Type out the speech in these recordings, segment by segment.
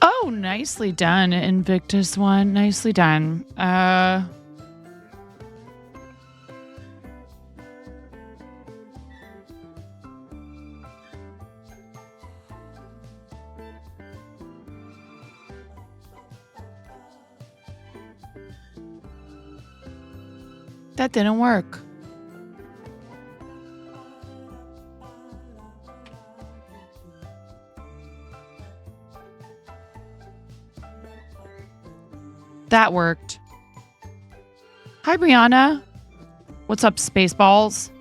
Oh, nicely done, Invictus One. Nicely done. That didn't work. That worked. Hi, Brianna. What's up, Spaceballs?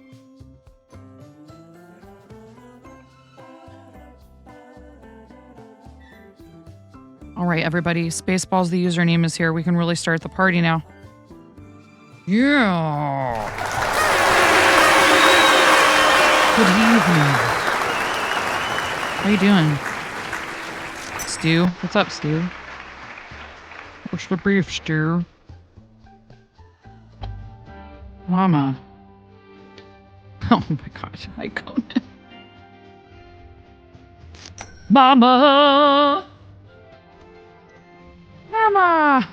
All right, everybody. Spaceballs, the username is here. We can really start the party now. Yeah. Good evening. How you doing? Stu? What's up, Stu? What's the beef, Stu? Mama. Oh my gosh, hi Conan. Mama! Mama!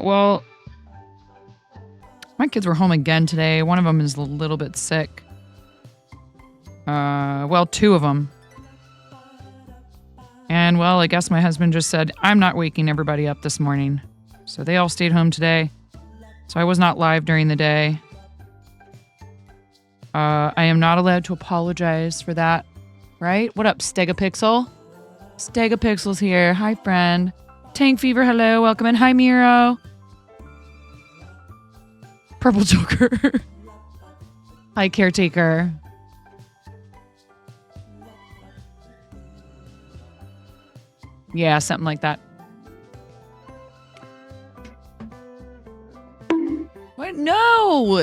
Well, my kids were home again today. One of them is a little bit sick. Well, two of them. And, well, I guess my husband just said, I'm not waking everybody up this morning. So they all stayed home today. So I was not live during the day. I am not allowed to apologize for that, right? What up, Stegapixel? Stegapixel's here. Hi, friend. Tank Fever, hello. Welcome in. Hi, Miro. Purple Joker. Hi, Caretaker. Yeah, something like that. What? No!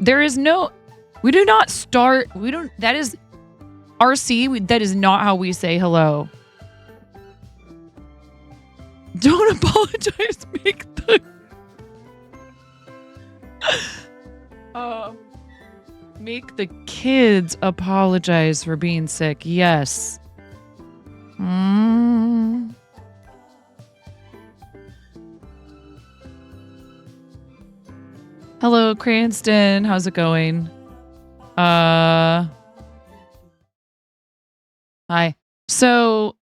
There is no... We do not start... We don't... That is... RC, that is not how we say hello. Don't apologize, make the... Make the kids apologize for being sick. Yes. Hello, Cranston. How's it going? Hi. So,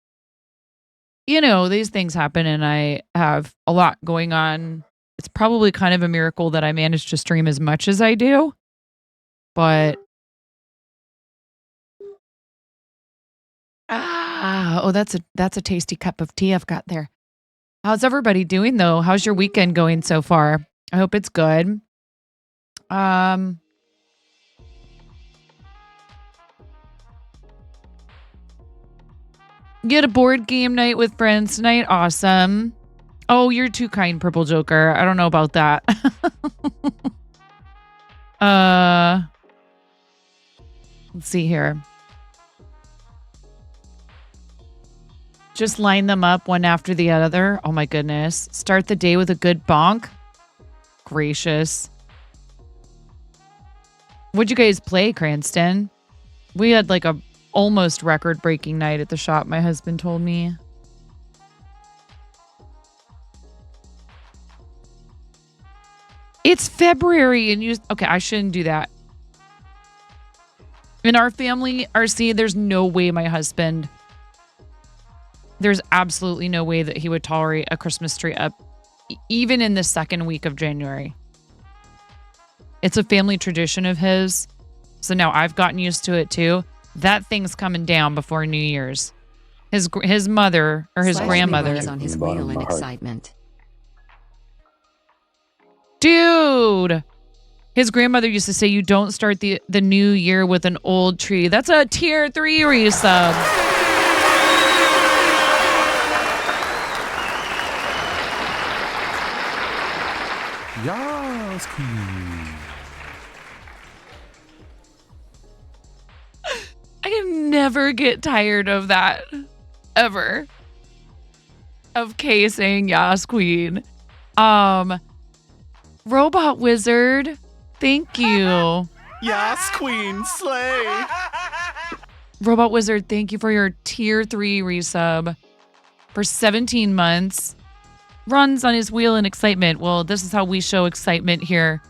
you know, these things happen and I have a lot going on. It's probably kind of a miracle that I managed to stream as much as I do. But that's a tasty cup of tea I've got there. How's everybody doing though? How's your weekend going so far? I hope it's good. Get a board game night with friends tonight. Awesome. Oh, you're too kind, Purple Joker. I don't know about that. Let's see here. Just line them up one after the other. Oh my goodness. Start the day with a good bonk. Gracious. What'd you guys play, Cranston? We had like a almost record-breaking night at the shop, my husband told me. It's February and you... Okay, I shouldn't do that. In our family, RC, there's no way my husband... There's absolutely no way that he would tolerate a Christmas tree up even in the second week of January. It's a family tradition of his. So now I've gotten used to it too. That thing's coming down before New Year's. His mother or his grandmother on his wheel in excitement. Dude, his grandmother used to say you don't start the new year with an old tree. That's a tier 3 resub. Yes, I can never get tired of that. Ever. Of Kay saying Yas Queen. Robot Wizard, thank you. Yes, queen, slay. Robot Wizard, thank you for your tier 3 resub for 17 months. Runs on his wheel in excitement. Well, this is how we show excitement here.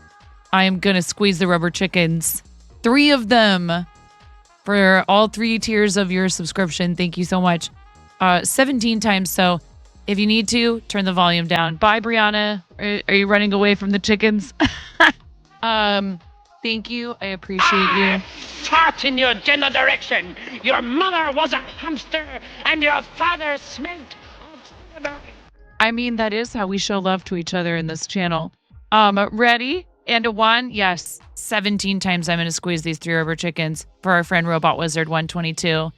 I am going to squeeze the rubber chickens. 3 of them for all 3 tiers of your subscription. Thank you so much. 17 times. So if you need to, turn the volume down. Bye, Brianna. Are you running away from the chickens? Thank you. I appreciate you. Fart in your general direction. Your mother was a hamster and your father smelled of cinnamon. I mean, that is how we show love to each other in this channel. Ready? And a 1? Yes. 17 times I'm going to squeeze these 3 rubber chickens for our friend Robot Wizard 122.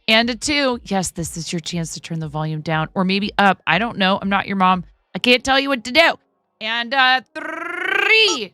And a 2. Yes, this is your chance to turn the volume down or maybe up. I don't know. I'm not your mom. I can't tell you what to do. And 3.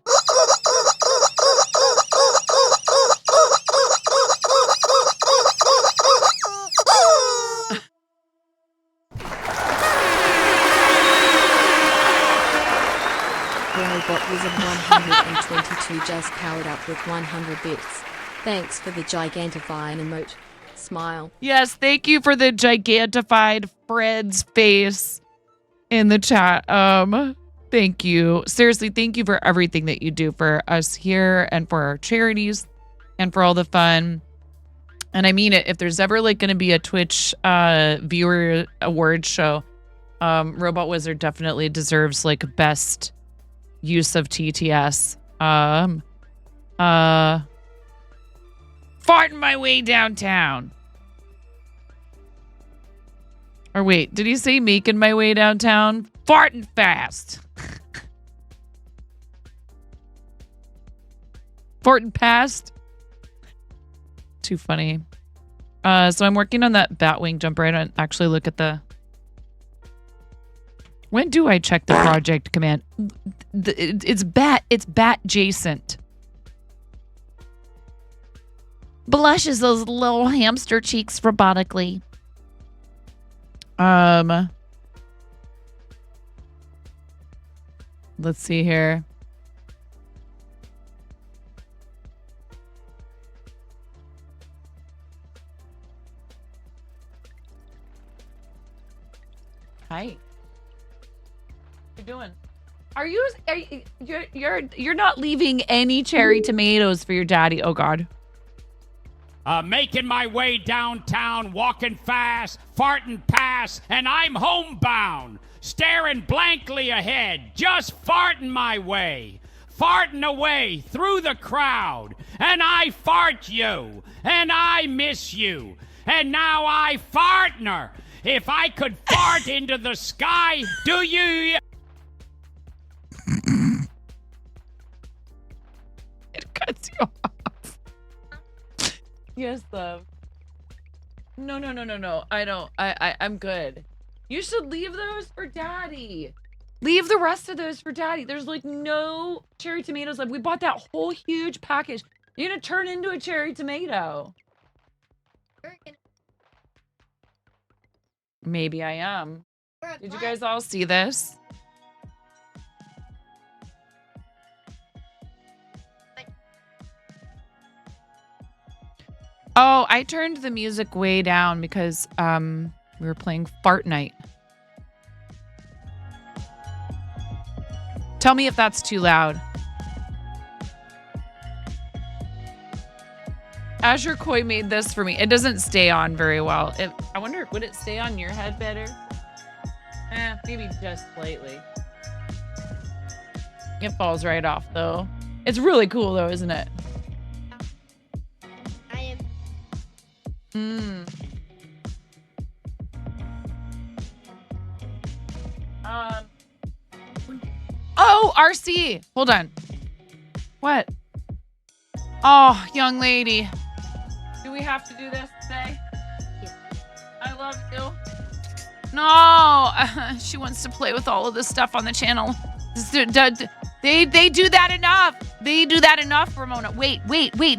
Robot Wizard 122 just powered up with 100 bits. Thanks for the gigantifying emote. Smile. Yes, thank you for the gigantified Fred's face in the chat. Thank you. Seriously, thank you for everything that you do for us here and for our charities and for all the fun. And I mean it. If there's ever like going to be a Twitch viewer award show, Robot Wizard definitely deserves like best use of TTS. Farting my way downtown. Or wait, did he say making my way downtown? Farting fast. Farting past. Too funny. So I'm working on that Batwing jumper. I don't actually look at the... When do I check the project command? It's bat adjacent. Blushes those little hamster cheeks robotically. Let's see here. Hi. What you doing? Are you you're not leaving any cherry tomatoes for your daddy? Oh God. Making my way downtown, walking fast, farting past, and I'm homebound. Staring blankly ahead, just farting my way. Farting away through the crowd. And I fart you, and I miss you. And now I fartner. If I could fart into the sky, do you... It cuts you off. Yes, love. No. I don't. I'm good. You should leave those for daddy. Leave the rest of those for daddy. There's like no cherry tomatoes left. We bought that whole huge package. You're gonna turn into a cherry tomato. Maybe I am. Did you guys all see this? Oh, I turned the music way down because we were playing Fart Night. Tell me if that's too loud. Azure Koi made this for me. It doesn't stay on very well. I wonder, would it stay on your head better? Maybe just slightly. It falls right off though. It's really cool though, isn't it? I am. Oh, RC. Hold on. What? Oh, young lady. Do we have to do this today? Yeah. I love you. No. She wants to play with all of this stuff on the channel. They do that enough. They do that enough, Ramona. Wait.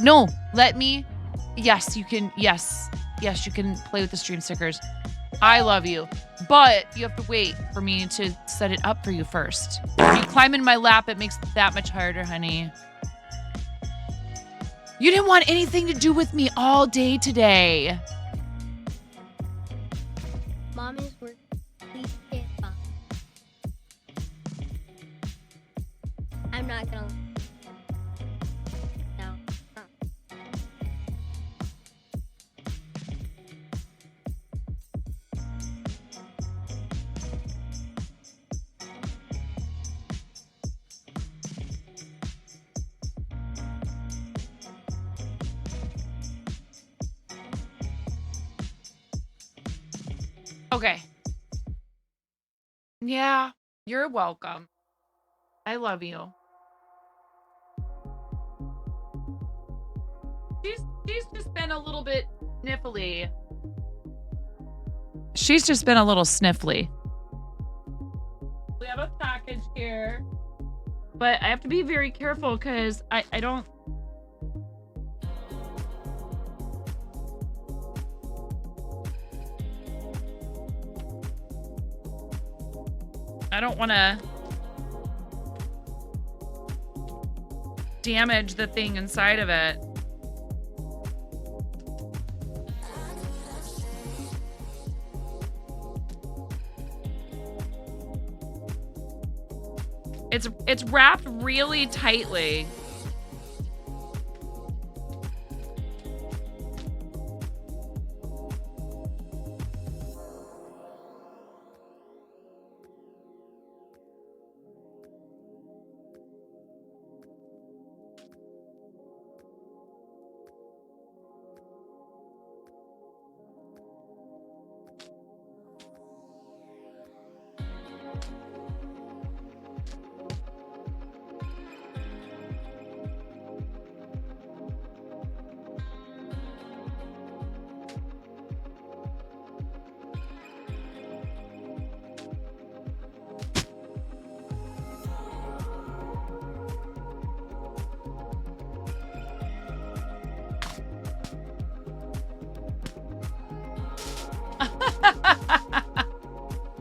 No. Let me. Yes, you can. Yes, you can play with the stream stickers. I love you. But you have to wait for me to set it up for you first. When you climb in my lap, it makes it that much harder, honey. You didn't want anything to do with me all day today. Mom is working. Please stand by. I'm not gonna. No. Okay. Yeah, you're welcome. I love you. She's just been a little bit sniffly. She's just been a little sniffly. We have a package here, but I have to be very careful because I don't. I don't want to damage the thing inside of it. It's wrapped really tightly.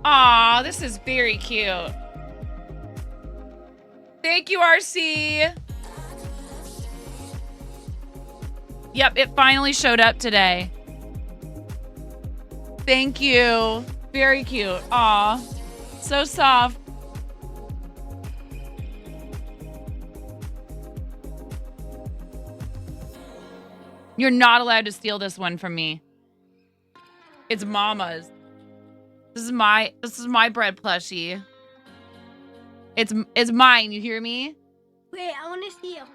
Aw, this is very cute. Thank you, RC. Yep, it finally showed up today. Thank you. Very cute. Aw, so soft. You're not allowed to steal this one from me. It's Mama's. This is my bread plushie. It's mine, you hear me? Wait, I want to see him.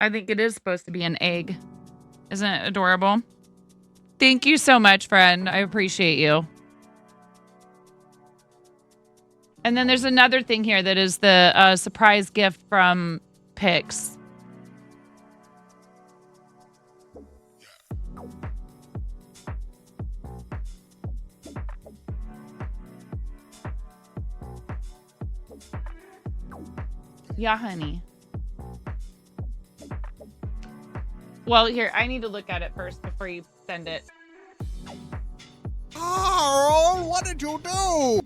I think it is supposed to be an egg. Isn't it adorable? Thank you so much, friend. I appreciate you. And then there's another thing here that is the surprise gift from Pix. Yeah, honey. Well, here, I need to look at it first before you send it. Carl, what did you do?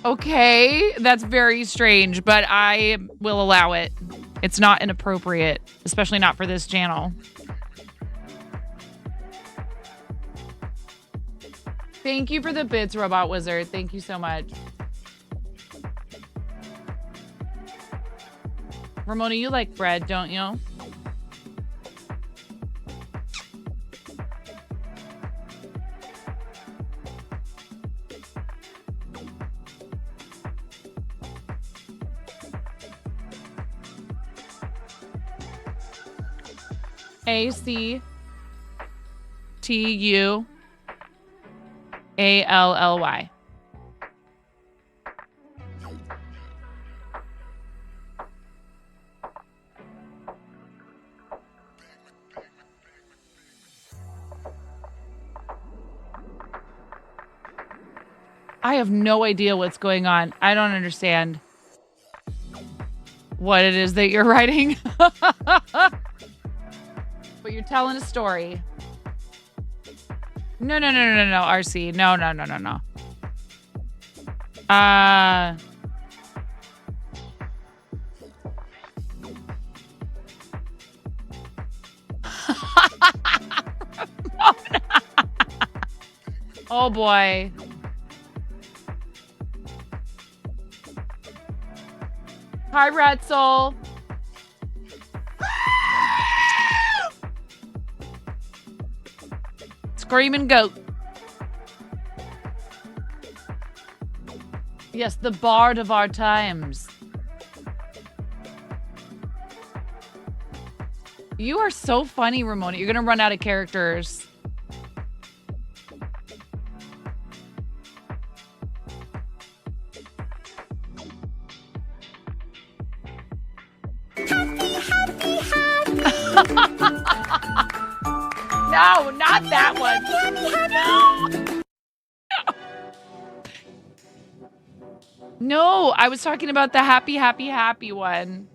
Okay, that's very strange, but I will allow it. It's not inappropriate, especially not for this channel. Thank you for the bits, Robot Wizard. Thank you so much. Ramona, you like bread, don't you? ACTUALLY. I have no idea what's going on. I don't understand. what it is that you're writing. But you're telling a story. No, RC. No. Oh boy. Hi, Retzel. Screaming goat. Yes, the bard of our times. You are so funny, Ramona. You're gonna run out of characters. No, not that one. No, I was talking about the happy one.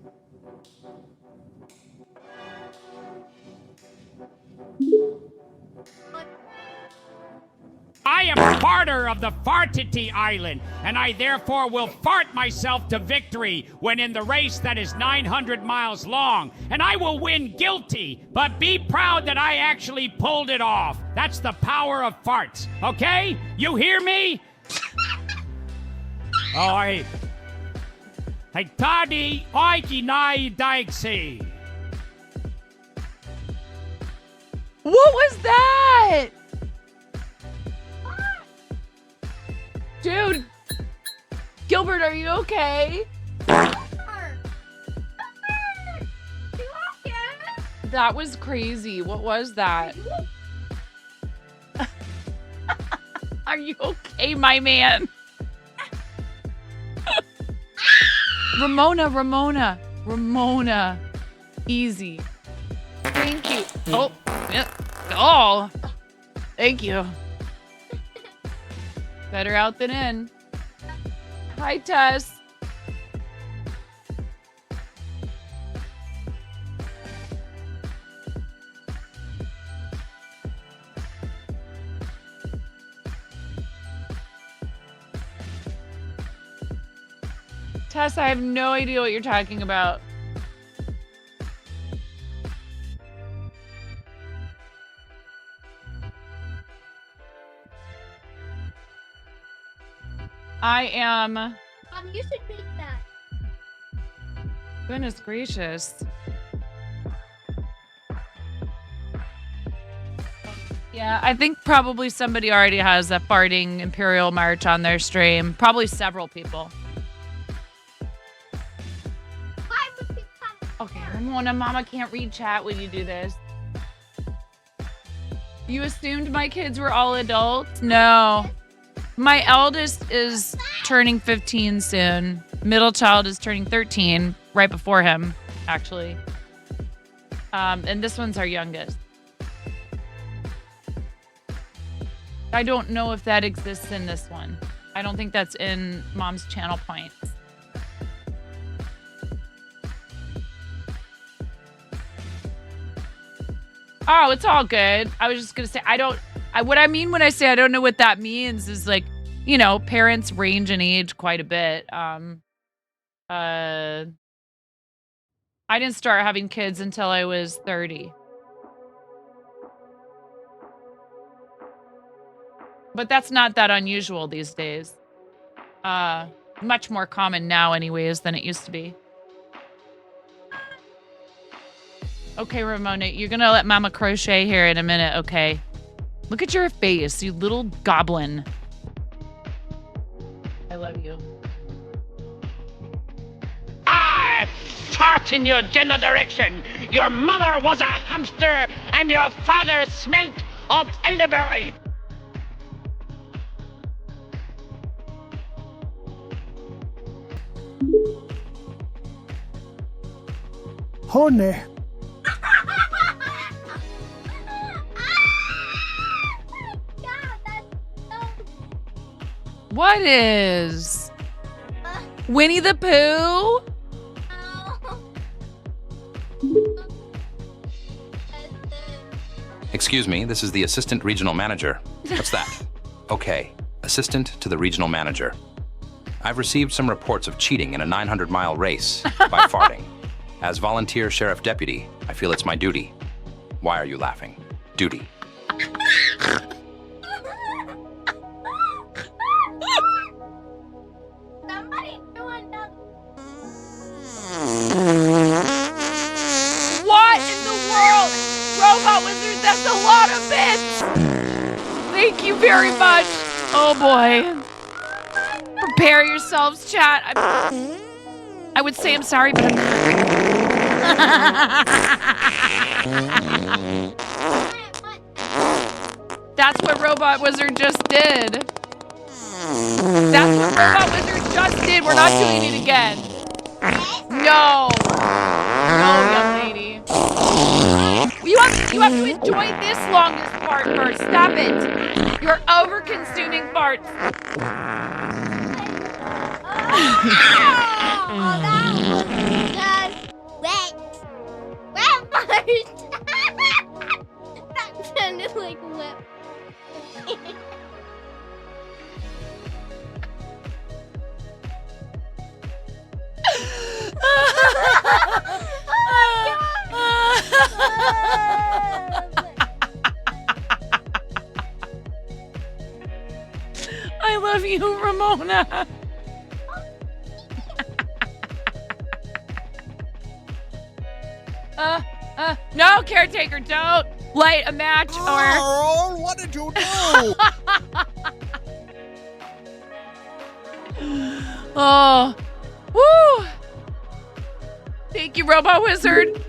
I am farter of the Fartity Island, and I therefore will fart myself to victory when in the race that is 900 miles long, and I will win guilty, but be proud that I actually pulled it off. That's the power of farts, okay? You hear me? Oh, I tadi oikinai daixi. What was that? Dude, Gilbert, are you okay? That was crazy. What was that? Are you okay, my man? Ramona. Easy. Thank you. Oh, yeah. Oh, thank you. Better out than in. Hi, Tess. Tess, I have no idea what you're talking about. I am. You should read that. Goodness gracious. Yeah, I think probably somebody already has a farting Imperial March on their stream. Probably several people. Why would you come? Okay, Ramona, Mama can't read chat when you do this. You assumed my kids were all adults? No. My eldest is turning 15 soon. Middle child is turning 13, right before him, actually. And this one's our youngest. I don't know if that exists in this one. I don't think that's in Mom's channel points. Oh, it's all good. I was just gonna say, what I mean when I say I don't know what that means is like, you know, parents range in age quite a bit. I didn't start having kids until I was 30. But that's not that unusual these days. Much more common now anyways than it used to be. Okay, Ramona, you're gonna let Mama crochet here in a minute, okay? Look at your face, you little goblin. I love you. I fart in your general direction. Your mother was a hamster, and your father smelt of elderberry. Honey. What is? Winnie the Pooh? Oh. Excuse me, this is the assistant regional manager. What's that? Okay, assistant to the regional manager. I've received some reports of cheating in a 900-mile race by farting. As volunteer sheriff deputy, I feel it's my duty. Why are you laughing? Duty. Somebody do another. What in the world? Robot Wizard, that's a lot of bits. Thank you very much. Oh boy. Prepare yourselves, chat. I would say I'm sorry, but I'm That's what Robot Wizard just did. That's what Robot Wizard just did. We're not doing it again. No. No, young lady. You have to enjoy this longest part first. Stop it. You're over-consuming farts. Oh, that was just wet. Wet first. That sounded like wet. I love you, Ramona. No, caretaker, don't light a match or... Carl, what did you do? Oh, woo! Thank you, Robot Wizard.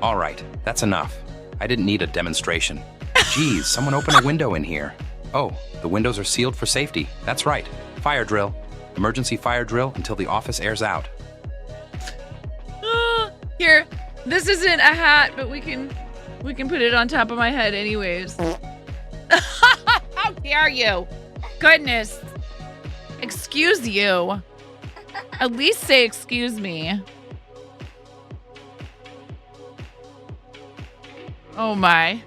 All right, that's enough. I didn't need a demonstration. Geez, someone open a window in here. Oh, the windows are sealed for safety. That's right. Fire drill. Emergency fire drill until the office airs out. Here, this isn't a hat, but we can put it on top of my head anyways. How dare you? Goodness. Excuse you. At least say excuse me. Oh my.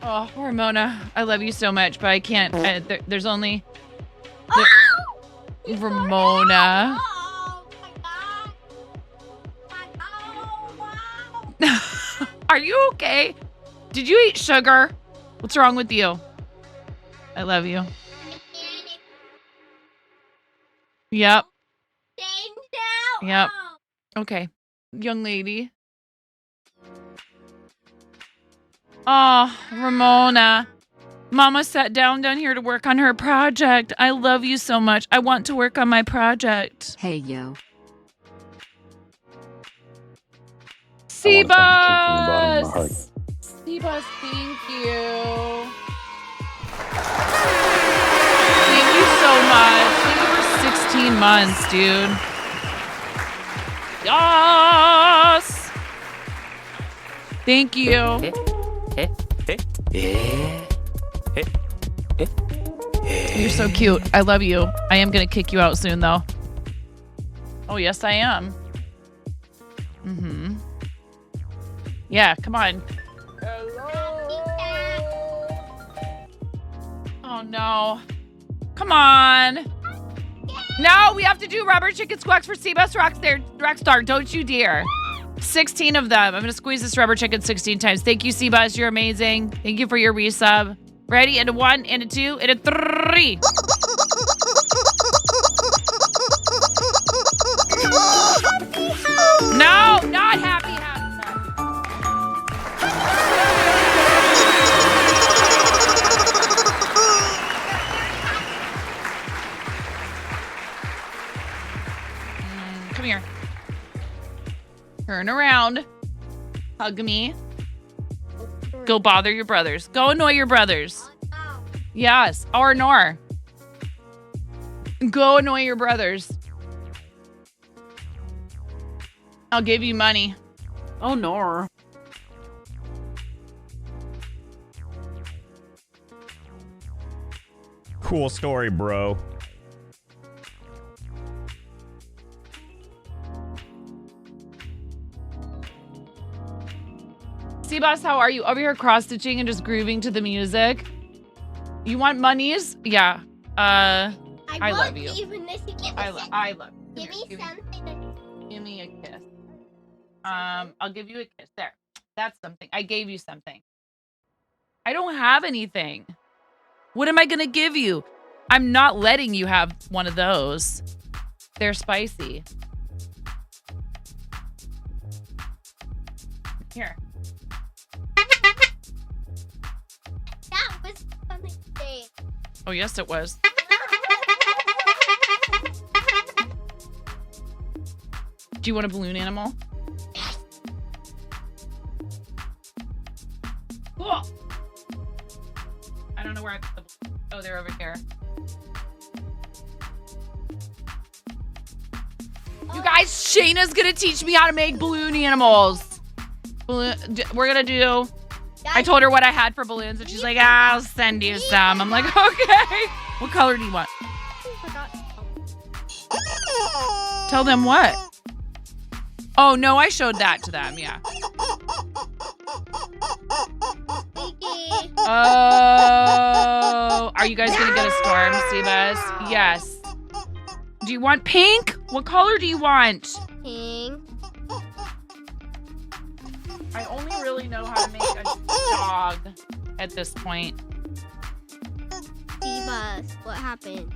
Oh, Ramona, I love you so much, but I can't. There's only... Ramona. Oh my god. Oh, wow. Are you okay? Did you eat sugar? What's wrong with you? I love you. Yep. Yep. Okay. Young lady. Oh, Ramona. Mama sat down here to work on her project. I love you so much. I want to work on my project. Hey, yo. Seabus! Seabus, thank you. Thank you so much. Thank you for 16 months, dude. Yes! Thank you. You're so cute. I love you. I am going to kick you out soon, though. Oh, yes, I am. Mm-hmm. Yeah, come on. Oh, no. Come on. No, we have to do rubber chicken squawks for Seabus Rockstar. Don't you dare. 16 of them. I'm going to squeeze this rubber chicken 16 times. Thank you, Seabus. You're amazing. Thank you for your resub. Ready? And a 1, and a 2, and a 3. No, not happy. Come here. Turn around. Hug me. Go bother your brothers. Go annoy your brothers. Yes. Or Nor. Go annoy your brothers. I'll give you money. Oh, Nor. Cool story, bro. Seabass, how are you? Over here cross-stitching and just grooving to the music. You want monies? Yeah. I love you. I love you. Give me something. Give me a kiss. I'll give you a kiss. There. That's something. I gave you something. I don't have anything. What am I going to give you? I'm not letting you have one of those. They're spicy. Here. That was something today. Oh, yes, it was. Do you want a balloon animal? Cool. I don't know where I put the balloons. Oh, they're over here. You guys, Shayna's gonna teach me how to make balloon animals. We're gonna do. I told her what I had for balloons, and she's like, "I'll send you some." I'm like, "Okay." What color do you want? Tell them what? Oh no, I showed that to them. Yeah. Oh, are you guys gonna get a storm, Seabass? Yes. Do you want pink? What color do you want? Pink. I only really know how to make a dog at this point. Seabass, what happened?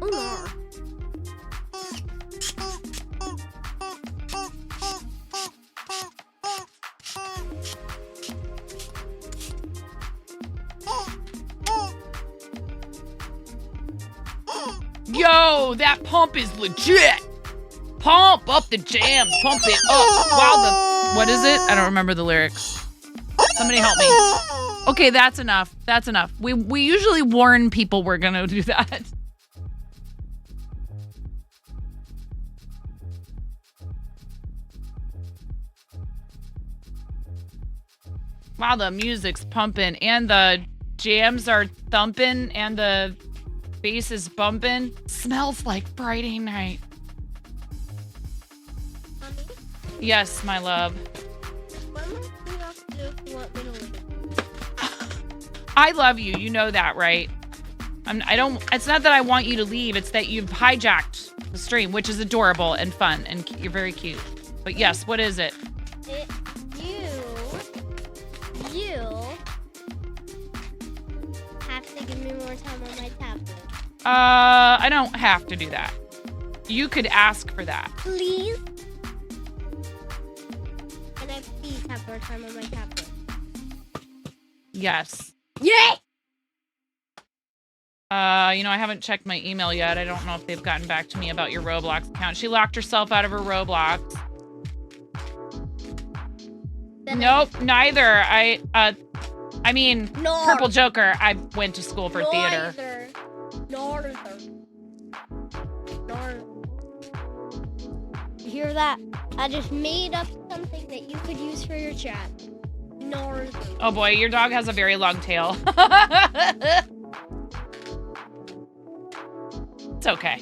Oh no. Yo, that pump is legit. Pump up the jams. Pump it up. Wow, what is it? I don't remember the lyrics. Somebody help me. Okay, that's enough. That's enough. We usually warn people we're gonna do that. Wow, the music's pumping and the jams are thumping and the bass is bumping. Smells like Friday night. Mommy, Yes, my love. what am I have to do if you want me to leave? I love you. You know that, right? It's not that I want you to leave. It's that you've hijacked the stream, which is adorable and fun, and you're very cute. But yes, what is it? You have to give me more time on my tablet. I don't have to do that. You could ask for that. Please? Can I please have more time on my tablet? Yes. Yay! I haven't checked my email yet. I don't know if they've gotten back to me about your Roblox account. She locked herself out of her Roblox. Nope, neither. I mean, Nor. Purple Joker, I went to school for theater. Northern. You hear that? I just made up something that you could use for your chat. Northern. Oh boy, your dog has a very long tail. It's okay.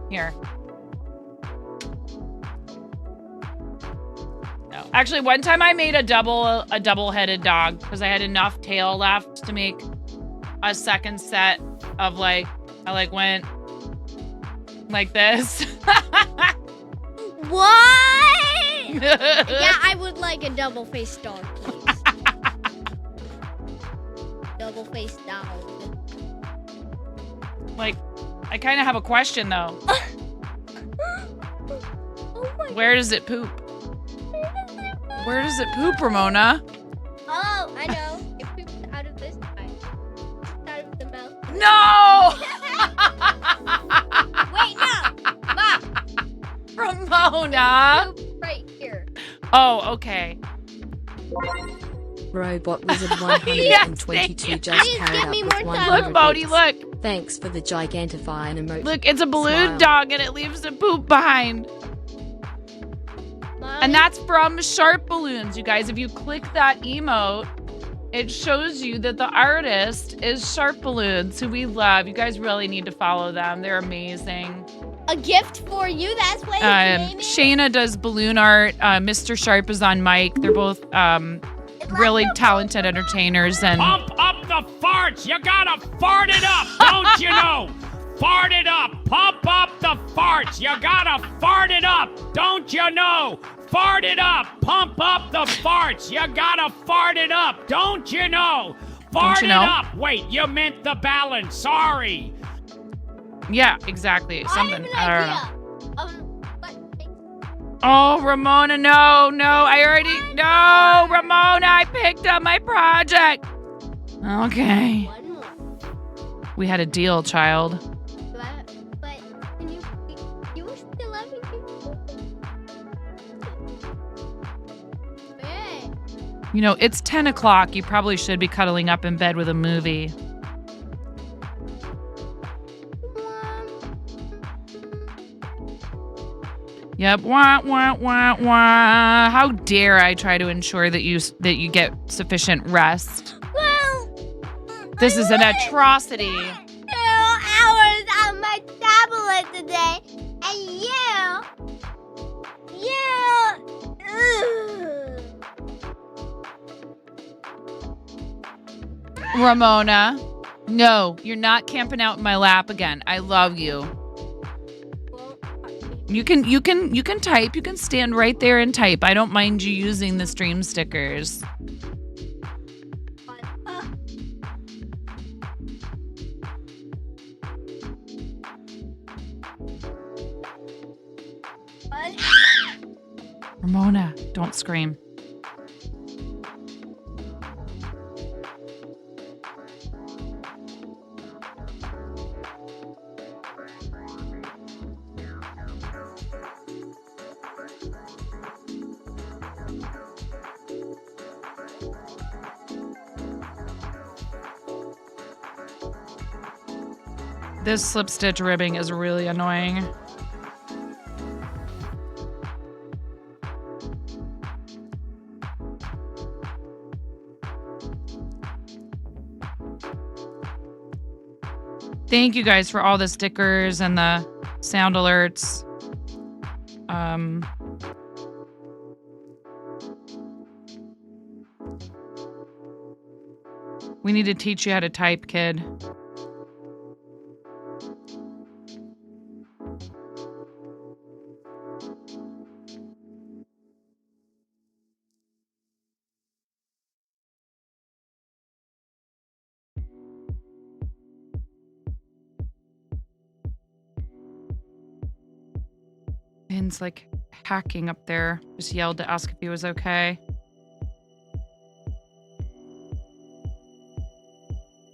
Here. No. Actually, one time I made a double-headed dog because I had enough tail left to make a second set of I went like this. What? Yeah, I would like a double-faced dog, please. Double-faced dog. I kind of have a question though. Oh my Where does it poop? Where does it poop, Ramona? Oh, I know. It poops out of this eye. Out of the mouth. No! Wait, no! Mom! Ramona! Poop right here. Oh, okay. Robot Wizard 122 Yes, thank you. just Please carried give up me with more 100 time. Look, Bodhi, bits. look. Thanks for the gigantifying emoji. Look, it's a balloon Smile. dog and it leaves the poop behind. Mommy, And that's from Sharp Balloons, you guys. If you click that emote, it shows you that the artist is Sharp Balloons, who we love. You guys really need to follow them. They're amazing. A gift for you. That's what his name is. Shayna does balloon art. Mr. Sharp is on mic. They're both really talented entertainers. And Pump up the farts. You gotta fart it up, don't you know? Fart it up. Pump up the farts. You gotta fart it up, don't you know? Fart it up. Pump up the farts. You gotta fart it up, don't you know? Fart it up. Wait, you meant the balance. Sorry. yeah, exactly. Something. I have an I don't know. idea. Oh, Ramona, no. Ramona, I picked up my project. Okay. One more. We had a deal, child. But can you were still loving me? Hey. You know, it's 10 o'clock. You probably should be cuddling up in bed with a movie. Yep. Wah, wah, wah, wah. How dare I try to ensure that you get sufficient rest? Well, This is an atrocity. 2 hours on my tablet today, and Ramona, no, you're not camping out in my lap again. I love you. You can type. You can stand right there and type. I don't mind you using the stream stickers. Ramona, don't scream. This slip stitch ribbing is really annoying. Thank you guys for all the stickers and the sound alerts. We need to teach you how to type, kid. Ben's like hacking up there. Just yelled to ask if he was okay.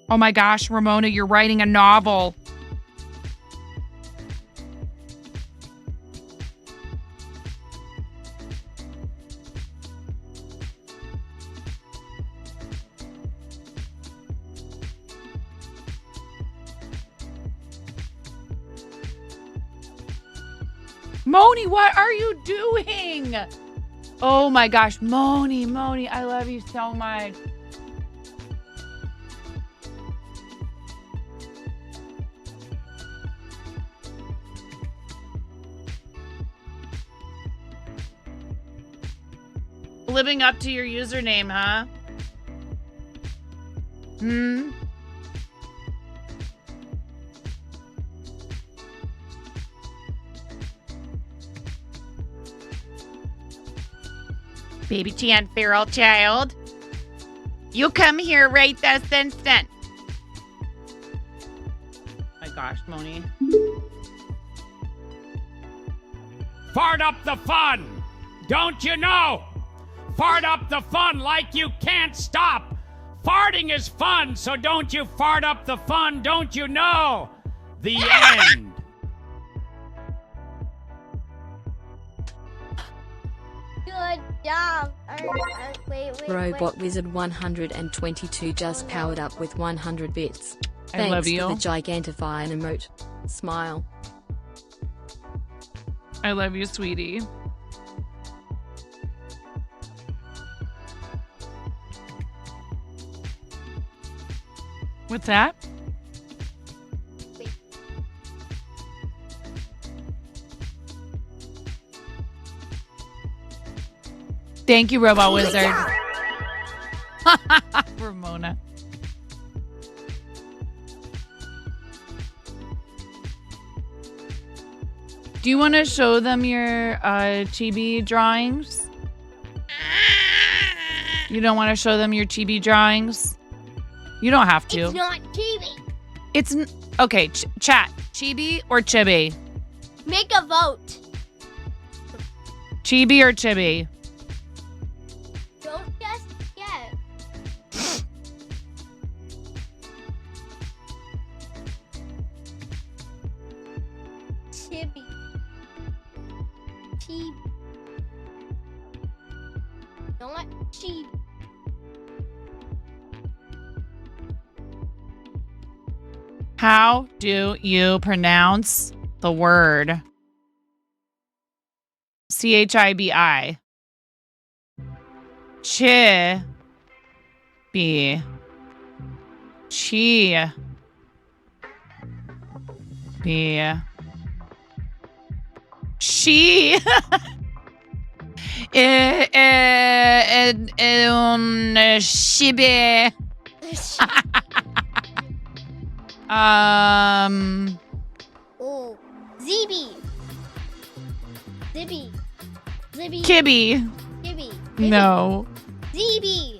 Oh my gosh, Ramona, you're writing a novel. Moni, what are you doing? Oh my gosh, Moni, I love you so much. Living up to your username, huh? Baby Chan, feral child. You come here right this instant. My gosh, Moni. Fart up the fun. Don't you know? Fart up the fun like you can't stop. Farting is fun, so don't you fart up the fun, don't you know? The end. Good job. Wait. Robot Wizard 122 just powered up with 100 bits. I love Thanks you. for the gigantify and emote. Smile. I love you, sweetie. What's that? Thank you, Robot Wizard. Ramona. Do you want to show them your chibi drawings? You don't want to show them your chibi drawings? You don't have to. It's not chibi. It's okay. Chat. Chibi or chibi? Make a vote. Chibi or chibi? Don't just guess. Chibi. Chibi. Not chibi. How do you pronounce the word CHIBI? Chi. B. Chi. B. She. Shibe. Oh, Zibby. Zibby. Zibby. Kibby. Zibby. No. Zibby.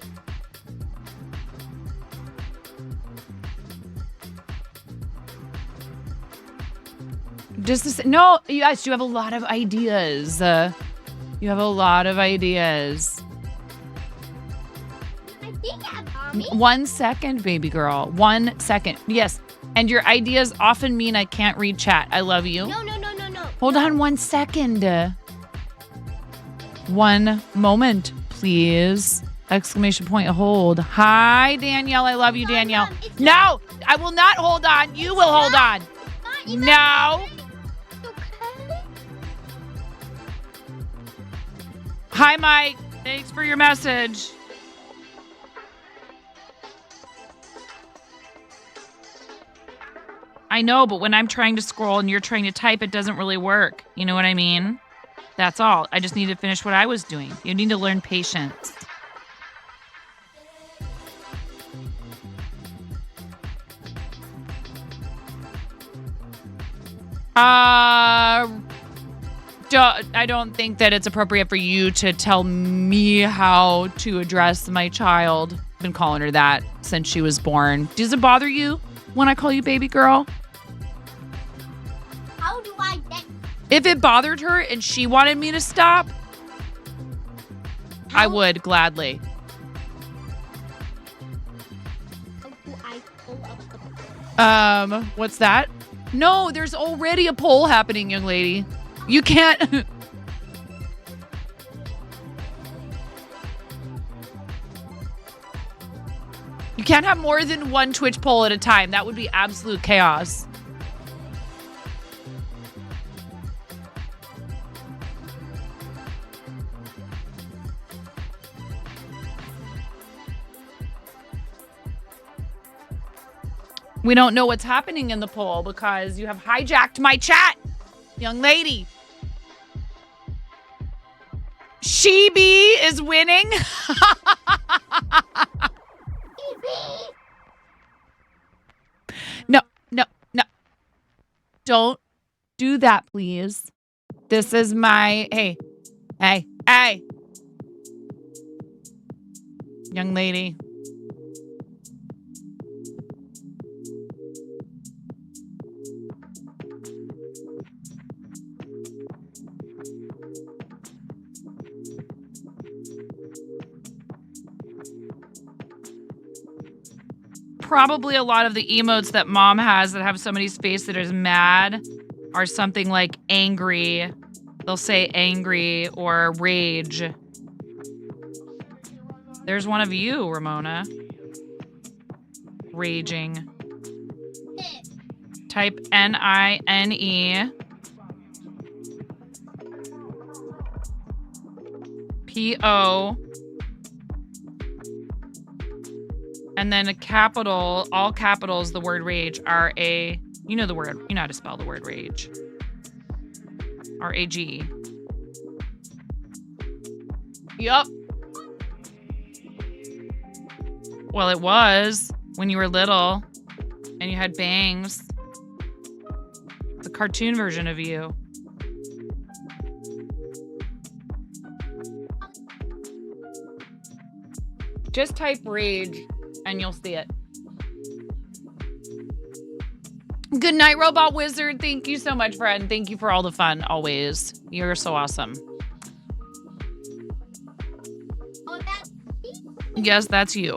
Just this, no, yes, you have a lot of ideas. You have a lot of ideas. I think I'm Mommy. 1 second, baby girl. 1 second. Yes. And your ideas often mean I can't read chat. I love you. No. Hold on 1 second. 1 moment, please. Exclamation point, hold. Hi, Danielle. I love you, Danielle. Mom, it's No, I will not hold on. You will hold on. Not even No. okay. Hi, Mike. Thanks for your message. I know, but when I'm trying to scroll and you're trying to type, it doesn't really work. You know what I mean? That's all. I just need to finish what I was doing. You need to learn patience. I don't think that it's appropriate for you to tell me how to address my child. I've been calling her that since she was born. Does it bother you when I call you baby girl? How do I get? If it bothered her and she wanted me to stop, I would gladly. How do I pull up the? What's that? No, there's already a poll happening, young lady. You can't. You can't have more than one Twitch poll at a time. That would be absolute chaos. We don't know what's happening in the poll because you have hijacked my chat, young lady. She-Bee is winning. No. Don't do that, please. This is my, hey. Young lady. Probably a lot of the emotes that mom has that have somebody's face that is mad are something like angry. They'll say angry or rage. There's one of you, Ramona. Raging. Type NINE. PO. And then a capital, all capitals, the word rage, R-A, you know the word, you know how to spell the word rage. R-A-G. Yup. Well, it was when you were little and you had bangs. The cartoon version of you. Just type rage and you'll see it. Good night, Robot Wizard. Thank you so much, friend. Thank you for all the fun always. You're so awesome. Oh, that's me? Yes, that's you.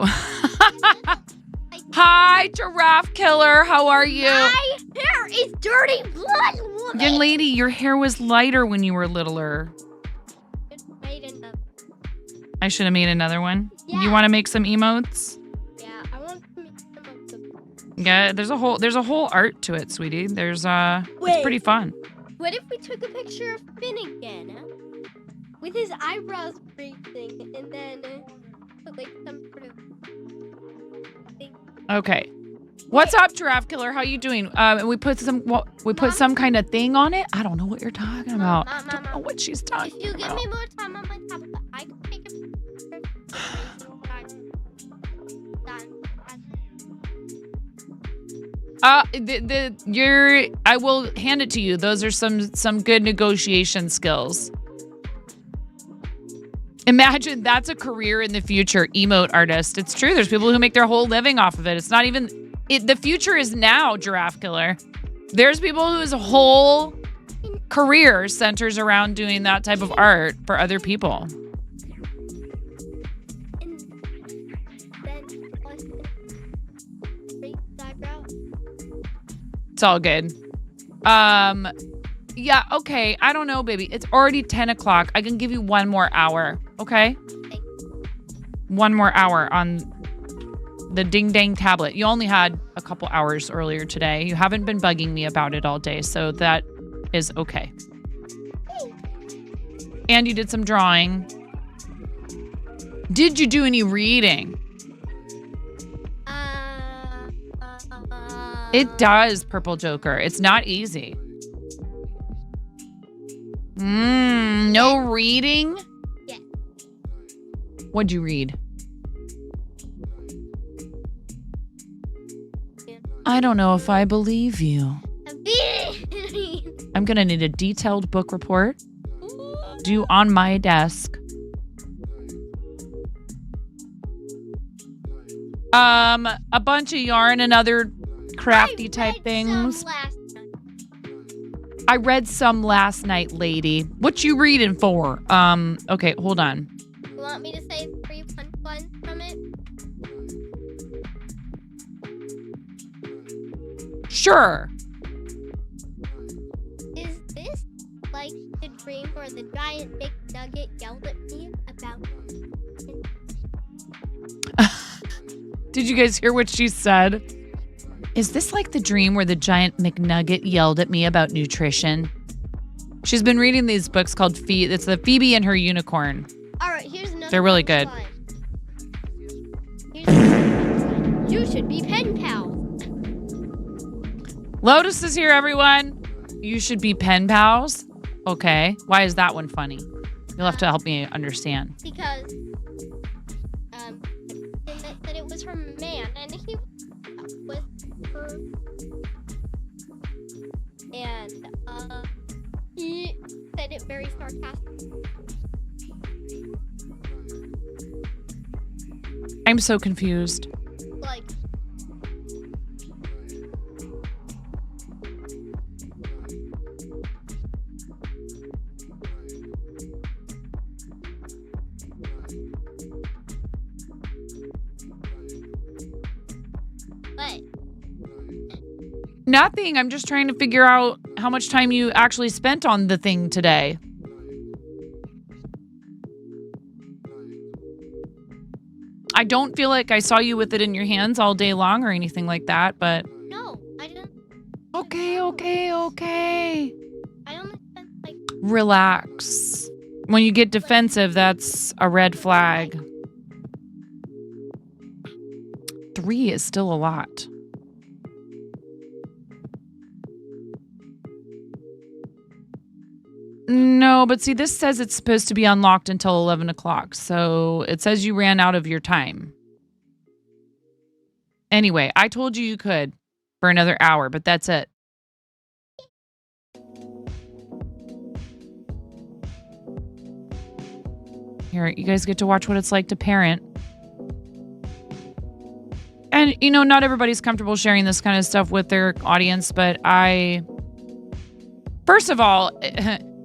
Hi, Giraffe Killer. How are you? My hair is dirty blood, woman. Young lady, your hair was lighter when you were littler. Just made another. I should have made another one. Yeah. You want to make some emotes? Yeah, I want to make some of the. Yeah, there's a whole art to it, sweetie. There's it's Wait. pretty fun. What if we took a picture of Finn again? With his eyebrows raising and then put like some sort of thing. Okay. What's up, Giraffe Killer? How you doing? We put some some kind of thing on it. I don't know what you're talking about. I don't know what she's talking If you give about. me more time on my tablet, I can take a picture. I will hand it to you. Those are some good negotiation skills. Imagine that's a career in the future, emote artist. It's true. There's people who make their whole living off of it. It's not even the future is now, Giraffe Killer. There's people whose whole career centers around doing that type of art for other people. And then raise the eyebrow. It's all good. Yeah, okay. I don't know, baby. It's already 10 o'clock. I can give you one more hour, okay? Thanks. One more hour on the ding dang tablet. You only had a couple hours earlier today. You haven't been bugging me about it all day, so that is okay. And you did some drawing. Did you do any reading? It does, Purple Joker. It's not easy. No reading? Yeah. What'd you read? Yeah. I don't know if I believe you. Yeah. I'm gonna need a detailed book report due on my desk. A bunch of yarn and other crafty type things. I read some last night, lady. What you reading for? Okay, hold on. You want me to say 3 punchlines from it? Sure. Is this like the dream where the giant big nugget yelled at me about? Did you guys hear what she said? Is this like the dream where the giant McNugget yelled at me about nutrition? She's been reading these books called it's the Phoebe and Her Unicorn. All right, here's another. They're really good. Here's another. You should be pen pals. Lotus is here, everyone. You should be pen pals. Okay. Why is that one funny? You'll have to help me understand. Because that said it was from a man, and he was her, and he said it very sarcastically. I'm so confused. Like, what? Nothing. I'm just trying to figure out how much time you actually spent on the thing today. I don't feel like I saw you with it in your hands all day long or anything like that, but... No, I didn't. Okay. I only spent like. Relax. When you get defensive, that's a red flag. 3 is still a lot. No, but see, this says it's supposed to be unlocked until 11 o'clock. So it says you ran out of your time. Anyway, I told you could for another hour, but that's it. Here, you guys get to watch what it's like to parent. And, not everybody's comfortable sharing this kind of stuff with their audience, but first of all,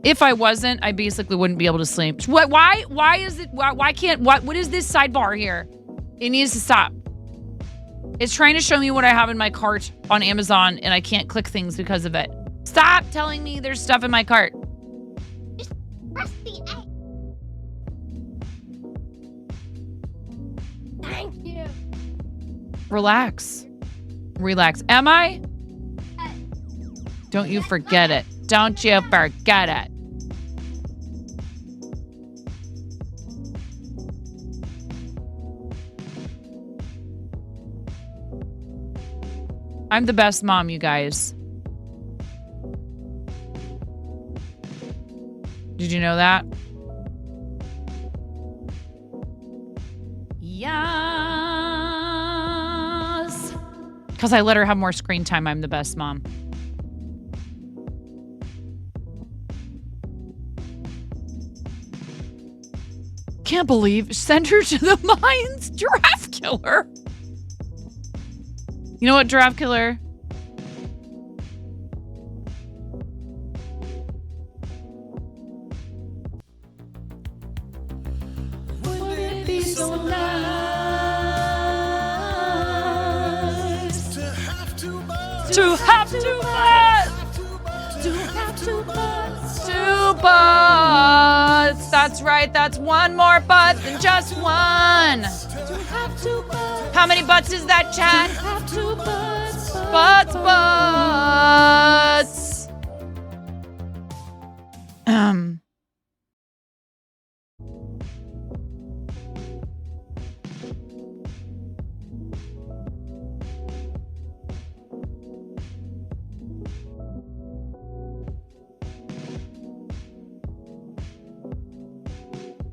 if I wasn't, I basically wouldn't be able to sleep. Why is it, why can't, what is this sidebar here? It needs to stop. It's trying to show me what I have in my cart on Amazon, and I can't click things because of it. Stop telling me there's stuff in my cart. Just press the A. Thank you. Relax. Am I? Don't you forget it. Don't you forget it. I'm the best mom, you guys. Did you know that? Yes. Because I let her have more screen time, I'm the best mom. Can't believe. Send her to the mines. Giraffe killer. You know what, giraffe killer? Would it be so nice To have to buzz. to have to buzz? Two butts. That's right. That's one more butt than just one. How many butts is that, Chad? Butts.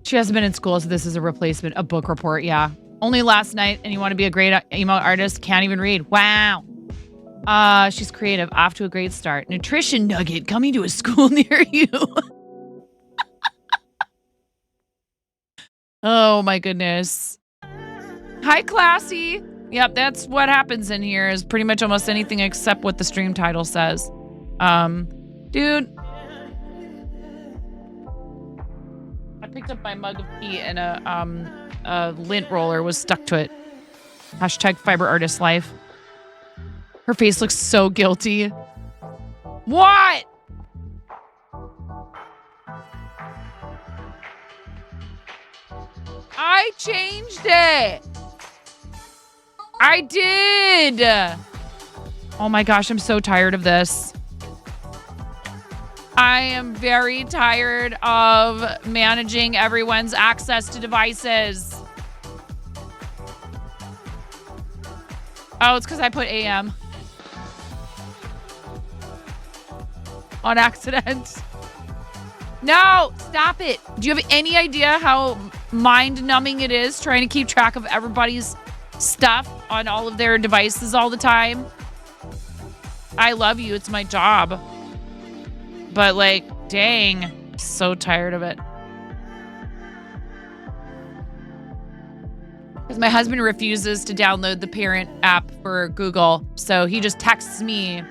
She hasn't been in school, so this is a replacement, a book report, yeah. Only last night, and you want to be a great emo artist, can't even read. Wow. She's creative, off to a great start. Nutrition nugget coming to a school near you. Oh my goodness. Hi, classy. Yep, that's what happens in here is pretty much almost anything except what the stream title says. Dude. I picked up my mug of tea and a lint roller was stuck to it. Hashtag fiber artist life. Her face looks so guilty. What? I changed it. I did. Oh my gosh, I'm so tired of this. I am very tired of managing everyone's access to devices. Oh, it's because I put AM on accident. No, stop it. Do you have any idea how mind-numbing it is trying to keep track of everybody's stuff on all of their devices all the time? I love you. It's my job. But like, dang, so tired of it. Because my husband refuses to download the parent app for Google. So he just texts me.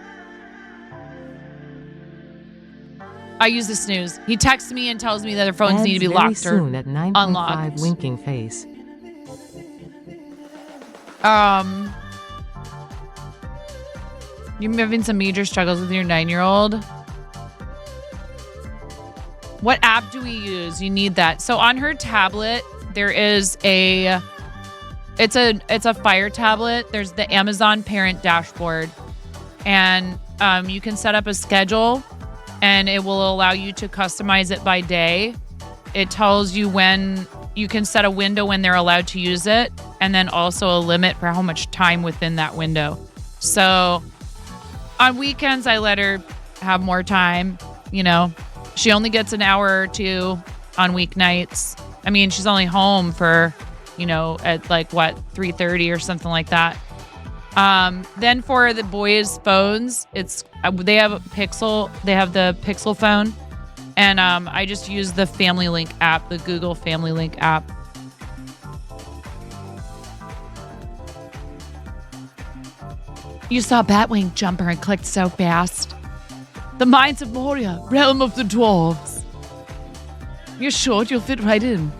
I use the snooze. He texts me and tells me that their phones need to be locked soon or at 9.5 unlocked. winking face. You're having some major struggles with your 9-year-old. What app do we use? You need that. So on her tablet, there is it's a Fire tablet. There's the Amazon parent dashboard. And you can set up a schedule and it will allow you to customize it by day. It tells you when you can set a window when they're allowed to use it, and then also a limit for how much time within that window. So on weekends, I let her have more time, She only gets an hour or two on weeknights. I mean, she's only home for, at like 3:30 or something like that. Then for the boys' phones, they have the Pixel phone, and I just use the Family Link app, the Google Family Link app. You saw Batwing jumper and clicked so fast. The mines of Moria, realm of the dwarves. You're short, you'll fit right in.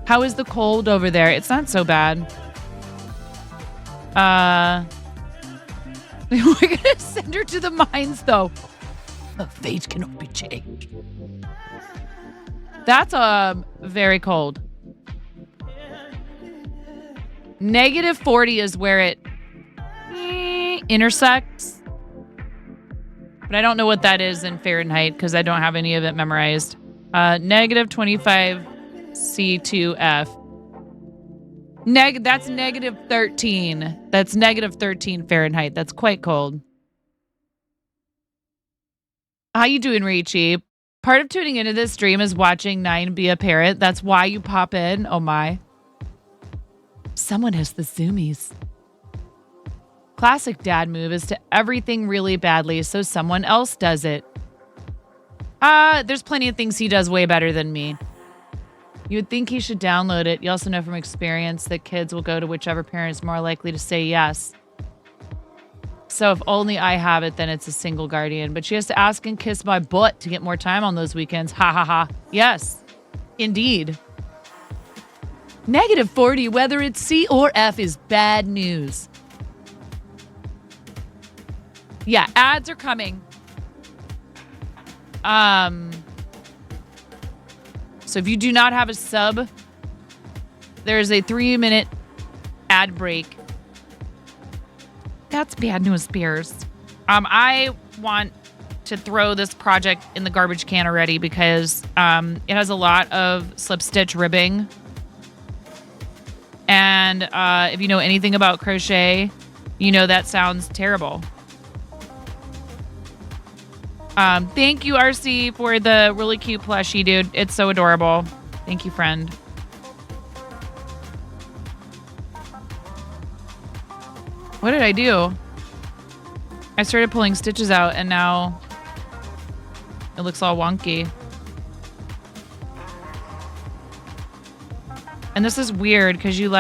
How is the cold over there? It's not so bad. We're gonna send her to the mines, though. Her fate cannot be changed. That's very cold. -40 is where it intersects. But I don't know what that is in Fahrenheit because I don't have any of it memorized. -25 C2F. That's -13. That's -13 Fahrenheit. That's quite cold. How you doing, Rachie? Part of tuning into this stream is watching 9 be a parent. That's why you pop in. Oh my. Someone has the zoomies. Classic dad move is to everything really badly so someone else does it. There's plenty of things he does way better than me. You would think he should download it. You also know from experience that kids will go to whichever parent is more likely to say yes. So if only I have it, then it's a single guardian. But she has to ask and kiss my butt to get more time on those weekends. Ha ha ha. Yes, indeed. -40, whether it's C or F, is bad news. Yeah, ads are coming. So if you do not have a sub, there's a 3-minute ad break. That's bad news, Bears. I want to throw this project in the garbage can already because it has a lot of slip stitch ribbing. And if you know anything about crochet, you know that sounds terrible. Thank you, RC, for the really cute plushie, dude. It's so adorable. Thank you, friend. What did I do? I started pulling stitches out, and now it looks all wonky. And this is weird, because you,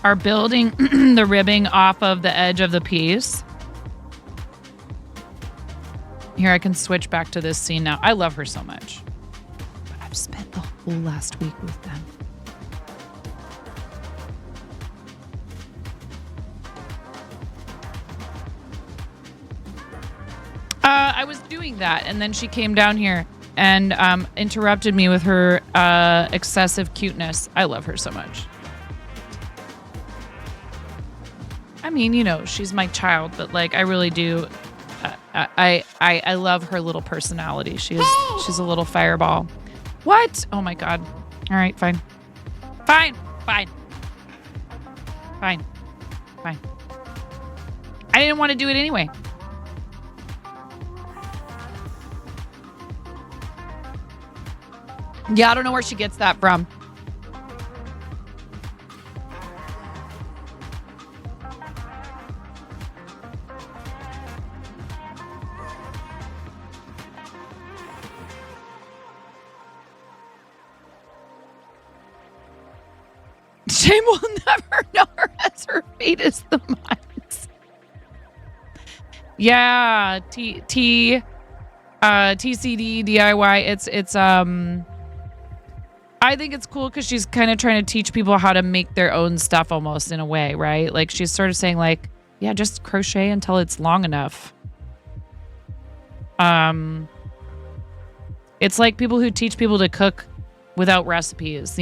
are building the ribbing off of the edge of the piece. Here, I can switch back to this scene now. I love her so much. But I've spent the whole last week with them. I was doing that, and then she came down here and interrupted me with her excessive cuteness. I love her so much. I mean, she's my child, but I really do. I love her little personality. She's a little fireball. What? Oh my God. All right, fine. Fine. I didn't want to do it anyway. Yeah, I don't know where she gets that from. Shame will never know her as her fate is the mines. Yeah, TCD DIY. It's I think it's cool because she's kind of trying to teach people how to make their own stuff almost in a way, right? She's sort of saying yeah, just crochet until it's long enough. It's like people who teach people to cook without recipes,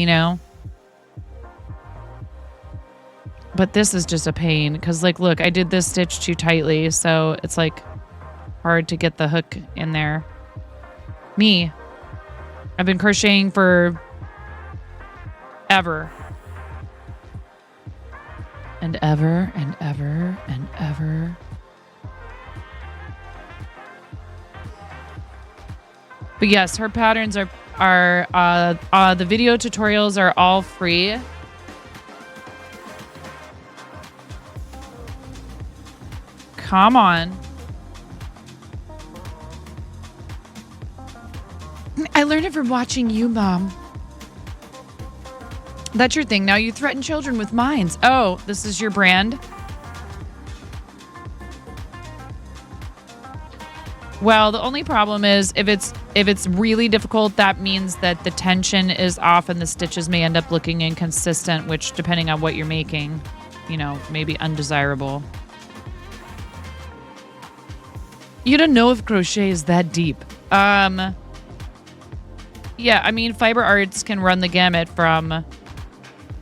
But this is just a pain because look, I did this stitch too tightly, so it's hard to get the hook in there. Me. I've been crocheting for ever. And ever and ever and ever. But yes, her patterns are the video tutorials are all free. Come on. I learned it from watching you, Mom. That's your thing. Now you threaten children with mines. Oh, this is your brand? Well, the only problem is if it's really difficult, that means that the tension is off and the stitches may end up looking inconsistent, which depending on what you're making, may be undesirable. You don't know if crochet is that deep. Yeah, I mean, fiber arts can run the gamut from,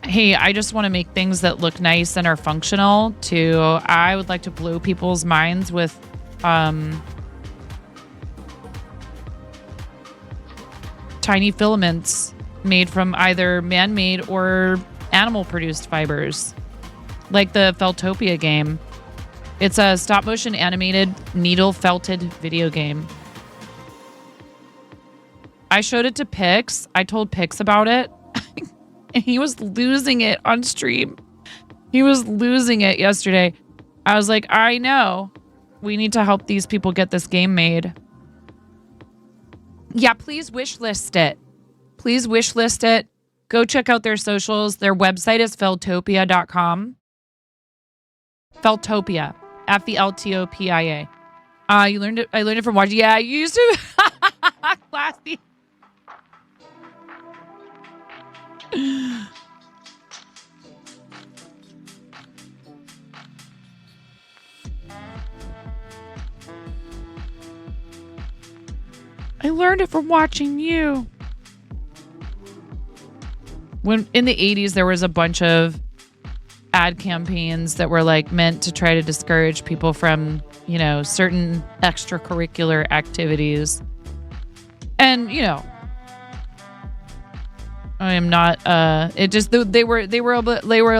hey, I just want to make things that look nice and are functional, to I would like to blow people's minds with tiny filaments made from either man-made or animal-produced fibers, like the Feltopia game. It's a stop-motion animated needle-felted video game. I showed it to Pix. I told Pix about it. And he was losing it on stream. He was losing it yesterday. I was like, I know. We need to help these people get this game made. Yeah, please wish list it. Please wish list it. Go check out their socials. Their website is feltopia.com. Feltopia. Feltopia. I learned it from watching. Yeah, you used to. Classy. I learned it from watching you. When in the 80s, there was a bunch of ad campaigns that were like meant to try to discourage people from, certain extracurricular activities. And, I am not, it just, they were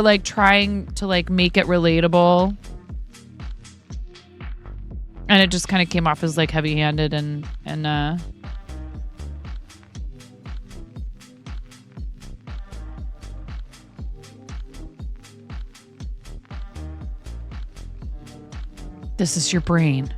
like trying to like make it relatable. And it just kind of came off as like heavy handed and this is your brain.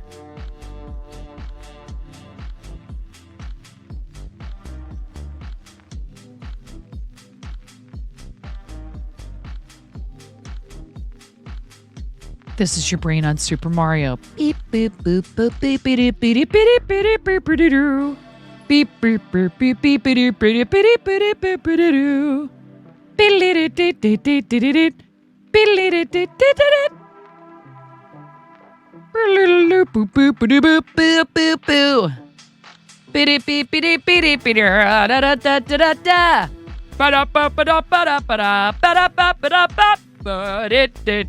This is your brain on Super Mario. Beep boop boop boop beep beep beep beep beep beep beep beep doo. Beep beep beep beep beep beep beep beep beep beep beep doo. Beep beep beep beep beep beep beep beep boop boop boop boop boop boop boop. Beep beep beep beep beep da da da da da da. Ba da ba ba da ba da ba da ba da ba ba da ba. But it did.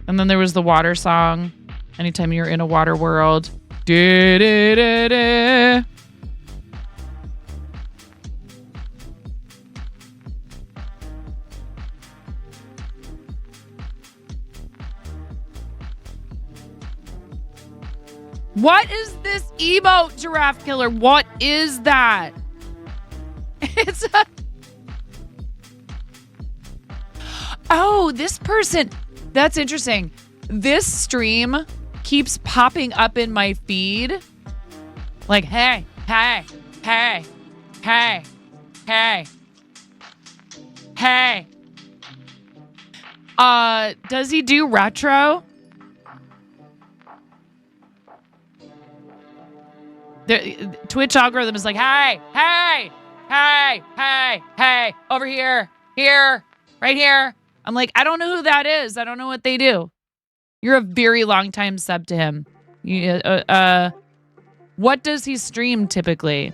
And then there was the water song. Anytime you're in a water world. What is this emote, Giraffe Killer? What is that? It's a... Oh, this person. That's interesting. This stream keeps popping up in my feed. Like, hey, hey, hey, hey, hey, hey. Does he do retro? The Twitch algorithm is like, hey, hey, hey, hey, hey, over here, right here. I'm like, I don't know who that is. I don't know what they do. You're a very long time sub to him. What does he stream typically?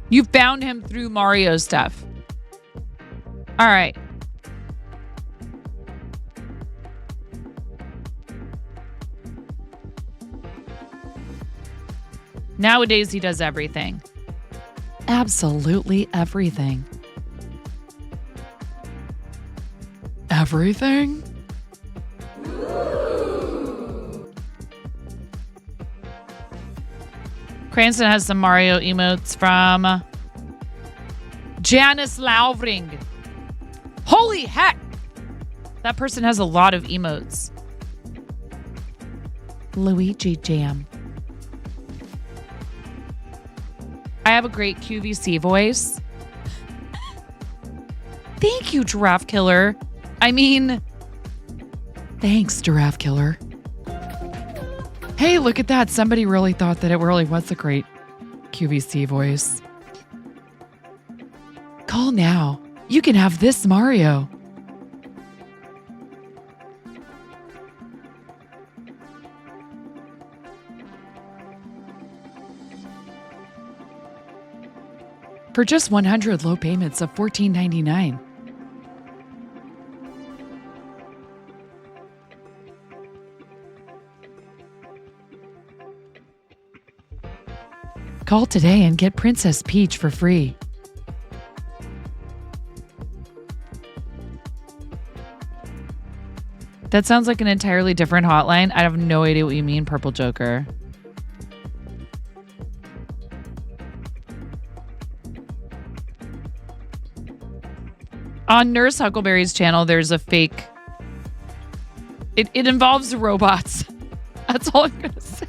You found him through Mario stuff. All right. Nowadays, he does everything. Absolutely everything. Everything? Cranston has some Mario emotes from Janice Lauvring. Holy heck! That person has a lot of emotes. Luigi Jam. I have a great QVC voice. Thank you, Giraffe Killer. I mean, thanks, Giraffe Killer. Hey, look at that. Somebody really thought that it really was a great QVC voice. Call now. You can have this Mario. For just 100 low payments of $14.99. Call today and get Princess Peach for free. That sounds like an entirely different hotline. I have no idea what you mean, Purple Joker. On Nurse Huckleberry's channel, there's a fake... It involves robots. That's all I'm going to say.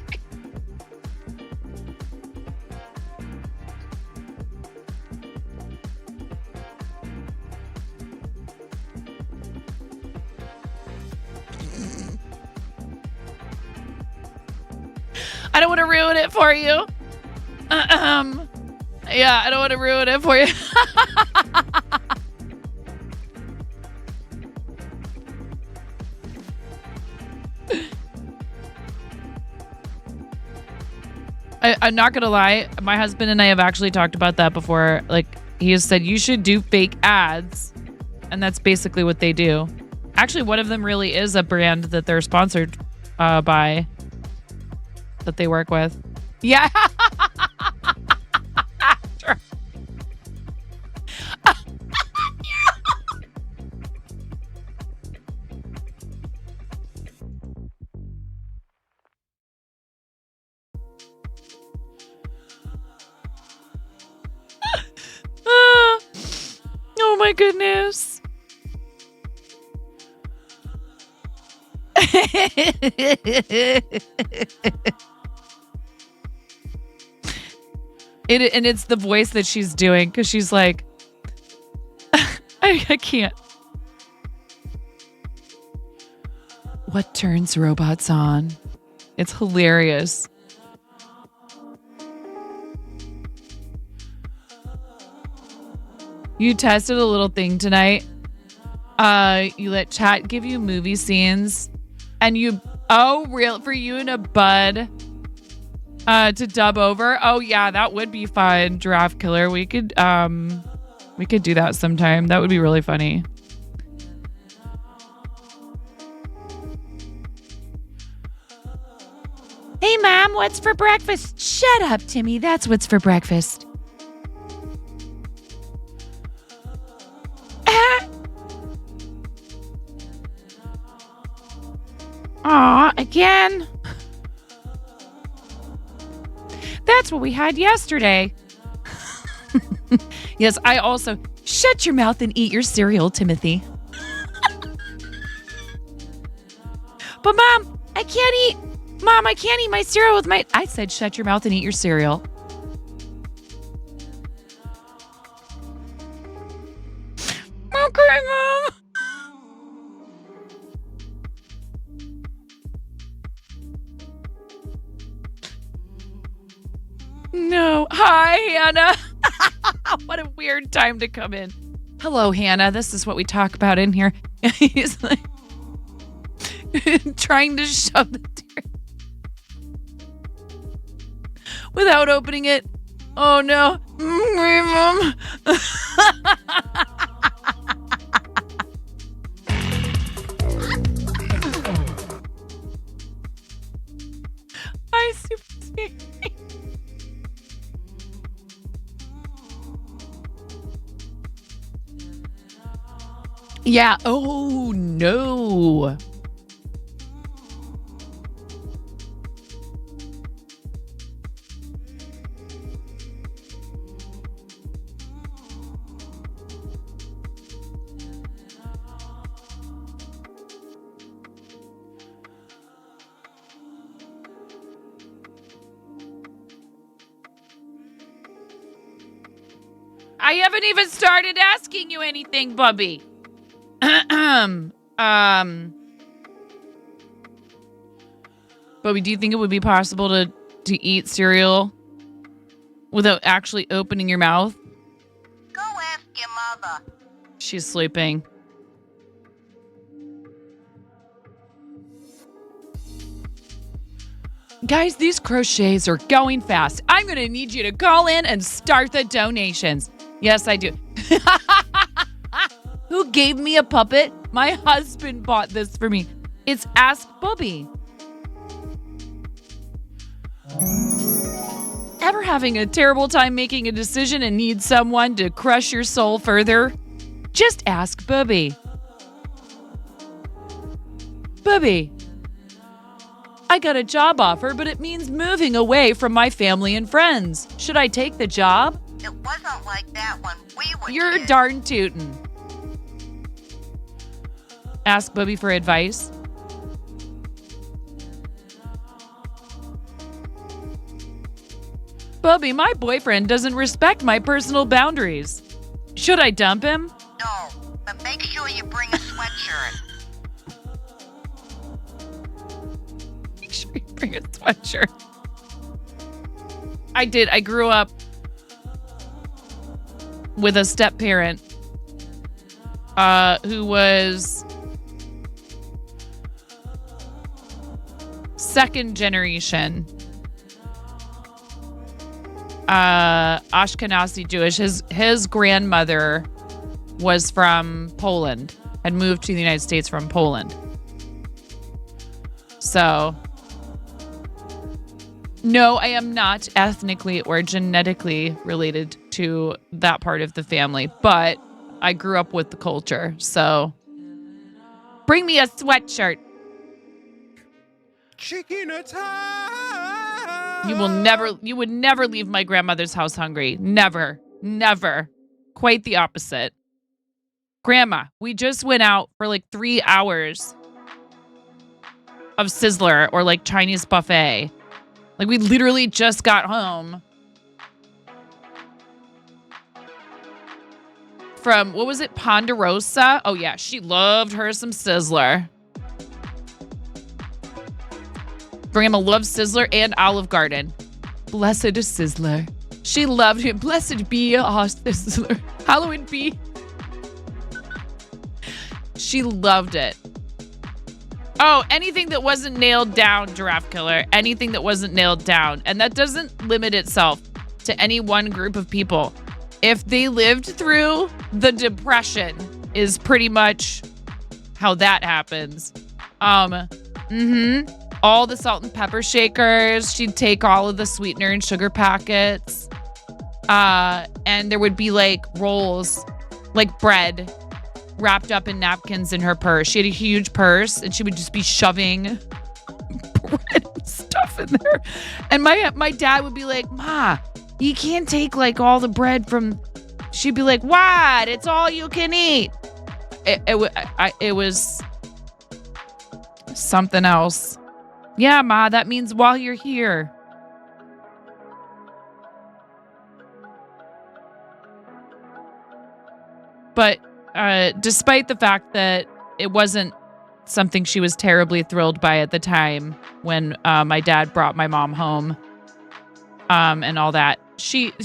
I don't want to ruin it for you. Yeah, I don't want to ruin it for you. I'm not going to lie. My husband and I have actually talked about that before. Like, he has said, you should do fake ads. And that's basically what they do. Actually, one of them really is a brand that they're sponsored by. That they work with. Yeah. Oh my goodness. And it's the voice that she's doing because she's like, I can't. What turns robots on? It's hilarious. You tested a little thing tonight. You let chat give you movie scenes, and you for you and a bud to dub over. Oh yeah, that would be fun, Giraffe Killer. We could do that sometime. That would be really funny. Hey Mom, what's for breakfast? Shut up, Timmy. That's what's for breakfast. Aw, again? That's what we had yesterday. Yes, I also... Shut your mouth and eat your cereal, Timothy. But Mom, I can't eat... Mom, I can't eat my cereal with my... I said shut your mouth and eat your cereal. Okay, Mom. No. Hi, Hannah. What a weird time to come in. Hello, Hannah. This is what we talk about in here. He's like trying to shove the tear without opening it. Oh no. Mom. I super see. Yeah. Oh no. I haven't even started asking you anything, Bubby. Bubby, do you think it would be possible to eat cereal without actually opening your mouth? Go ask your mother. She's sleeping. Guys, these crochets are going fast. I'm going to need you to call in and start the donations. Yes, I do. Who gave me a puppet? My husband bought this for me. It's Ask Bubby. Ever having a terrible time making a decision and need someone to crush your soul further? Just ask Bubby. Bubby, I got a job offer, but it means moving away from my family and friends. Should I take the job? It wasn't like that when we were You're kids. darn tootin'. Ask Bubby for advice. Bubby, my boyfriend doesn't respect my personal boundaries. Should I dump him? No, but make sure you bring a sweatshirt. Make sure you bring a sweatshirt. I did. I grew up with a step parent who was second generation Ashkenazi Jewish. His grandmother was from Poland, had moved to the United States from Poland. So, no, I am not ethnically or genetically related to that part of the family, but I grew up with the culture. So, bring me a sweatshirt. Chicken attack! You would never leave my grandmother's house hungry. Never. Quite the opposite. Grandma, we just went out for like 3 hours of Sizzler or like Chinese buffet. Like we literally just got home from, what was it, Ponderosa? Oh yeah, she loved her some Sizzler. Grandma loves Sizzler and Olive Garden. Blessed is Sizzler. She loved him. Blessed be our Sizzler. Hallowed be. She loved it. Oh, anything that wasn't nailed down, Giraffe Killer. Anything that wasn't nailed down. And that doesn't limit itself to any one group of people. If they lived through the Depression is pretty much how that happens. All the salt and pepper shakers. She'd take all of the sweetener and sugar packets. And there would be like rolls, like bread, wrapped up in napkins in her purse. She had a huge purse and she would just be shoving bread and stuff in there. And my dad would be like, Ma, you can't take like all the bread from... She'd be like, what? It's all you can eat. It was something else. Yeah, Ma, that means while you're here. But despite the fact that it wasn't something she was terribly thrilled by at the time when my dad brought my mom home and all that,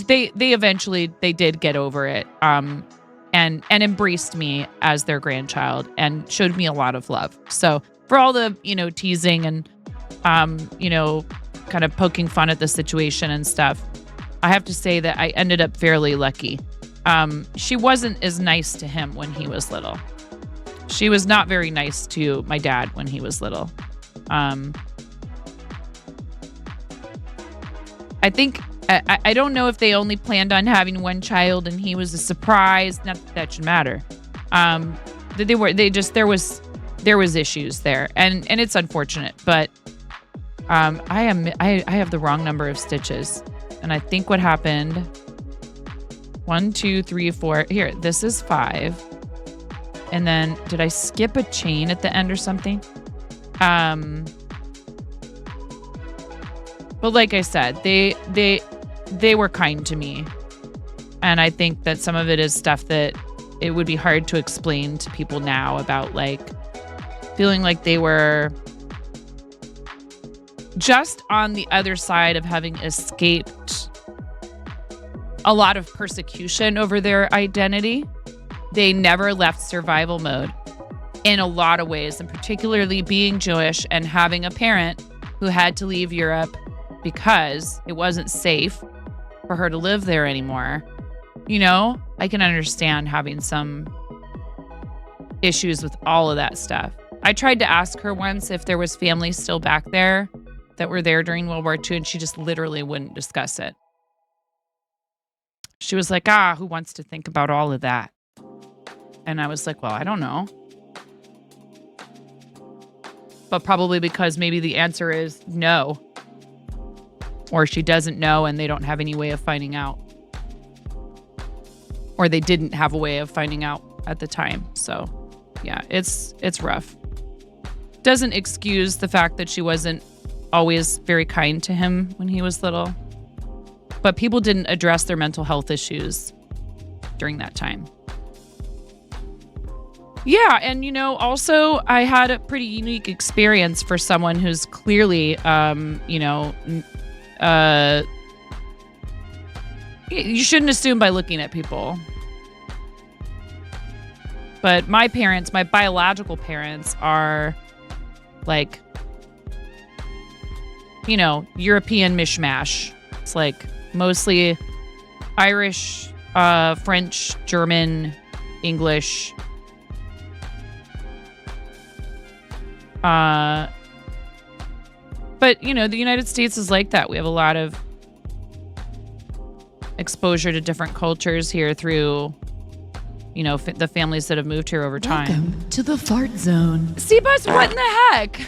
they eventually did get over it and embraced me as their grandchild and showed me a lot of love. So for all the, teasing and, kind of poking fun at the situation and stuff, I have to say that I ended up fairly lucky. She wasn't as nice to him when he was little. She was not very nice to my dad when he was little. I think, I don't know if they only planned on having one child and he was a surprise. Not that that should matter. There was issues there, and it's unfortunate, but I have the wrong number of stitches, and I think what happened, 1, 2, 3, 4, here, this is 5. And then did I skip a chain at the end or something? But like I said, they were kind to me. And I think that some of it is stuff that it would be hard to explain to people now about, like, feeling like they were just on the other side of having escaped a lot of persecution over their identity. They never left survival mode in a lot of ways, and particularly being Jewish and having a parent who had to leave Europe because it wasn't safe for her to live there anymore. You know, I can understand having some issues with all of that stuff. I tried to ask her once if there was family still back there that were there during World War II, and she just literally wouldn't discuss it. She was like, who wants to think about all of that? And I was like, well, I don't know. But probably because maybe the answer is no. Or she doesn't know and they don't have any way of finding out. Or they didn't have a way of finding out at the time. So, yeah, it's rough. Doesn't excuse the fact that she wasn't always very kind to him when he was little. But people didn't address their mental health issues during that time. Yeah, and also I had a pretty unique experience for someone who's clearly, you shouldn't assume by looking at people. But my biological parents are like, European mishmash. It's like mostly Irish, French, German, English. But, the United States is like that. We have a lot of exposure to different cultures here through, the families that have moved here over time. Welcome to the fart zone. Seabus, what in the heck?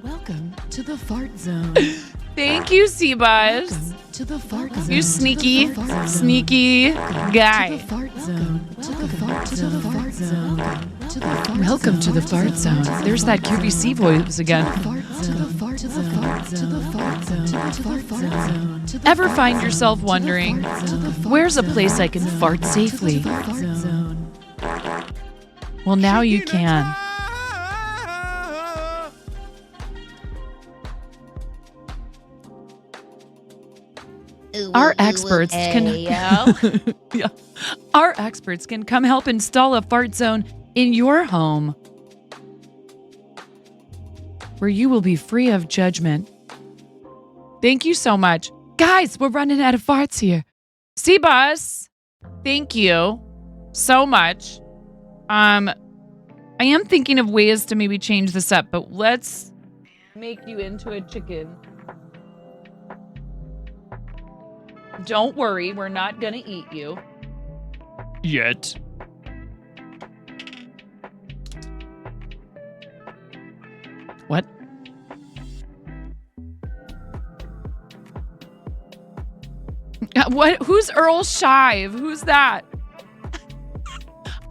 Welcome to the fart zone. Thank you, Seabus. Welcome to the fart zone. You sneaky guy. To the fart zone. To the fart zone. To the fart zone. To the fart zone. Welcome to the fart zone. There's that QVC voice again. To the fart zone. To the fart zone. To the fart zone. To the fart zone. Ever find yourself wondering, where's a place I can fart safely? Well, now you can. Our experts Our experts can come help install a fart zone in your home, where you will be free of judgment. Thank you so much. Guys, we're running out of farts here. Seabus, thank you so much. I am thinking of ways to maybe change this up, but let's make you into a chicken. Don't worry, we're not gonna eat you. Yet. What? What? Who's Earl Shive? Who's that?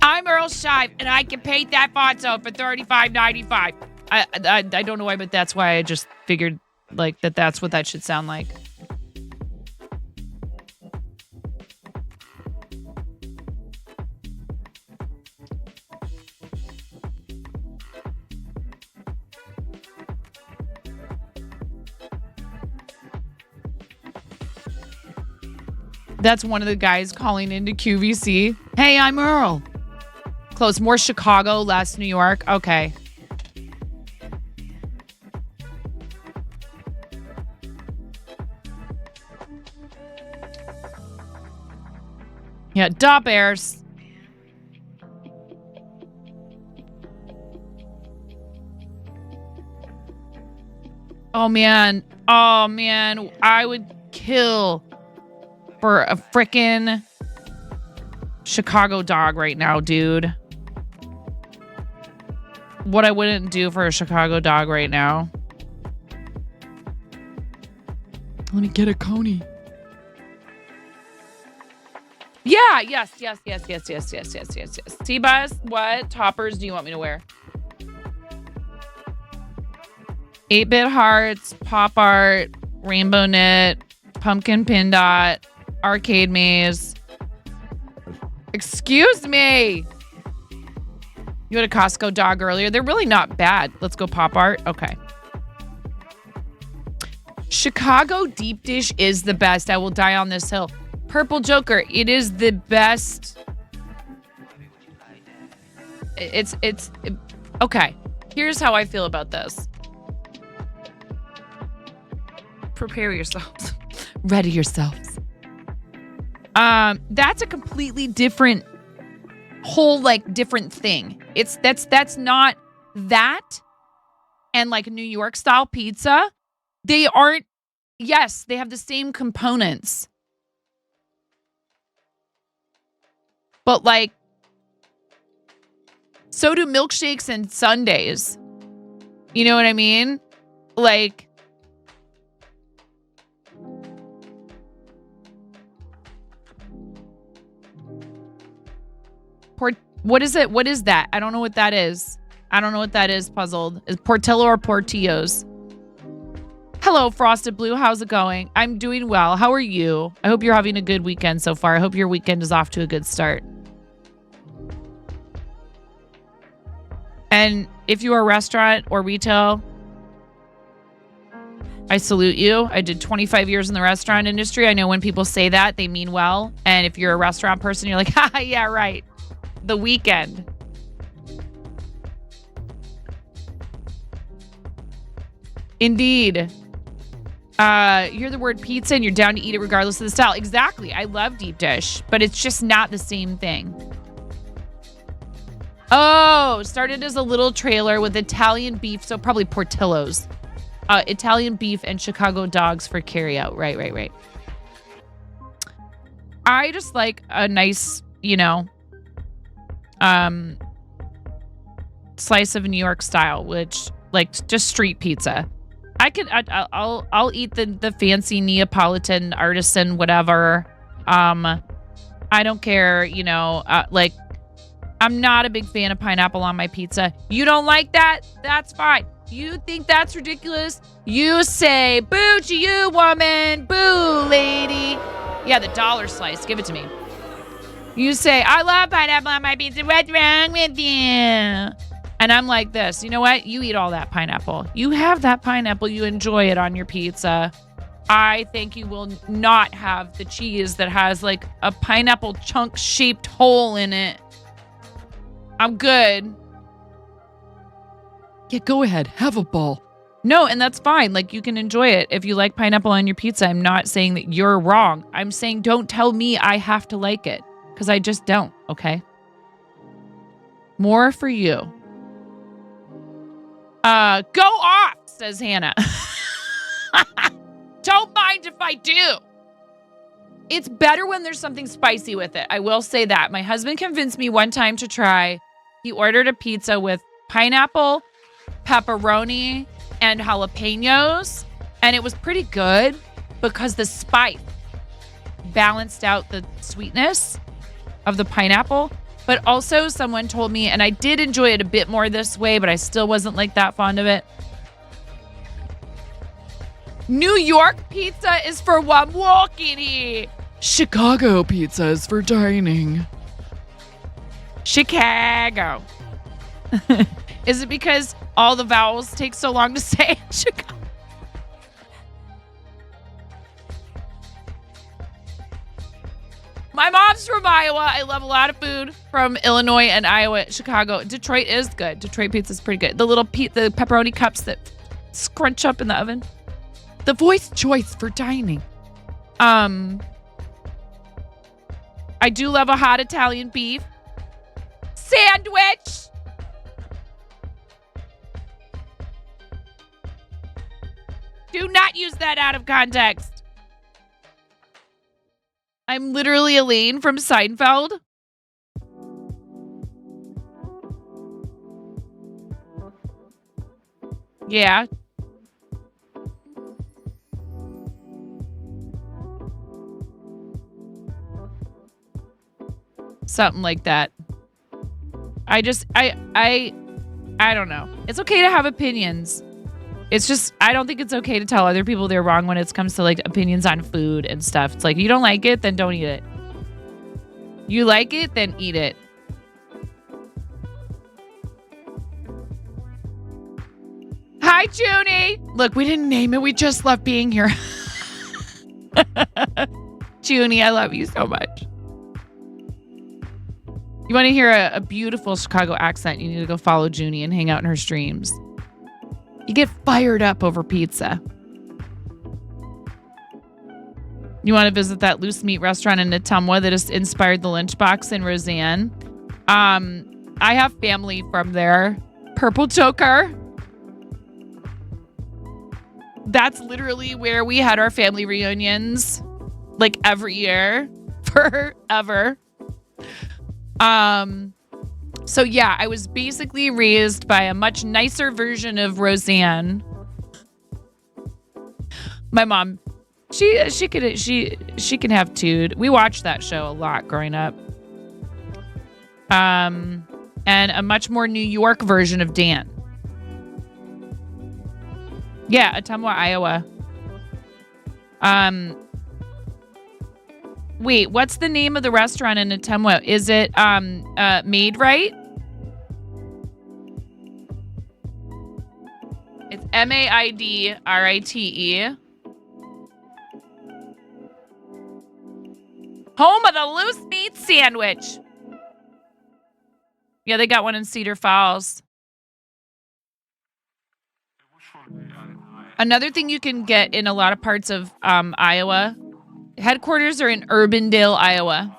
I'm Earl Shive, and I can paint that font zone for $35.95. I don't know why, but that's why I just figured like that's what that should sound like. That's one of the guys calling into QVC. Hey, I'm Earl. Close. More Chicago, less New York. Okay. Yeah, da bears. Oh man. I would kill for a frickin' Chicago dog right now, dude. What I wouldn't do for a Chicago dog right now. Let me get a coney. Yeah, yes. T-Bus, what toppers do you want me to wear? 8-bit hearts, pop art, rainbow knit, pumpkin pin dot, arcade maze. Excuse me. You had a Costco dog earlier. They're really not bad. Let's go pop art. Okay. Chicago deep dish is the best. I will die on this hill. Purple Joker. It is the best. It's okay. Here's how I feel about this. Prepare yourselves. Ready yourselves. That's a completely different whole different thing. That's not that and like New York style pizza. They aren't. Yes, they have the same components. But so do milkshakes and sundaes. You know what I mean? What is it? What is that? I don't know what that is. Puzzled. Is Portillo or Portillos? Hello, Frosted Blue. How's it going? I'm doing well. How are you? I hope you're having a good weekend so far. I hope your weekend is off to a good start. And if you are a restaurant or retail, I salute you. I did 25 years in the restaurant industry. I know when people say that, they mean well. And if you're a restaurant person, you're like, ha, yeah, right. The weekend. Indeed. You hear the word pizza and you're down to eat it regardless of the style. Exactly. I love deep dish, but it's just not the same thing. Oh, started as a little trailer with Italian beef, so probably Portillo's. Italian beef and Chicago dogs for carryout. Right. I just like a nice, slice of New York style, which just street pizza. I'll eat the fancy Neapolitan artisan whatever. I don't care, I'm not a big fan of pineapple on my pizza. You don't like that? That's fine. You think that's ridiculous? You say boo to you, woman. Boo, lady. Yeah, the dollar slice. Give it to me. You say, I love pineapple on my pizza. What's wrong with you? And I'm like this. You know what? You eat all that pineapple. You have that pineapple. You enjoy it on your pizza. I think you will not have the cheese that has a pineapple chunk shaped hole in it. I'm good. Yeah, go ahead. Have a ball. No, and that's fine. You can enjoy it if you like pineapple on your pizza. I'm not saying that you're wrong. I'm saying don't tell me I have to like it, because I just don't, okay? More for you. Go off, says Hannah. Don't mind if I do. It's better when there's something spicy with it. I will say that. My husband convinced me one time to try. He ordered a pizza with pineapple, pepperoni, and jalapenos. And it was pretty good because the spice balanced out the sweetness of the pineapple. But also someone told me, and I did enjoy it a bit more this way, but I still wasn't that fond of it. New York pizza is for one walking here. Chicago pizza is for dining. Chicago. Is it because all the vowels take so long to say? Chicago. My mom's from Iowa. I love a lot of food from Illinois and Iowa. Chicago. Detroit is good. Detroit pizza is pretty good. The little the pepperoni cups that scrunch up in the oven. The voice choice for dining. I I do love a hot Italian beef sandwich. Do not use that out of context. I'm literally Elaine from Seinfeld. Yeah. Something like that. I don't know. It's okay to have opinions. It's just, I don't think it's okay to tell other people they're wrong when it comes to like opinions on food and stuff. It's like, you don't like it, then don't eat it. You like it, then eat it. Hi, Junie. Look, we didn't name it. We just love being here. Junie, I love you so much. You want to hear a beautiful Chicago accent, you need to go follow Junie and hang out in her streams. You get fired up over pizza. You want to visit that loose meat restaurant in Ottumwa that has inspired the lunchbox in Roseanne? I have family from there. Purple Choker. That's literally where we had our family reunions, like every year, forever. So yeah, I was basically raised by a much nicer version of Roseanne. My mom, she can have tude. We watched that show a lot growing up. And a much more New York version of Dan. Yeah, Ottumwa, Iowa. Wait, what's the name of the restaurant in Ottumwa? Is it Made Right? It's MAIDRITE. Home of the loose meat sandwich. Yeah, they got one in Cedar Falls. Another thing you can get in a lot of parts of Iowa, headquarters are in Urbandale, Iowa.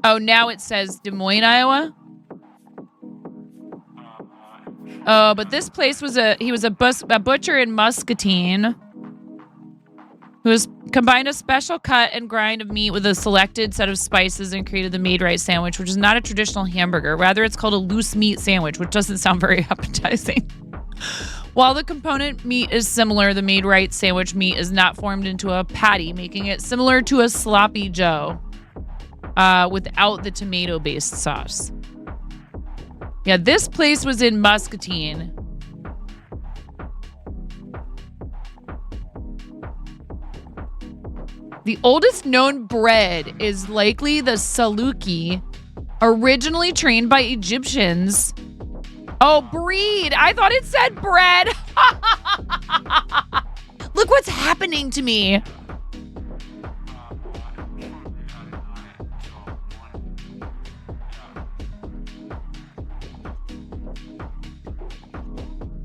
Oh, now it says Des Moines, Iowa. Oh, but this place was he was a butcher in Muscatine who has combined a special cut and grind of meat with a selected set of spices and created the Made Right sandwich, which is not a traditional hamburger. Rather, it's called a loose meat sandwich, which doesn't sound very appetizing. While the component meat is similar, the Made Right sandwich meat is not formed into a patty, making it similar to a sloppy Joe without the tomato-based sauce. Yeah, this place was in Muscatine. The oldest known bread is likely the saluki, originally trained by Egyptians. Oh, breed. I thought it said bread. Look what's happening to me.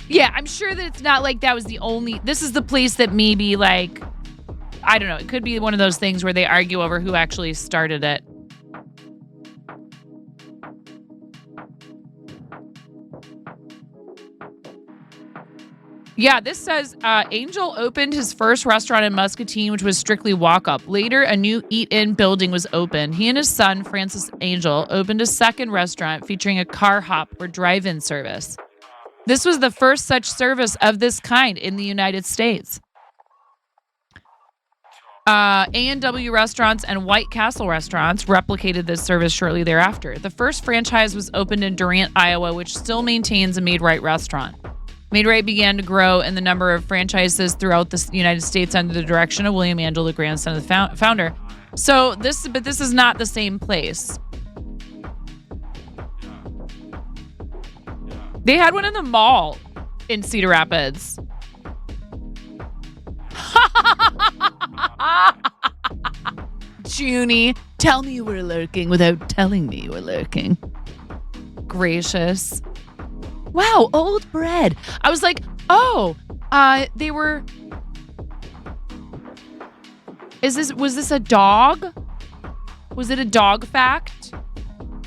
Yeah, I'm sure that it's not like that was the only... This is the place that maybe like... I don't know. It could be one of those things where they argue over who actually started it. Yeah, this says Angel opened his first restaurant in Muscatine, which was strictly walk-up. Later, a new eat-in building was opened. He and his son, Francis Angel, opened a second restaurant featuring a car hop or drive-in service. This was the first such service of this kind in the United States. A&W Restaurants and White Castle Restaurants replicated this service shortly thereafter. The first franchise was opened in Durant, Iowa, which still maintains a Made Right restaurant. Made Right began to grow in the number of franchises throughout the United States under the direction of William Angel, the grandson of the founder. So this is not the same place. They had one in the mall in Cedar Rapids. Junie, tell me you were lurking without telling me you were lurking. Gracious. Wow, old bread. I was like, oh, they were. Was this a dog? Was it a dog fact?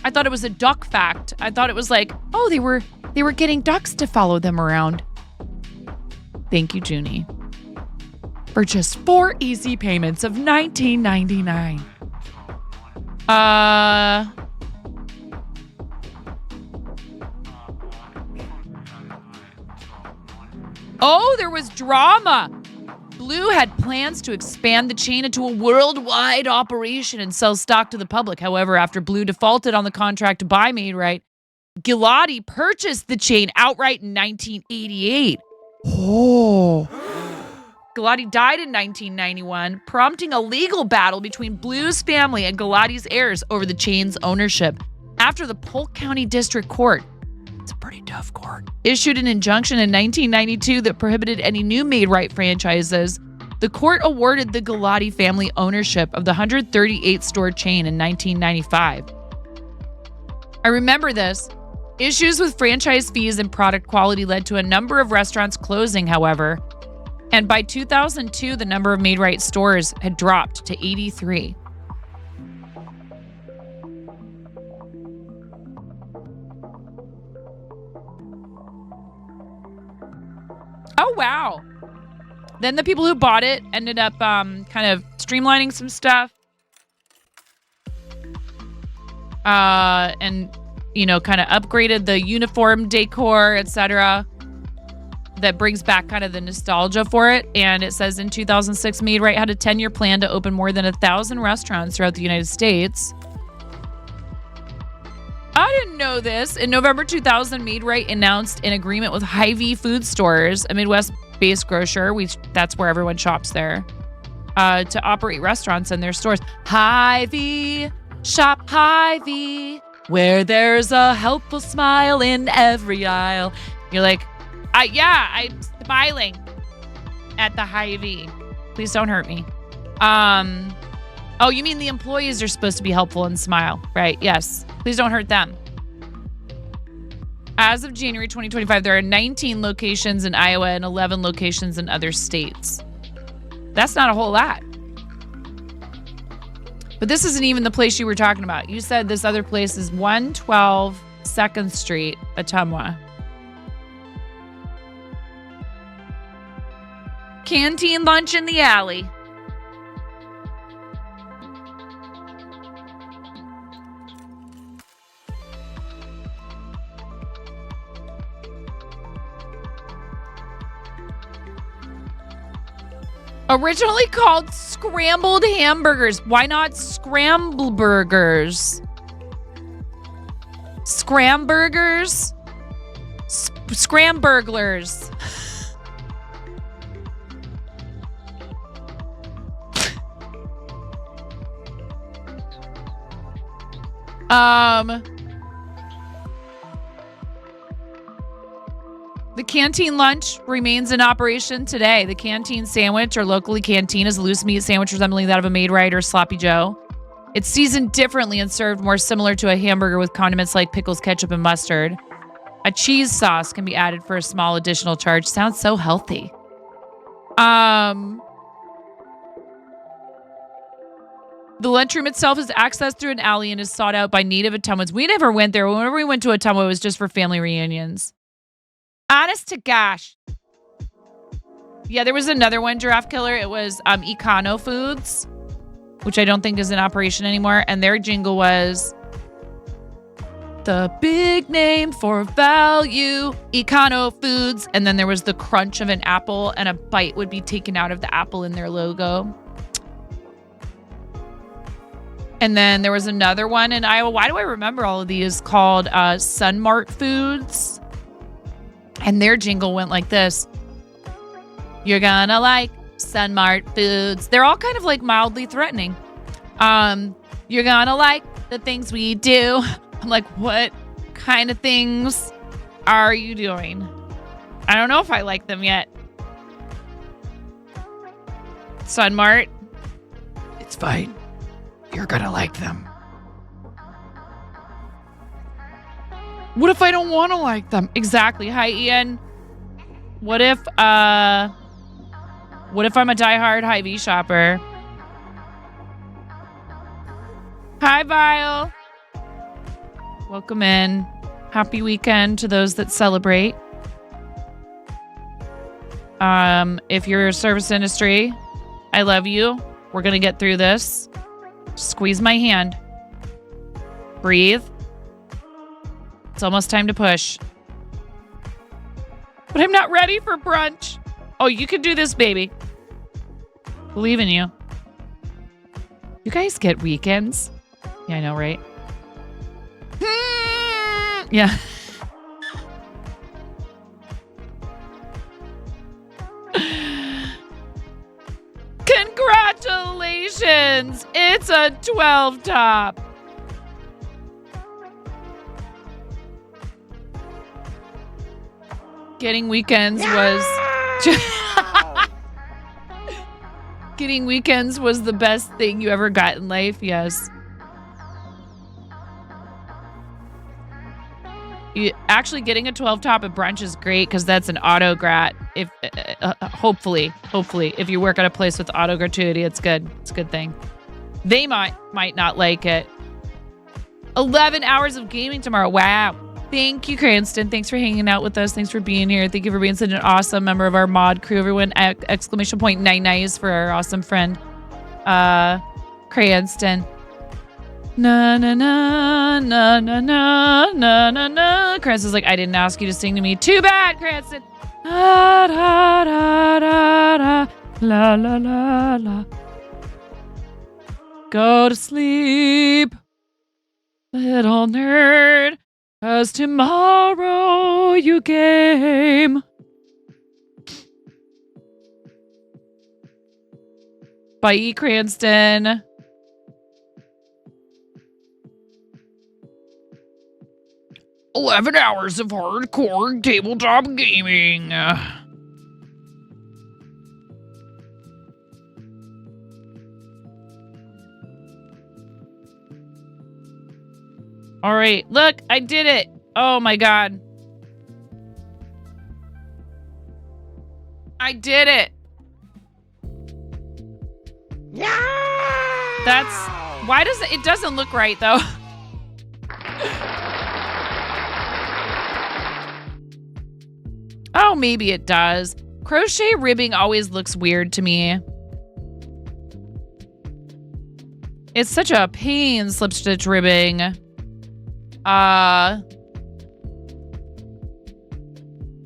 I thought it was a duck fact. I thought it was like, oh, they were getting ducks to follow them around. Thank you, Junie, for just 4 easy payments of $19.99. Oh, there was drama. Blue had plans to expand the chain into a worldwide operation and sell stock to the public. However, after Blue defaulted on the contract to buy Maid-Rite, Gilotti purchased the chain outright in 1988. Oh. Gilotti died in 1991, prompting a legal battle between Blue's family and Gilotti's heirs over the chain's ownership. After the Polk County District Court, it's a pretty tough court, issued an injunction in 1992 that prohibited any new Maid-Rite franchises, the court awarded the Gilotti family ownership of the 138-store chain in 1995. I remember this. Issues with franchise fees and product quality led to a number of restaurants closing, however, and by 2002, the number of Maid-Rite stores had dropped to 83. Oh, wow. Then the people who bought it ended up kind of streamlining some stuff. And, you know, kind of upgraded the uniform decor, etc. That brings back kind of the nostalgia for it. And it says in 2006, Maid-Rite had a 10-year plan to open more than 1,000 restaurants throughout the United States. I didn't know this. In November 2000, Maid-Rite announced an agreement with Hy-Vee Food Stores, a Midwest-based grocer. That's where everyone shops there, to operate restaurants in their stores. Hy-Vee, shop Hy-Vee, where there's a helpful smile in every aisle. You're like, I'm smiling at the Hy-Vee. Please don't hurt me. Oh, you mean the employees are supposed to be helpful and smile, right? Yes. Please don't hurt them. As of January 2025, there are 19 locations in Iowa and 11 locations in other states. That's not a whole lot. But this isn't even the place you were talking about. You said this other place is 112 2nd Street, Ottumwa. Canteen lunch in the alley. Originally called scrambled hamburgers. Why not scramble burgers? Scramburgers? Scramburglers. The canteen lunch remains in operation today. The canteen sandwich, or locally canteen, is a loose meat sandwich resembling that of a Maid-Rite or Sloppy Joe. It's seasoned differently and served more similar to a hamburger with condiments like pickles, ketchup, and mustard. A cheese sauce can be added for a small additional charge. Sounds so healthy. The lunchroom itself is accessed through an alley and is sought out by native Ottumwans. We never went there. Whenever we went to Ottumwa, it was just for family reunions. Honest to gosh. Yeah, there was another one, Giraffe Killer. It was Econo Foods, which I don't think is in operation anymore. And their jingle was the big name for value, Econo Foods. And then there was the crunch of an apple, and a bite would be taken out of the apple in their logo. And then there was another one in Iowa. Why do I remember all of these? Called Sunmart Foods. And their jingle went like this. You're gonna like Sunmart Foods. They're all kind of like mildly threatening. You're gonna like the things we do. I'm like, what kind of things are you doing? I don't know if I like them yet. Sunmart. It's fine. You're gonna like them. What if I don't want to like them? Exactly. Hi, Ian. What if I'm a diehard Hy-Vee shopper? Hi, Vile. Welcome in. Happy weekend to those that celebrate. If you're a service industry, I love you. We're going to get through this. Squeeze my hand. Breathe. It's almost time to push. But I'm not ready for brunch. Oh, you can do this, baby. Believe in you. You guys get weekends? Yeah, I know, right? Yeah. Congratulations! It's a 12 top. Getting weekends was Getting weekends was the best thing you ever got in life. Yes. Actually, getting a 12 top at brunch is great because that's an auto grat. If hopefully, if you work at a place with auto gratuity, it's good. It's a good thing. They might not like it. 11 hours of gaming tomorrow. Wow. Thank you, Cranston. Thanks for hanging out with us. Thanks for being here. Thank you for being such an awesome member of our mod crew. Everyone, exclamation point 99 for our awesome friend, Cranston. Na na na na na na na na na. Cranston's like, I didn't ask you to sing to me. Too bad, Cranston. Da, da, da, da, da. La la la la. Go to sleep, little nerd, 'cause tomorrow you game. Bye, Cranston. "11 hours of hardcore tabletop gaming." All right, look, I did it. Oh my God. I did it. Yeah! Why does it doesn't look right though. Oh, maybe it does. Crochet ribbing always looks weird to me. It's such a pain, slip stitch ribbing.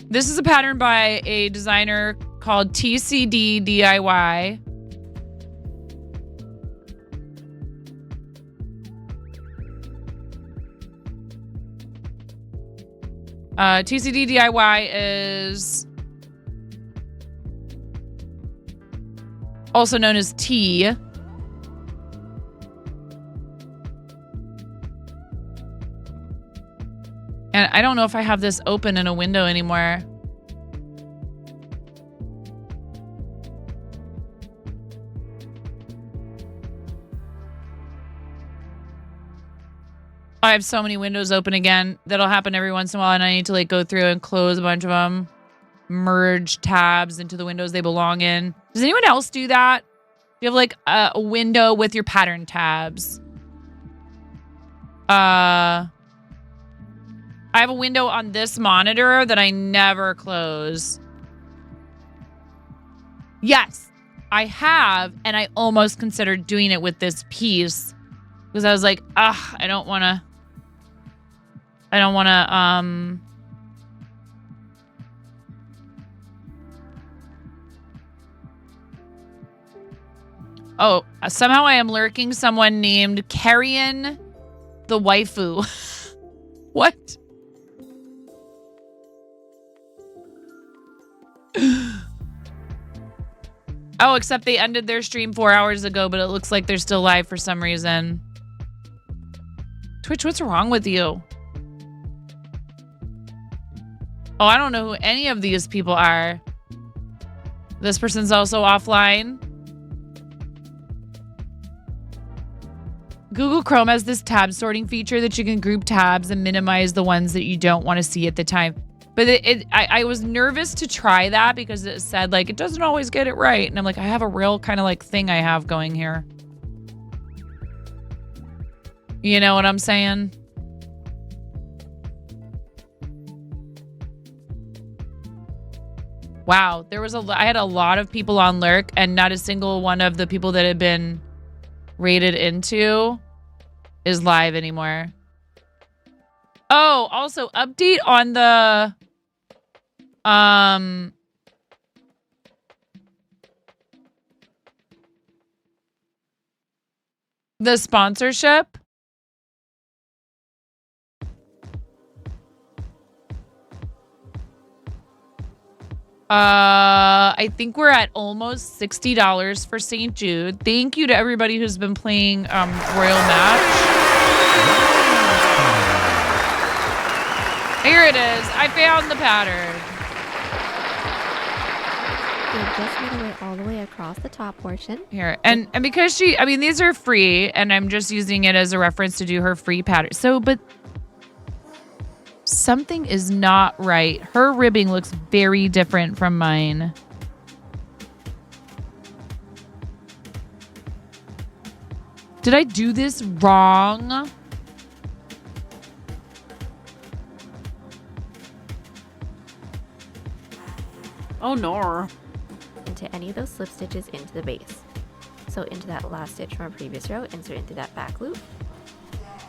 This is a pattern by a designer called TCD DIY. TCD DIY is also known as T. And I don't know if I have this open in a window anymore. I have so many windows open again. That'll happen every once in a while, and I need to like go through and close a bunch of them. Merge tabs into the windows they belong in. Does anyone else do that? Do you have like a window with your pattern tabs? I have a window on this monitor that I never close. Yes, I have, and I almost considered doing it with this piece because I was like, I don't want to. Oh, somehow I am lurking someone named Carrion the waifu. What? Oh, except they ended their stream 4 hours ago, but it looks like they're still live for some reason. Twitch, what's wrong with you? Oh, I don't know who any of these people are. This person's also offline. Google Chrome has this tab sorting feature that you can group tabs and minimize the ones that you don't want to see at the time. But I was nervous to try that because it said like it doesn't always get it right. And I'm like, I have a real kind of like thing I have going here. You know what I'm saying? Wow, I had a lot of people on Lurk, and not a single one of the people that had been rated into is live anymore. Oh, also update on the sponsorship. I think we're at almost $60 for St. Jude. Thank you to everybody who's been playing Royal Match. Here it is. I found the pattern. Just made our way all the way across the top portion. Here. And because these are free, and I'm just using it as a reference to do her free pattern. So, but something is not right. Her ribbing looks very different from mine. Did I do this wrong? Oh no. Into any of those slip stitches into the base. So into that last stitch from our previous row, insert into that back loop.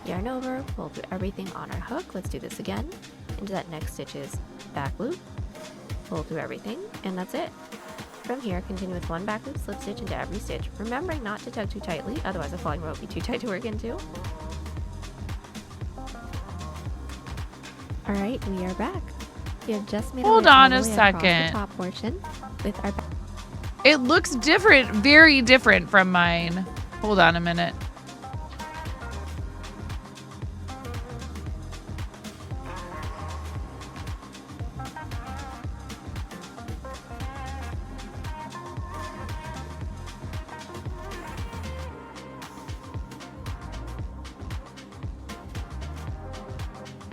Yarn over, pull through everything on our hook. Let's do this again. Into that next stitch's back loop, pull through everything, and that's it. From here, continue with one back loop slip stitch into every stitch, remembering not to tug too tightly, otherwise the falling row will be too tight to work into. Alright, we are back. We have just made Hold on a second. The top portion with our It looks different, very different from mine. Hold on a minute.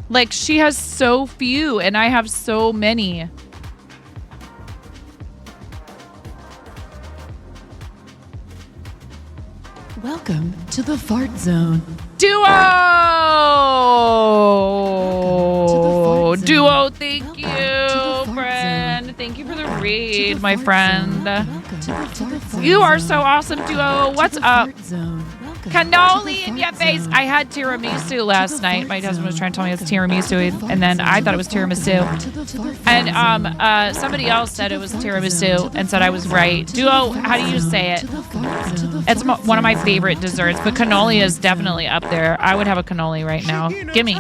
Like, she has so few, and I have so many. Welcome to the fart zone. Duo! Duo, thank you, friend. Thank you for the raid, my friend. You are so awesome, Duo. What's up? Cannoli in your face. I had tiramisu last night. My husband was trying to tell me it's tiramisu, and then I thought it was tiramisu. And somebody else said it was tiramisu and said I was right. Duo, how do you say it? It's one of my favorite desserts, but cannoli is definitely up there. I would have a cannoli right now. Gimme.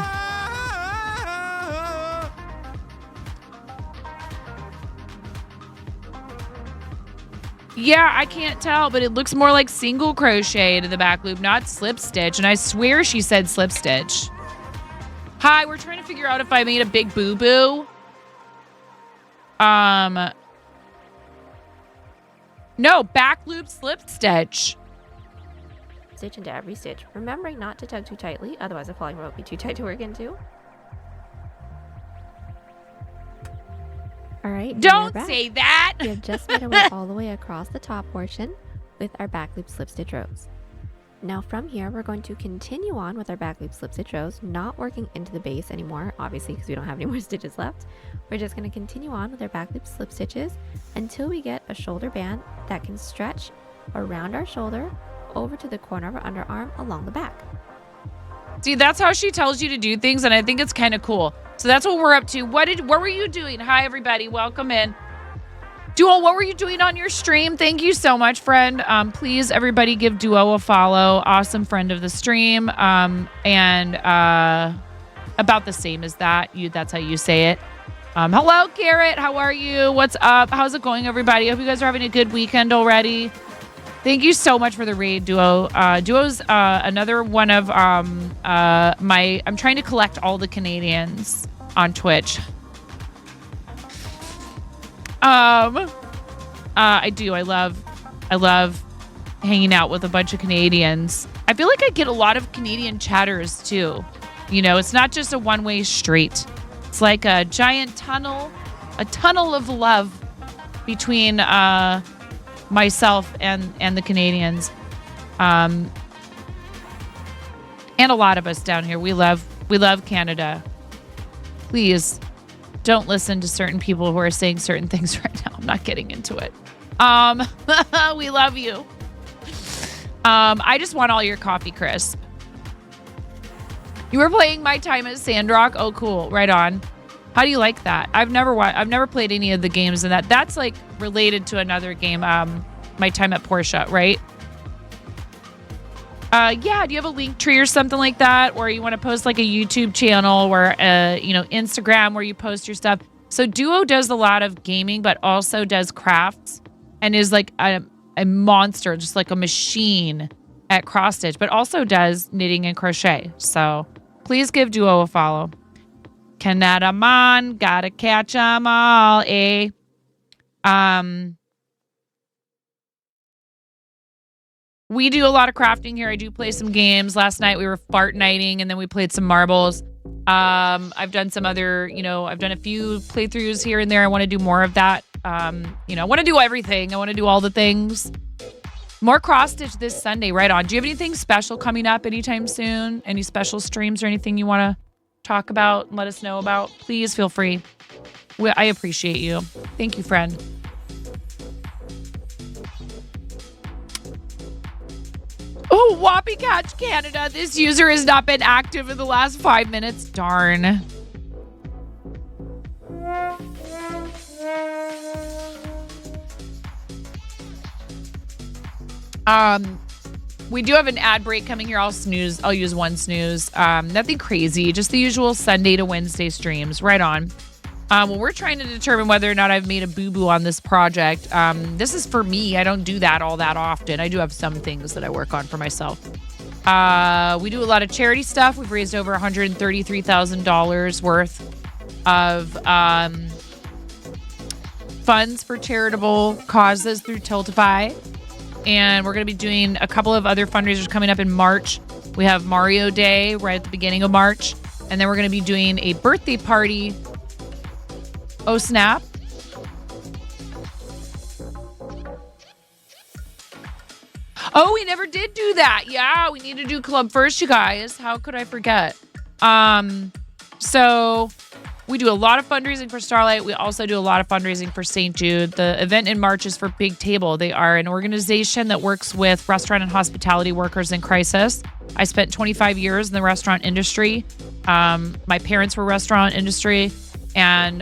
Yeah, I can't tell, but it looks more like single crochet to the back loop, not slip stitch. And I swear she said slip stitch. Hi, we're trying to figure out if I made a big boo-boo. No, back loop slip stitch. Stitch into every stitch, remembering not to tug too tightly, otherwise the falling row will be too tight to work into. Alright, don't say that! We have just made our way all the way across the top portion with our back loop slip stitch rows. Now from here, we're going to continue on with our back loop slip stitch rows, not working into the base anymore, obviously because we don't have any more stitches left. We're just going to continue on with our back loop slip stitches until we get a shoulder band that can stretch around our shoulder over to the corner of our underarm along the back. See, that's how she tells you to do things, and I think it's kind of cool. So that's what we're up to. What were you doing? Hi, everybody. Welcome in. Duo, what were you doing on your stream? Thank you so much, friend. Please, everybody, give Duo a follow. Awesome friend of the stream. And about the same as that. That's how you say it. Hello, Garrett. How are you? What's up? How's it going, everybody? I hope you guys are having a good weekend already. Thank you so much for the raid, Duo. Duo's another one of I'm trying to collect all the Canadians on Twitch. I do. I love hanging out with a bunch of Canadians. I feel like I get a lot of Canadian chatters too. You know, it's not just a one-way street. It's like a giant tunnel, a tunnel of love between myself and the Canadians. And a lot of us down here. We love Canada. Please don't listen to certain people who are saying certain things right now. I'm not getting into it. We love you. I just want all your coffee crisp. You were playing My Time at Sandrock? Oh, cool. Right on. How do you like that? I've never played any of the games in that. That's like related to another game, My Time at Porsche, right? Yeah, do you have a link tree or something like that? Or you want to post like a YouTube channel or, Instagram where you post your stuff? So Duo does a lot of gaming, but also does crafts and is like a monster, just like a machine at cross stitch, but also does knitting and crochet. So please give Duo a follow. Canada man, gotta catch 'em all, eh? We do a lot of crafting here. I do play some games. Last night we were fart nighting and then we played some marbles. I've done some other, I've done a few playthroughs here and there. I want to do more of that. I want to do everything. I want to do all the things. More cross stitch this Sunday. Right on. Do you have anything special coming up anytime soon? Any special streams or anything you want to talk about and let us know about? Please feel free. I appreciate you. Thank you, friend. Oh, Whoppy Catch Canada. This user has not been active in the last 5 minutes. Darn. We do have an ad break coming here. I'll use one snooze. Nothing crazy. Just the usual Sunday to Wednesday streams. Right on. Well, we're trying to determine whether or not I've made a boo-boo on this project. This is for me. I don't do that all that often. I do have some things that I work on for myself. We do a lot of charity stuff. We've raised over $133,000 worth of funds for charitable causes through Tiltify. And we're going to be doing a couple of other fundraisers coming up in March. We have Mario Day right at the beginning of March. And then we're going to be doing a birthday party. Oh, snap. Oh, we never did do that. Yeah, we need to do Club first, you guys. How could I forget? So we do a lot of fundraising for Starlight. We also do a lot of fundraising for St. Jude. The event in March is for Big Table. They are an organization that works with restaurant and hospitality workers in crisis. I spent 25 years in the restaurant industry. My parents were restaurant industry. And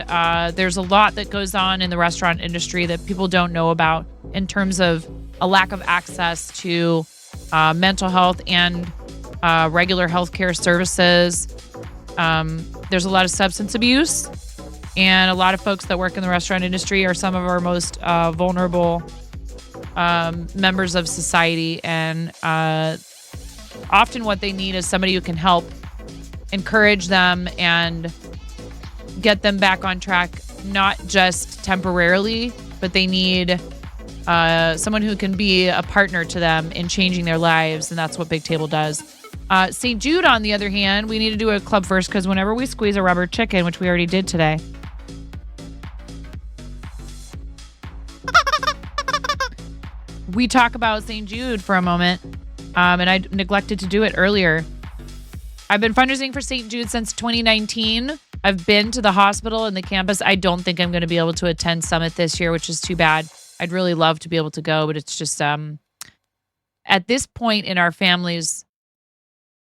there's a lot that goes on in the restaurant industry that people don't know about in terms of a lack of access to mental health and regular healthcare services. There's a lot of substance abuse, and a lot of folks that work in the restaurant industry are some of our most vulnerable members of society. And often what they need is somebody who can help encourage them and get them back on track, not just temporarily, but they need someone who can be a partner to them in changing their lives, and that's what Big Table does. St. Jude, on the other hand, we need to do a club first, because whenever we squeeze a rubber chicken, which we already did today, we talk about St. Jude for a moment, and I neglected to do it earlier. I've been fundraising for St. Jude since 2019. I've been to the hospital and the campus. I don't think I'm going to be able to attend Summit this year, which is too bad. I'd really love to be able to go, but it's just at this point in our family's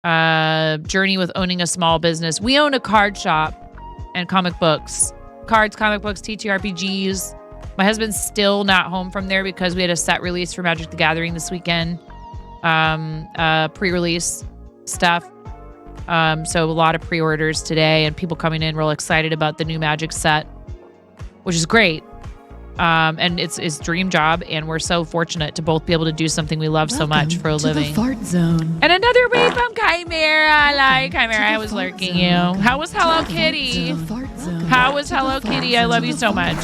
journey with owning a small business, we own a card shop and comic books. Cards, comic books, TTRPGs. My husband's still not home from there because we had a set release for Magic the Gathering this weekend. Pre-release stuff. So a lot of pre-orders today and people coming in real excited about the new Magic set, which is great. And it's dream job, and we're so fortunate to both be able to do something we love so much for a living. The fart zone. And another raid from Chimera. Like Chimera, I was lurking you. How was Hello Kitty? How was Hello Kitty? I love you so much.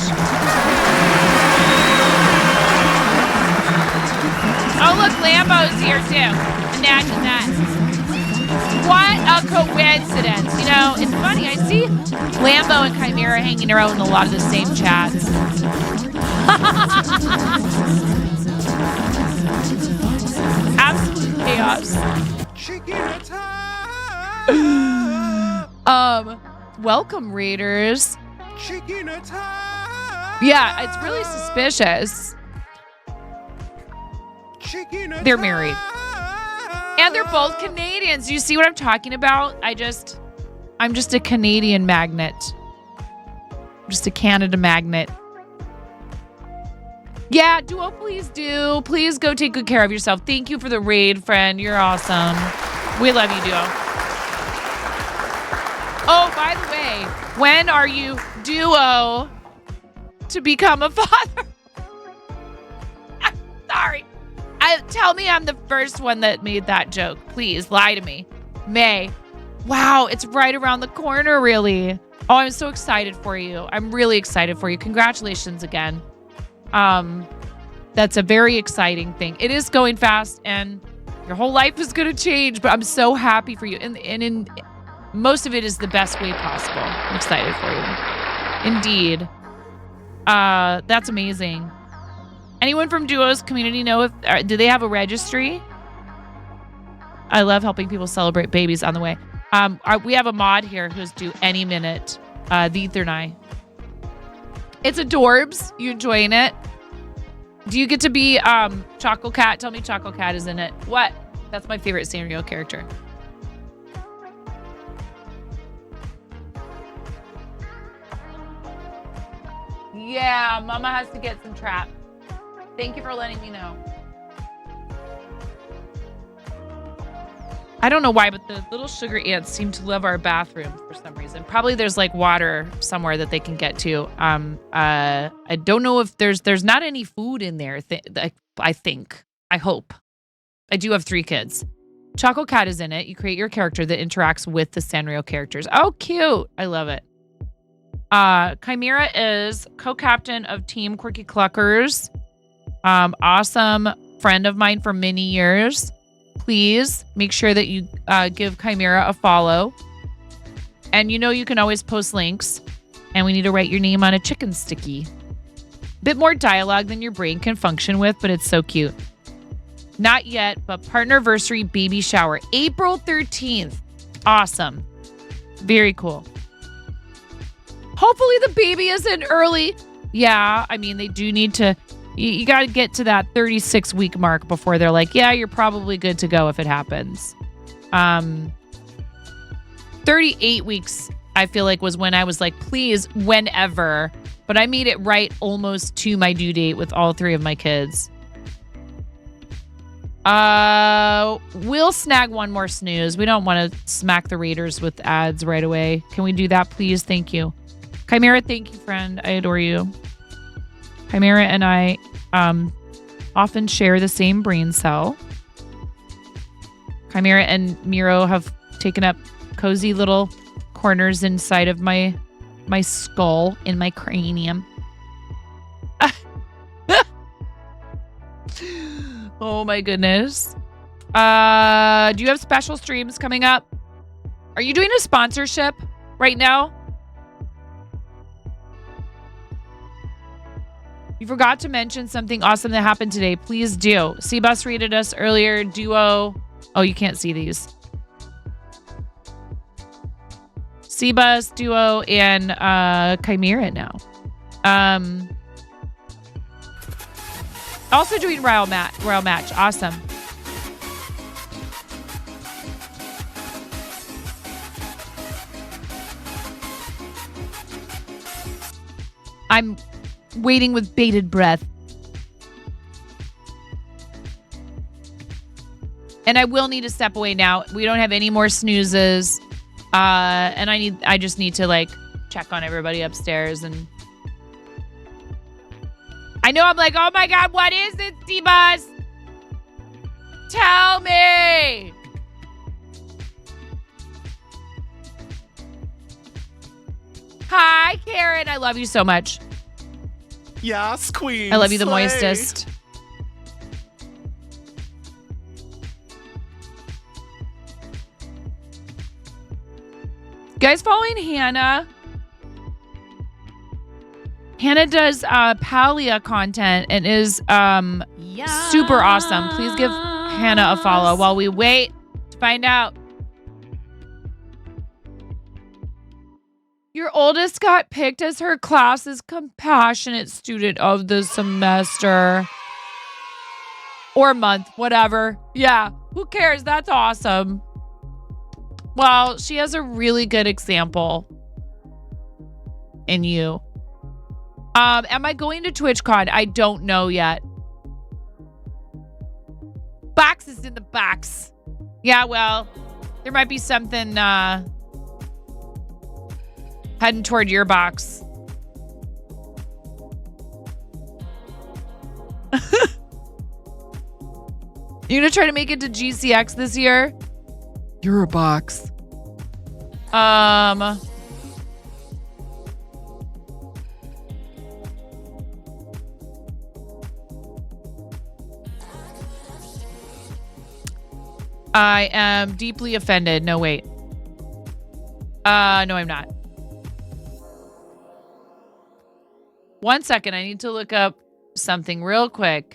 Oh, look, Lambo's here too. Imagine that. What a coincidence. You know, it's funny. I see Lambo and Chimera hanging around in a lot of the same chats. Absolute chaos. Welcome, Raiders. Yeah, it's really suspicious. They're married. And they're both Canadians. You see what I'm talking about? I'm just a Canadian magnet. I'm just a Canada magnet. Yeah, Duo, please do. Please go take good care of yourself. Thank you for the raid, friend. You're awesome. We love you, Duo. Oh, by the way, when are you Duo to become a father? I'm sorry. Tell me I'm the first one that made that joke. Please, lie to me. May. Wow, it's right around the corner, really. Oh, I'm so excited for you. I'm really excited for you. Congratulations again. That's a very exciting thing. It is going fast, and your whole life is going to change, but I'm so happy for you. And in most of it is the best way possible. I'm excited for you. Indeed. That's amazing. Anyone from Duo's community know if do they have a registry? I love helping people celebrate babies on the way. We have a mod here who's due any minute. The Ether and I. It's adorbs. You enjoying it? Do you get to be Choco Cat? Tell me Choco Cat is in it. What? That's my favorite Sanrio character. Yeah, Mama has to get some traps. Thank you for letting me know. I don't know why, but the little sugar ants seem to love our bathroom for some reason. Probably there's like water somewhere that they can get to. I don't know if there's not any food in there. I think. I hope. I do have 3 kids. Choco Cat is in it. You create your character that interacts with the Sanrio characters. Oh, cute. I love it. Chimera is co-captain of Team Quirky Cluckers. Awesome friend of mine for many years. Please make sure that you give Chimera a follow. And you know you can always post links. And we need to write your name on a chicken sticky. Bit more dialogue than your brain can function with, but it's so cute. Not yet, but partnerversary baby shower. April 13th. Awesome. Very cool. Hopefully the baby isn't early. Yeah, I mean, they do need to... You got to get to that 36-week mark before they're like, yeah, you're probably good to go if it happens. 38 weeks, I feel like, was when I was like, please, whenever. But I made it right almost to my due date with all 3 of my kids. We'll snag one more snooze. We don't want to smack the Raiders with ads right away. Can we do that, please? Thank you. Chimera, thank you, friend. I adore you. Chimera and I often share the same brain cell. Chimera and Miro have taken up cozy little corners inside of my skull, in my cranium. Oh my goodness. Do you have special streams coming up? Are you doing a sponsorship right now? You forgot to mention something awesome that happened today. Please do. C-Bus rated us earlier. Duo. Oh, you can't see these. C-Bus, Duo, and Chimera now. Also doing Royal Match. Awesome. I'm waiting with bated breath. And I will need to step away now. We don't have any more snoozes. And I just need to like check on everybody upstairs. And I know I'm like, oh my God, what is it, C-Bus? Tell me. Hi, Karen. I love you so much. Yes, queen. I love you the slay. moistest. guys following Hannah? Hannah does Palia content and is super awesome. Please give Hannah a follow while we wait to find out. Your oldest got picked as her class's compassionate student of the semester. Or month, whatever. Yeah, who cares? That's awesome. Well, she has a really good example in you. Am I going to TwitchCon? I don't know yet. Box is in the box. Yeah, well, there might be something heading toward your box. You gonna try to make it to GCX this year? You're a box. I am deeply offended. No, wait. No, I'm not. 1 second. I need to look up something real quick.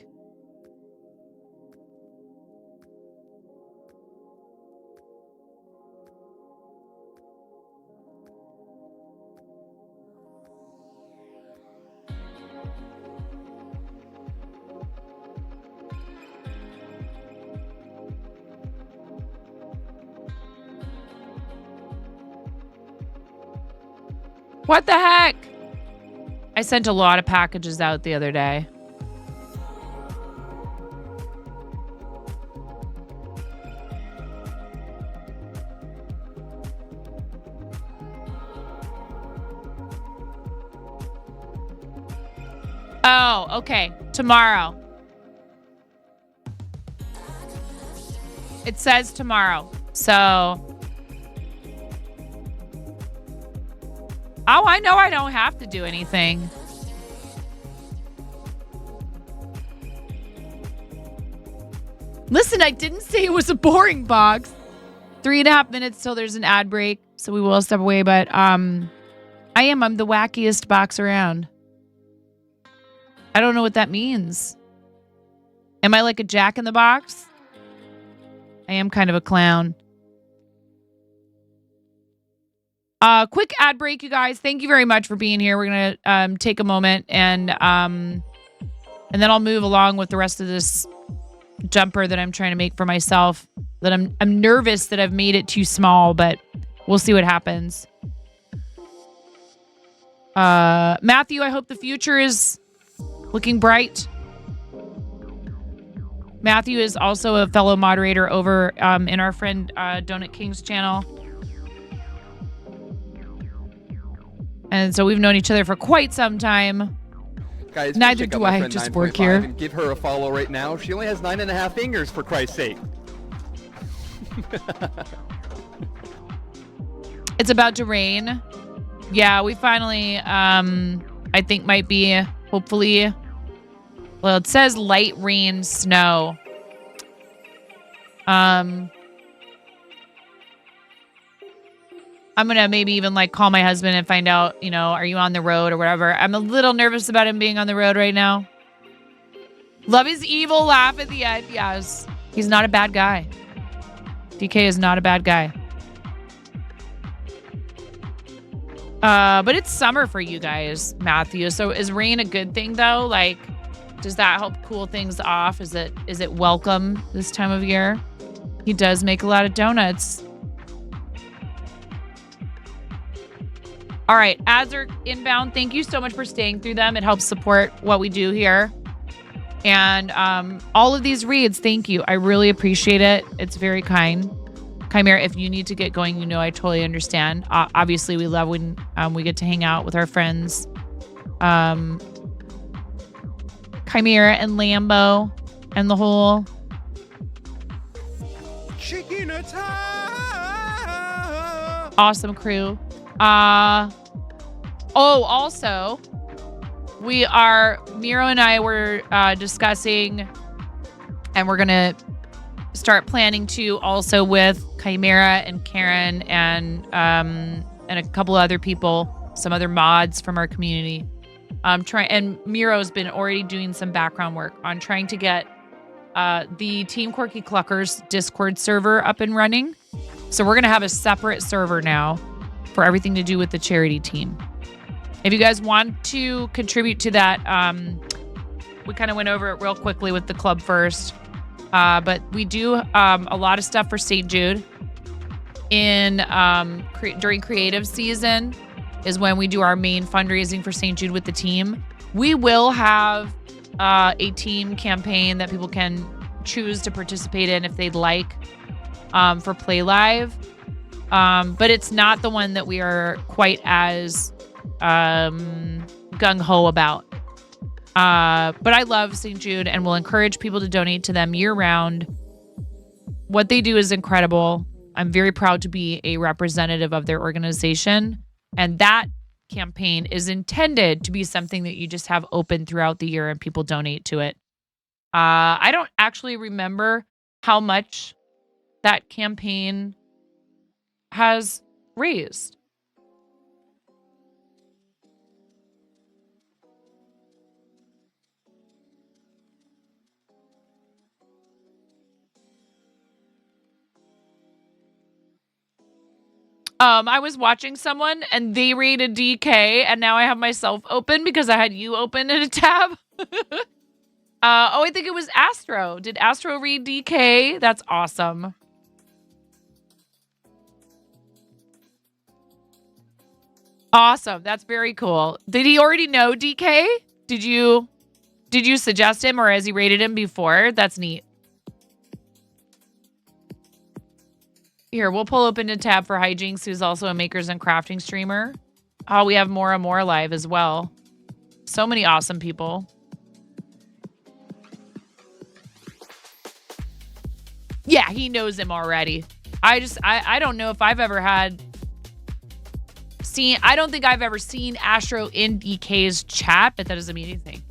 What the heck? I sent a lot of packages out the other day. Oh, okay. Tomorrow. It says tomorrow. So... Oh, I know I don't have to do anything. Listen, I didn't say it was a boring box. 3.5 minutes till there's an ad break, so we will step away. But I'm the wackiest box around. I don't know what that means. Am I like a Jack in the Box? I am kind of a clown. Quick ad break, you guys. Thank you very much for being here. We're gonna take a moment and then I'll move along with the rest of this jumper that I'm trying to make for myself. That I'm nervous that I've made it too small, but we'll see what happens. Matthew, I hope the future is looking bright. Matthew is also a fellow moderator over in our friend Donut King's channel. And so we've known each other for quite some time. Guys, neither do I, just work here. And give her a follow right now. She only has 9.5 fingers, for Christ's sake. It's about to rain. Yeah, we finally, I think might be, hopefully, well, it says light rain, snow. I'm going to maybe even like call my husband and find out, you know, are you on the road or whatever. I'm a little nervous about him being on the road right now. Love is evil, laugh at the end. Yes. He's not a bad guy. DK is not a bad guy. But it's summer for you guys, Matthew. So is rain a good thing though? Like, does that help cool things off? Is it welcome this time of year? He does make a lot of donuts. All right, ads are inbound. Thank you so much for staying through them. It helps support what we do here. And all of these reads, thank you. I really appreciate it. It's very kind. Chimera, if you need to get going, you know I totally understand. Obviously, we love when we get to hang out with our friends. Chimera and Lambo and the whole... Chicken attack! Awesome crew. Also, Miro and I were discussing, and we're going to start planning to also with Chimera and Karen and and a couple other people, some other mods from our community. And Miro's been already doing some background work on trying to get the Team Quirky Cluckers Discord server up and running. So we're going to have a separate server now for everything to do with the charity team. If you guys want to contribute to that, we kind of went over it real quickly with the club first. But we do a lot of stuff for St. Jude. During creative season is when we do our main fundraising for St. Jude with the team. We will have a team campaign that people can choose to participate in if they'd like for Play Live. But it's not the one that we are quite as gung-ho about. But I love St. Jude and will encourage people to donate to them year-round. What they do is incredible. I'm very proud to be a representative of their organization. And that campaign is intended to be something that you just have open throughout the year and people donate to it. I don't actually remember how much that campaign has raised. I was watching someone and they rated DK and now I have myself open because I had you open in a tab. I think it was Astro. Did Astro read DK? That's awesome. Awesome. That's very cool. Did he already know DK? Did you suggest him or has he rated him before? That's neat. Here, we'll pull open a tab for Hijinks, who's also a makers and crafting streamer. Oh, we have Mora More live as well. So many awesome people. Yeah, he knows him already. I don't know if I've ever I don't think I've ever seen Astro in DK's chat, but that doesn't mean anything.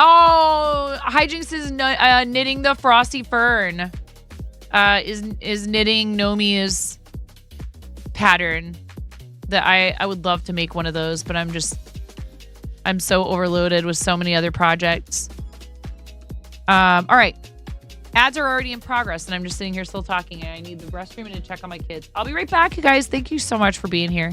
Oh, Hijinks is knitting the Frosty Fern. Is knitting Nomi's pattern that I would love to make one of those, but I'm so overloaded with so many other projects. All right. Ads are already in progress, and I'm just sitting here still talking, and I need the restroom and to check on my kids. I'll be right back, you guys. Thank you so much for being here.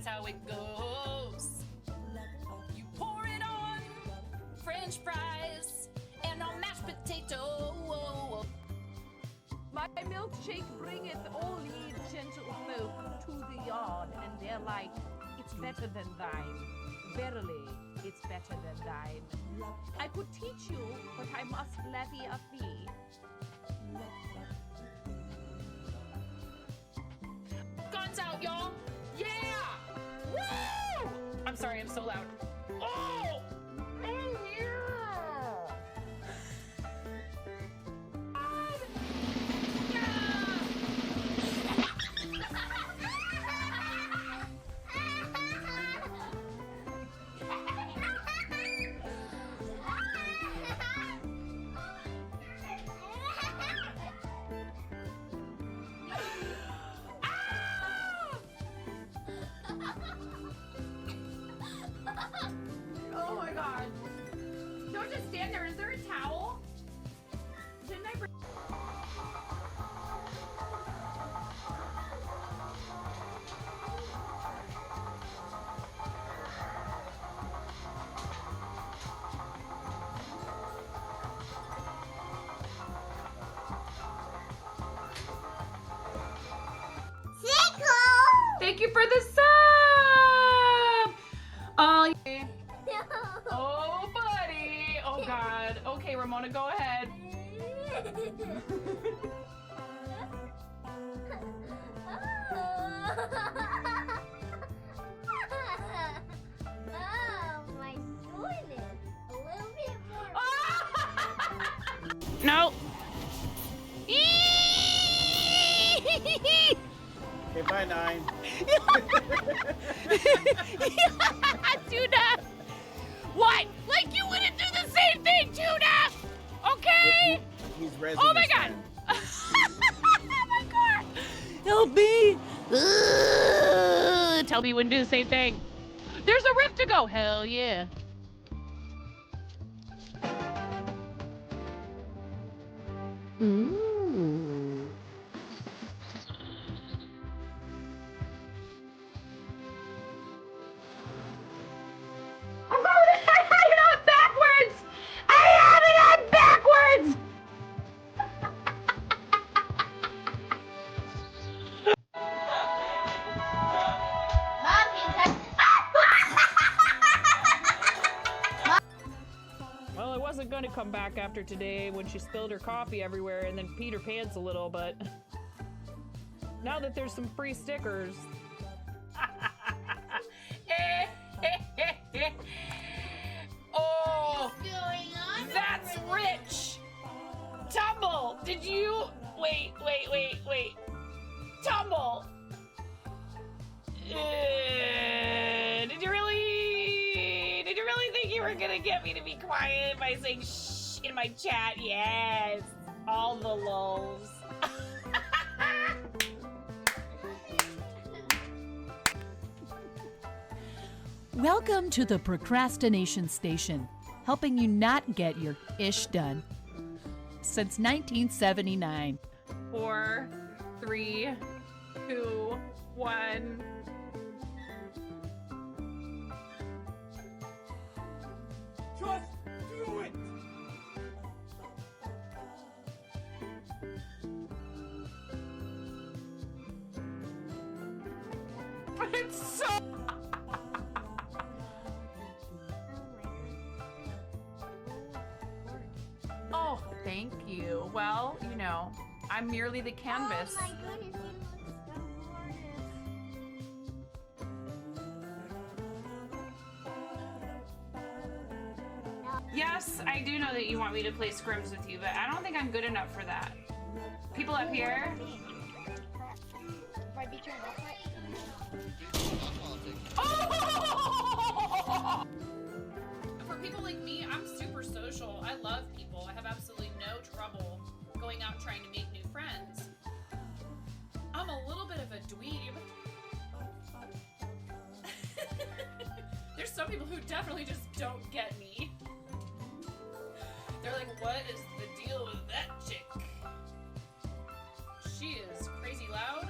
How it goes. You pour it on French fries and on mashed potato. My milkshake bringeth all ye gentle folk to the yard, and they're like, it's better than thine. Verily, it's better than thine. I could teach you, but I must levy a fee. Guns out, y'all! Yeah! Woo! I'm sorry, I'm so loud. Oh! Oh, yeah! Oh my god. Don't just stand there. Is there a towel? Didn't I bring... Thank you for the sub! Oh, yeah. Oh, buddy. Oh, God. Okay, Ramona, go ahead. no. Okay, bye, 9. Tuna! What? Like you wouldn't do the same thing, Tuna! Okay? He's rezzing Oh my his god! friend. Oh my god! Help me! Tell me you wouldn't do the same thing. There's a rift to go! Hell yeah. Ooh. Backwards! I have it on backwards! Well, I wasn't gonna come back after today when she spilled her coffee everywhere and then peed her pants a little, but now that there's some free stickers. Oh, that's rich. Tumble, did you? Wait. Tumble. Did you really think you were gonna get me to be quiet by saying shh in my chat? Yes, all the lulz. Welcome to the Procrastination Station, helping you not get your ish done. Since 1979. 4, 3, 2, 1. Just do it! It's so. Oh, thank you. Well, you know, I'm merely the canvas. Oh my goodness, he looks so gorgeous. Yes, I do know that you want me to play scrims with you, but I don't think I'm good enough for that. People up here. If I beat you in a fight. Oh! For people like me, I'm super social. I love people. I have absolutely no trouble going out trying to make new friends. I'm a little bit of a dweeb. There's some people who definitely just don't get me. They're like, what is the deal with that chick? She is crazy loud.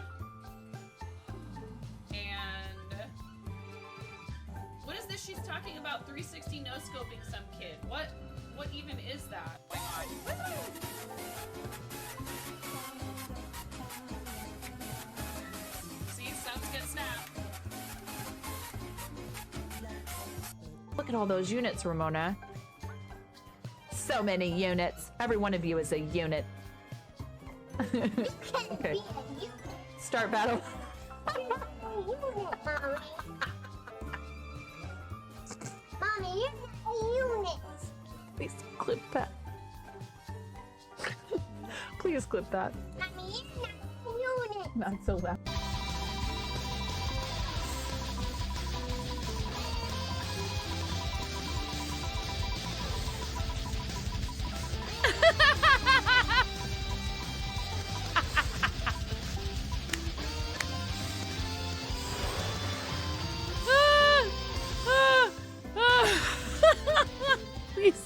And what is this she's talking about? 360 no scoping some kid. What even is that? Oh my god. See, subs get snapped. Look at all those units, Ramona. So many units. Every one of you is a unit. Okay. Start battle. Mommy, you're not a unit. Please clip that. Please clip that. Mommy, you're not a unit. Not so loud. Please.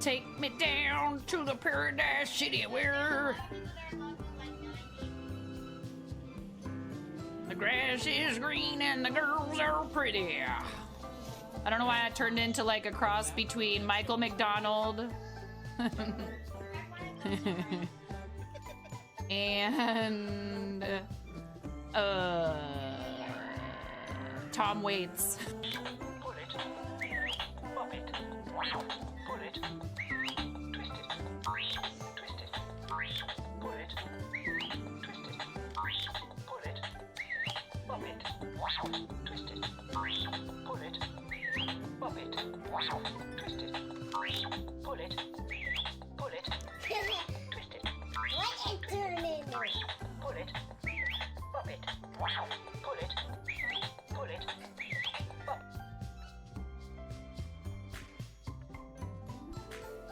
Take me down to the paradise city where the grass is green and the girls are pretty. I don't know why I turned into like a cross between Michael McDonald and Tom Waits. Pull it, pop it, pull it, twist it, twist it, pull it, twist it, pull it, pop it, twist it, pull it, pop it. Twist it. Pull it. Pull it. Twist it. What is turning? Pull it. Pop it. Pull it. Pull it. Pop.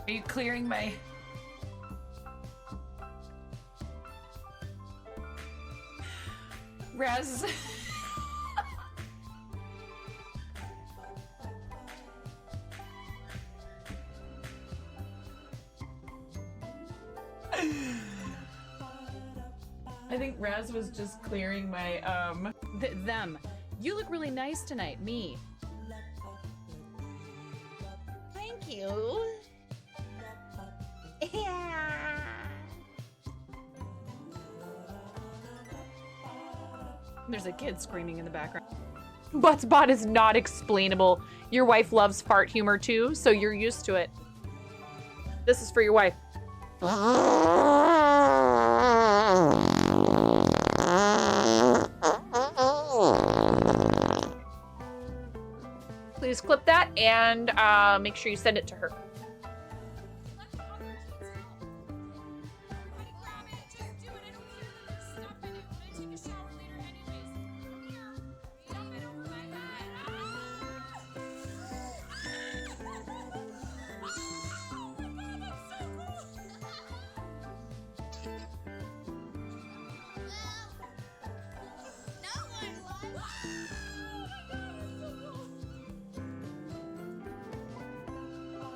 Are you clearing my... Raz. I think Raz was just clearing my, them. You look really nice tonight, me. Thank you. Yeah. There's a kid screaming in the background. Buttspot is not explainable. Your wife loves fart humor too, so you're used to it. This is for your wife. Please clip that and make sure you send it to her.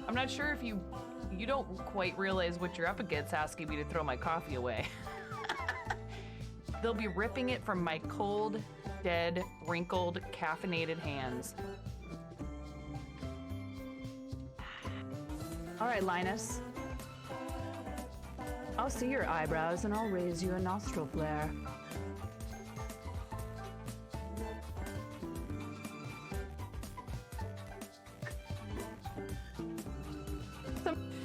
I'm not sure if you don't quite realize what you're up against asking me to throw my coffee away. They'll be ripping it from my cold, dead, wrinkled, caffeinated hands. All right, Linus. I'll see your eyebrows and I'll raise you a nostril flare.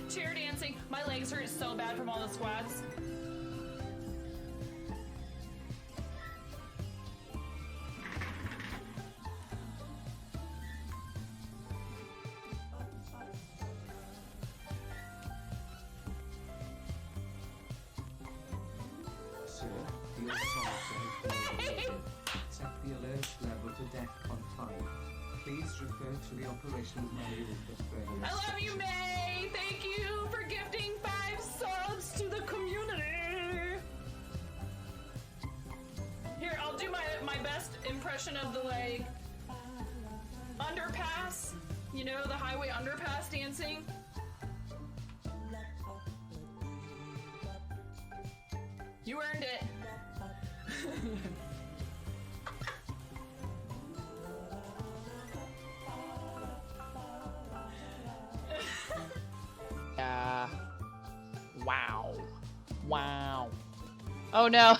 Chair dancing. My legs hurt so bad from all the squats. Sir, the assault set the alert level to DEFCON 5. Please refer to the operations manual for further I love you, instructions. May! Thank you for gifting 5 subs to the community! Here, I'll do my best impression of the, like, underpass. You know, the highway underpass dancing. You earned it. Wow. Wow. Oh no.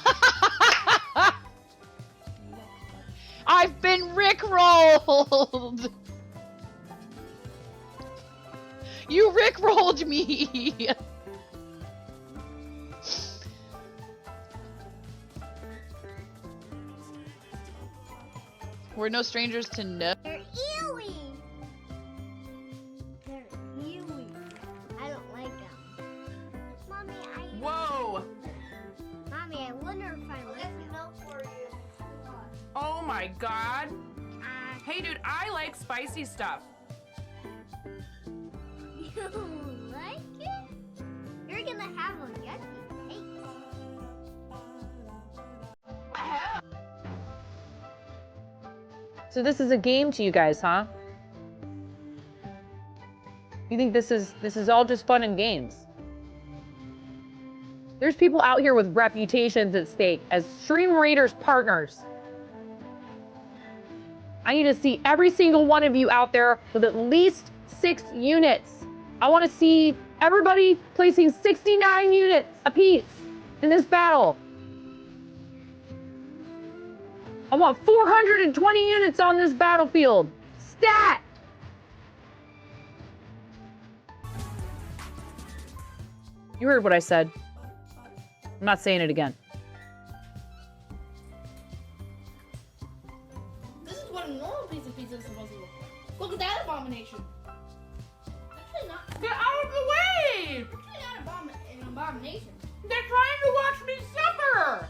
I've been rickrolled. You rickrolled me. We're no strangers to no. They're ewy. They're ewy. I don't like them. Mommy, Whoa. Mommy, I wonder if I like them. For you. Oh my god. Hey dude, I like spicy stuff. You like it? You're gonna have a yucky taste. So this is a game to you guys, huh? You think this is all just fun and games? There's people out here with reputations at stake as Stream Raiders partners. I need to see every single one of you out there with at least 6 units. I want to see everybody placing 69 units apiece in this battle. I want 420 units on this battlefield. Stat! You heard what I said. I'm not saying it again. This is what a normal piece of pizza is supposed to look like. Look at that abomination. abomination. They're trying to watch me suffer.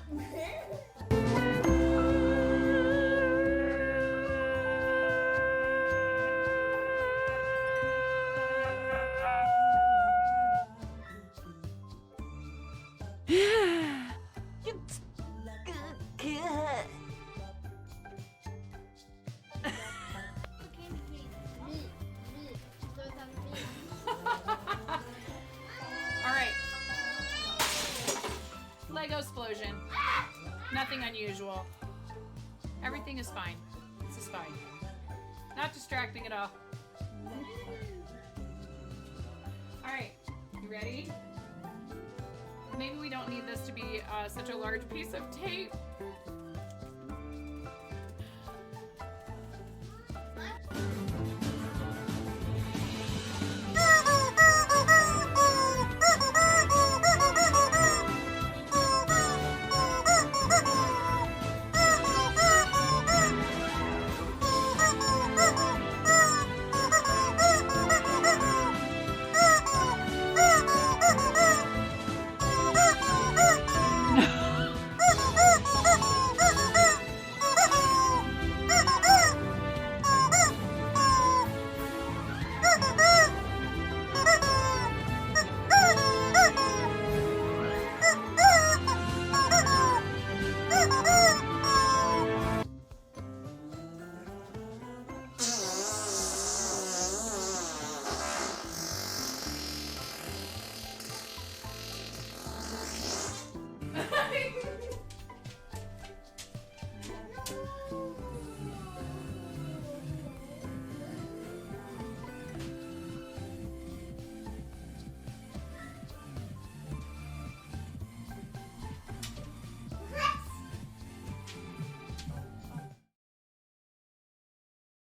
Alright. Lego explosion. Nothing unusual. Everything is fine. This is fine. Not distracting at all. Alright. You ready? Maybe we don't need this to be such a large piece of tape.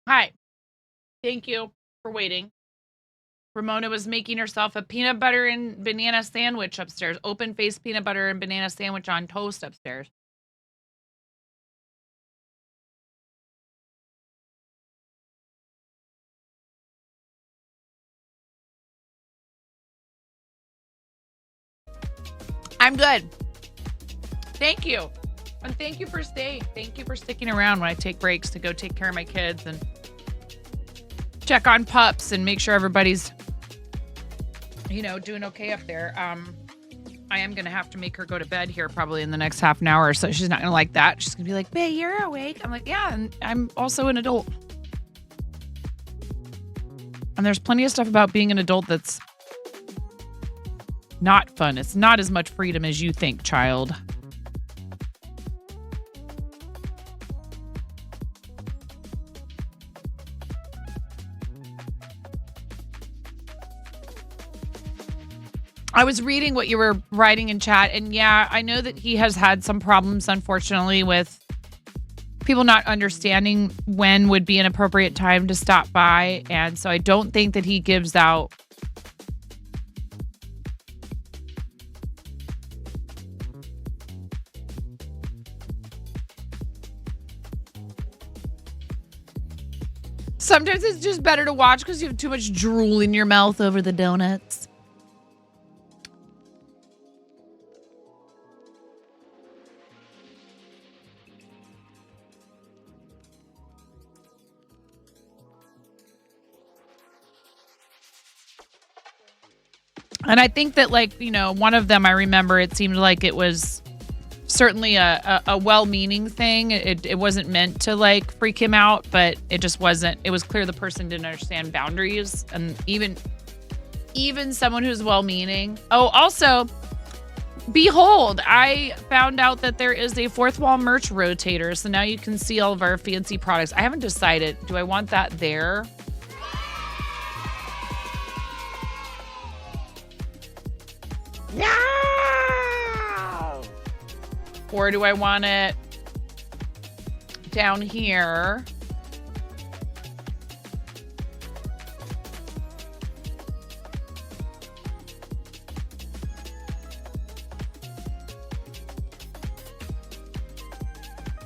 Hi. Thank you for waiting. Ramona was making herself a peanut butter and banana sandwich upstairs. Open-faced peanut butter and banana sandwich on toast upstairs. I'm good. Thank you. And thank you for staying. Thank you for sticking around when I take breaks to go take care of my kids and check on pups and make sure everybody's, doing okay up there. I am going to have to make her go to bed here probably in the next half an hour or so. She's not going to like that. She's going to be like, "Babe, you're awake." I'm like, "Yeah, and I'm also an adult." And there's plenty of stuff about being an adult that's not fun. It's not as much freedom as you think, child. I was reading what you were writing in chat, and yeah, I know that he has had some problems, unfortunately, with people not understanding when would be an appropriate time to stop by, and so I don't think that he gives out sometimes it's just better to watch because you have too much drool in your mouth over the donuts. And I think that, one of them, I remember it seemed like it was certainly a well-meaning thing. It wasn't meant to, freak him out, but it just wasn't. It was clear the person didn't understand boundaries. And even someone who's well-meaning. Oh, also, behold, I found out that there is a fourth wall merch rotator. So now you can see all of our fancy products. I haven't decided. Do I want that there? No! Or do I want it down here?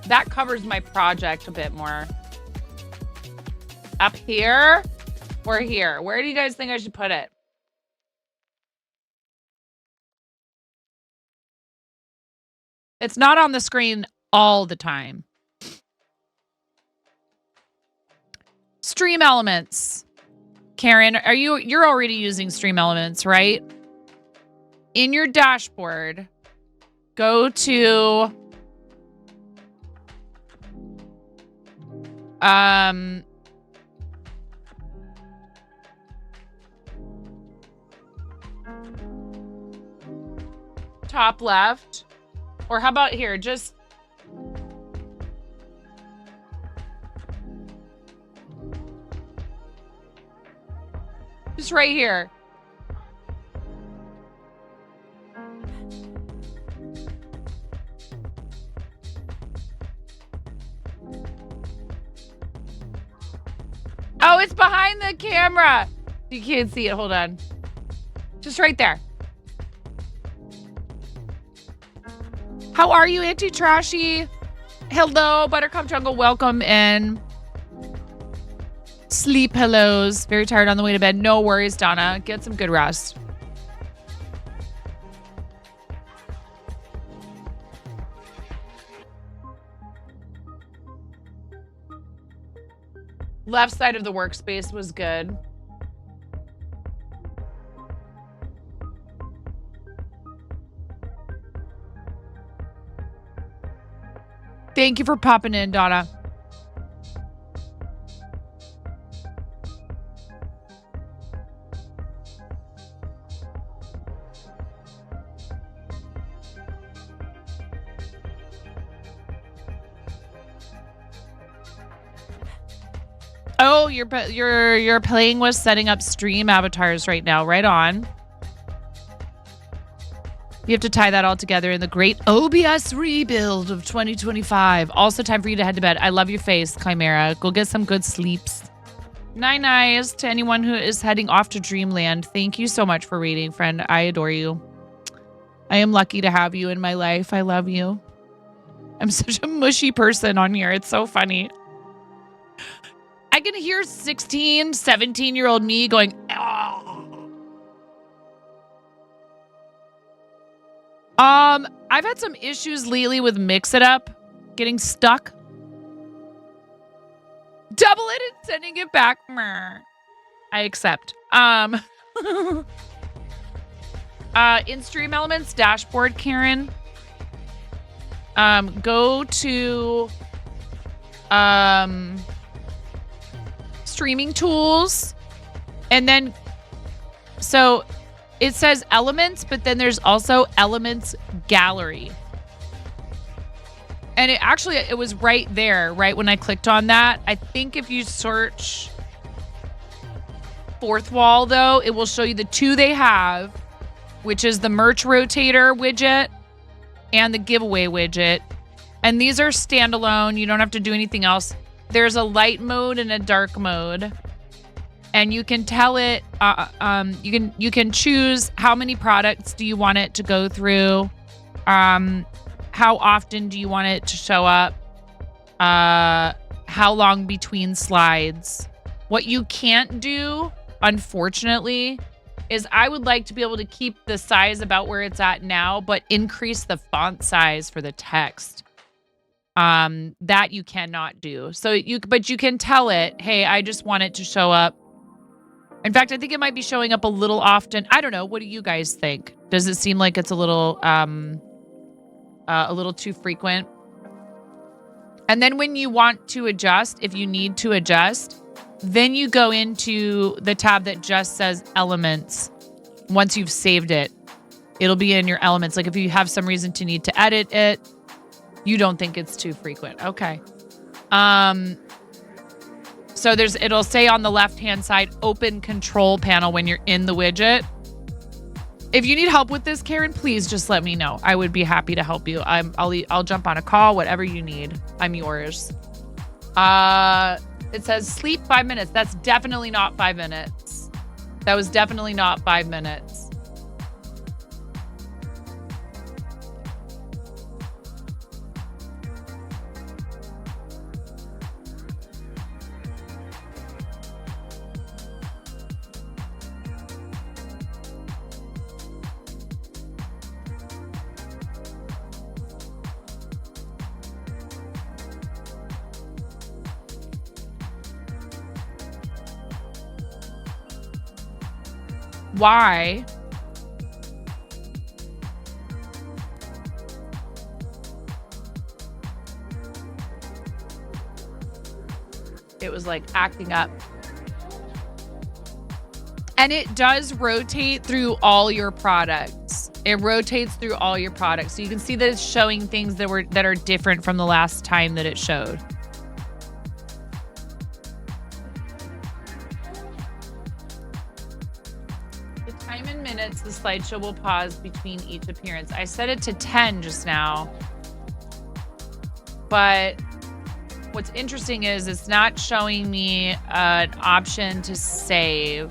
That covers my project a bit more. Up here or here? Where do you guys think I should put it? It's not on the screen all the time. Stream Elements. Karen, you're already using Stream Elements, right? In your dashboard, go to top left, or how about here, just right here. Oh, it's behind the camera. You can't see it. Hold on. Just right there. How are you, Auntie Trashy? Hello, Buttercup Jungle. Welcome in. Sleep hellos. Very tired on the way to bed. No worries, Donna. Get some good rest. Left side of the workspace was good. Thank you for popping in, Donna. Oh, you're playing with setting up stream avatars right now. Right on. You have to tie that all together in the great OBS rebuild of 2025. Also time for you to head to bed. I love your face, Chimera. Go get some good sleeps. Nice to anyone who is heading off to Dreamland. Thank you so much for reading, friend. I adore you. I am lucky to have you in my life. I love you. I'm such a mushy person on here. It's so funny. I can hear 16, 17-year-old me going, oh. I've had some issues lately with Mix It Up getting stuck. Double it and sending it back. I accept. In Stream Elements dashboard, Karen, go to streaming tools, and then so it says elements, but then there's also elements gallery. And it was right there, right when I clicked on that. I think if you search fourth wall though, it will show you the two they have, which is the merch rotator widget and the giveaway widget. And these are standalone. You don't have to do anything else. There's a light mode and a dark mode. And you can tell it, you can choose how many products do you want it to go through. How often do you want it to show up? How long between slides? What you can't do, unfortunately, is I would like to be able to keep the size about where it's at now, but increase the font size for the text. That you cannot do. But you can tell it, hey, I just want it to show up. In fact, I think it might be showing up a little often. I don't know. What do you guys think? Does it seem like it's a little too frequent? And then when you want to adjust, if you need to adjust, then you go into the tab that just says elements. Once you've saved it, it'll be in your elements. Like if you have some reason to need to edit it, you don't think it's too frequent. Okay. So it'll say on the left-hand side, open control panel when you're in the widget. If you need help with this, Karen, please just let me know. I would be happy to help you. I'll jump on a call, whatever you need. I'm yours. It says sleep 5 minutes. That's definitely not 5 minutes. That was definitely not 5 minutes. why it was like acting up. And it does rotate through all your products. It rotates through all your products. So you can see that it's showing things that are different from the last time that it showed. The time in minutes, the slideshow will pause between each appearance. I set it to 10 just now. But what's interesting is it's not showing me an option to save.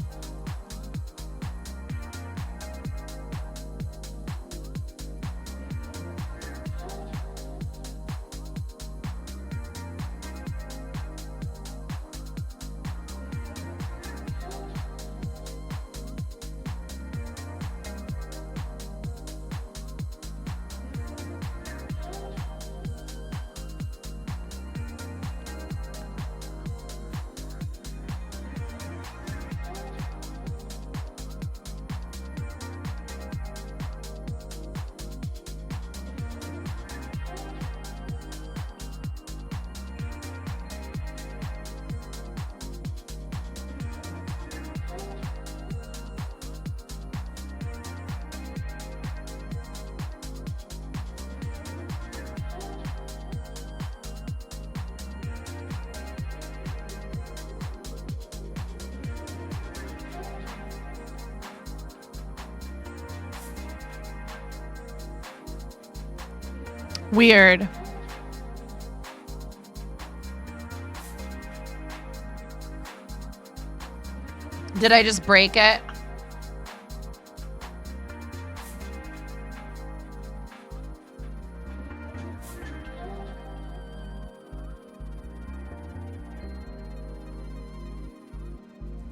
Weird. Did I just break it?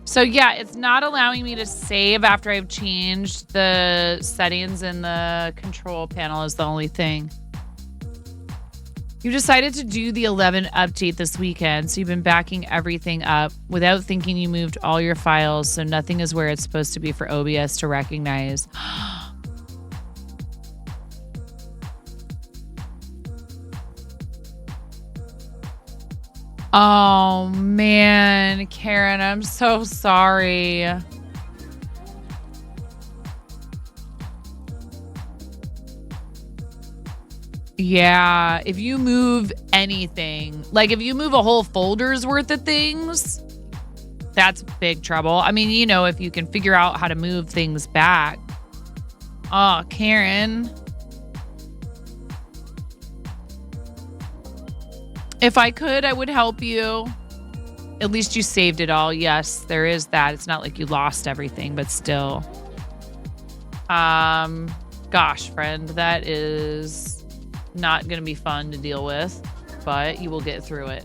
So yeah, it's not allowing me to save after I've changed the settings in the control panel is the only thing. You decided to do the 11 update this weekend, so you've been backing everything up without thinking. You moved all your files, so nothing is where it's supposed to be for OBS to recognize. Oh, man, Karen, I'm so sorry. Yeah, if you move anything, like if you move a whole folder's worth of things, that's big trouble. I mean, you know, if you can figure out how to move things back. Oh, Karen. If I could, I would help you. At least you saved it all. Yes, there is that. It's not like you lost everything, but still. Gosh, friend, that is not going to be fun to deal with, but you will get through it.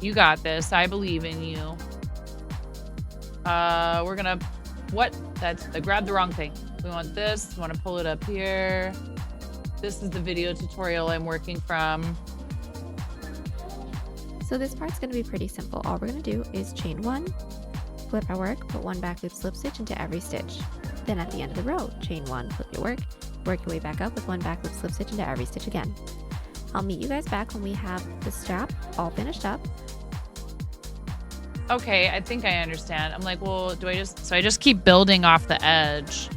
You got this. I believe in you. We're going to, I grabbed the wrong thing. We want this. We want to pull it up here. This is the video tutorial I'm working from. So this part's going to be pretty simple. All we're going to do is chain one, flip our work, put one back loop slip stitch into every stitch. Then at the end of the row, chain one, flip your work your way back up with one back loop slip stitch into every stitch again. I'll meet you guys back when we have the strap all finished up. Okay, I think I understand. I'm like, well, I just keep building off the edge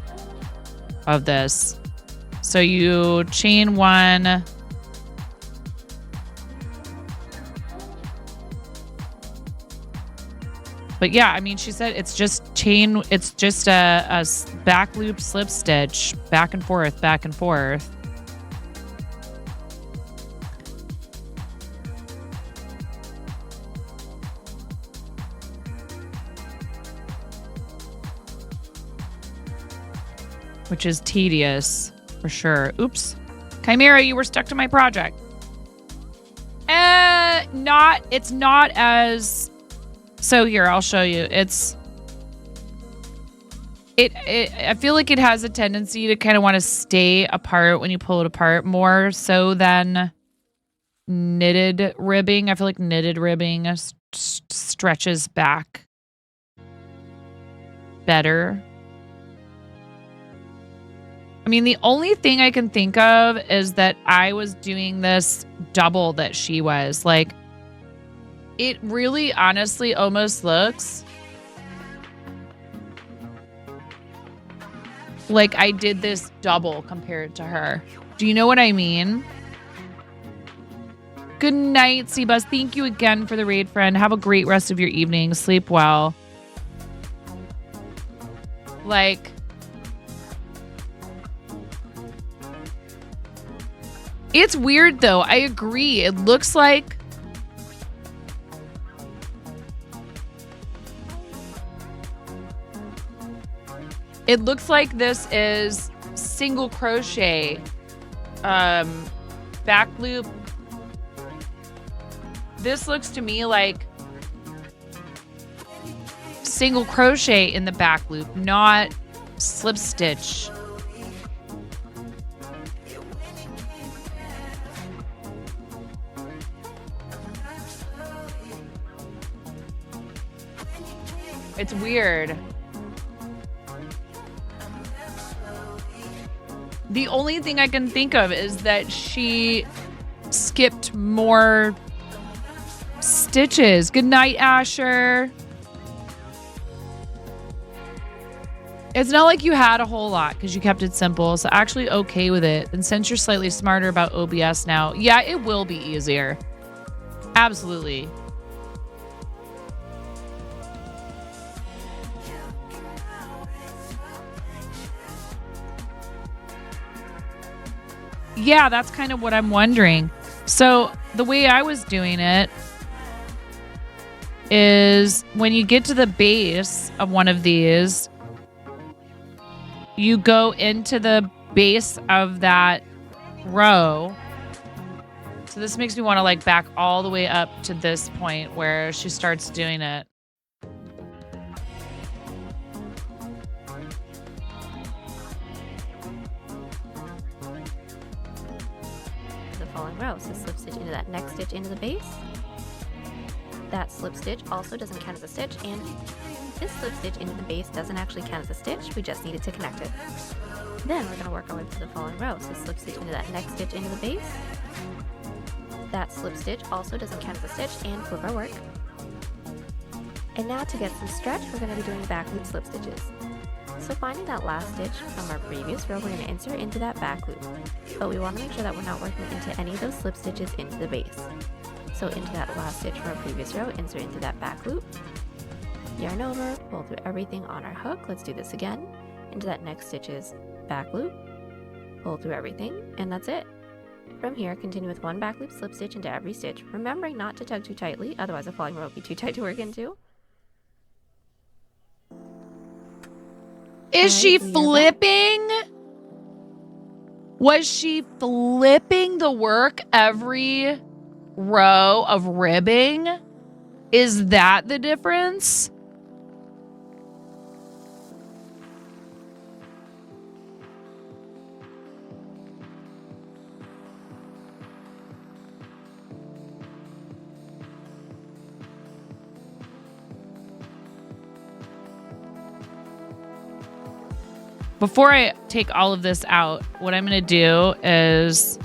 of this. So you chain one. But yeah, I mean, she said it's just a back loop slip stitch, back and forth, back and forth. Which is tedious for sure. Oops. Chimera, you were stuck to my project. It's not as... So here, I'll show you. I feel like it has a tendency to kind of want to stay apart when you pull it apart more so than knitted ribbing. I feel like knitted ribbing stretches back better. I mean, the only thing I can think of is that I was doing this double that she was. Like, it really honestly almost looks like I did this double compared to her. Do you know what I mean? Good night, Seabus. Thank you again for the raid, friend. Have a great rest of your evening. Sleep well. Like, it's weird though. I agree. It looks like this is single crochet back loop. This looks to me like single crochet in the back loop, not slip stitch. It's weird. The only thing I can think of is that she skipped more stitches. Good night, Asher. It's not like you had a whole lot because you kept it simple. So actually okay with it. And since you're slightly smarter about OBS now, yeah, it will be easier. Absolutely. Yeah, that's kind of what I'm wondering. So the way I was doing it is when you get to the base of one of these, you go into the base of that row. So this makes me want to like back all the way up to this point where she starts doing it. Row, so slip stitch into that next stitch into the base. That slip stitch also doesn't count as a stitch, and this slip stitch into the base doesn't actually count as a stitch, we just needed to connect it. Then we're going to work our way to the following row, so slip stitch into that next stitch into the base. That slip stitch also doesn't count as a stitch, and flip our work. And now to get some stretch, we're going to be doing back loop slip stitches. So finding that last stitch from our previous row, we're going to insert into that back loop. But we want to make sure that we're not working into any of those slip stitches into the base. So into that last stitch from our previous row, insert into that back loop. Yarn over, pull through everything on our hook. Let's do this again. Into that next stitch's back loop, pull through everything, and that's it. From here, continue with one back loop slip stitch into every stitch, remembering not to tug too tightly, otherwise the falling row will be too tight to work into. Is she flipping? Was she flipping the work every row of ribbing? Is that the difference? Before I take all of this out, what I'm going to do is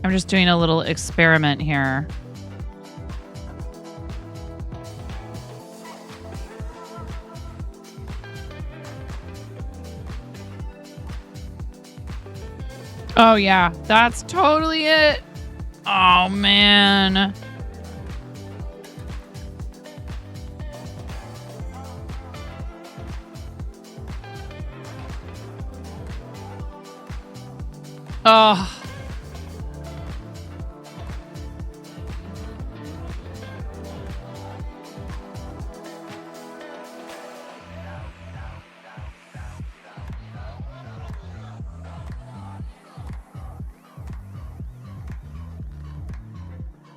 I'm just doing a little experiment here. Oh yeah, that's totally it. Oh man. Oh.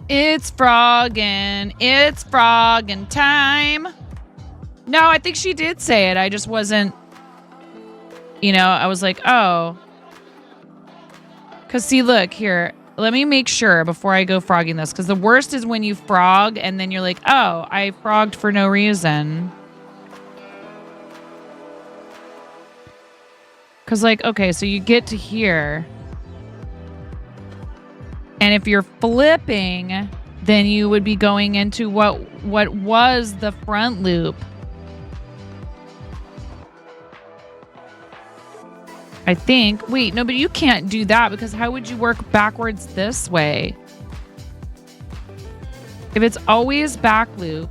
It's frogging. It's frogging time. No, I think she did say it. I just wasn't, I was like, oh. Because see, look here. Let me make sure before I go frogging this. Because the worst is when you frog and then you're like, oh, I frogged for no reason. Because like, okay, so you get to here. And if you're flipping, then you would be going into what was the front loop. I think. Wait, no, but you can't do that because how would you work backwards this way? If it's always back loop.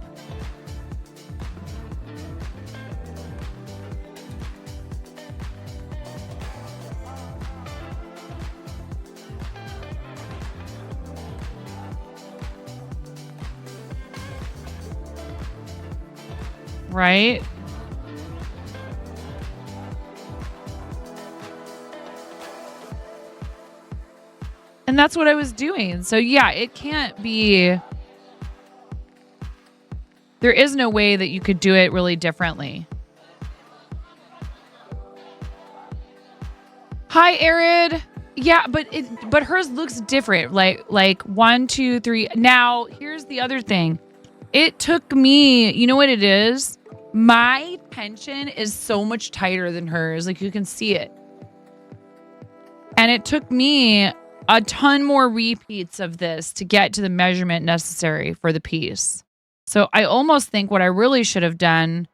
Right? And that's what I was doing. So yeah, it can't be. There is no way that you could do it really differently. Hi, Arid. Yeah, but hers looks different. Like 1, 2, 3. Now, here's the other thing. It took me, you know what it is? My tension is so much tighter than hers. Like you can see it. And it took me a ton more repeats of this to get to the measurement necessary for the piece. So I almost think what I really should have done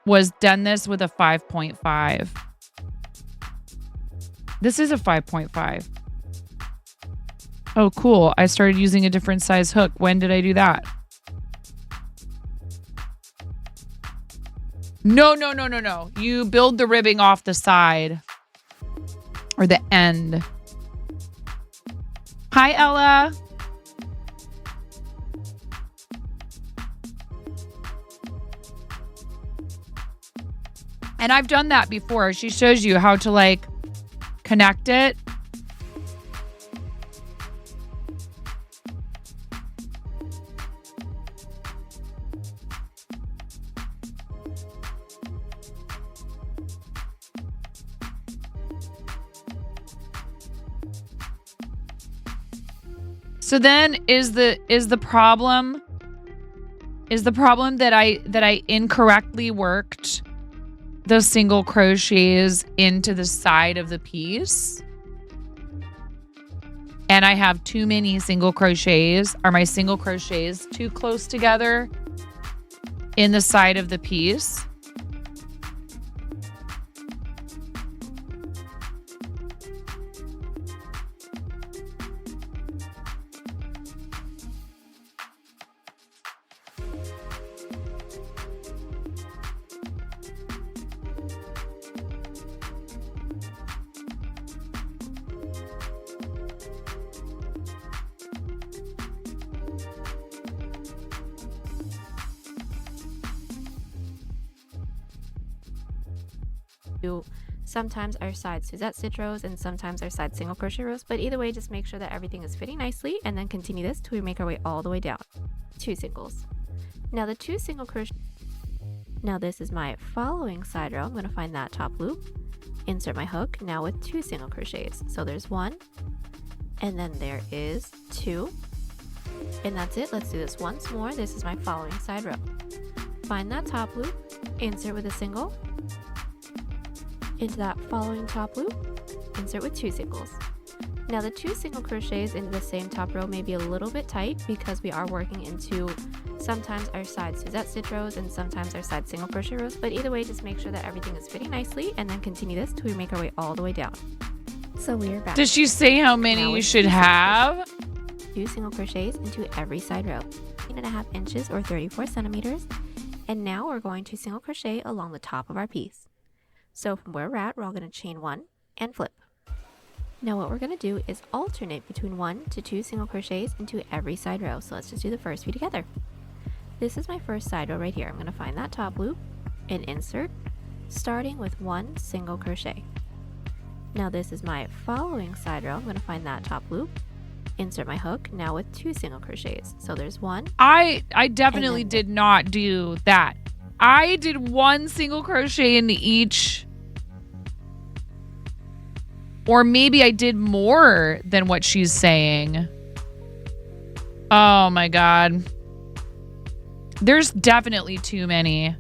was done this with a 5.5. This is a 5.5. Oh, cool. I started using a different size hook. When did I do that? No. You build the ribbing off the side or the end. Hi, Ella. And I've done that before. She shows you how to like connect it. So then is the problem that I incorrectly worked those single crochets into the side of the piece? And I have too many single crochets. Are my single crochets too close together in the side of the piece? Sometimes our side Suzette stitch rows and sometimes our side single crochet rows, but either way, just make sure that everything is fitting nicely and then continue this till we make our way all the way down. 2 singles. Now the 2 single crochet. Now this is my following side row. I'm going to find that top loop, insert my hook now with 2 single crochets. So there's 1 and then there is 2 and that's it. Let's do this once more. This is my following side row. Find that top loop, insert with a single, into that following top loop, insert with 2 singles. Now the 2 single crochets into the same top row may be a little bit tight because we are working into sometimes our side Suzette stitch rows and sometimes our side single crochet rows, but either way, just make sure that everything is fitting nicely and then continue this till we make our way all the way down. So we are back. Does she say how many you should have? 2 single crochets into every side row, 8.5 inches or 34 centimeters. And now we're going to single crochet along the top of our piece. So from where we're at, we're all going to chain 1 and flip. Now what we're going to do is alternate between 1 to 2 single crochets into every side row. So let's just do the first few together. This is my first side row right here. I'm going to find that top loop and insert, starting with 1 single crochet. Now this is my following side row. I'm going to find that top loop, insert my hook, now with 2 single crochets. So there's 1. I definitely did not do that. I did 1 single crochet into each. Or maybe I did more than what she's saying. Oh my God. There's definitely too many.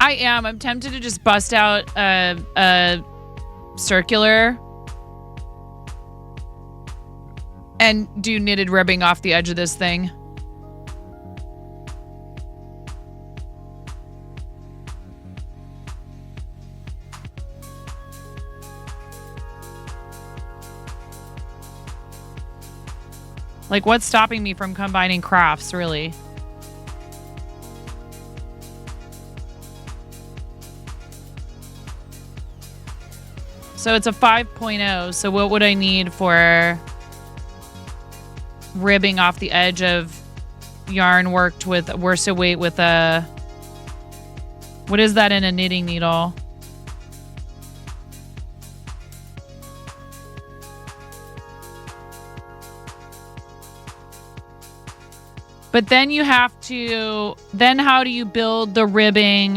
I am. I'm tempted to just bust out a circular and do knitted ribbing off the edge of this thing. Like, what's stopping me from combining crafts, really? So it's a 5.0. So what would I need for ribbing off the edge of yarn worked with worsted weight with a... What is that in a knitting needle? But then you have to, then how do you build the ribbing?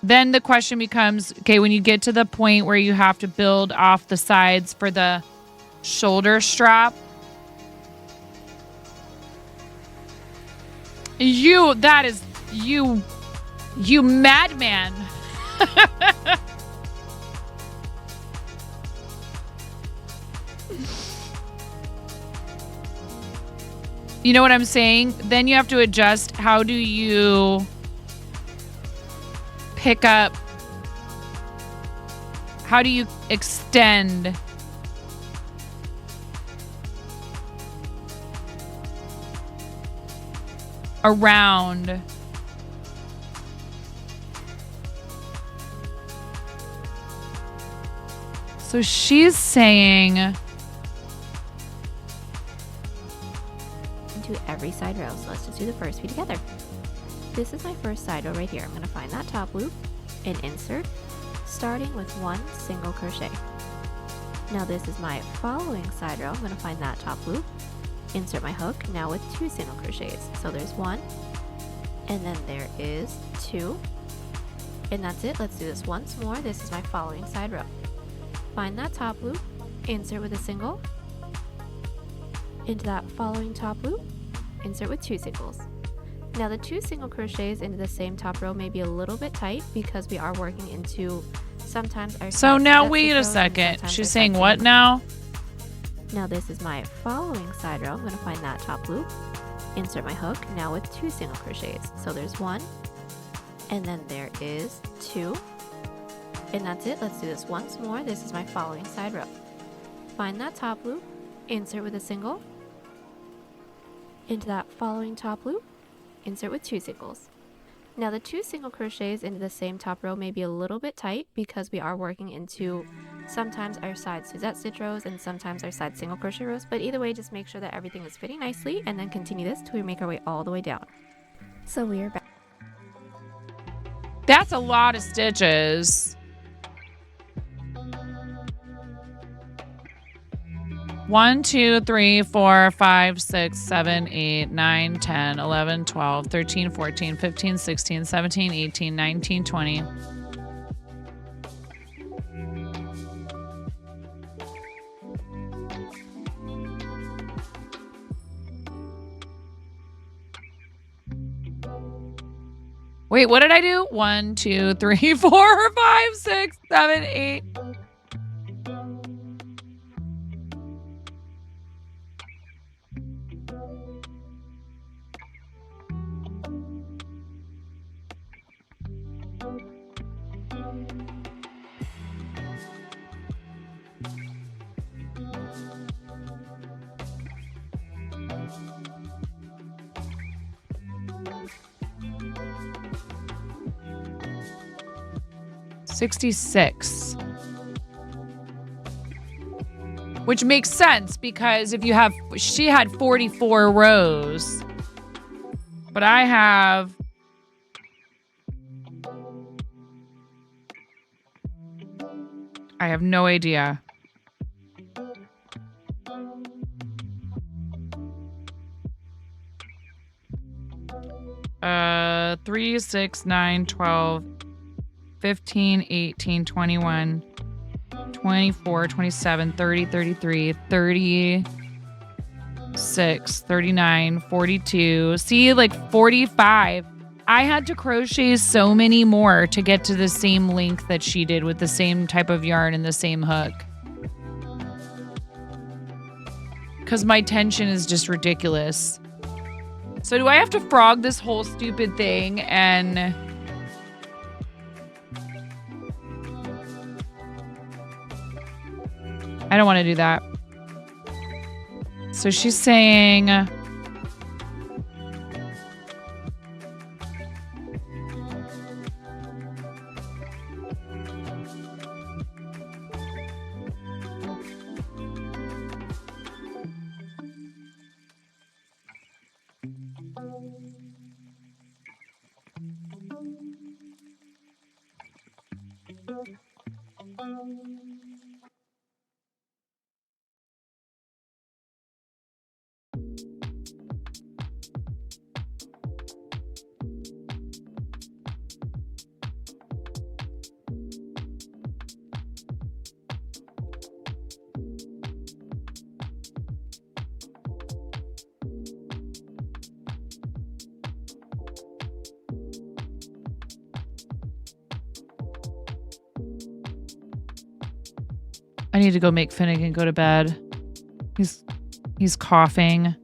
Then the question becomes, okay, when you get to the point where you have to build off the sides for the shoulder strap. You madman. You know what I'm saying? Then you have to adjust. How do you pick up? How do you extend? Around. So she's saying into every side row. So let's just do the first few together. This is my first side row right here. I'm going to find that top loop and insert, starting with 1 single crochet. Now this is my following side row. I'm going to find that top loop, insert my hook, now with 2 single crochets. So there's 1, and then there is 2, and that's it. Let's do this once more. This is my following side row. Find that top loop, insert with a single, into that following top loop, insert with 2 singles. Now the 2 single crochets into the same top row may be a little bit tight because we are working into sometimes our... So now wait a second. She's saying what now? Now this is my following side row. I'm going to find that top loop, insert my hook, now with 2 single crochets. So there's 1, and then there is 2, and that's it. Let's do this once more. This is my following side row. Find that top loop, insert with a single, into that following top loop, insert with 2 singles. Now the 2 single crochets into the same top row may be a little bit tight because we are working into sometimes our side Suzette stitch rows and sometimes our side single crochet rows, but either way, just make sure that everything is fitting nicely and then continue this till we make our way all the way down. So we are back. That's a lot of stitches. 1, 2, 3, 4, 5, 6, 7, 8, 9, 10, 11, 12, 13, 14, 15, 16, 17, 18, 19, 20. Wait, what did I do? 1, 2, 3, 4, 5, 6, 7, 8. $66. Which makes sense because if you have, she had 44 rows, but I have no idea. Uh, 3, 6, 9, 12, 15, 18, 21, 24, 27, 30, 33, 36, 39, 42. See, like 45. I had to crochet so many more to get to the same length that she did with the same type of yarn and the same hook. Because my tension is just ridiculous. So do I have to frog this whole stupid thing and... I don't want to do that. So she's saying... I need to go make Finnegan go to bed. He's coughing.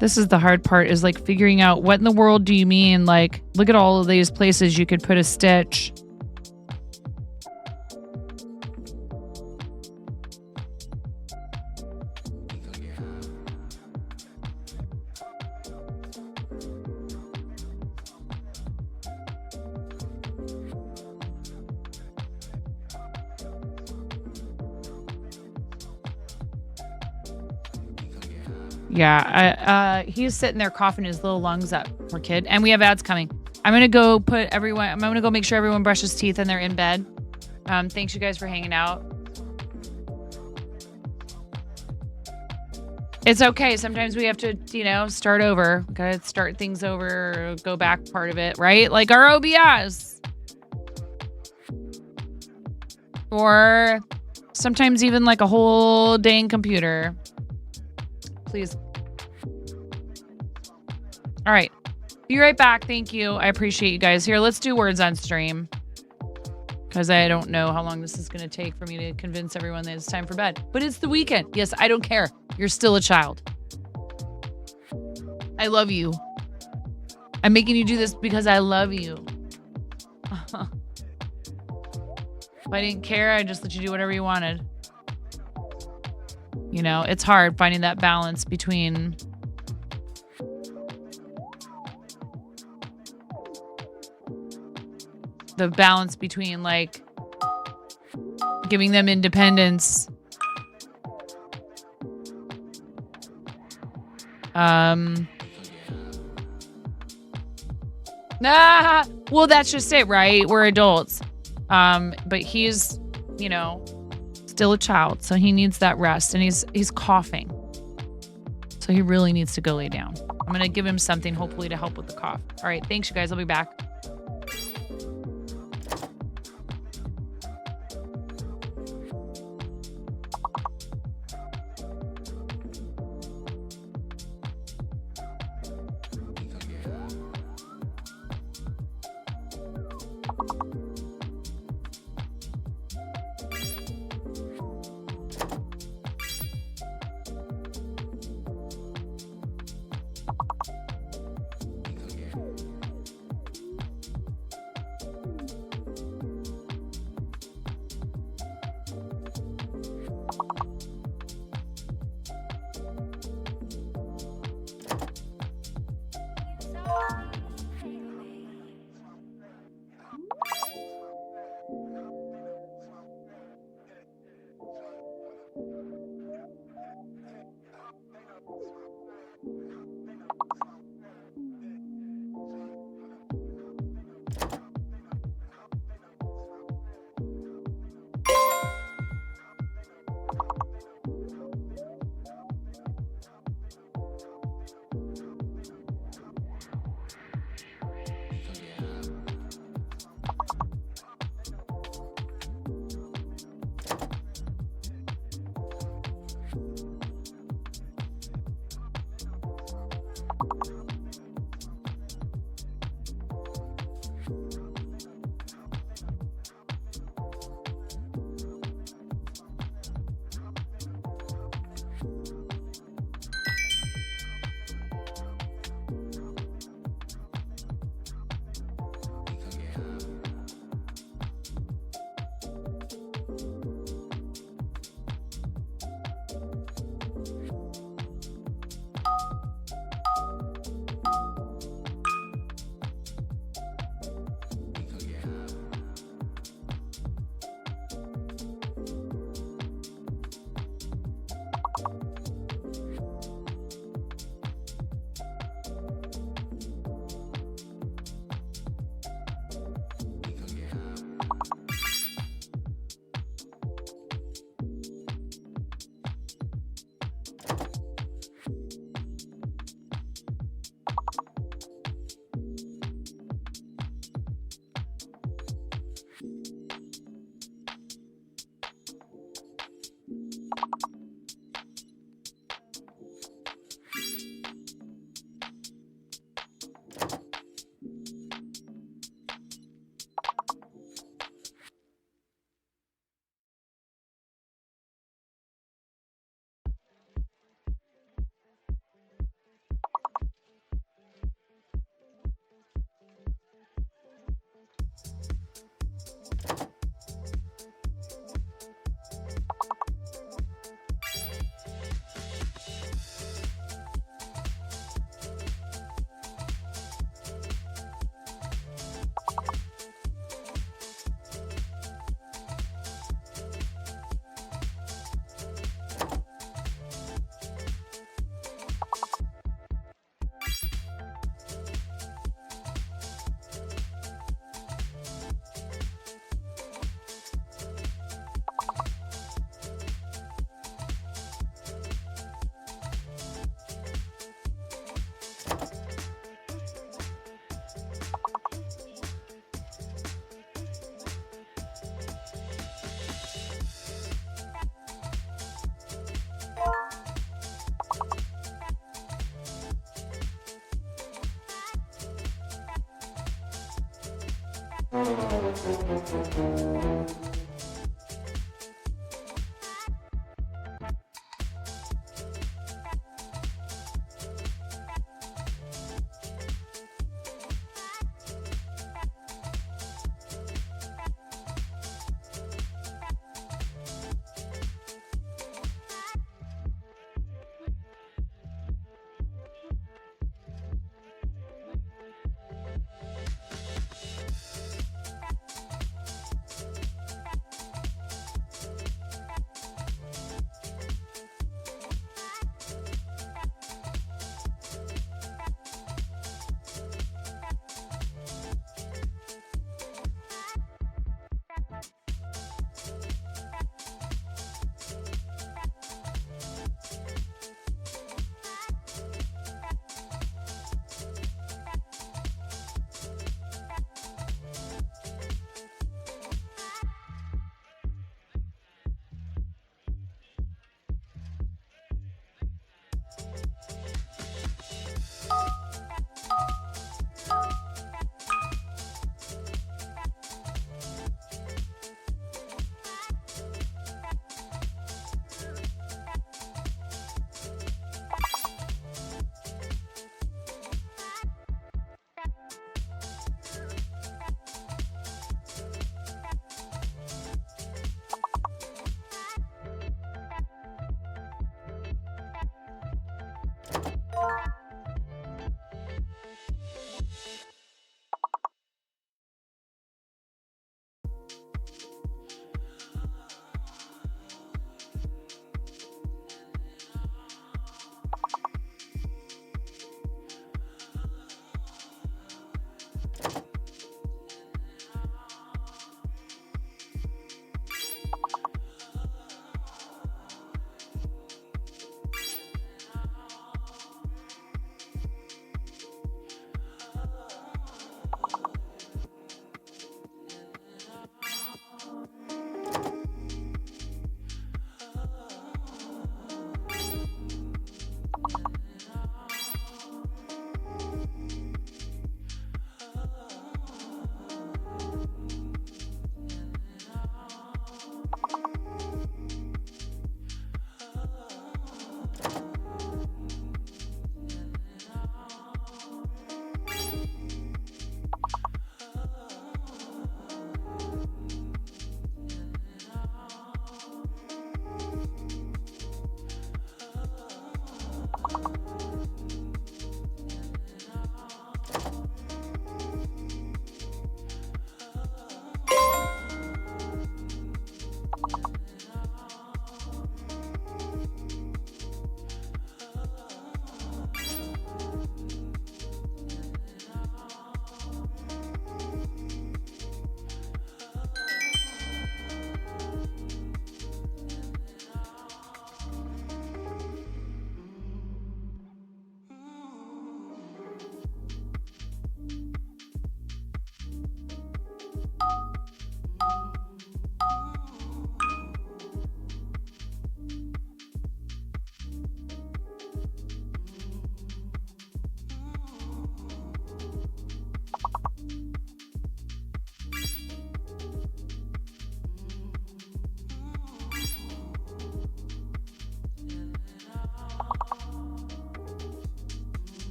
This is the hard part, is like figuring out what in the world do you mean? Like, look at all of these places you could put a stitch. Yeah, he's sitting there coughing his little lungs up, poor kid. And we have ads coming. I'm gonna go make sure everyone brushes teeth and they're in bed. Thanks you guys for hanging out. It's okay. Sometimes we have to, start over. Gotta start things over, or go back part of it, right? Like our OBS. Or sometimes even like a whole dang computer. Please. All right. Be right back. Thank you. I appreciate you guys. Here, let's do words on stream. Because I don't know how long this is going to take for me to convince everyone that it's time for bed. But it's the weekend. Yes, I don't care. You're still a child. I love you. I'm making you do this because I love you. If I didn't care, I'd just let you do whatever you wanted. It's hard finding that balance between like giving them independence. Well, that's just it, right? We're adults. But he's, still a child, so he needs that rest, and he's coughing. So he really needs to go lay down. I'm going to give him something, hopefully, to help with the cough. All right, thanks, you guys. I'll be back.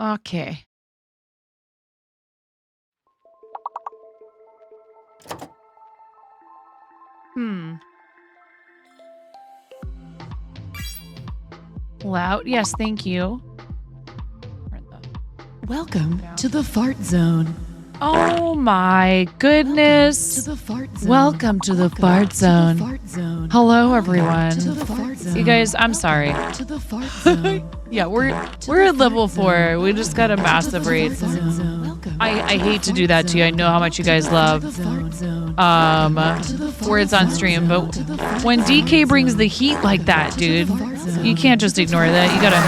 Okay. Loud. Yes, thank you. Welcome to the fart zone. Oh my goodness. To the fart zone. Welcome to the fart zone. Hello, everyone. You guys, I'm sorry. To the fart zone. Yeah, we're at level 4. We just got a massive rate. I hate to do that to you. I know how much you guys love words on stream, but when DK brings the heat like that, dude, you can't just ignore that. You gotta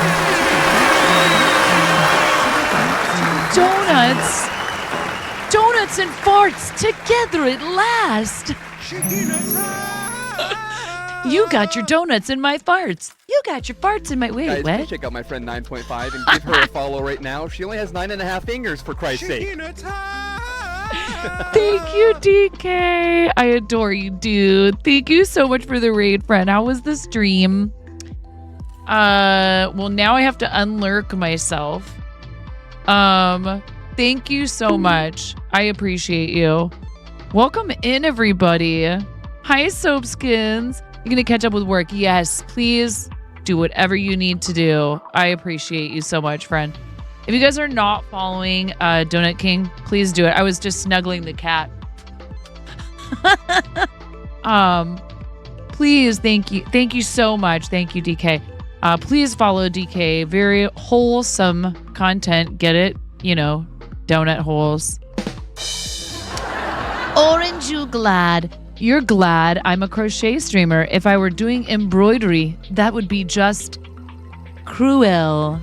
donuts and farts together at last. You got your donuts in my farts. You got your farts in my... Wait, Guys, what? please check out my friend 9.5 and give her a follow right now. She only has 9.5 fingers, for Christ's sake. Thank you, DK. I adore you, dude. Thank you so much for the raid, friend. How was the stream? Well, now I have to unlurk myself. Thank you so much. I appreciate you. Welcome in, everybody. Hi, Soapskins. You're gonna catch up with work. Yes, please do whatever you need to do. I appreciate you so much, friend. If you guys are not following Donut King, please do it. I was just snuggling the cat. Please, thank you. Thank you so much. Thank you, DK. Please follow DK. Very wholesome content. Get it? You know, donut holes. Orange, you glad? You're glad I'm a crochet streamer. If I were doing embroidery, that would be just cruel.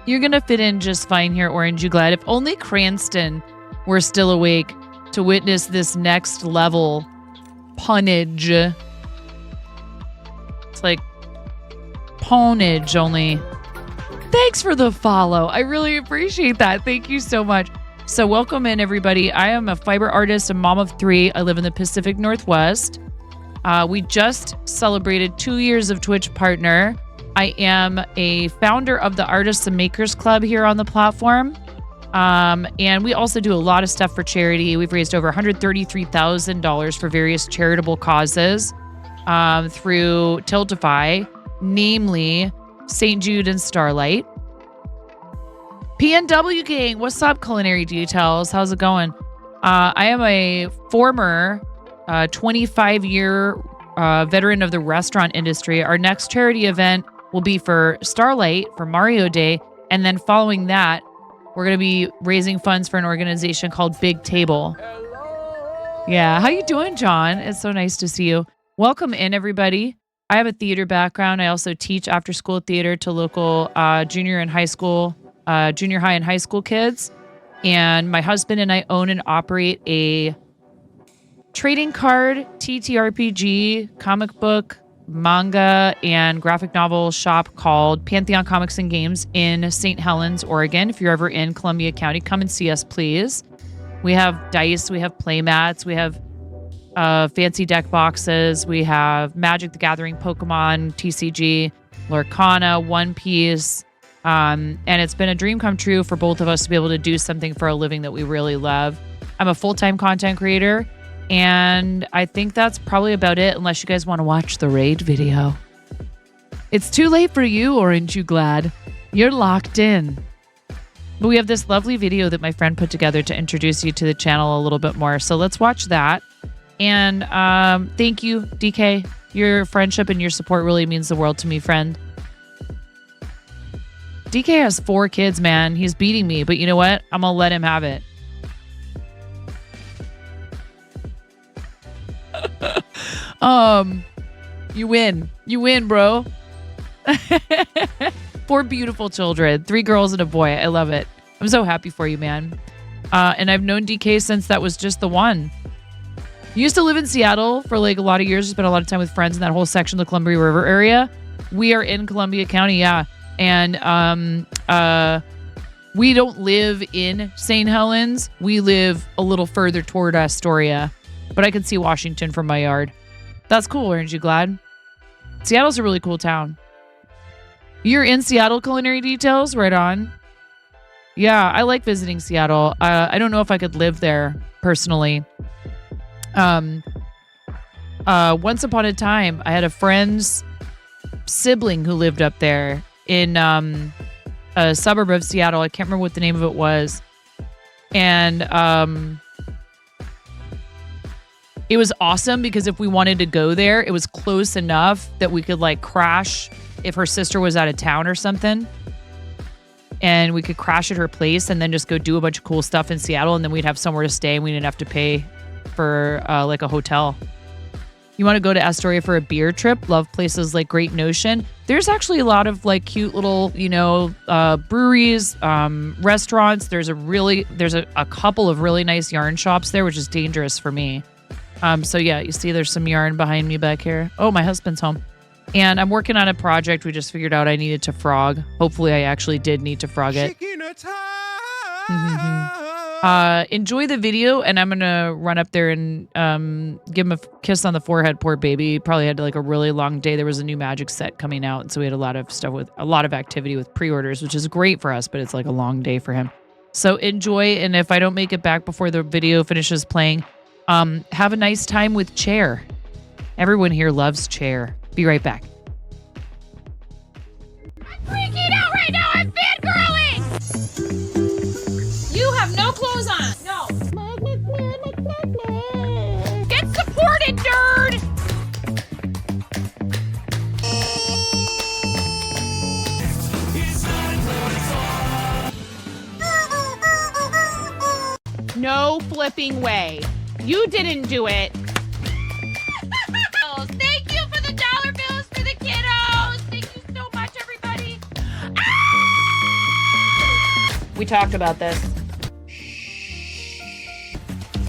You're gonna fit in just fine here, Orange, you glad. If only Cranston were still awake to witness this next level punnage. It's like ponage only. Thanks for the follow. I really appreciate that. Thank you so much. So welcome in, everybody. I am a fiber artist, a mom of 3. I live in the Pacific Northwest. We just celebrated 2 years of Twitch partner. I am a founder of the Artists and Makers Club here on the platform. And we also do a lot of stuff for charity. We've raised over $133,000 for various charitable causes through Tiltify, namely St. Jude and Starlight. PNW Gang, what's up, Culinary Details? How's it going? I am a former 25-year veteran of the restaurant industry. Our next charity event will be for Starlight, for Mario Day. And then following that, we're going to be raising funds for an organization called Big Table. Yeah, how you doing, John? It's so nice to see you. Welcome in, everybody. I have a theater background. I also teach after-school theater to local junior and high school, junior high and high school kids. And my husband and I own and operate a trading card, TTRPG, comic book, manga, and graphic novel shop called Pantheon Comics and Games in St. Helens, Oregon. If you're ever in Columbia County, come and see us, please. We have dice, we have play mats, we have fancy deck boxes. We have Magic the Gathering, Pokemon, TCG, Lorcana, One Piece. And it's been a dream come true for both of us to be able to do something for a living that we really love. I'm a full-time content creator, and I think that's probably about it, unless you guys want to watch the raid video. It's too late for you, Orange, you glad. You're locked in. But we have this lovely video that my friend put together to introduce you to the channel a little bit more. So let's watch that. And thank you, DK. Your friendship and your support really means the world to me, friend. DK has 4 kids, man. He's beating me, but you know what? I'm gonna let him have it. You win. You win, bro. 4 beautiful children, 3 girls and a boy. I love it. I'm so happy for you, man. And I've known DK since that was just the one. Used to live in Seattle for like a lot of years. Spent a lot of time with friends in that whole section of the Columbia River area. We are in Columbia County, yeah. And we don't live in St. Helens. We live a little further toward Astoria. But I can see Washington from my yard. That's cool, aren't you glad? Seattle's a really cool town. You're in Seattle Culinary Details? Right on. Yeah, I like visiting Seattle. I don't know if I could live there personally. Once upon a time, I had a friend's sibling who lived up there in a suburb of Seattle. I can't remember what the name of it was. And it was awesome because if we wanted to go there, it was close enough that we could like crash if her sister was out of town or something. And we could crash at her place and then just go do a bunch of cool stuff in Seattle. And then we'd have somewhere to stay and we didn't have to pay for like a hotel. You want to go to Astoria for a beer trip? Love places like Great Notion. There's actually a lot of like cute little, breweries, restaurants. There's a couple of really nice yarn shops there, which is dangerous for me. So yeah, you see there's some yarn behind me back here. Oh, my husband's home. And I'm working on a project we just figured out I needed to frog. Hopefully I actually did need to frog it. Enjoy the video, and I'm going to run up there and give him a kiss on the forehead. Poor baby. He probably had like a really long day. There was a new magic set coming out, and so we had a lot of stuff with a lot of activity with pre-orders, which is great for us, but it's like a long day for him. So enjoy, and if I don't make it back before the video finishes playing, have a nice time with Chair. Everyone here loves Chair. Be right back. I'm freaking out right now. I'm fangirling. You have no clothes on. No. Get supported, nerd. No flipping way. You didn't do it. Thank you for the dollar bills for the kiddos. Thank you so much, everybody. We talked about this.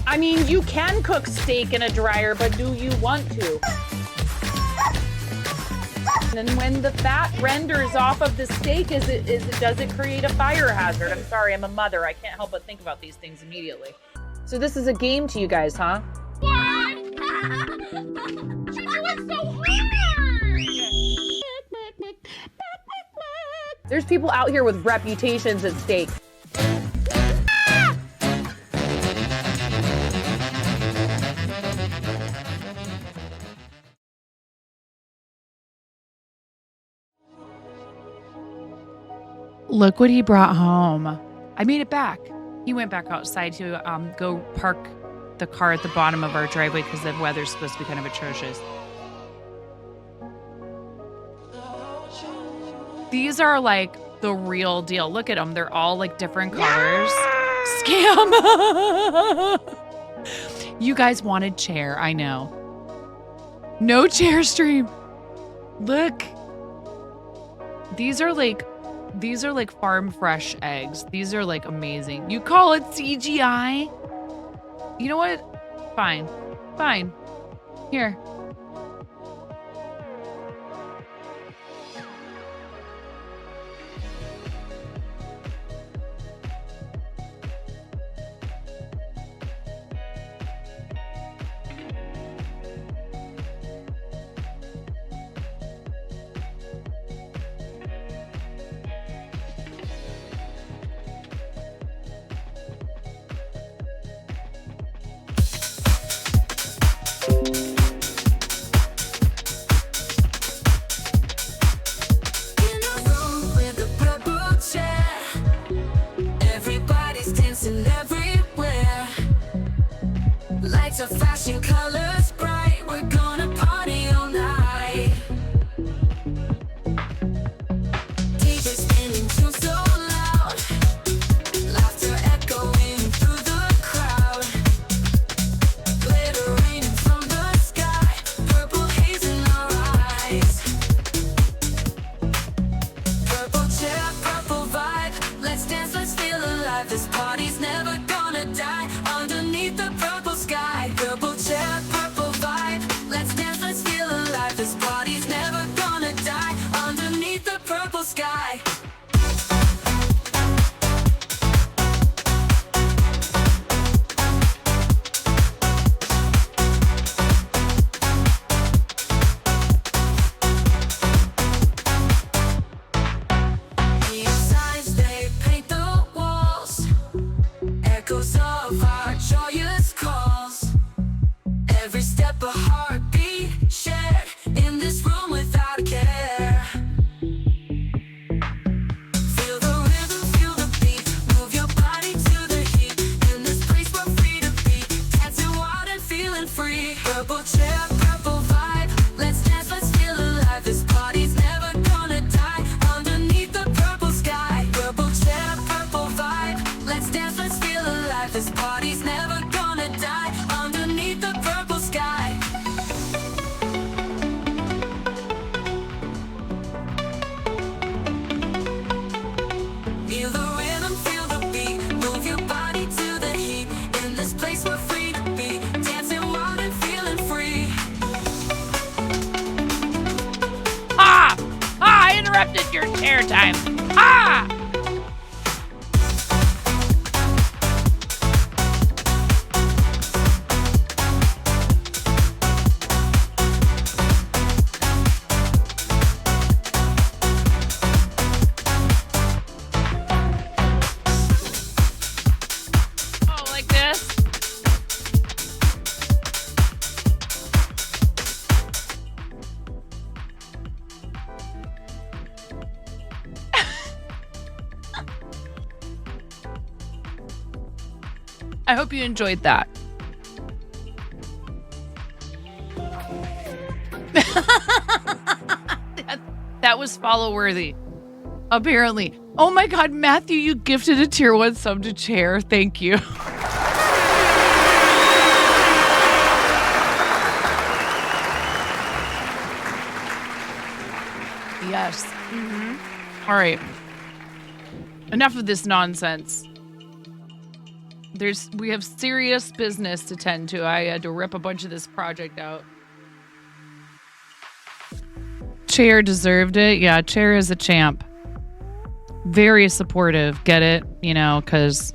I mean, you can cook steak in a dryer, but do you want to? And when the fat renders off of the steak, does it create a fire hazard? I'm sorry, I'm a mother. I can't help but think about these things immediately. So this is a game to you guys, huh? What? You're doing so hard! There's people out here with reputations at stake. Look what he brought home. I made it back. He went back outside to go park the car at the bottom of our driveway because the weather's supposed to be kind of atrocious. These are like the real deal. Look at them. They're all like different colors. Scam. You guys wanted Chair. I know. No Chair stream. Look. These are like farm fresh eggs. These are like amazing. You call it CGI? You know what? Fine. Fine. Here. interrupted your chair time. Ah! Oh, like this? I hope you enjoyed that. that was follow worthy. Apparently. Oh my god, Matthew, you gifted a tier 1 sub to Chair. Thank you. Yes. All right. Enough of this nonsense. We have serious business to tend to. I had to rip a bunch of this project out. Chair deserved it. Yeah, Chair is a champ. Very supportive. Get it? You know, because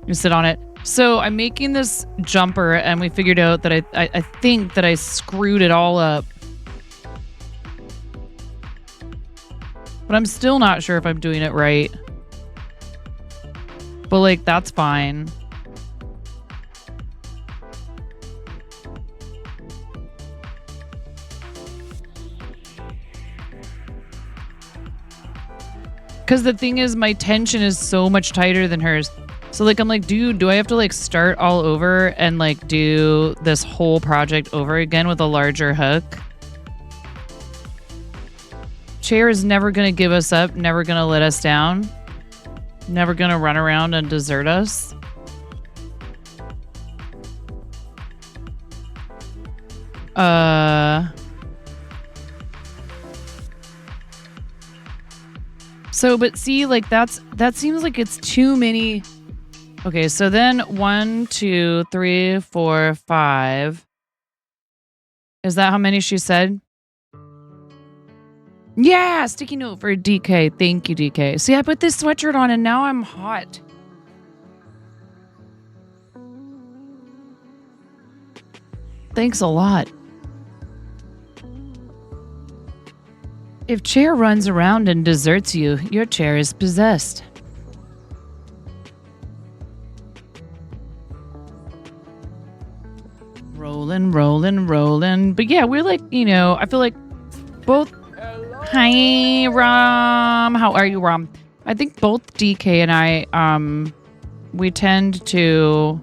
you sit on it. So I'm making this jumper, and we figured out that I think that I screwed it all up. But I'm still not sure if I'm doing it right. But, like, that's fine. Because the thing is, my tension is so much tighter than hers. So, like, I'm like, dude, do I have to, like, start all over and, like, do this whole project over again with a larger hook? Chair is never going to give us up, never going to let us down. Never gonna run around and desert us. So, but see, like that seems like it's too many. Okay, so then 1, 2, 3, 4, 5. Is that how many she said? Yeah, sticky note for DK. Thank you, DK. See, I put this sweatshirt on and now I'm hot. Thanks a lot. If Chair runs around and deserts you, your chair is possessed. Rolling, rolling, rolling. But yeah, we're like, you know, I feel like both... Hi, Rom. How are you, Rom? I think both DK and I, we tend to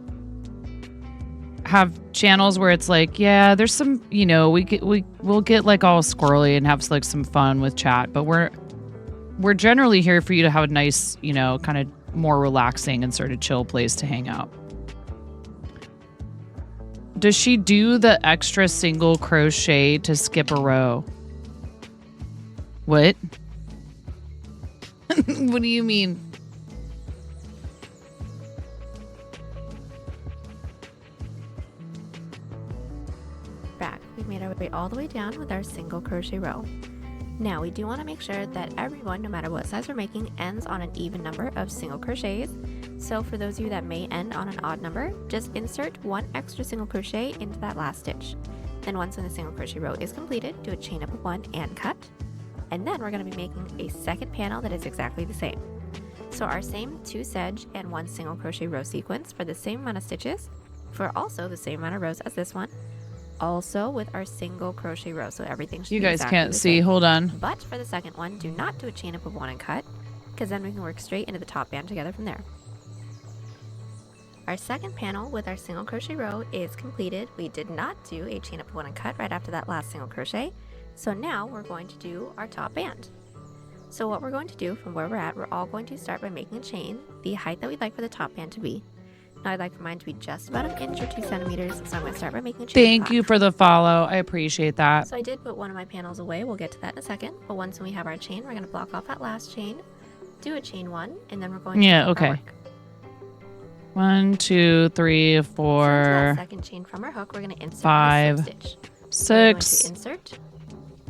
have channels where it's like, yeah, there's some, you know, we'll get like all squirrely and have like some fun with chat, but we're generally here for you to have a nice, you know, kind of more relaxing and sort of chill place to hang out. Does she do the extra single crochet to skip a row? What? What do you mean? Back, we've made our way all the way down with our single crochet row. Now we do want to make sure that everyone, no matter what size we're making, ends on an even number of single crochets. So for those of you that may end on an odd number, just insert 1 extra single crochet into that last stitch. Then once the single crochet row is completed, do a chain up of 1 and cut. And then we're going to be making a second panel that is exactly the same. So our same 2 sedge and 1 single crochet row sequence for the same amount of stitches, for also the same amount of rows as this one, also with our single crochet row, so everything should be You guys exactly can't the see, same. hold on. But for the second one, do not do a chain up of 1 and cut, because then we can work straight into the top band together from there. Our second panel with our single crochet row is completed. We did not do a chain up of 1 and cut right after that last single crochet. So now we're going to do our top band. So what we're going to do from where we're at, we're all going to start by making a chain the height that we'd like for the top band to be. Now I'd like for mine to be just about 1 inch or 2 centimeters, so I'm going to start by making a chain. Thank you for the follow. I appreciate that. So I did put one of my panels away. We'll get to that in a second. But once we have our chain, we're going to block off that last chain, do a chain 1, and then we're going to Yeah, okay. 1, 2, 3, 4. So into that second chain from our hook, we're going to insert 5, a slip stitch. 6. We're going to insert,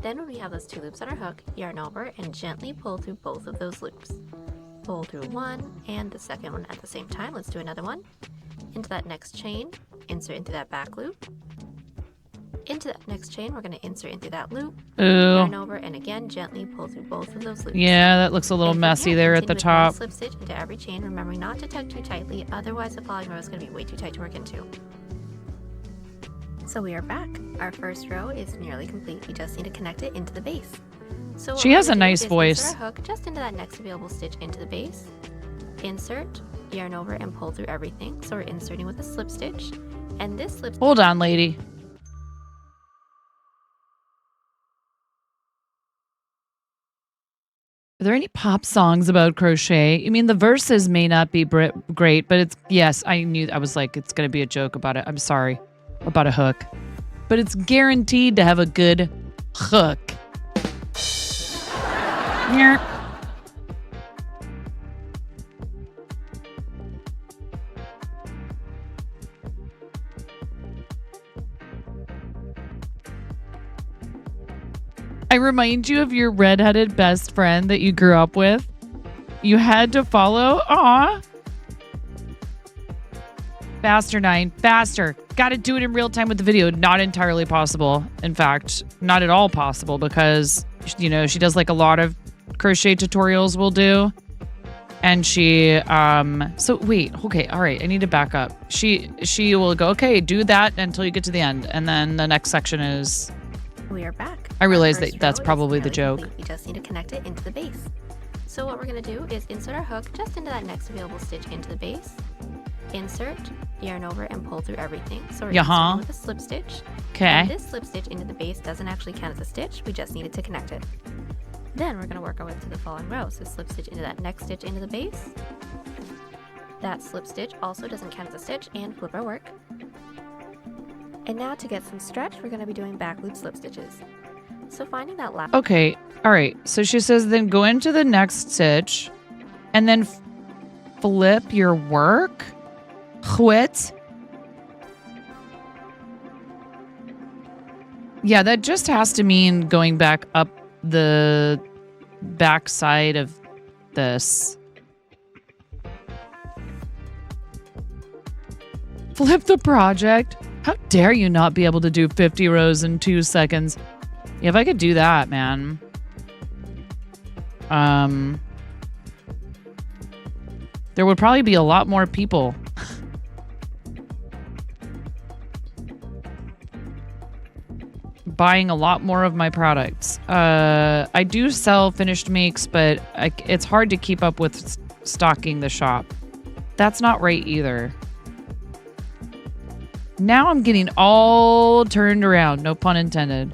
Then when we have those 2 loops on our hook, yarn over and gently pull through both of those loops. Pull through one and the second one at the same time. Let's do another one. Into that next chain, insert into that back loop. Into that next chain, we're going to insert into that loop, yarn over, and again gently pull through both of those loops. Yeah, that looks a little messy there at the top. Slip stitch into every chain, remembering not to tug too tightly, otherwise the following row is going to be way too tight to work into. So we are back. Our first row is nearly complete. We just need to connect it into the base. So she has a nice voice. Insert our hook just into that next available stitch into the base. Insert, yarn over, and pull through everything. So we're inserting with a slip stitch, and this slip. Hold on, lady. Are there any pop songs about crochet? I mean, the verses may not be great, but it's, yes, I was like, it's going to be a joke about it. I'm sorry about a hook, but it's guaranteed to have a good hook. I remind you of your redheaded best friend that you grew up with. You had to follow. Aw. Faster, 9. Faster. Got to do it in real time with the video. Not entirely possible. In fact, not at all possible because, you know, she does like a lot of crochet tutorials we'll do. And she, so wait, okay, all right, I need to back up. She will go, okay, do that until you get to the end. And then the next section is... We are back. I realize that that's probably the joke. Complete. We just need to connect it into the base. So what we're going to do is insert our hook just into that next available stitch into the base. Insert, yarn over, and pull through everything. So we're inserting with a slip stitch. Okay. And this slip stitch into the base doesn't actually count as a stitch. We just needed to connect it. Then we're going to work our way to the following row. So slip stitch into that next stitch into the base. That slip stitch also doesn't count as a stitch, and flip our work. And now to get some stretch, we're going to be doing back loop slip stitches. So finding that last... Okay, all right. So she says then go into the next stitch and then flip your work. What? Yeah, that just has to mean going back up the back side of this. Flip the project? How dare you not be able to do 50 rows in 2 seconds? Yeah, if I could do that, man. There would probably be a lot more people. Buying a lot more of my products. I do sell finished makes, but it's hard to keep up with stocking the shop. That's not right either. Now I'm getting all turned around, no pun intended.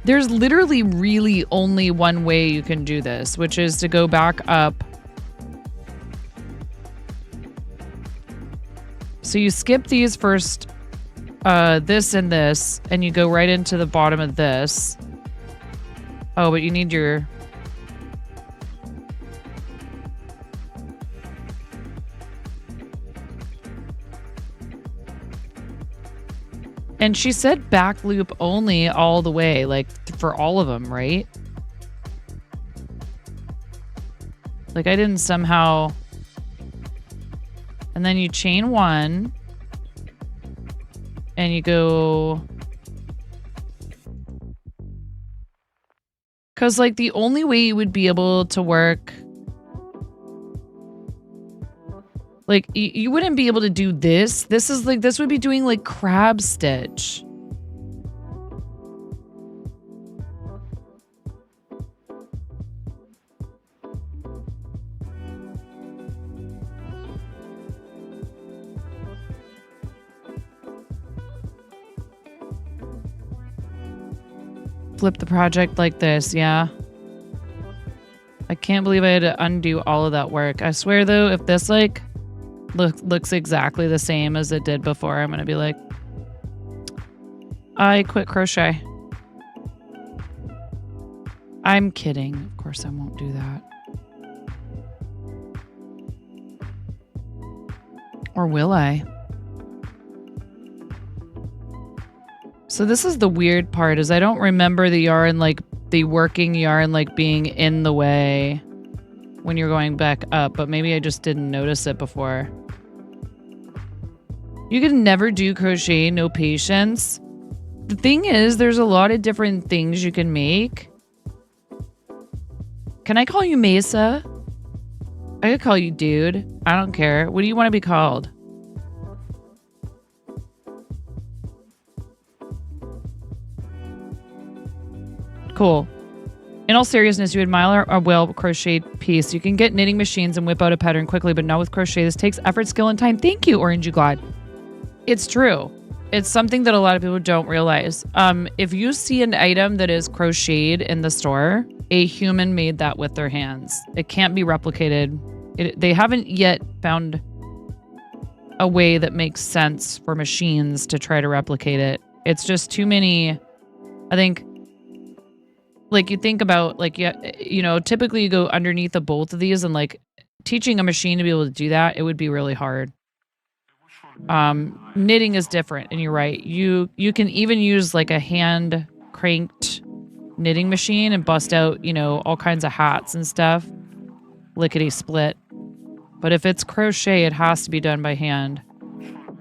There's literally really only one way you can do this, which is to go back up. So you skip these first, this and this, and you go right into the bottom of this. Oh, but you need your... And she said back loop only all the way, like for all of them, right? Like I didn't somehow... And then you chain one. And you go... Because like the only way you would be able to work... Like, you wouldn't be able to do this. This is like, this would be doing like crab stitch. Flip the project like this, yeah. I can't believe I had to undo all of that work. I swear though, if this like... looks exactly the same as it did before, I'm gonna be like, I quit crochet. I'm kidding. Of course I won't do that. Or will I? So this is the weird part is I don't remember the yarn, like the working yarn, like being in the way when you're going back up, but maybe I just didn't notice it before. You can never do crochet, no patience. The thing is, there's a lot of different things you can make. Can I call you Mesa? I could call you dude. I don't care. What do you want to be called? Cool. In all seriousness, you admire a well-crocheted piece. You can get knitting machines and whip out a pattern quickly, but not with crochet. This takes effort, skill, and time. Thank you, Orange God. It's true. It's something that a lot of people don't realize. If you see an item that is crocheted in the store, a human made that with their hands. It can't be replicated. They haven't yet found a way that makes sense for machines to try to replicate it. It's just too many, I think, like you think about, like, you know, typically you go underneath of both of these and like teaching a machine to be able to do that, it would be really hard. Knitting is different, and you're right. You can even use like a hand cranked knitting machine and bust out, you know, all kinds of hats and stuff. Lickety split. But if it's crochet, it has to be done by hand.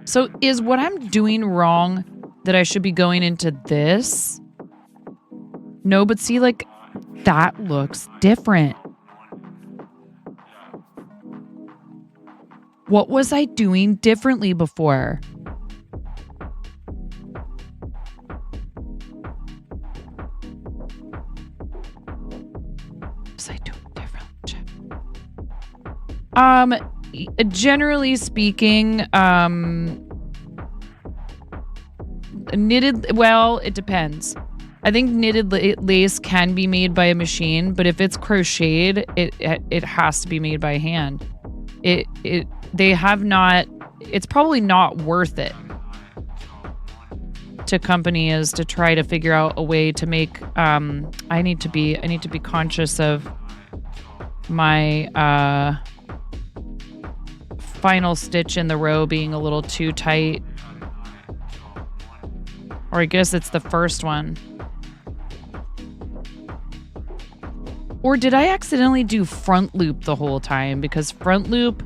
So is what I'm doing wrong that I should be going into this? No, but see, like, that looks different. What was I doing differently before? What was I doing differently? Generally speaking, knitted, well, it depends. I think knitted lace can be made by a machine, but if it's crocheted, it has to be made by hand. They have not, it's probably not worth it to companies to try to figure out a way to make, I need to be conscious of my, final stitch in the row being a little too tight. Or I guess it's the first one. Or did I accidentally do front loop the whole time? Because front loop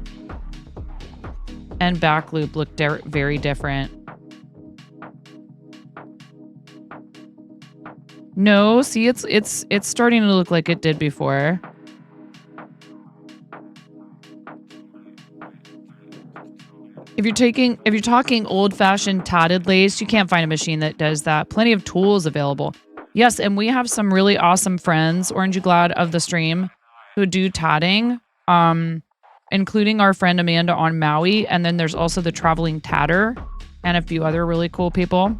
and back loop look very different. No, see, it's starting to look like it did before. If you're talking old-fashioned tatted lace, you can't find a machine that does that. Plenty of tools available. Yes, and we have some really awesome friends, Orange Glad of the stream, who do tatting, including our friend Amanda on Maui, and then there's also the Traveling Tatter and a few other really cool people.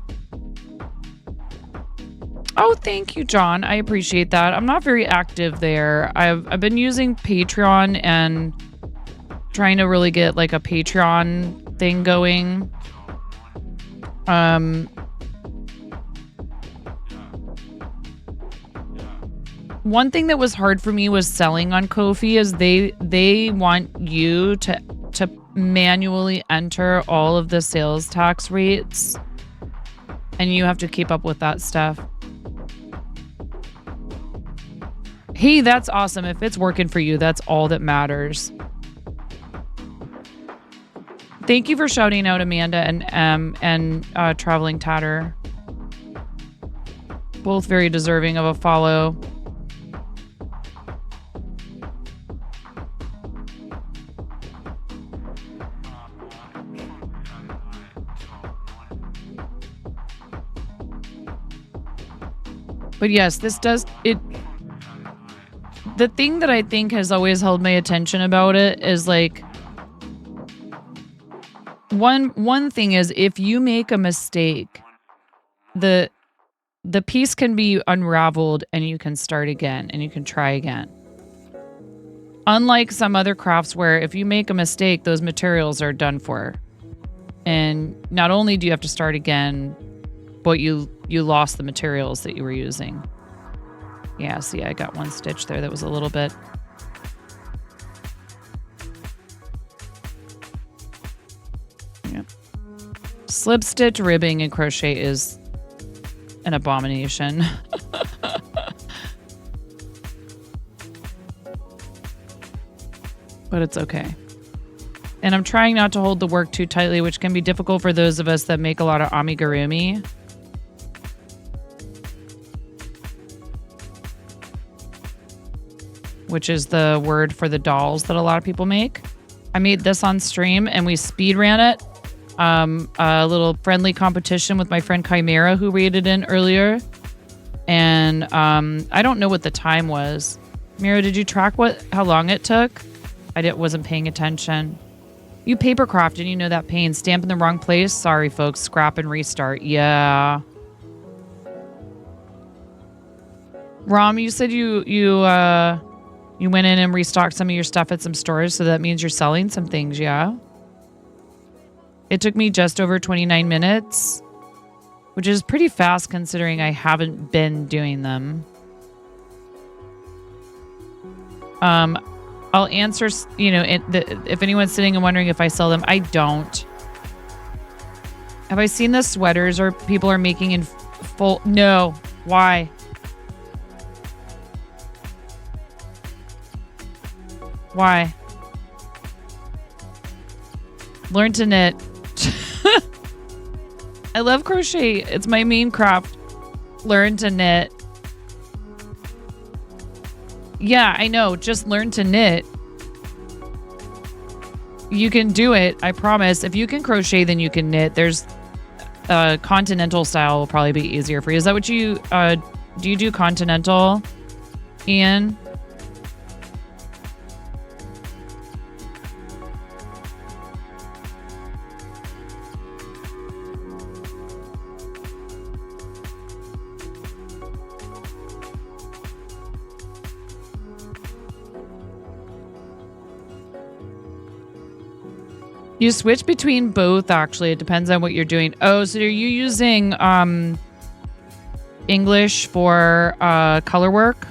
Oh, thank you, John. I appreciate that. I'm not very active there. I've been using Patreon and trying to really get like a Patreon thing going. One thing that was hard for me was selling on Ko-fi is they want you to manually enter all of the sales tax rates, and you have to keep up with that stuff. Hey, that's awesome. If it's working for you, that's all that matters. Thank you for shouting out Amanda and Traveling Tatter. Both very deserving of a follow. But yes, this does it. The thing that I think has always held my attention about it is like one thing is if you make a mistake, the piece can be unraveled and you can start again and you can try again. Unlike some other crafts where if you make a mistake, those materials are done for. And not only do you have to start again, but you lost the materials that you were using. Yeah, see, I got one stitch there that was a little bit. Yeah. Slip stitch, ribbing, and crochet is an abomination. But it's okay. And I'm trying not to hold the work too tightly, which can be difficult for those of us that make a lot of amigurumi. Which is the word for the dolls that a lot of people make. I made this on stream and we speed ran it. A little friendly competition with my friend Chimera who raided in earlier. And I don't know what the time was. Mira, did you track how long it took? Wasn't paying attention. You papercraft and you know that pain. Stamp in the wrong place? Sorry, folks. Scrap and restart. Yeah. Rom, you said you went in and restocked some of your stuff at some stores, so that means you're selling some things, yeah? It took me just over 29 minutes, which is pretty fast considering I haven't been doing them. I'll answer, if anyone's sitting and wondering if I sell them, I don't. Have I seen the sweaters or people are making in full? No. Why? Why? Learn to knit. I love crochet. It's my main craft. Learn to knit. Yeah, I know. Just learn to knit. You can do it. I promise. If you can crochet, then you can knit. There's continental style will probably be easier for you. Is that what you do? You do continental, Ian? You switch between both, actually. It depends on what you're doing. Oh, so are you using English for color work?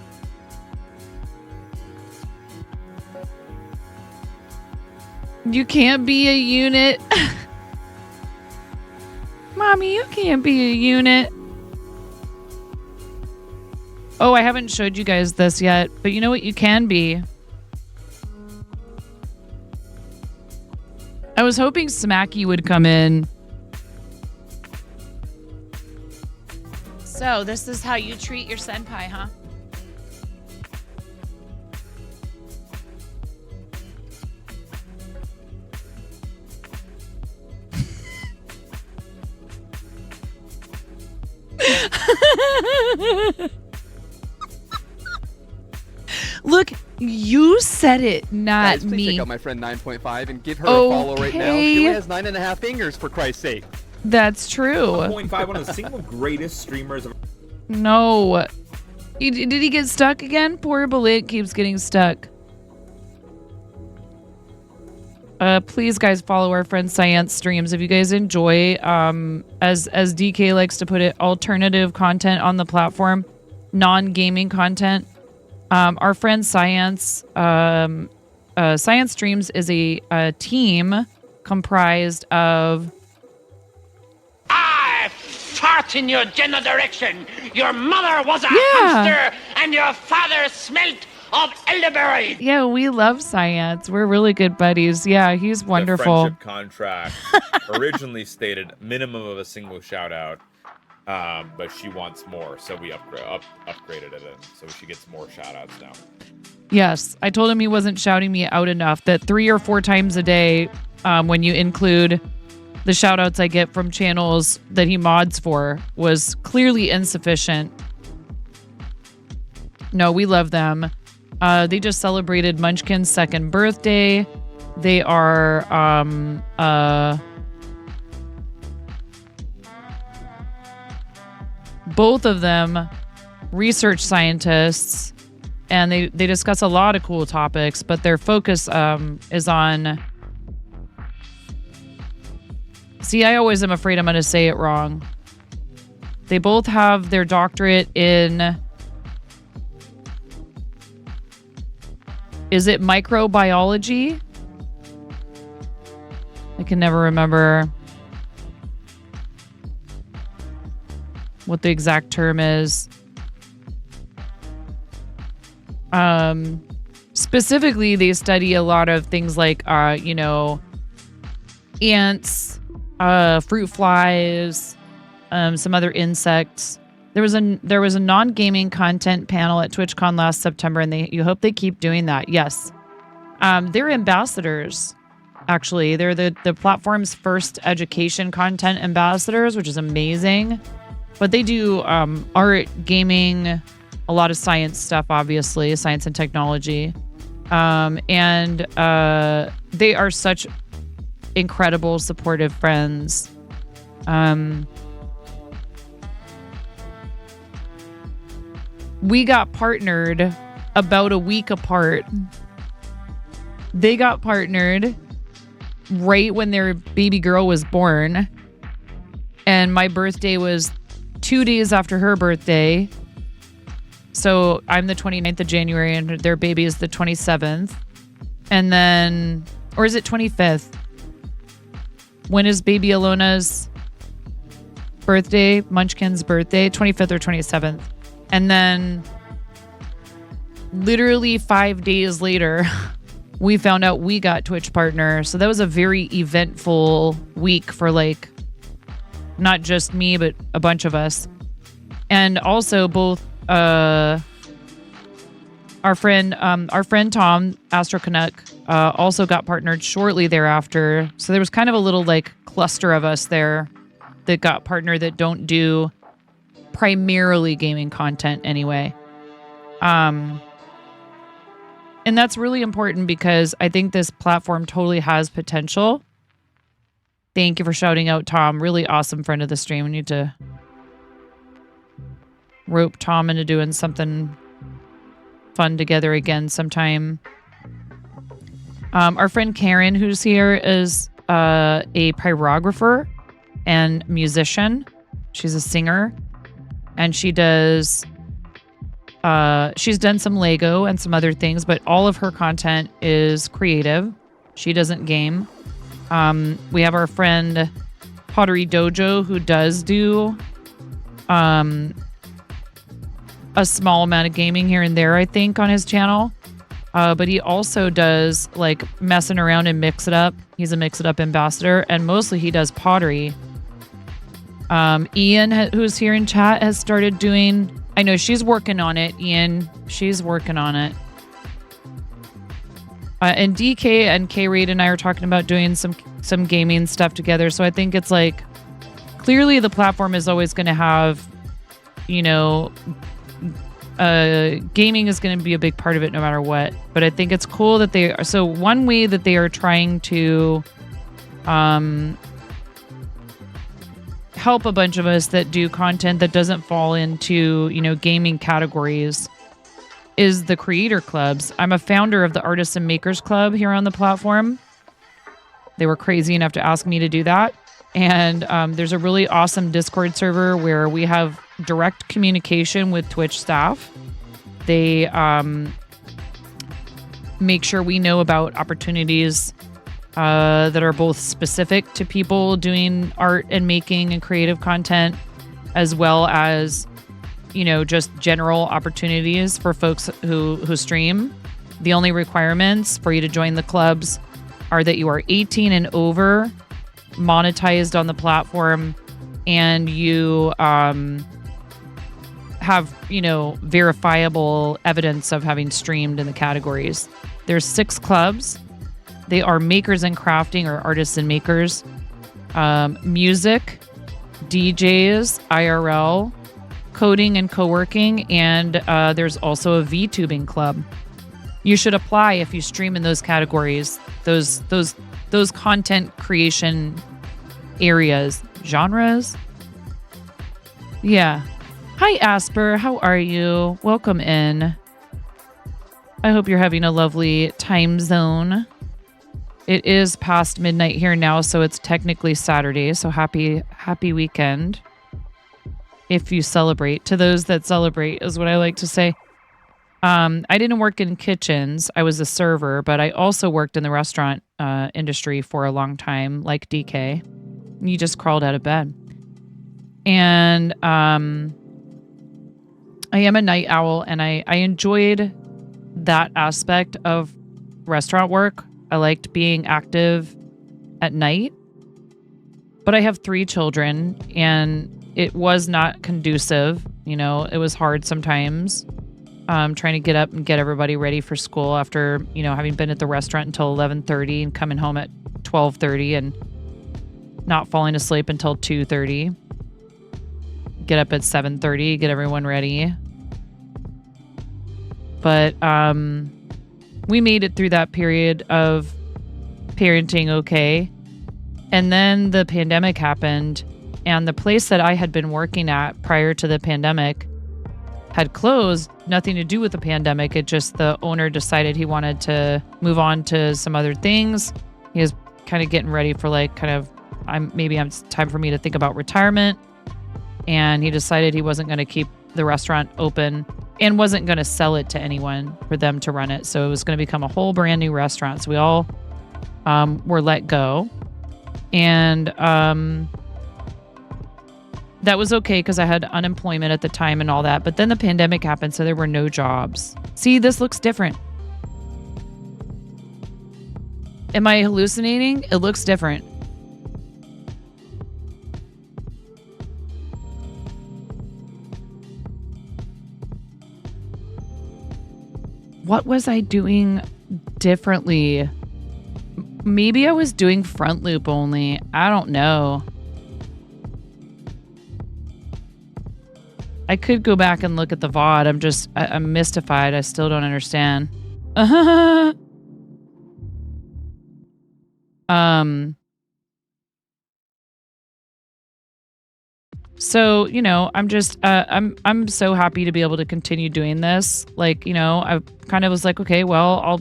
You can't be a unit. Mommy, you can't be a unit. Oh, I haven't showed you guys this yet, but you know what you can be? I was hoping Smacky would come in. So, this is how you treat your senpai, huh? Look, you said it, not Guys, please me. check out my friend 9.5 and give her a follow right now. She only has 9.5 fingers, for Christ's sake. That's true. 9.5, one of the single greatest streamers of. No. Did he get stuck again? Poor Balit keeps getting stuck. Please, guys, follow our friend Science streams if you guys enjoy. As DK likes to put it, alternative content on the platform, non-gaming content. Our friend Science, Science Streams is a team comprised of. I fart in your general direction. Your mother was a hamster, and your father smelt of elderberry. Yeah, we love Science. We're really good buddies. Yeah, he's wonderful. The friendship contract originally stated minimum of a single shout out. But she wants more, so we upgraded it, so she gets more shout-outs now. Yes, I told him he wasn't shouting me out enough, that 3 or 4 times a day, when you include the shout-outs I get from channels that he mods for, was clearly insufficient. No, we love them. They just celebrated Munchkin's 2nd birthday. They are both of them research scientists, and they discuss a lot of cool topics, but their focus is on. See, I always am afraid I'm going to say it wrong. They both have their doctorate in. Is it microbiology? I can never remember. what the exact term is. Specifically, they study a lot of things like, ants, fruit flies, some other insects. There was a non-gaming content panel at TwitchCon last September, and you hope they keep doing that. Yes, they're ambassadors. Actually, they're the platform's first education content ambassadors, which is amazing. But they do art, gaming, a lot of science stuff, obviously, science and technology. And they are such incredible, supportive friends. We got partnered about a week apart. They got partnered right when their baby girl was born. And my birthday was 2 days after her birthday. So I'm the 29th of January and their baby is the 27th. And then, or is it 25th? When is baby Alona's birthday? Munchkin's birthday? 25th or 27th. And then literally 5 days later, we found out we got Twitch partner. So that was a very eventful week for like, not just me, but a bunch of us. And also both our friend Tom, Astro Canuck, also got partnered shortly thereafter. So there was kind of a little like cluster of us there that got partnered that don't do primarily gaming content anyway. And that's really important because I think this platform totally has potential. Thank you for shouting out, Tom. Really awesome friend of the stream. We need to rope Tom into doing something fun together again sometime. Our friend Karen, who's here, is a pyrographer and musician. She's a singer. And she does, she's done some Lego and some other things, but all of her content is creative. She doesn't game. We have our friend Pottery Dojo, who does do a small amount of gaming here and there, I think, on his channel. But he also does like messing around and mix it up. He's a mix it up ambassador, and mostly he does pottery. Ian, who's here in chat, has started doing... I know she's working on it, Ian. She's working on it. And DK and K-Raid and I are talking about doing some gaming stuff together. So I think it's like... Clearly the platform is always going to have, gaming is going to be a big part of it no matter what. But I think it's cool that they are... So one way that they are trying to... help a bunch of us that do content that doesn't fall into, gaming categories is the creator clubs. I'm a founder of the Artists and Makers Club here on the platform. They were crazy enough to ask me to do that. And there's a really awesome Discord server where we have direct communication with Twitch staff. They make sure we know about opportunities that are both specific to people doing art and making and creative content, as well as, just general opportunities for folks who stream. The only requirements for you to join the clubs are that you are 18 and over, monetized on the platform, and you have, verifiable evidence of having streamed in the categories. There's 6 clubs. They are makers and crafting, or artists and makers, music, DJs, IRL, coding and co-working, and there's also a VTubing club. You should apply if you stream in those categories, those content creation areas, genres. Yeah. Hi, Asper. How are you? Welcome in. I hope you're having a lovely time zone. It is past midnight here now, so it's technically Saturday. So happy weekend. If you celebrate. To those that celebrate is what I like to say. I didn't work in kitchens. I was a server, but I also worked in the restaurant industry for a long time, like DK. You just crawled out of bed. And I am a night owl, and I enjoyed that aspect of restaurant work. I liked being active at night. But I have 3 children, and it was not conducive. You know, it was hard sometimes trying to get up and get everybody ready for school after, you know, having been at the restaurant until 11:30 and coming home at 12:30 and not falling asleep until 2:30. Get up at 7:30, get everyone ready. But we made it through that period of parenting okay. And then the pandemic happened, and the place that I had been working at prior to the pandemic had closed. Nothing to do with the pandemic. It just, the owner decided he wanted to move on to some other things. He was kind of getting ready for like it's time for me to think about retirement. And he decided he wasn't going to keep the restaurant open and wasn't going to sell it to anyone for them to run it. So it was going to become a whole brand new restaurant. So we all were let go. And that was okay because I had unemployment at the time and all that. But then the pandemic happened, so there were no jobs. See, this looks different. Am I hallucinating? It looks different. What was I doing differently? Maybe I was doing front loop only. I don't know. I could go back and look at the VOD. I'm mystified. I still don't understand. So, you know, I'm so happy to be able to continue doing this. Like, you know, I kind of was like, okay, well,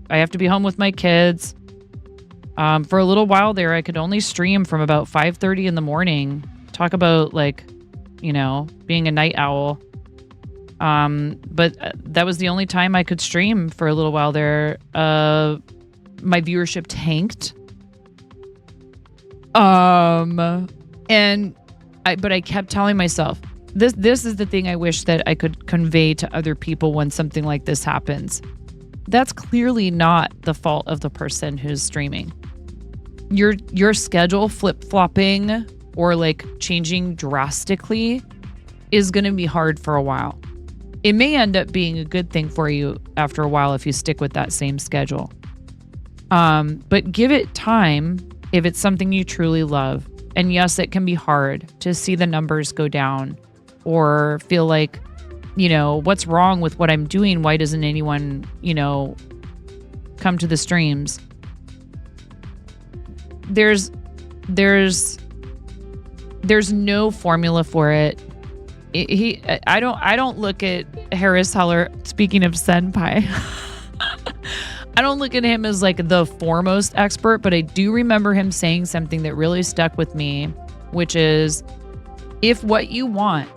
I have to be home with my kids. For a little while there, I could only stream from about 5:30 in the morning. Talk about like, you know, being a night owl. But that was the only time I could stream for a little while there. My viewership tanked. But I kept telling myself, this is the thing I wish that I could convey to other people when something like this happens. That's clearly not the fault of the person who's streaming. Your schedule flip-flopping or like changing drastically is going to be hard for a while. It may end up being a good thing for you after a while if you stick with that same schedule. But give it time if it's something you truly love. And yes, it can be hard to see the numbers go down or feel like, you know, what's wrong with what I'm doing? Why doesn't anyone, you know, come to the streams? There's no formula for it. I don't look at Harris Heller, speaking of senpai. I don't look at him as like the foremost expert, but I do remember him saying something that really stuck with me, which is, if what you want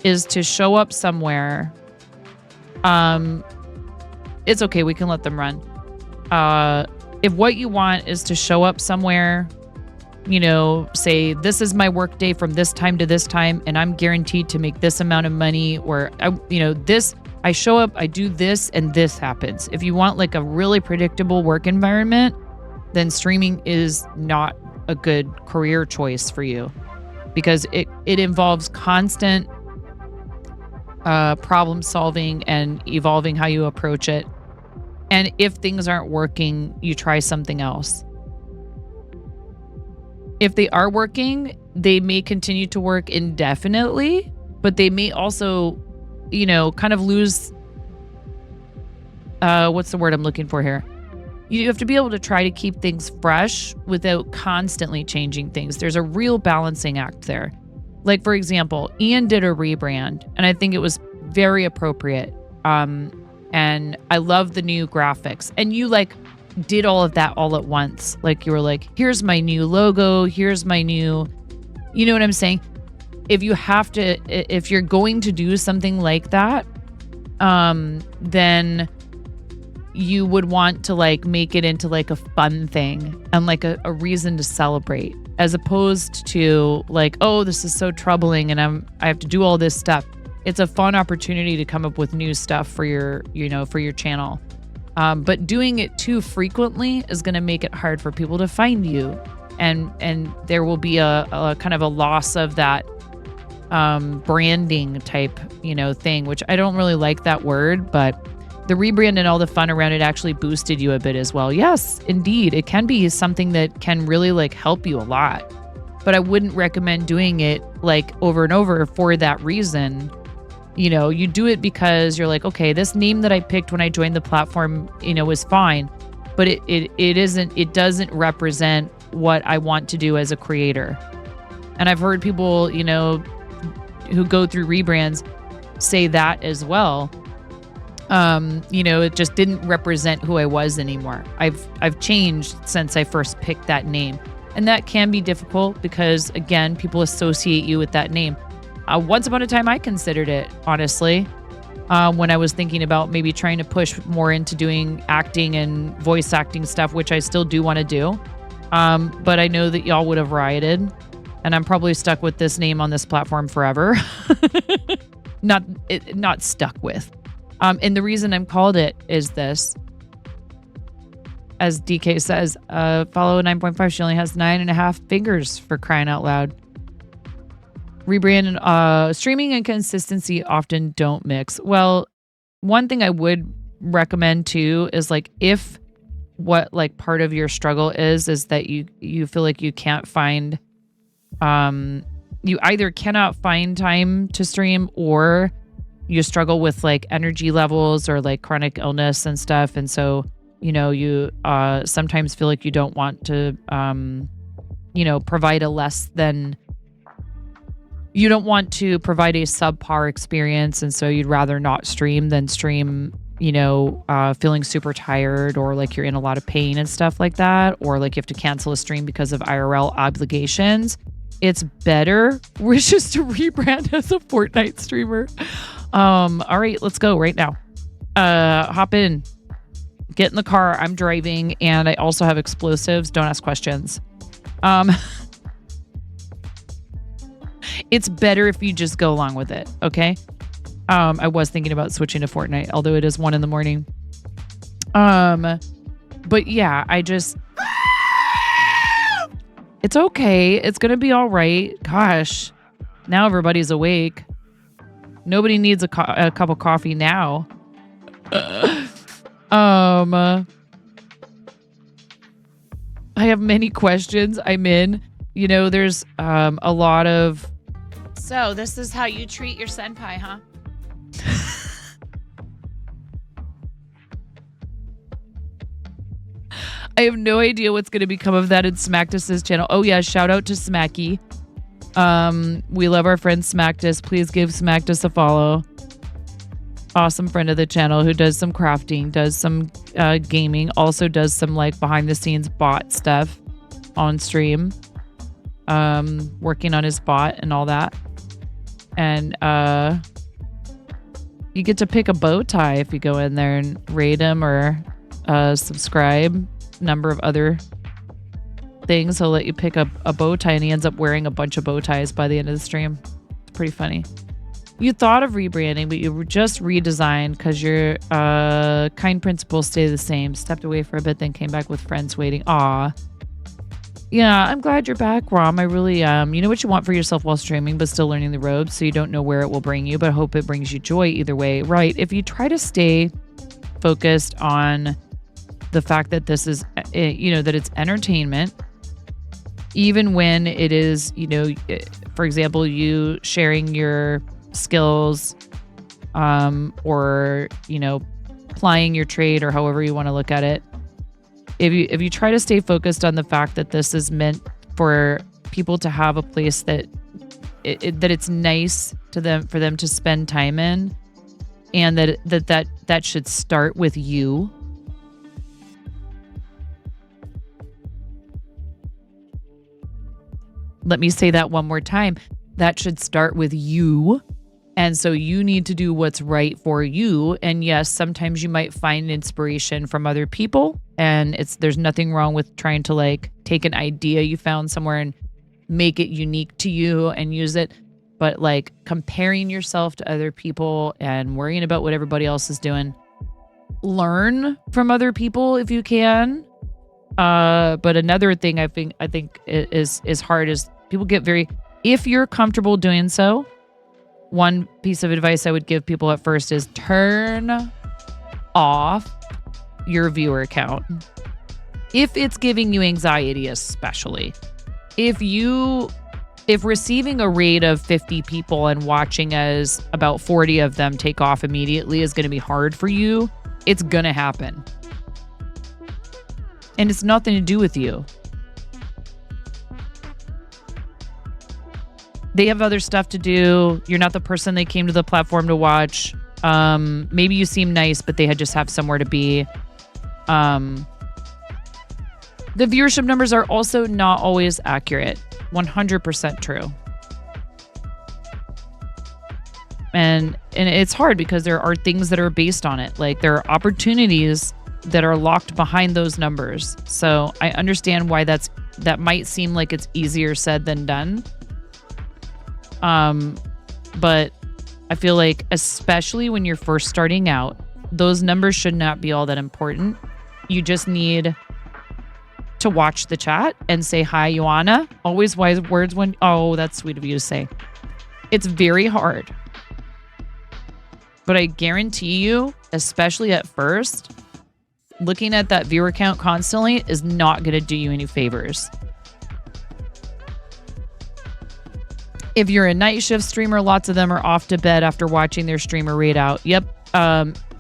is to show up somewhere, it's okay, we can let them run. If what you want is to show up somewhere, you know, say, this is my work day from this time to this time, and I'm guaranteed to make this amount of money, or, I show up, I do this, and this happens. If you want like a really predictable work environment, then streaming is not a good career choice for you, because it involves constant problem solving and evolving how you approach it. And if things aren't working, you try something else. If they are working, they may continue to work indefinitely, but they may also, you know, kind of lose, what's the word I'm looking for here? You have to be able to try to keep things fresh without constantly changing things. There's a real balancing act there. Like, for example, Ian did a rebrand, and I think it was very appropriate. And I love the new graphics. And you like did all of that all at once. Like, you were like, here's my new logo, here's my new, you know what I'm saying? If you're going to do something like that, then you would want to like make it into like a fun thing and like a reason to celebrate. as opposed to like, oh, this is so troubling and I have to do all this stuff. It's a fun opportunity to come up with new stuff for your, for your channel. But doing it too frequently is going to make it hard for people to find you. And there will be a kind of a loss of that branding type, thing, which I don't really like that word, but the rebrand and all the fun around it actually boosted you a bit as well. Yes, indeed. It can be something that can really like help you a lot, but I wouldn't recommend doing it like over and over for that reason. You do it because you're like, okay, this name that I picked when I joined the platform, is fine, but it doesn't represent what I want to do as a creator. And I've heard people, who go through rebrands say that as well. It just didn't represent who I was anymore. I've changed since I first picked that name. And that can be difficult because, again, people associate you with that name. Once upon a time, I considered it, honestly, when I was thinking about maybe trying to push more into doing acting and voice acting stuff, which I still do want to do. But I know that y'all would have rioted, and I'm probably stuck with this name on this platform forever. Not stuck with. And the reason I'm called it is this. As DK says, follow 9.5. She only has 9.5 fingers, for crying out loud. Rebrand and streaming and consistency often don't mix. Well, one thing I would recommend too is like if what like part of your struggle is that you feel like you can't find you either cannot find time to stream or you struggle with like energy levels or like chronic illness and stuff, and so you sometimes feel like you don't want to provide a less than you don't want to provide a subpar experience, and so you'd rather not stream than stream, feeling super tired or like you're in a lot of pain and stuff like that, or like you have to cancel a stream because of IRL obligations. It's better wishes to rebrand as a Fortnite streamer. All right, let's go right now. Hop in, get in the car. I'm driving and I also have explosives. Don't ask questions. It's better if you just go along with it. Okay. I was thinking about switching to Fortnite, although it is 1 a.m. But yeah, it's okay. It's going to be all right. Gosh, now everybody's awake. Nobody needs a cup of coffee now. I have many questions. I'm in. There's a lot of... So this is how you treat your senpai, huh? I have no idea what's going to become of that in Smacktus's channel. Oh yeah, shout out to Smacky. We love our friend Smacktus. Please give Smacktus a follow. Awesome friend of the channel who does some crafting, does some gaming, also does some like behind the scenes bot stuff on stream. Working on his bot and all that. And you get to pick a bow tie if you go in there and rate him or subscribe. Number of other things. He'll let you pick up a bow tie and he ends up wearing a bunch of bow ties by the end of the stream. It's pretty funny. You thought of rebranding, but you just redesigned because your kind principles stay the same. Stepped away for a bit, then came back with friends waiting. Aw. Yeah, I'm glad you're back, Rom. I really you know what you want for yourself while streaming, but still learning the ropes, so you don't know where it will bring you, but hope it brings you joy either way. Right. If you try to stay focused on the fact that this is, that it's entertainment, even when it is, for example, you sharing your skills, or, plying your trade or however you want to look at it. If you try to stay focused on the fact that this is meant for people to have a place that it's nice to them, for them to spend time in, and that should start with you. Let me say that one more time. That should start with you. And so you need to do what's right for you. And yes, sometimes you might find inspiration from other people. And there's nothing wrong with trying to like take an idea you found somewhere and make it unique to you and use it. But like comparing yourself to other people and worrying about what everybody else is doing, learn from other people if you can. But another thing I think is hard is people get very, if you're comfortable doing so, one piece of advice I would give people at first is turn off your viewer count. If it's giving you anxiety, especially. If receiving a raid of 50 people and watching as about 40 of them take off immediately is going to be hard for you, it's going to happen. And it's nothing to do with you. They have other stuff to do. You're not the person they came to the platform to watch. Maybe you seem nice, but they just have somewhere to be. The viewership numbers are also not always accurate. 100% true. And it's hard because there are things that are based on it. Like there are opportunities that are locked behind those numbers. So I understand why that might seem like it's easier said than done. But I feel like especially when you're first starting out, those numbers should not be all that important. You just need to watch the chat and say, hi, Joanna. Always wise words when, oh, that's sweet of you to say. It's very hard. But I guarantee you, especially at first, looking at that viewer count constantly is not going to do you any favors. If you're a night shift streamer, lots of them are off to bed after watching their streamer raid out. Yep.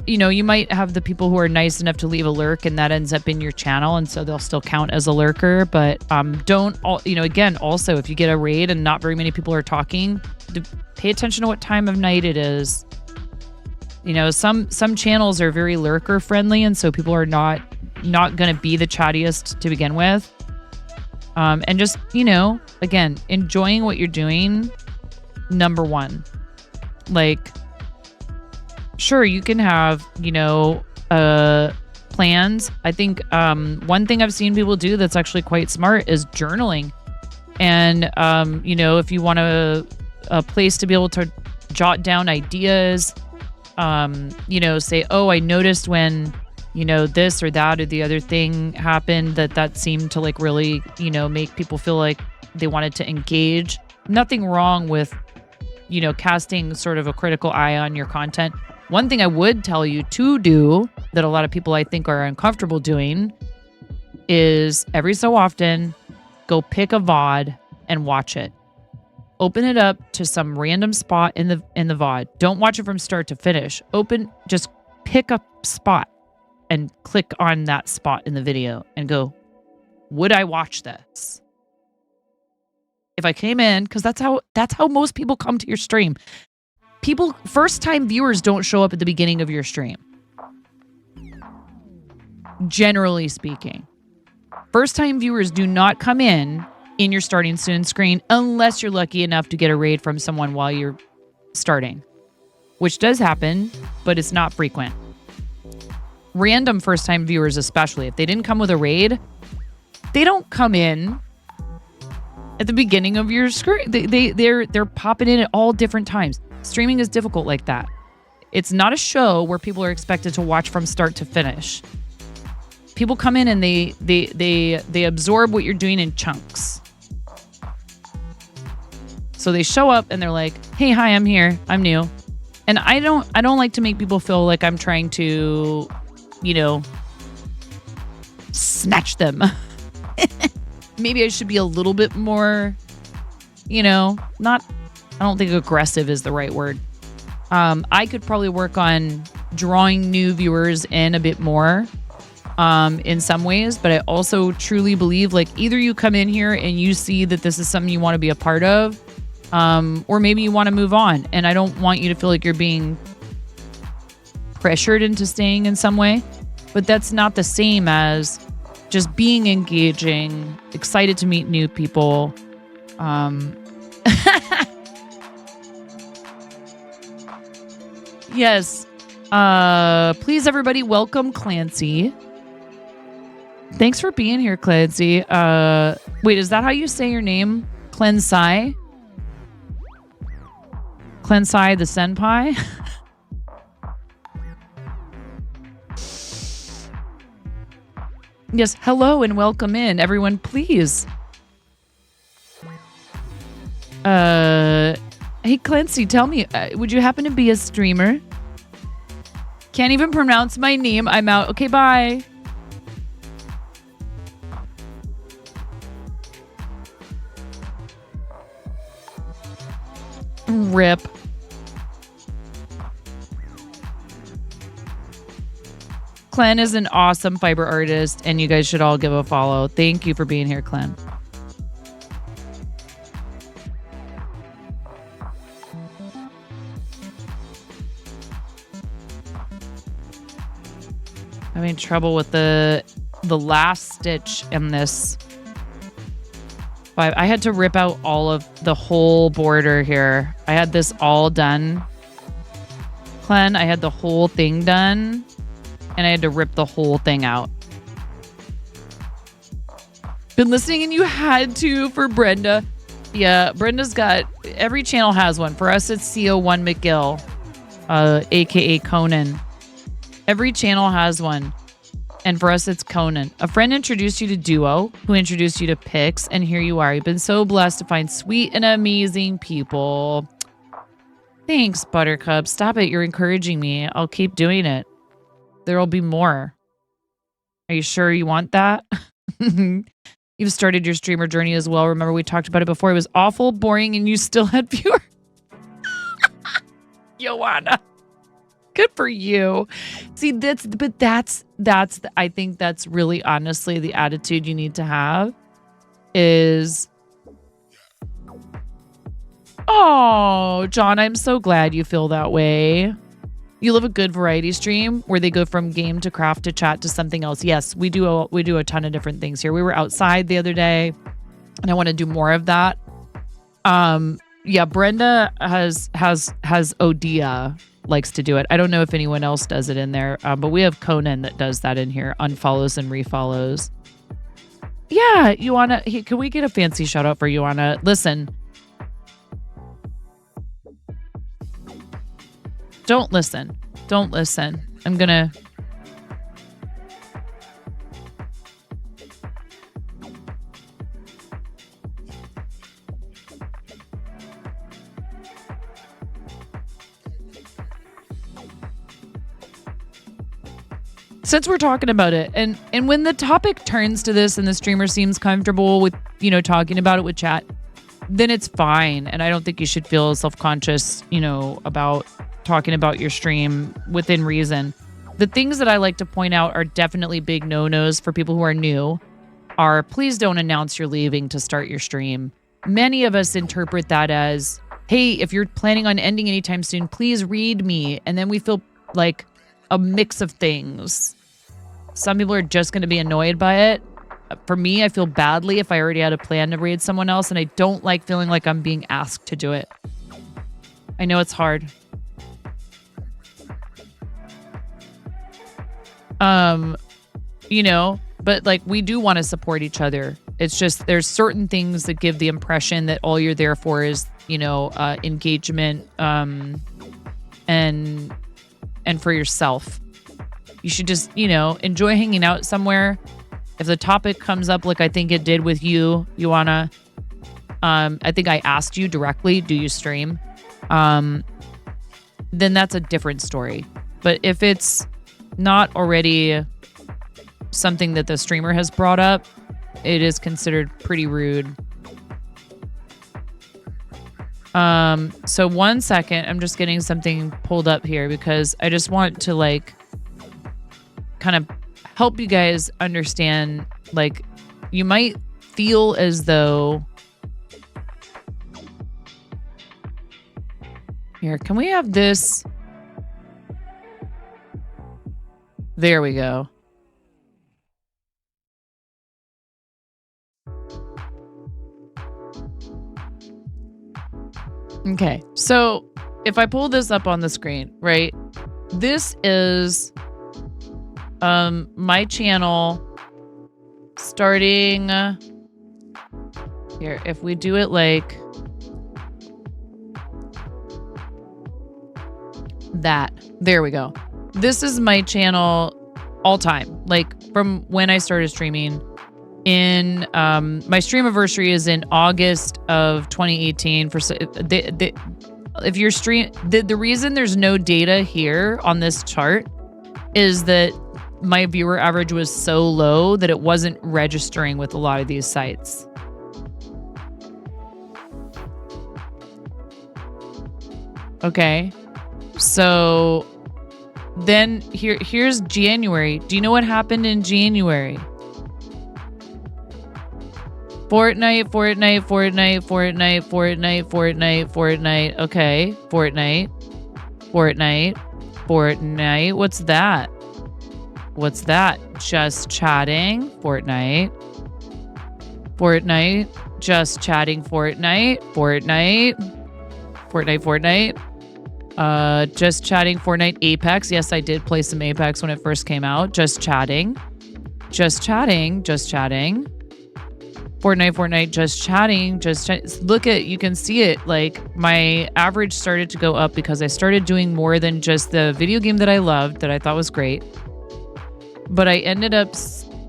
You might have the people who are nice enough to leave a lurk and that ends up in your channel. And so they'll still count as a lurker. But again, also, if you get a raid and not very many people are talking, pay attention to what time of night it is. Some channels are very lurker friendly. And so people are not going to be the chattiest to begin with. And just, again, enjoying what you're doing, number one. Like, sure, you can have, plans. I think one thing I've seen people do that's actually quite smart is journaling. And, if you want a place to be able to jot down ideas, say, oh, I noticed when this or that or the other thing happened that seemed to like really, make people feel like they wanted to engage. Nothing wrong with, casting sort of a critical eye on your content. One thing I would tell you to do that a lot of people I think are uncomfortable doing is every so often go pick a VOD and watch it. Open it up to some random spot in the VOD. Don't watch it from start to finish. Just pick a spot and click on that spot in the video and go, would I watch this? If I came in, because that's how most people come to your stream. First-time viewers don't show up at the beginning of your stream. Generally speaking. First-time viewers do not come in your starting soon screen unless you're lucky enough to get a raid from someone while you're starting. Which does happen, but it's not frequent. Random first-time viewers especially, if they didn't come with a raid, they don't come in at the beginning of your screen. They're popping in at all different times. Streaming is difficult like that. It's not a show where people are expected to watch from start to finish. People come in and they absorb what you're doing in chunks. So they show up and they're like, "Hey, hi, I'm here. I'm new." And I don't like to make people feel like I'm trying to, snatch them. Maybe I should be a little bit more, I don't think aggressive is the right word. I could probably work on drawing new viewers in a bit more in some ways, but I also truly believe like either you come in here and you see that this is something you want to be a part of, or maybe you want to move on. And I don't want you to feel like you're being pressured into staying in some way, but that's not the same as just being engaging, excited to meet new people. Yes. Please, everybody, welcome Clancy. Thanks for being here, Clancy. Wait, is that how you say your name? Cleansai. Cleansai the senpai. Yes, hello and welcome in. Everyone, please. Hey Clancy, tell me, would you happen to be a streamer? Can't even pronounce my name. I'm out. Okay, bye. Rip. Clen is an awesome fiber artist, and you guys should all give a follow. Thank you for being here, Clen. Having trouble with the last stitch in this. I had to rip out all of the whole border here. I had this all done. Clen, I had the whole thing done. And I had to rip the whole thing out. Been listening and you had to for Brenda. Yeah, Brenda's got... Every channel has one. For us, it's CO1 McGill. A.K.A. Conan. Every channel has one. And for us, it's Conan. A friend introduced you to Duo, who introduced you to Pix, and here you are. You've been so blessed to find sweet and amazing people. Thanks, Buttercup. Stop it. You're encouraging me. I'll keep doing it. There'll be more. Are you sure you want that? You've started your streamer journey as well. Remember, we talked about it before. It was awful, boring, and you still had viewers. Joanna. Good for you. See, I think that's really honestly the attitude you need to have is, oh, John, I'm so glad you feel that way. You love a good variety stream where they go from game to craft to chat to something else. Yes, we do a ton of different things here. We were outside the other day and I want to do more of that. Yeah, Brenda has Odia likes to do it. I don't know if anyone else does it in there, but we have Conan that does that in here, unfollows and refollows. Yeah, can we get a fancy shout out for Ioana? Listen. Don't listen. Don't listen. I'm gonna... Since we're talking about it, and when the topic turns to this and the streamer seems comfortable with, talking about it with chat, then it's fine. And I don't think you should feel self-conscious, about talking about your stream within reason. The things that I like to point out are definitely big no-nos for people who are new are please don't announce you're leaving to start your stream. Many of us interpret that as, hey, if you're planning on ending anytime soon, please read me. And then we feel like a mix of things. Some people are just going to be annoyed by it. For me, I feel badly if I already had a plan to raid someone else, and I don't like feeling like I'm being asked to do it. I know it's hard. But like we do want to support each other. It's just there's certain things that give the impression that all you're there for is, engagement, and for yourself. You should just, enjoy hanging out somewhere. If the topic comes up like I think it did with you, Ioana, I think I asked you directly, do you stream? Then that's a different story. But if it's not already something that the streamer has brought up, it is considered pretty rude. So 1 second, I'm just getting something pulled up here because I just want to kind of help you guys understand, you might feel as though, here, can we have this? There we go. Okay, so if I pull this up on the screen, right? This is my channel starting Here, if we do it like that. There we go. This is my channel all time. Like from when I started streaming in my stream anniversary is in August of 2018 for if you're the reason there's no data here on this chart is that my viewer average was so low that it wasn't registering with a lot of these sites. Okay. So then here's January. Do you know what happened in January? Fortnite. Okay. Fortnite. What's that? Just chatting. Fortnite. Just chatting. Fortnite. Just chatting. Fortnite. Apex. Yes, I did play some Apex when it first came out. Just chatting. Fortnite, just chatting, look at, you can see it, like my average started to go up because I started doing more than just the video game that I loved, that I thought was great. But I ended up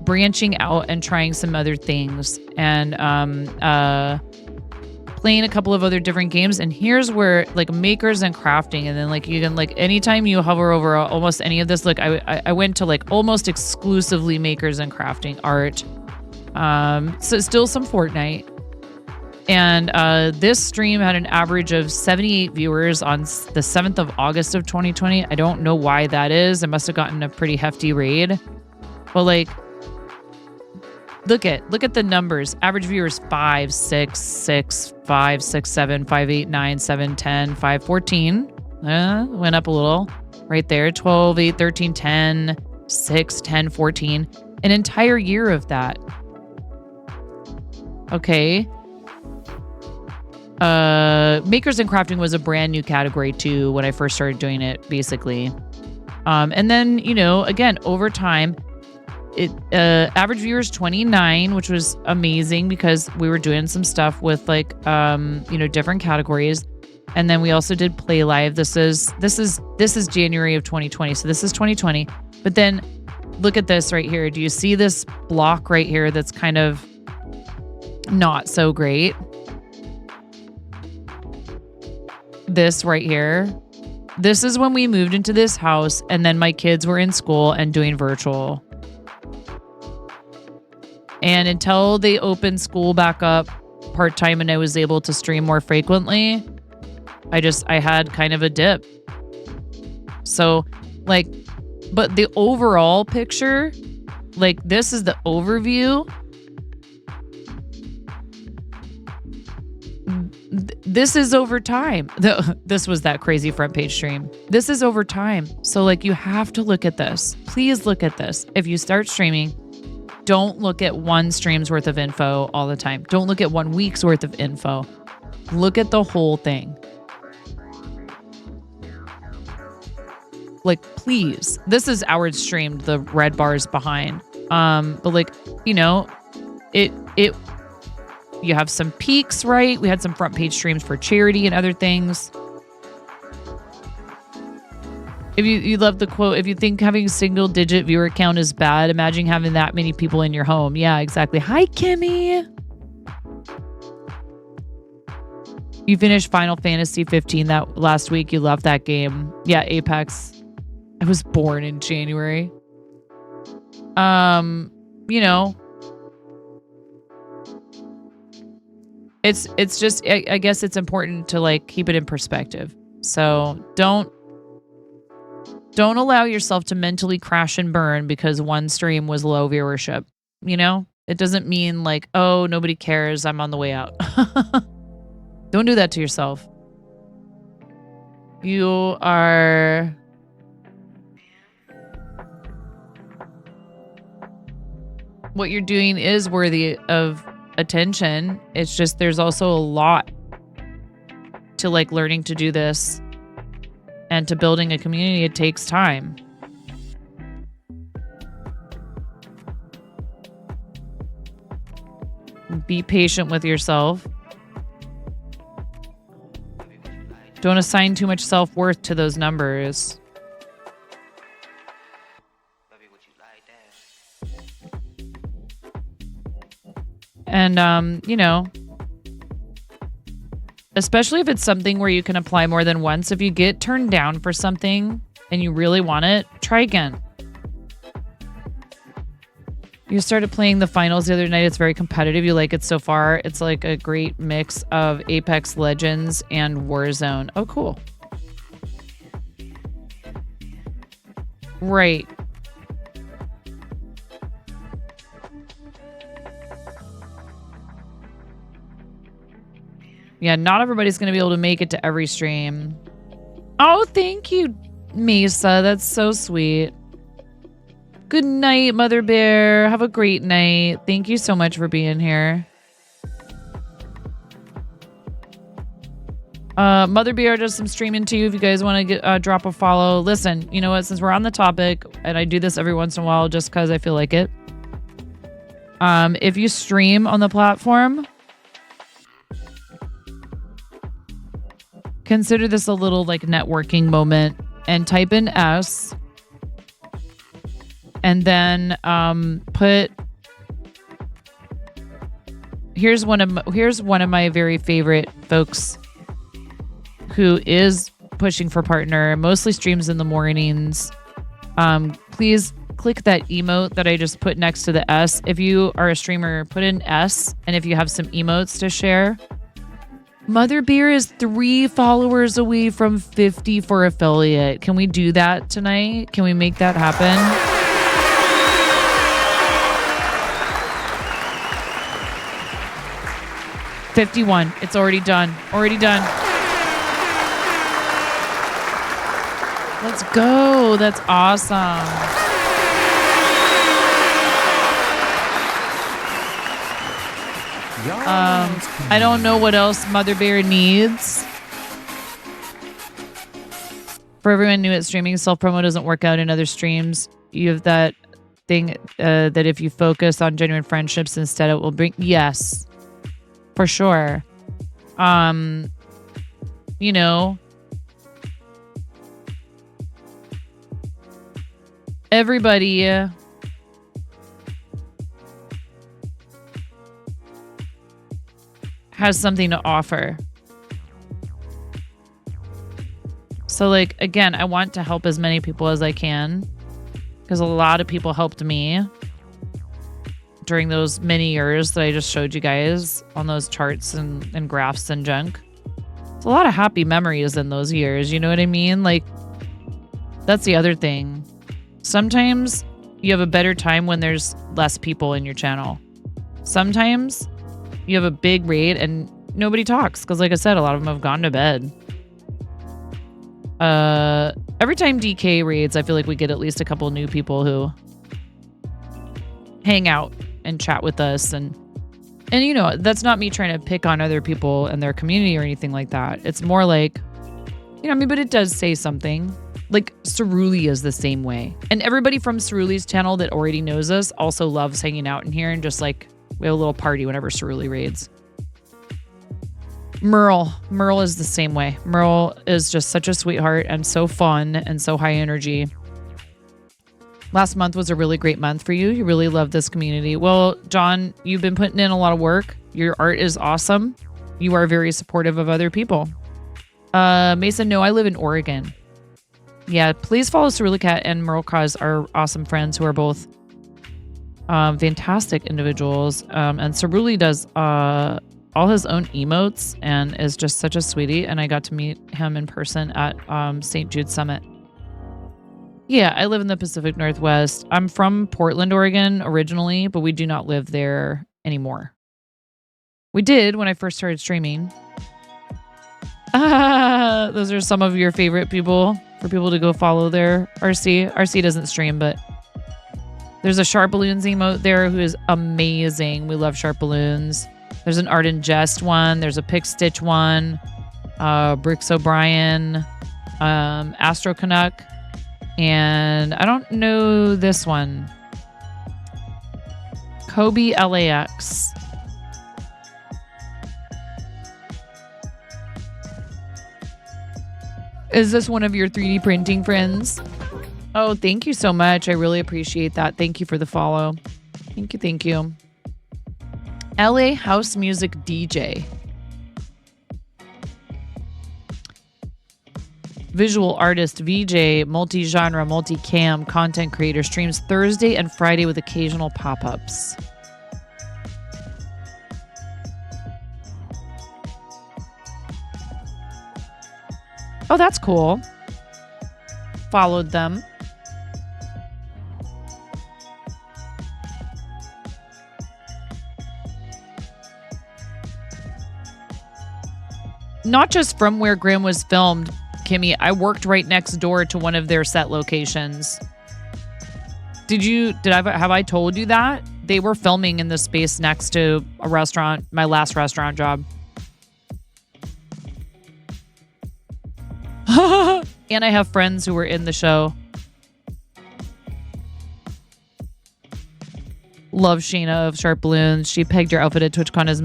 branching out and trying some other things and playing a couple of other different games. And here's where like makers and crafting, and then like you can like anytime you hover over almost any of this, like I went to like almost exclusively makers and crafting, art. So still some Fortnite. And this stream had an average of 78 viewers on the 7th of August of 2020. I don't know why that is. I must have gotten a pretty hefty raid. But like, look at the numbers. Average viewers 5, 6, 6, 5, 6, 7, 5, 8, 9, 7, 10, 5, 14. Went up a little right there. 12, 8, 13, 10, 6, 10, 14. An entire year of that. Okay. Makers and crafting was a brand new category too when I first started doing it, basically. And then, you know, again, over time, it average viewers 29, which was amazing because we were doing some stuff with like you know, different categories. And then we also did Play Live. This is January of 2020. So this is 2020. But then look at this right here. Do you see this block right here that's kind of not so great? This right here. This is when we moved into this house and then my kids were in school and doing virtual. And until they opened school back up part-time and I was able to stream more frequently, I had kind of a dip. So like, but the overall picture, like this is the overview. This is over time. This was that crazy front page stream. This is over time. So like you have to look at this. Please look at this. If you start streaming, don't look at one stream's worth of info all the time. Don't look at 1 week's worth of info. Look at the whole thing. Like, please. This is hours streamed, the red bars behind. But like, you know, you have some peaks, right? We had some front page streams for charity and other things. If you love the quote, if you think having a single digit viewer count is bad, imagine having that many people in your home. Yeah, exactly. Hi, Kimmy. You finished Final Fantasy 15 that last week. You loved that game. Yeah, Apex. I was born in January. You know, it's just, I guess it's important to like keep it in perspective. So don't allow yourself to mentally crash and burn because one stream was low viewership. You know, it doesn't mean like, oh, nobody cares, I'm on the way out. Don't do that to yourself. You are... What you're doing is worthy of attention. It's just there's also a lot to like learning to do this, and to building a community. It takes time. Be patient with yourself. Don't assign too much self-worth to those numbers. And, you know, especially if it's something where you can apply more than once, if you get turned down for something and you really want it, try again. You started playing the finals the other night. It's very competitive. You like it so far. It's like a great mix of Apex Legends and Warzone. Oh, cool. Right. Yeah, not everybody's going to be able to make it to every stream. Oh, thank you, Mesa. That's so sweet. Good night, Mother Bear. Have a great night. Thank you so much for being here. Mother Bear does some streaming too. If you guys want to drop a follow. Listen, you know what? Since we're on the topic, and I do this every once in a while just because I feel like it. If you stream on the platform, consider this a little like networking moment and type in S. And then put here's one of my very favorite folks who is pushing for partner, mostly streams in the mornings. Please click that emote that I just put next to the S. If you are a streamer, put in S, and if you have some emotes to share. Mother Beer is 3 followers away from 50 for affiliate. Can we do that tonight? Can we make that happen? 51. It's already done. Already done. Let's go. That's awesome. I don't know what else Mother Bear needs. For everyone new at streaming, self-promo doesn't work out in other streams. You have that thing that if you focus on genuine friendships instead, it will bring... Yes. For sure. You know, everybody has something to offer. So like, again, I want to help as many people as I can because a lot of people helped me during those many years that I just showed you guys on those charts and graphs and junk. It's a lot of happy memories in those years. You know what I mean? Like, that's the other thing. Sometimes you have a better time when there's less people in your channel. Sometimes you have a big raid and nobody talks. Because like I said, a lot of them have gone to bed. Every time DK raids, I feel like we get at least a couple new people who hang out and chat with us, and you know, that's not me trying to pick on other people and their community or anything like that. It's more like, you know, I mean, but it does say something. Like Ceruli is the same way, and everybody from Ceruli's channel that already knows us also loves hanging out in here, and just like we have a little party whenever Ceruli raids. Merle is the same way. Merle is just such a sweetheart and so fun and so high energy. Last month was a really great month for you. You really love this community. Well, John, you've been putting in a lot of work. Your art is awesome. You are very supportive of other people. Mason, no, I live in Oregon. Yeah, please follow Cerulicat and Merle Cause, our awesome friends who are both fantastic individuals. And Ceruli does all his own emotes and is just such a sweetie. And I got to meet him in person at St. Jude Summit. Yeah, I live in the Pacific Northwest. I'm from Portland, Oregon originally, but we do not live there anymore. We did when I first started streaming. Those are some of your favorite people for people to go follow there. RC doesn't stream, but there's a Sharp Balloons emote there who is amazing. We love Sharp Balloons. There's an Art and Jest one. There's a Pick Stitch one. Bricks O'Brien. Astro Canuck. And I don't know this one. Kobe LAX. Is this one of your 3D printing friends? Oh, thank you so much. I really appreciate that. Thank you for the follow. Thank you. Thank you. LA House Music DJ. Visual artist, VJ, multi-genre, multi-cam, content creator, streams Thursday and Friday with occasional pop-ups. Oh, that's cool. Followed them. Not just from where Grimm was filmed, Kimmy. I worked right next door to one of their set locations. Have I told you that? They were filming in the space next to a restaurant, my last restaurant job. And I have friends who were in the show. Love Shayna of Sharp Balloons. She pegged your outfit at TwitchCon as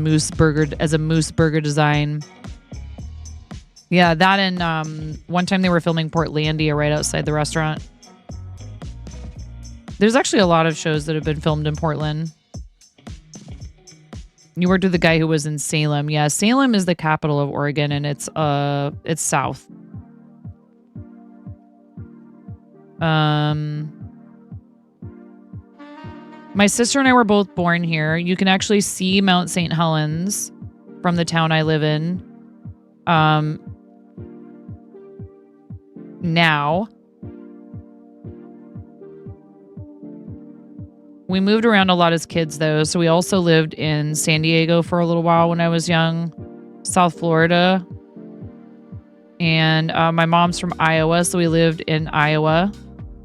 a moose burger design. Yeah, that and one time they were filming Portlandia right outside the restaurant. There's actually a lot of shows that have been filmed in Portland. You worked with the guy who was in Salem. Yeah, Salem is the capital of Oregon, and it's south. My sister and I were both born here. You can actually see Mount St. Helens from the town I live in. Now. We moved around a lot as kids, though. So we also lived in San Diego for a little while when I was young. South Florida. And my mom's from Iowa, so we lived in Iowa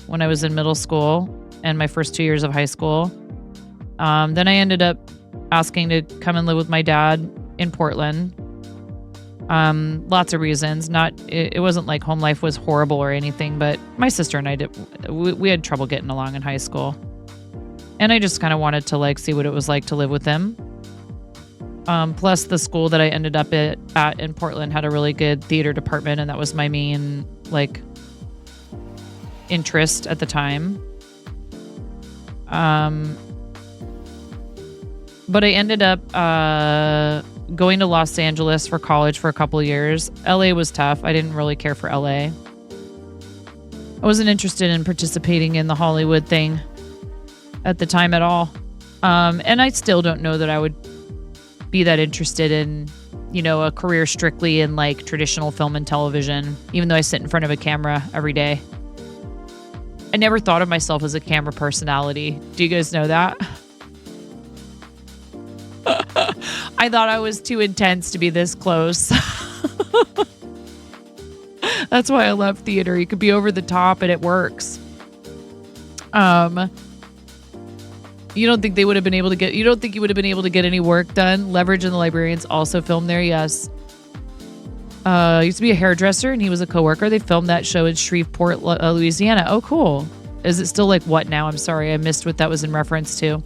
when I was in middle school and my first 2 years of high school. Then I ended up asking to come and live with my dad in Portland. Lots of reasons. It wasn't like home life was horrible or anything, but my sister and I we had trouble getting along in high school. And I just kind of wanted to see what it was like to live with him. Plus the school that I ended up at in Portland had a really good theater department, and that was my main interest at the time. But I ended up going to Los Angeles for college for a couple of years. LA was tough. I didn't really care for LA. I wasn't interested in participating in the Hollywood thing at the time at all. And I still don't know that I would be that interested in, a career strictly in traditional film and television, even though I sit in front of a camera every day. I never thought of myself as a camera personality. Do you guys know that? I thought I was too intense to be this close. That's why I love theater. You could be over the top and it works. You don't think you would have been able to get any work done? Leverage and the Librarians also filmed there, yes. Used to be a hairdresser and he was a coworker. They filmed that show in Shreveport, Louisiana. Oh, cool. Is it still what now? I'm sorry, I missed what that was in reference to.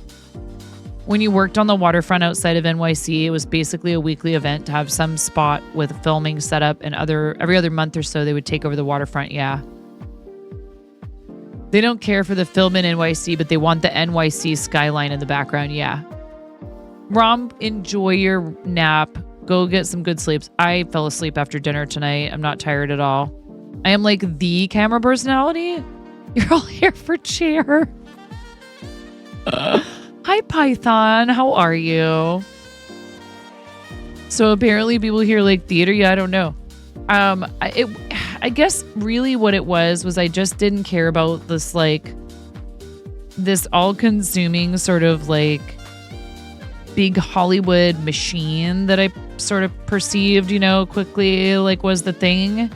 When you worked on the waterfront outside of NYC, it was basically a weekly event to have some spot with filming set up, and every other month or so they would take over the waterfront. Yeah. They don't care for the film in NYC, but they want the NYC skyline in the background. Yeah. Rom, enjoy your nap. Go get some good sleeps. I fell asleep after dinner tonight. I'm not tired at all. I am the camera personality. You're all here for cheer. Hi, Python. How are you? So apparently people here like theater. Yeah, I don't know. I guess really what it was I just didn't care about this this all-consuming sort of big Hollywood machine that I sort of perceived, quickly was the thing,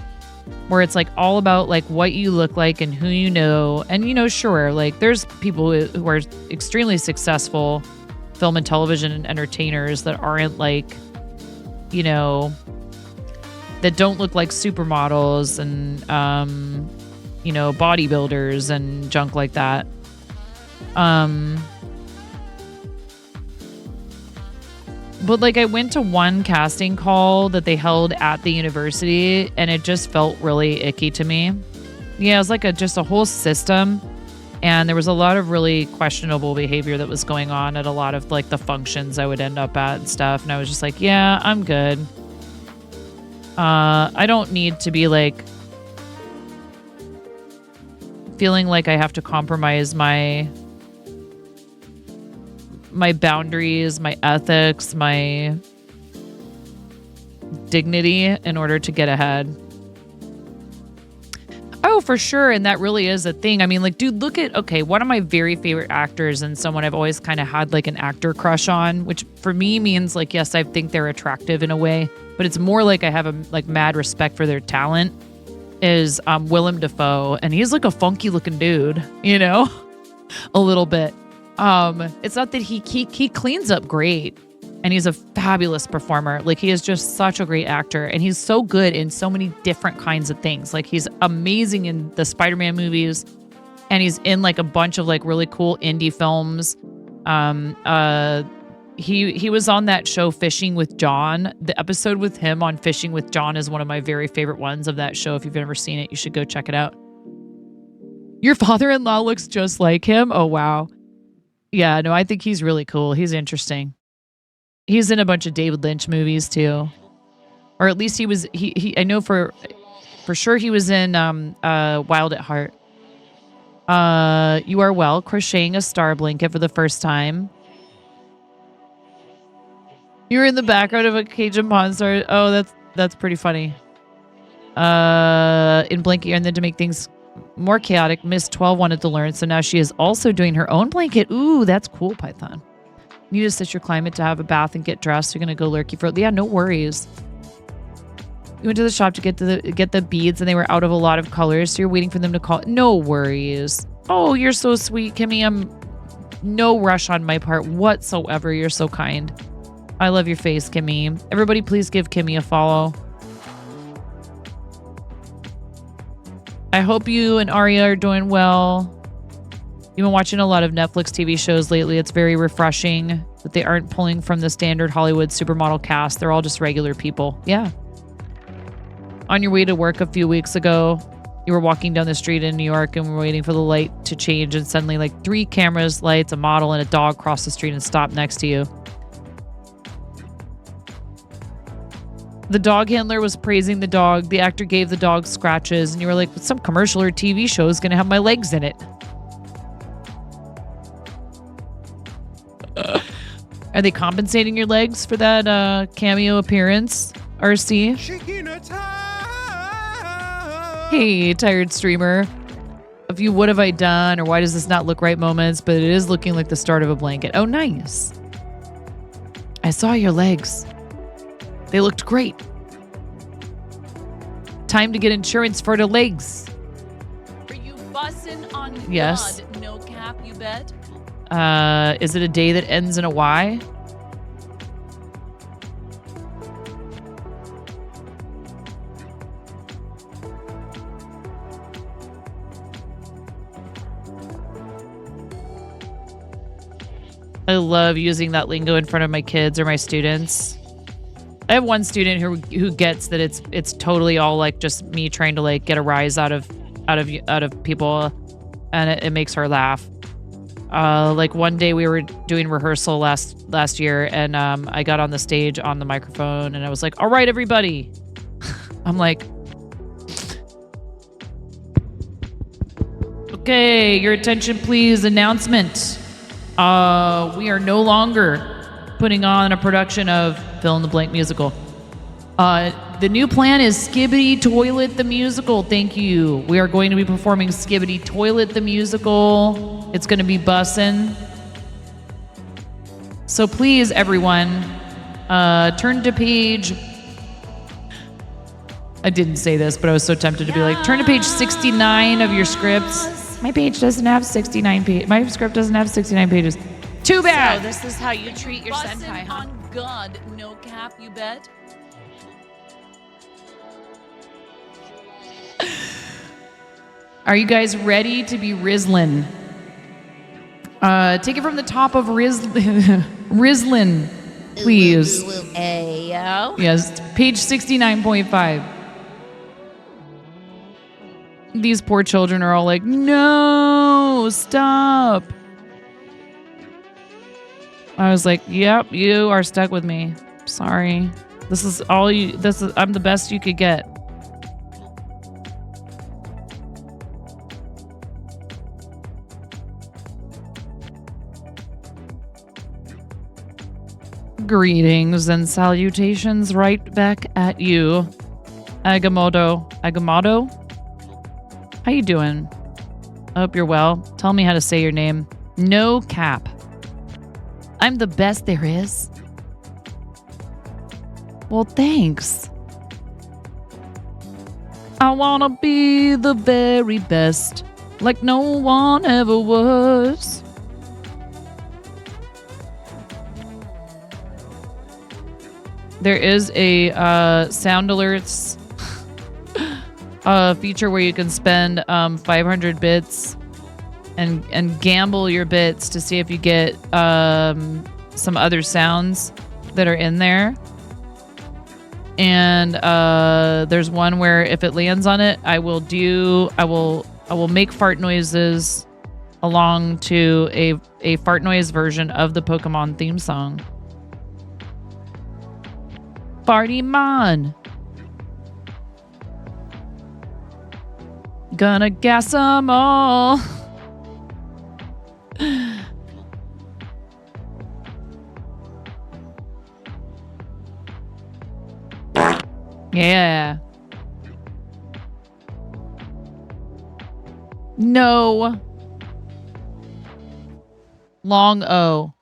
where it's all about what you look like and who you know. And sure, there's people who are extremely successful film and television entertainers that aren't that don't look like supermodels and bodybuilders and junk like that. But like I went to one casting call that they held at the university and it just felt really icky to me. Yeah, it was like just a whole system. And there was a lot of really questionable behavior that was going on at a lot of like the functions I would end up at and stuff. And I was just like, yeah, I'm good. I don't need to be like feeling like I have to compromise my boundaries, my ethics, my dignity in order to get ahead. Oh, for sure. And that really is a thing. I mean, like, dude, look at, okay, one of my very favorite actors and someone I've always kind of had like an actor crush on, which for me means like, yes, I think they're attractive in a way, but it's more like I have a like mad respect for their talent, is Willem Dafoe. And he's like a funky looking dude, you know, a little bit. It's not that he cleans up great. And he's a fabulous performer. Like, he is just such a great actor. And he's so good in so many different kinds of things. Like, he's amazing in the Spider-Man movies. And he's in, like, a bunch of, like, really cool indie films. He was on that show, Fishing with John. The episode with him on Fishing with John is one of my very favorite ones of that show. If you've never seen it, you should go check it out. Your father-in-law looks just like him? Oh, wow. Yeah, no, I think he's really cool. He's interesting. He's in a bunch of David Lynch movies too, or at least he was. He I know for sure he was in Wild at Heart. You are well, crocheting a star blanket for the first time. You're in the background of a Cajun Pawn Star. Oh, that's pretty funny. In blanket yarn, then to make things more chaotic, Miss 12 wanted to learn, so now she is also doing her own blanket. Ooh, that's cool, Python. You need to set your climate to have a bath and get dressed. You're gonna go lurky for it. Yeah, no worries. You went to the shop to get the beads, and they were out of a lot of colors, so you're waiting for them to call. No worries. Oh, you're so sweet, Kimmy. I'm no rush on my part whatsoever. You're so kind. I love your face, Kimmy. Everybody, please give Kimmy a follow. I hope you and Aria are doing well. You've been watching a lot of Netflix TV shows lately. It's very refreshing that they aren't pulling from the standard Hollywood supermodel cast. They're all just regular people. Yeah. On your way to work a few weeks ago, you were walking down the street in New York and were waiting for the light to change, and suddenly like 3 cameras, lights, a model, and a dog crossed the street and stopped next to you. The dog handler was praising the dog. The actor gave the dog scratches, and you were like, some commercial or TV show is going to have my legs in it. Are they compensating your legs for that cameo appearance, RC? Hey, tired streamer. A few what have I done or why does this not look right moments, but it is looking like the start of a blanket. Oh, nice. I saw your legs. They looked great. Time to get insurance for the legs. Are you bussin' on Yes. God? No cap, you bet. Is it a day that ends in a Y? I love using that lingo in front of my kids or my students. I have one student who gets that it's totally all like just me trying to like get a rise out of people, and it makes her laugh. Like one day we were doing rehearsal last year, and I got on the stage on the microphone and I was like, all right, everybody. I'm like, okay, your attention please, announcement. We are no longer putting on a production of fill in the blank musical. The new plan is Skibbity Toilet the Musical. Thank you. We are going to be performing Skibbity Toilet the Musical. It's going to be bussin'. So please, everyone, turn to page... I didn't say this, but I was so tempted to be like, turn to page 69 of your scripts. My page doesn't have 69 pages. My script doesn't have 69 pages. Too bad. So this is how you treat your senpai, huh? On God, no cap, you bet. Are you guys ready to be Rislin? Take it from the top of Rislin. Please. Ayo. Yes, page 69.5. These poor children are all like, no, stop. I was like, yep, you are stuck with me. Sorry. I'm the best you could get. Greetings and salutations right back at you. Agamotto. Agamotto? How you doing? I hope you're well. Tell me how to say your name. No cap. I'm the best there is. Well, thanks. I wanna be the very best, like no one ever was. There is a sound alerts feature where you can spend 500 bits and gamble your bits to see if you get some other sounds that are in there. And there's one where if it lands on it, I will make fart noises along to a fart noise version of the Pokemon theme song. Fartymon. Gonna gas them all. Yeah. No. Long O.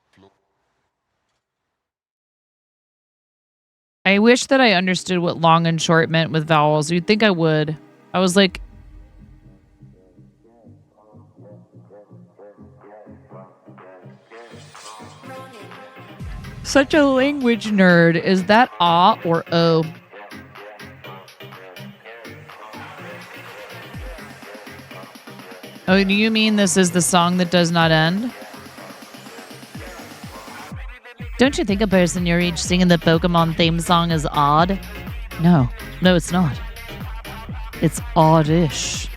I wish that I understood what long and short meant with vowels. You'd think I would. I was like... Such a language nerd. Is that ah or o? Oh, do you mean this is the song that does not end? Don't you think a person your age singing the Pokemon theme song is odd? No, it's not. It's oddish.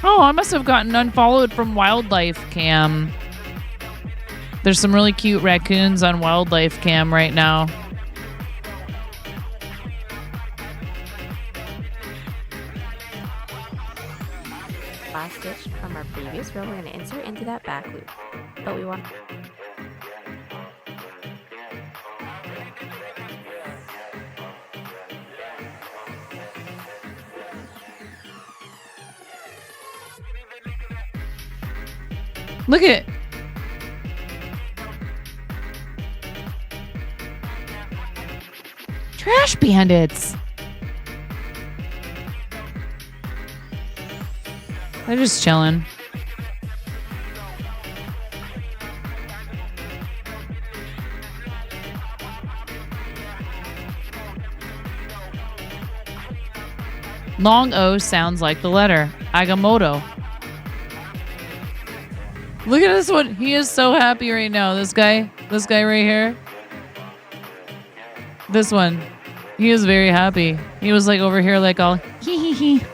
Oh, I must have gotten unfollowed from Wildlife Cam. There's some really cute raccoons on Wildlife Cam right now. Last stitch from our previous row, we're going to insert into that back loop. But we want... Look at... Trash bandits. They're just chilling. Long O sounds like the letter Agamotto. Look at this one. He is so happy right now. This guy right here. This one. He is very happy. He was like over here like all hee hee hee.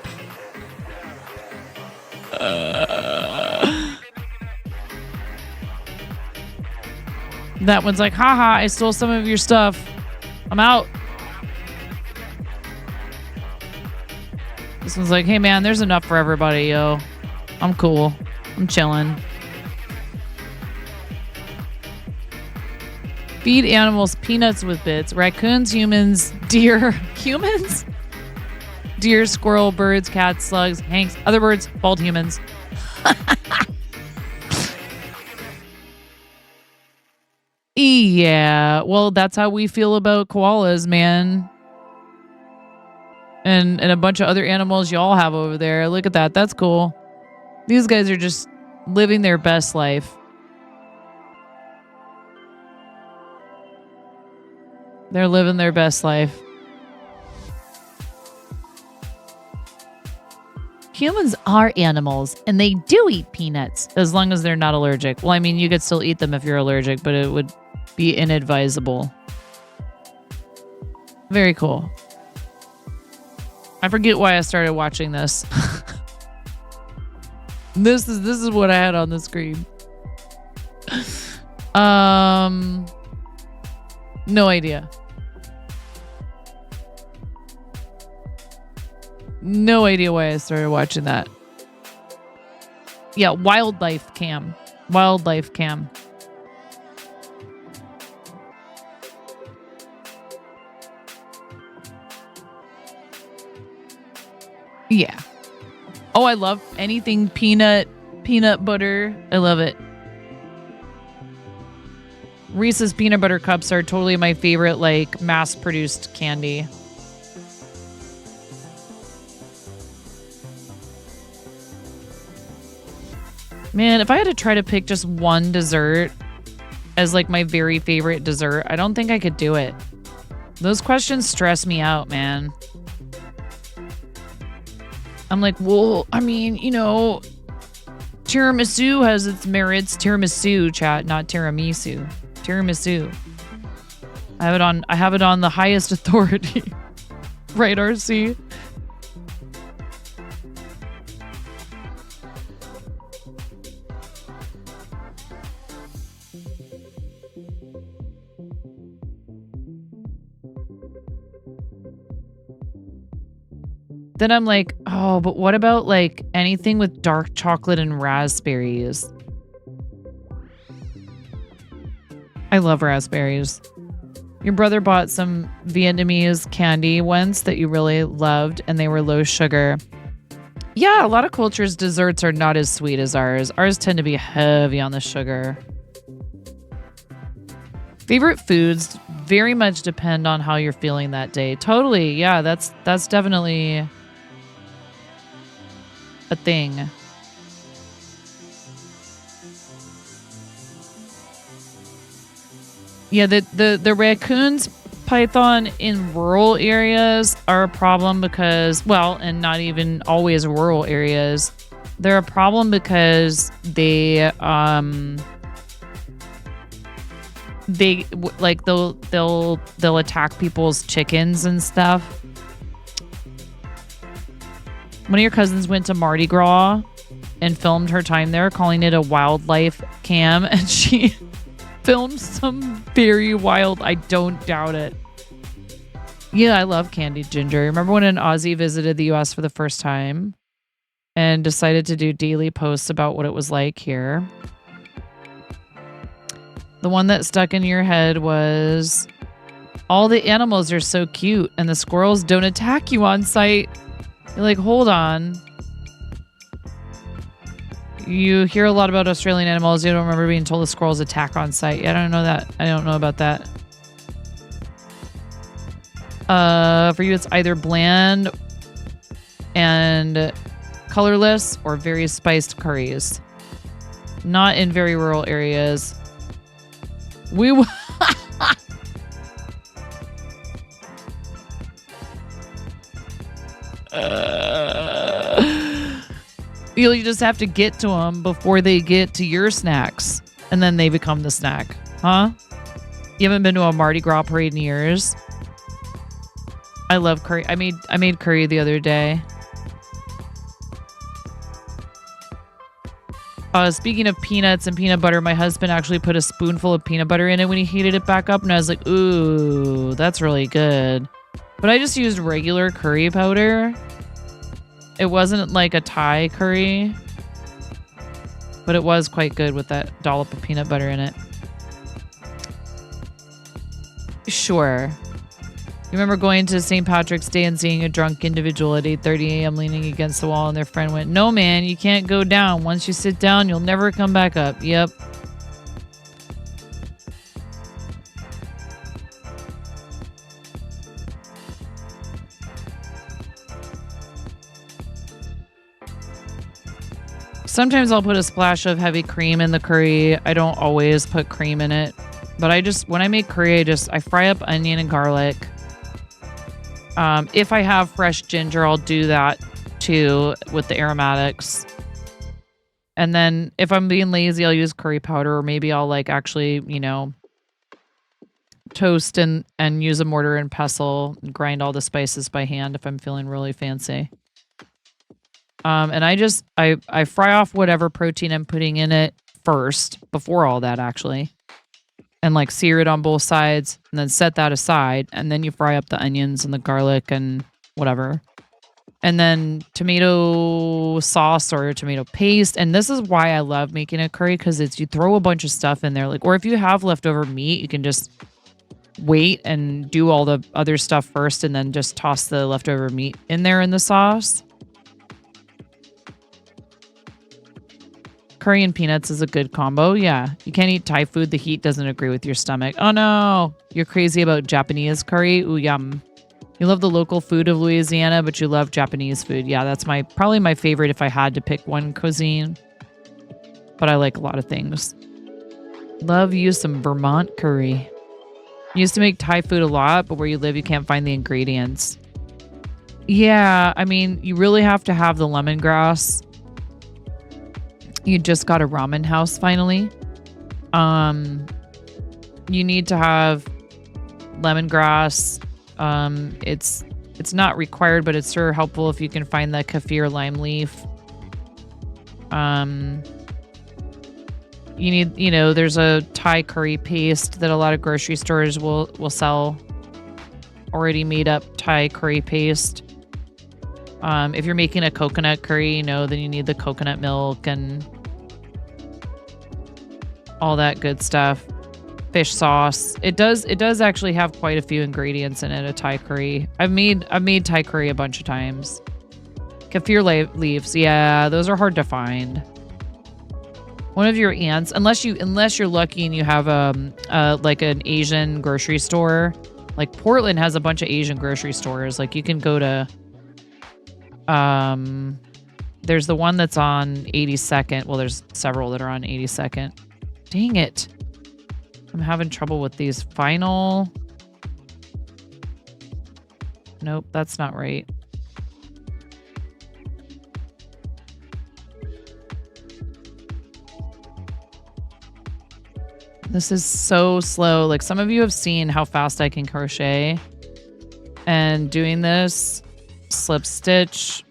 That one's like, haha, I stole some of your stuff. I'm out. This one's like, hey man, there's enough for everybody, yo. I'm cool. I'm chilling. Feed animals peanuts with bits. Raccoons, humans, deer. Humans? Deer, squirrel, birds, cats, slugs, hanks, other birds, bald humans. Yeah, well, that's how we feel about koalas, man. And a bunch of other animals y'all have over there. Look at that. That's cool. These guys are just living their best life. They're living their best life. humans are animals and they do eat peanuts as long as they're not allergic. Well, I mean, you could still eat them if you're allergic, but it would be inadvisable. Very cool. I forget why I started watching this. This is what I had on the screen. No idea. No idea why I started watching that. Yeah, wildlife cam. Wildlife cam. Yeah. Oh, I love anything peanut butter. I love it. Reese's peanut butter cups are totally my favorite, like, mass-produced candy. Man, if I had to try to pick just one dessert as, like, my very favorite dessert, I don't think I could do it. Those questions stress me out, man. I'm like, well, I mean, you know, tiramisu has its merits. Tiramisu, chat, not tiramisu. Tiramisu. I have it on the highest authority. Right, RC? Then I'm like, oh, but what about like anything with dark chocolate and raspberries? I love raspberries. Your brother bought some Vietnamese candy once that you really loved, and they were low sugar. Yeah, a lot of cultures' desserts are not as sweet as ours. Ours tend to be heavy on the sugar. Favorite foods very much depend on how you're feeling that day. Totally. Yeah, that's definitely a thing. Yeah, the raccoons, python in rural areas are a problem because, well, and not even always rural areas. They're a problem because they'll attack people's chickens and stuff. One of your cousins went to Mardi Gras and filmed her time there, calling it a wildlife cam, and she filmed some very wild. I don't doubt it. Yeah, I love candied ginger. Remember when an Aussie visited the US for the first time and decided to do daily posts about what it was like here? The one that stuck in your head was, all the animals are so cute and the squirrels don't attack you on sight. You're like, hold on. You hear a lot about Australian animals. You don't remember being told the squirrels attack on sight. I don't know that. I don't know about that. For you, it's either bland and colorless or very spiced curries. Not in very rural areas. You just have to get to them before they get to your snacks, and then they become the snack, huh? You haven't been to a Mardi Gras parade in years? I love curry. I made curry the other day. Speaking of peanuts and peanut butter, my husband actually put a spoonful of peanut butter in it when he heated it back up, and I was like, ooh, that's really good. But I just used regular curry powder. It wasn't like a Thai curry, but it was quite good with that dollop of peanut butter in it. Sure. You remember going to St. Patrick's Day and seeing a drunk individual at 8:30 a.m. leaning against the wall, and their friend went, "No, man, you can't go down. Once you sit down, you'll never come back up." Yep. Sometimes I'll put a splash of heavy cream in the curry. I don't always put cream in it, but when I make curry, I fry up onion and garlic. If I have fresh ginger, I'll do that too with the aromatics. And then if I'm being lazy, I'll use curry powder, or maybe I'll like actually, toast and use a mortar and pestle and grind all the spices by hand if I'm feeling really fancy. And I fry off whatever protein I'm putting in it first, before all that actually. And like sear it on both sides and then set that aside. And then you fry up the onions and the garlic and whatever. And then tomato sauce or tomato paste. And this is why I love making a curry, because you throw a bunch of stuff in there. Like, or if you have leftover meat, you can just wait and do all the other stuff first and then just toss the leftover meat in there in the sauce. Curry and peanuts is a good combo. Yeah. You can't eat Thai food. The heat doesn't agree with your stomach. Oh no. You're crazy about Japanese curry. Ooh, yum. You love the local food of Louisiana, but you love Japanese food. Yeah, that's probably my favorite if I had to pick one cuisine. But I like a lot of things. Love you some Vermont curry. Used to make Thai food a lot, but where you live, you can't find the ingredients. Yeah, I mean, you really have to have the lemongrass. You just got a ramen house finally. You need to have lemongrass. It's not required, but it's sure helpful if you can find the kaffir lime leaf. You need, there's a Thai curry paste that a lot of grocery stores will sell. Already made up Thai curry paste. If you're making a coconut curry, then you need the coconut milk and all that good stuff. Fish sauce. It does actually have quite a few ingredients in it, a Thai curry. I've made Thai curry a bunch of times. Kaffir leaves. Yeah, those are hard to find. One of your aunts, unless you're lucky and you have like an Asian grocery store. Like Portland has a bunch of Asian grocery stores. Like you can go to there's the one that's on 82nd. Well, there's several that are on 82nd. Dang it. I'm having trouble with these final. Nope, that's not right. This is so slow. Like some of you have seen how fast I can crochet. And doing this slip stitch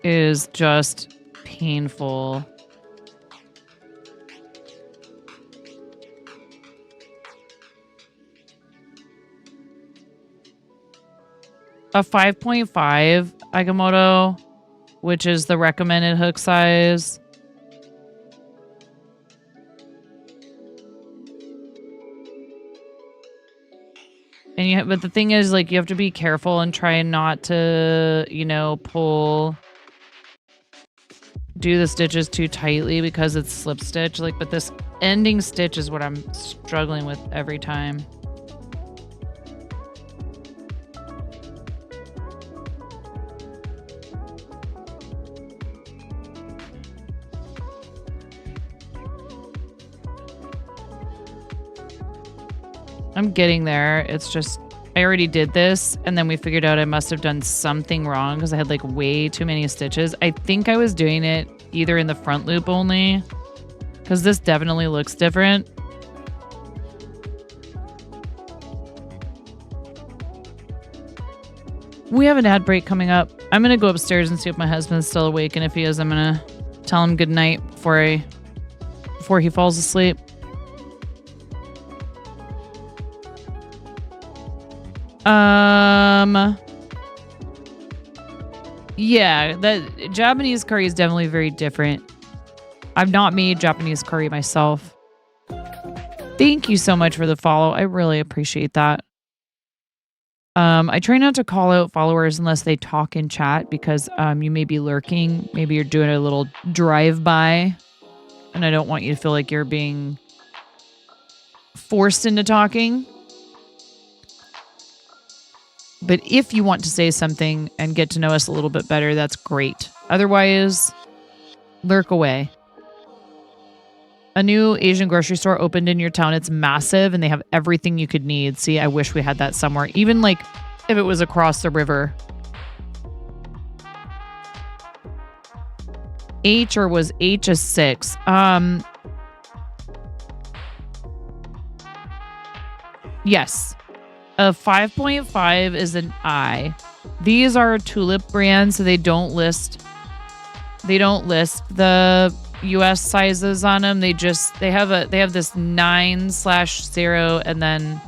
is just painful. A 5.5 Agamotto, which is the recommended hook size. And but the thing is, like, you have to be careful and try not to, do the stitches too tightly because it's slip stitch. Like, but this ending stitch is what I'm struggling with every time. I'm getting there. It's just, I already did this and then we figured out I must have done something wrong because I had like way too many stitches. I think I was doing it either in the front loop only because this definitely looks different. We have an ad break coming up. I'm going to go upstairs and see if my husband's still awake, and if he is, I'm going to tell him good night before he falls asleep. Yeah, that Japanese curry is definitely very different. I've not made Japanese curry myself. Thank you so much for the follow. I really appreciate that. I try not to call out followers unless they talk in chat because you may be lurking. Maybe you're doing a little drive-by and I don't want you to feel like you're being forced into talking. But if you want to say something and get to know us a little bit better, that's great. Otherwise, lurk away. A new Asian grocery store opened in your town. It's massive and they have everything you could need. See, I wish we had that somewhere. Even like if it was across the river. H or was H a 6? Yes. A 5.5 is an I. These are tulip brands, so they don't list the US sizes on them. They have this 9/0 and then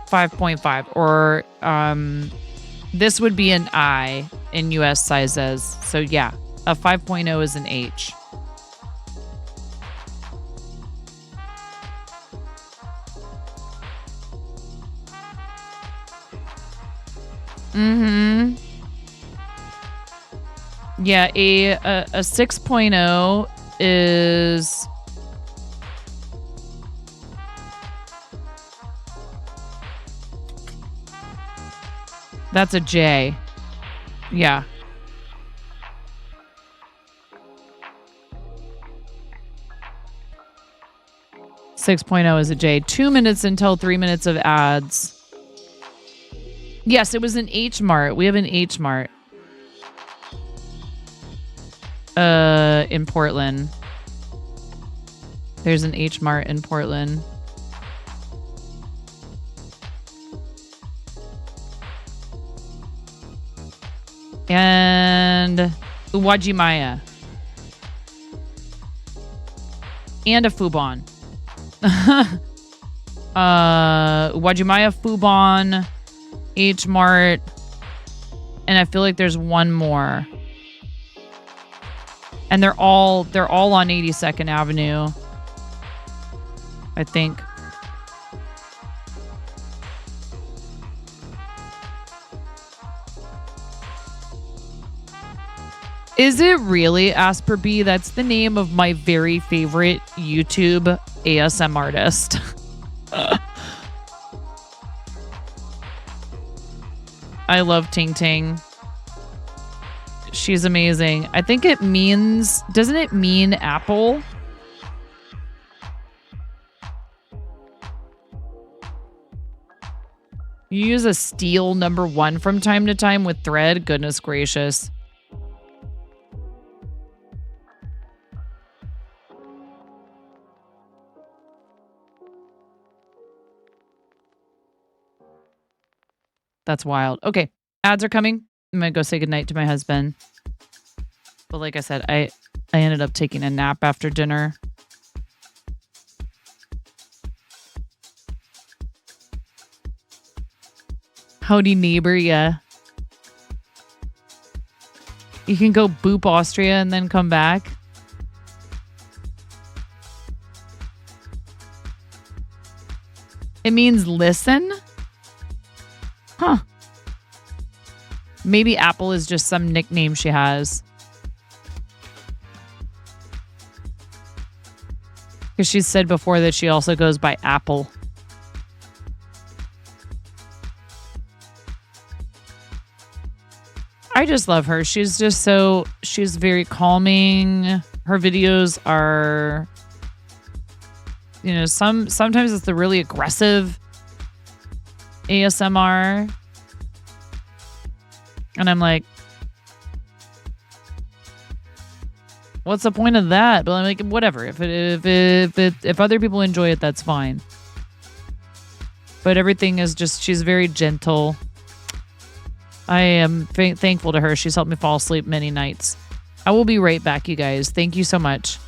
5.5, or this would be an I in US sizes. So yeah, a 5.0 is an H. Mm-hmm. Yeah, a 6.0 is that's a J. Yeah. Six is a J. 2 minutes until 3 minutes of ads. Yes, it was an H Mart. We have an H Mart. In Portland. There's an H Mart in Portland. And Uwajimaya. And a Fubon. Uwajimaya, Fubon, H Mart, and I feel like there's one more. And they're all on 82nd Avenue, I think. Is it really Asper B? That's the name of my very favorite YouTube ASM artist. I love Ting Ting. She's amazing. I think it means, doesn't it mean apple? You use a steel #1 from time to time with thread? Goodness gracious. That's wild. Okay, ads are coming. I'm gonna go say goodnight to my husband. But like I said, I ended up taking a nap after dinner. Howdy neighbor, yeah. You can go boop Austria and then come back. It means listen? Huh. Maybe Apple is just some nickname she has. Because she's said before that she also goes by Apple. I just love her. She's very calming. Her videos are, sometimes it's the really aggressive ASMR. And I'm like, what's the point of that? But I'm like, whatever. If other people enjoy it, that's fine. But everything is just, she's very gentle. I am thankful to her. She's helped me fall asleep many nights. I will be right back, you guys. Thank you so much.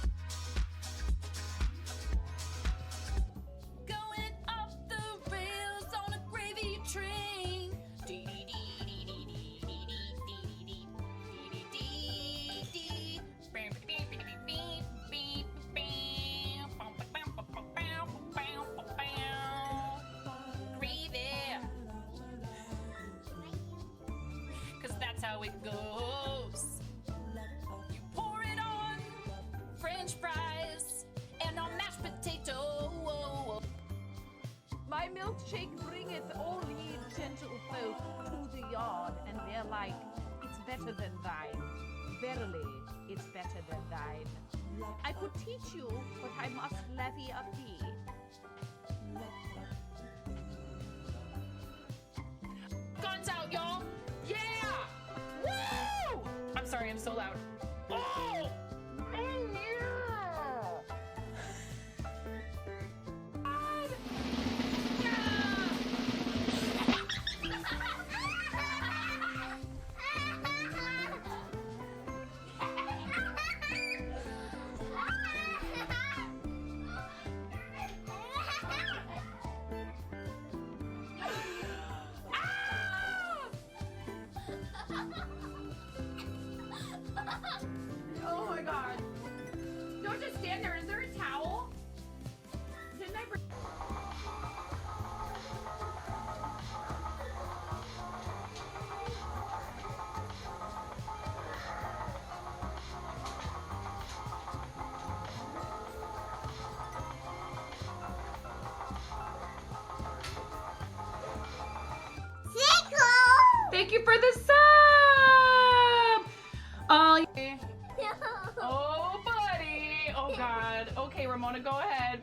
My milkshake bringeth all ye gentle folk to the yard, and they're like, it's better than thine. Verily, it's better than thine. I could teach you, but I must levy a fee. Guns out, y'all! Yeah! Woo! I'm sorry, I'm so loud. Oh! Oh, yeah! Oh my god. Don't just stand there. Is there a towel? Didn't I bring... Thank you for the sub! Oh, yeah. Oh, buddy. Oh, God. Okay, Ramona, go ahead.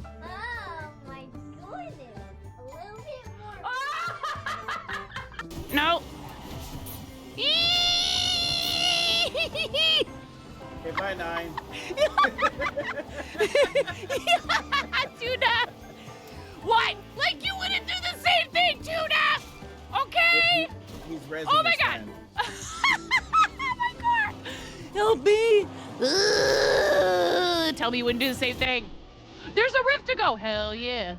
Oh my goodness. A little bit more. No. Okay, bye, 9. Tuna! What? Like you wouldn't do the same thing, Tuna! Okay? He's resin Oh my his god! hand. Oh my god! Help me! Tell me you wouldn't do the same thing. There's a rift to go. Hell yeah.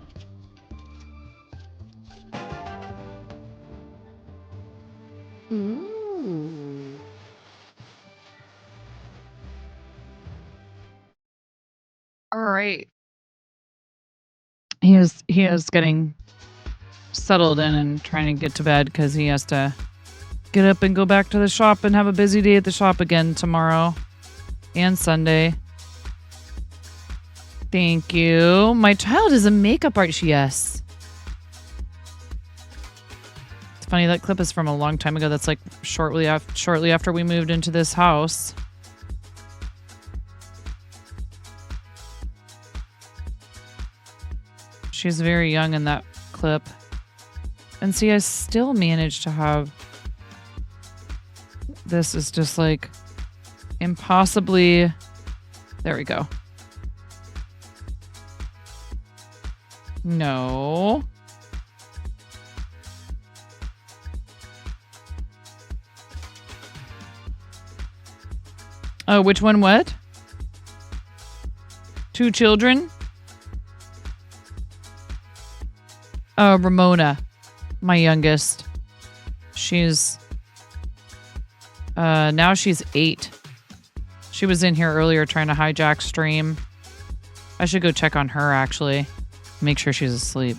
All right. He is getting settled in and trying to get to bed because he has to get up and go back to the shop and have a busy day at the shop again tomorrow and Sunday. Thank you. My child is a makeup artist. Yes. It's funny, that clip is from a long time ago. That's like shortly after we moved into this house. She's very young in that clip. And see, I still managed to have... This is just like impossibly... There we go. No. Oh, which one what? 2 children? Ramona, my youngest. She's now she's 8. She was in here earlier trying to hijack stream. I should go check on her actually. Make sure she's asleep.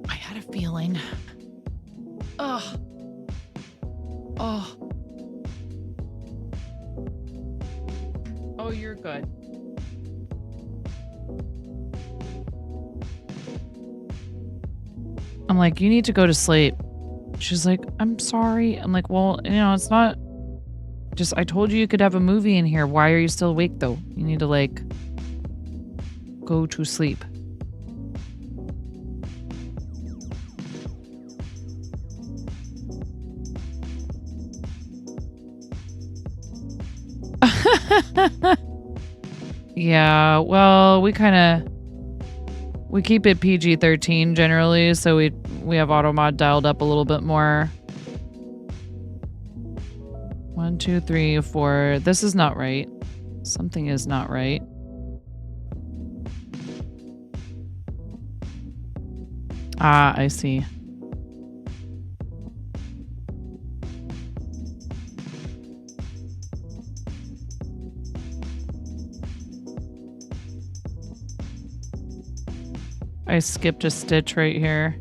I had a feeling. Ugh. Oh. Oh, you're good. I'm like, you need to go to sleep. She's like, I'm sorry. I'm like, well, it's not just, I told you could have a movie in here. Why are you still awake though? You need to like go to sleep. Yeah, well, we kind We keep it PG-13 generally, so we have auto mod dialed up a little bit more. 1, 2, 3, 4. This is not right. Something is not right. Ah, I see. I skipped a stitch right here.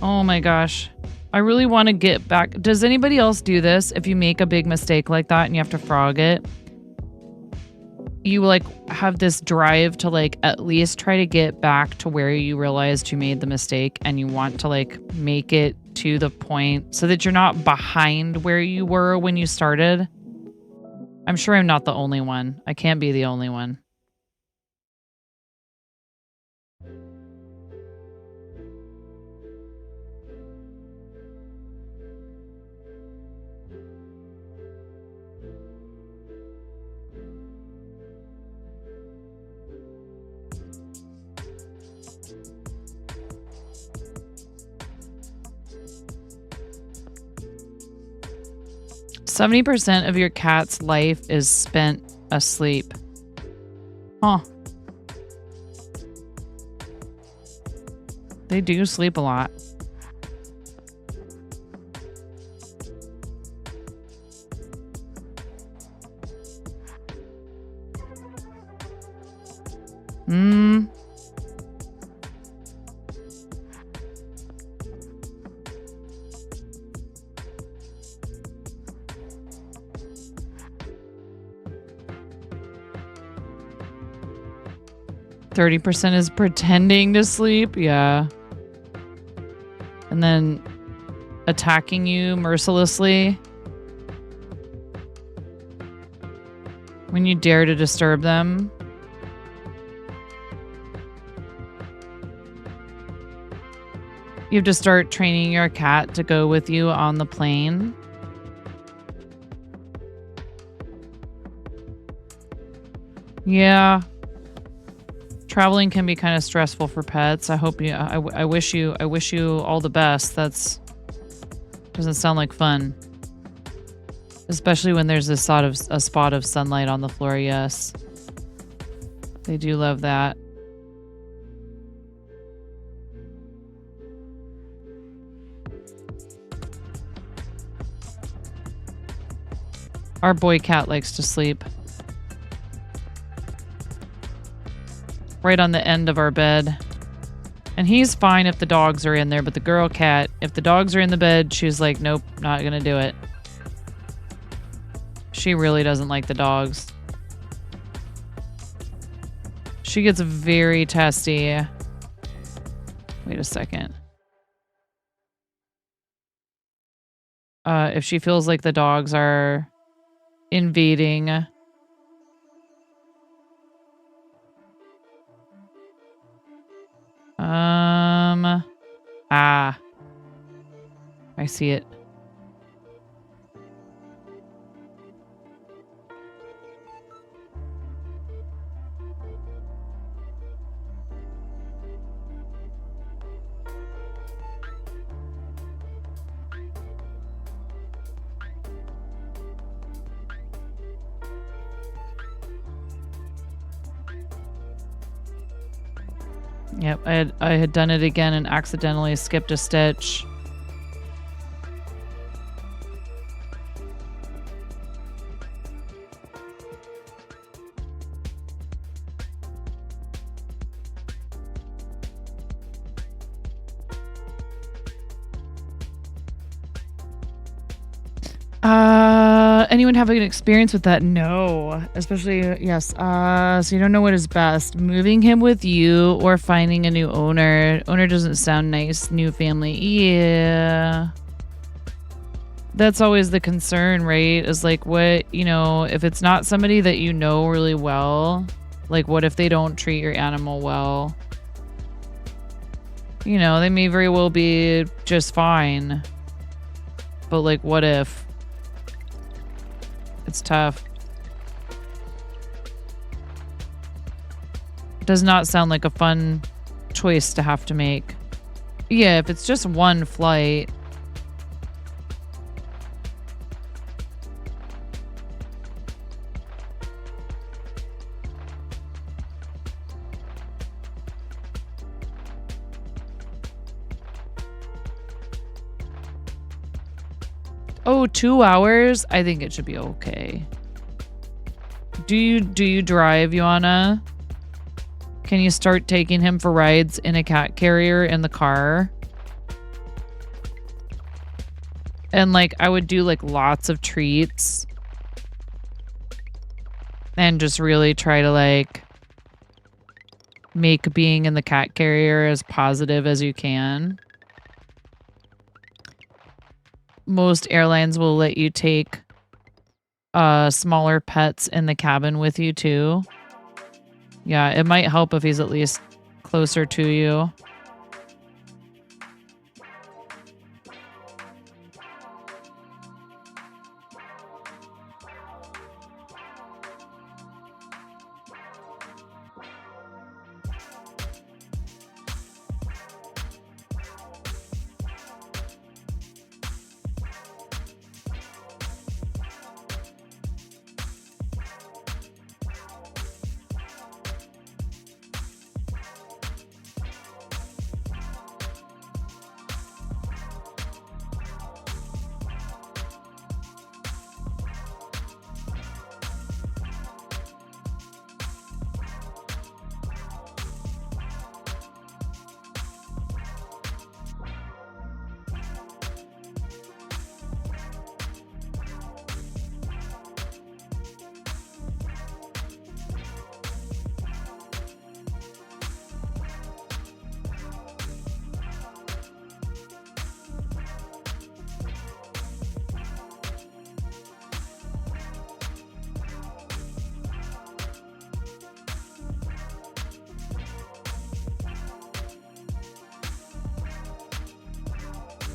Oh my gosh. I really want to get back. Does anybody else do this? If you make a big mistake like that and you have to frog it, you like have this drive to like at least try to get back to where you realized you made the mistake, and you want to like make it to the point so that you're not behind where you were when you started. I'm sure I'm not the only one. I can't be the only one. %70 of your cat's life is spent asleep. Huh. They do sleep a lot. Hmm. 30% is pretending to sleep. Yeah. And then attacking you mercilessly when you dare to disturb them. You have to start training your cat to go with you on the plane. Yeah. Traveling can be kind of stressful for pets. I hope you I wish you all the best. That's doesn't sound like fun. Especially when there's a spot of sunlight on the floor, yes. They do love that. Our boy cat likes to sleep right on the end of our bed. And he's fine if the dogs are in there, but the girl cat, if the dogs are in the bed, she's like, nope, not gonna do it. She really doesn't like the dogs. She gets very testy. Wait a second. If she feels like the dogs are invading. I see it. Yep, I had done it again and accidentally skipped a stitch. Anyone have an experience with that? No. Especially, yes. So you don't know what is best. Moving him with you or finding a new owner. Owner doesn't sound nice. New family. Yeah. That's always the concern, right? Is like what, if it's not somebody that you know really well, like what if they don't treat your animal well? They may very well be just fine. but like, what if? It's tough. Does not sound like a fun choice to have to make. Yeah, if it's just one flight. Oh, 2 hours? I think it should be okay. Do you drive, Joanna? Can you start taking him for rides in a cat carrier in the car? And like, I would do like lots of treats. And just really try to like make being in the cat carrier as positive as you can. Most airlines will let you take smaller pets in the cabin with you too. Yeah, it might help if he's at least closer to you.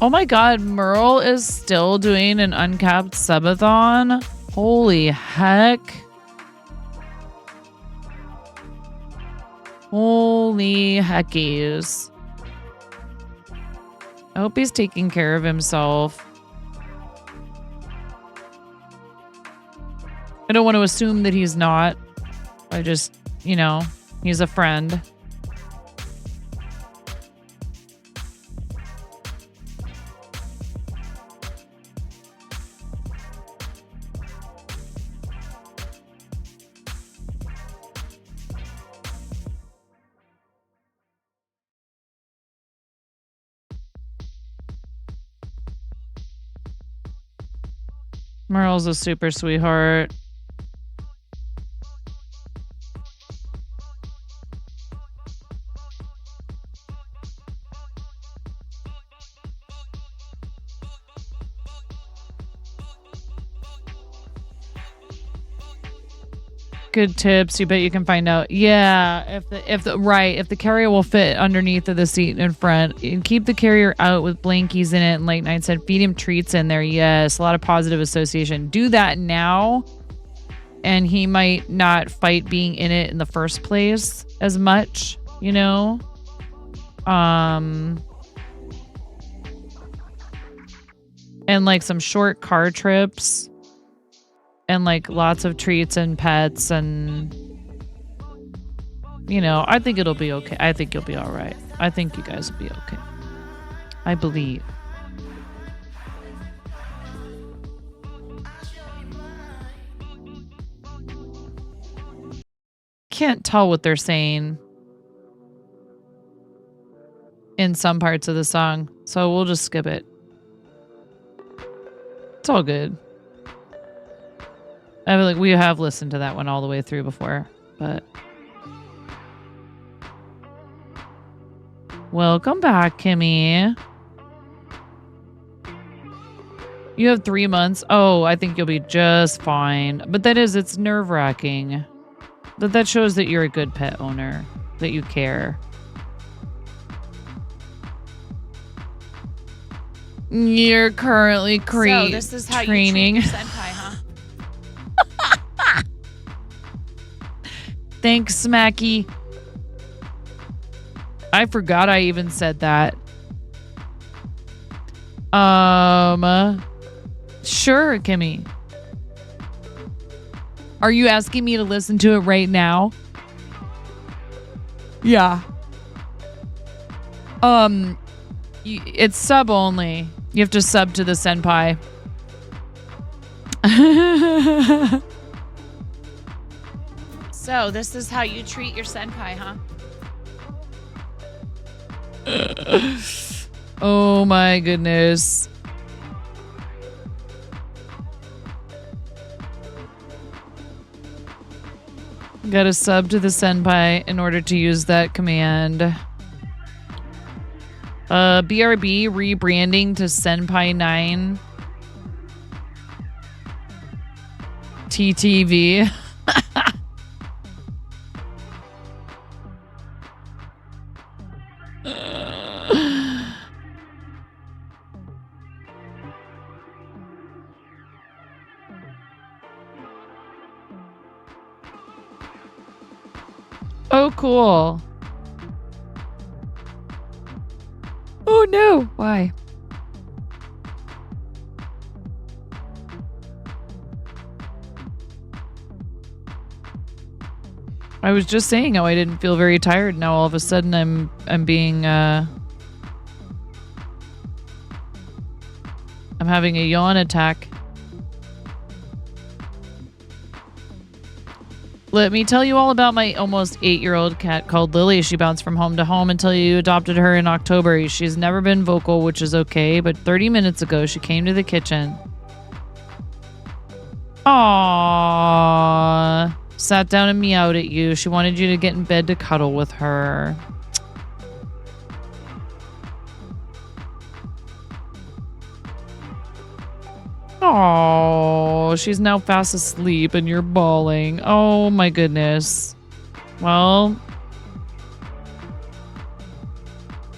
Oh my god, Merle is still doing an uncapped subathon? Holy heck. Holy heckies. I hope he's taking care of himself. I don't want to assume that he's not. I just, you know, he's a friend. Merle's a super sweetheart. Good tips. You bet you can find out. Yeah, if the carrier will fit underneath of the seat in front, and keep the carrier out with blankies in it. And like Knight said, feed him treats in there. Yes, a lot of positive association. Do that now, and he might not fight being in it in the first place as much. You know, and like some short car trips. And like lots of treats and pets and, you know, I think it'll be okay. I think you'll be all right. I think you guys will be okay. I believe. Can't tell what they're saying in some parts of the song, so we'll just skip it. It's all good. I feel like we have listened to that one all the way through before, but welcome back, Kimmy. You have 3 months. Oh, I think you'll be just fine. But it's nerve-wracking. But that shows that you're a good pet owner, that you care. You're currently So this is how training. you treat your senpai, huh? Thanks, Smacky. I forgot I even said that. Sure, Kimmy. Are you asking me to listen to it right now? Yeah. It's sub only. You have to sub to the senpai. So this is how you treat your senpai, huh? Oh my goodness. Gotta sub to the senpai in order to use that command. BRB rebranding to Senpai 9. TTV. Oh, cool. Oh, no. Why? I was just saying how I didn't feel very tired. Now all of a sudden I'm being I'm having a yawn attack. Let me tell you all about my almost 8-year-old cat called Lily. She bounced from home to home until you adopted her in October. She's never been vocal, which is okay, but 30 minutes ago she came to the kitchen. Aww. Sat down and meowed at you. She wanted you to get in bed to cuddle with her. Oh, she's now fast asleep and you're bawling. Oh my goodness. Well,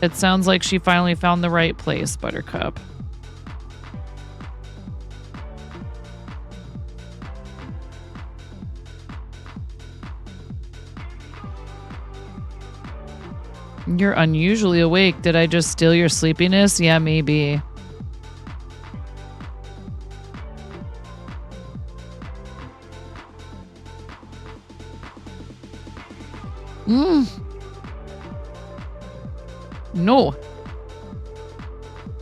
it sounds like she finally found the right place, Buttercup. You're unusually awake. Did I just steal your sleepiness? Yeah, maybe. No.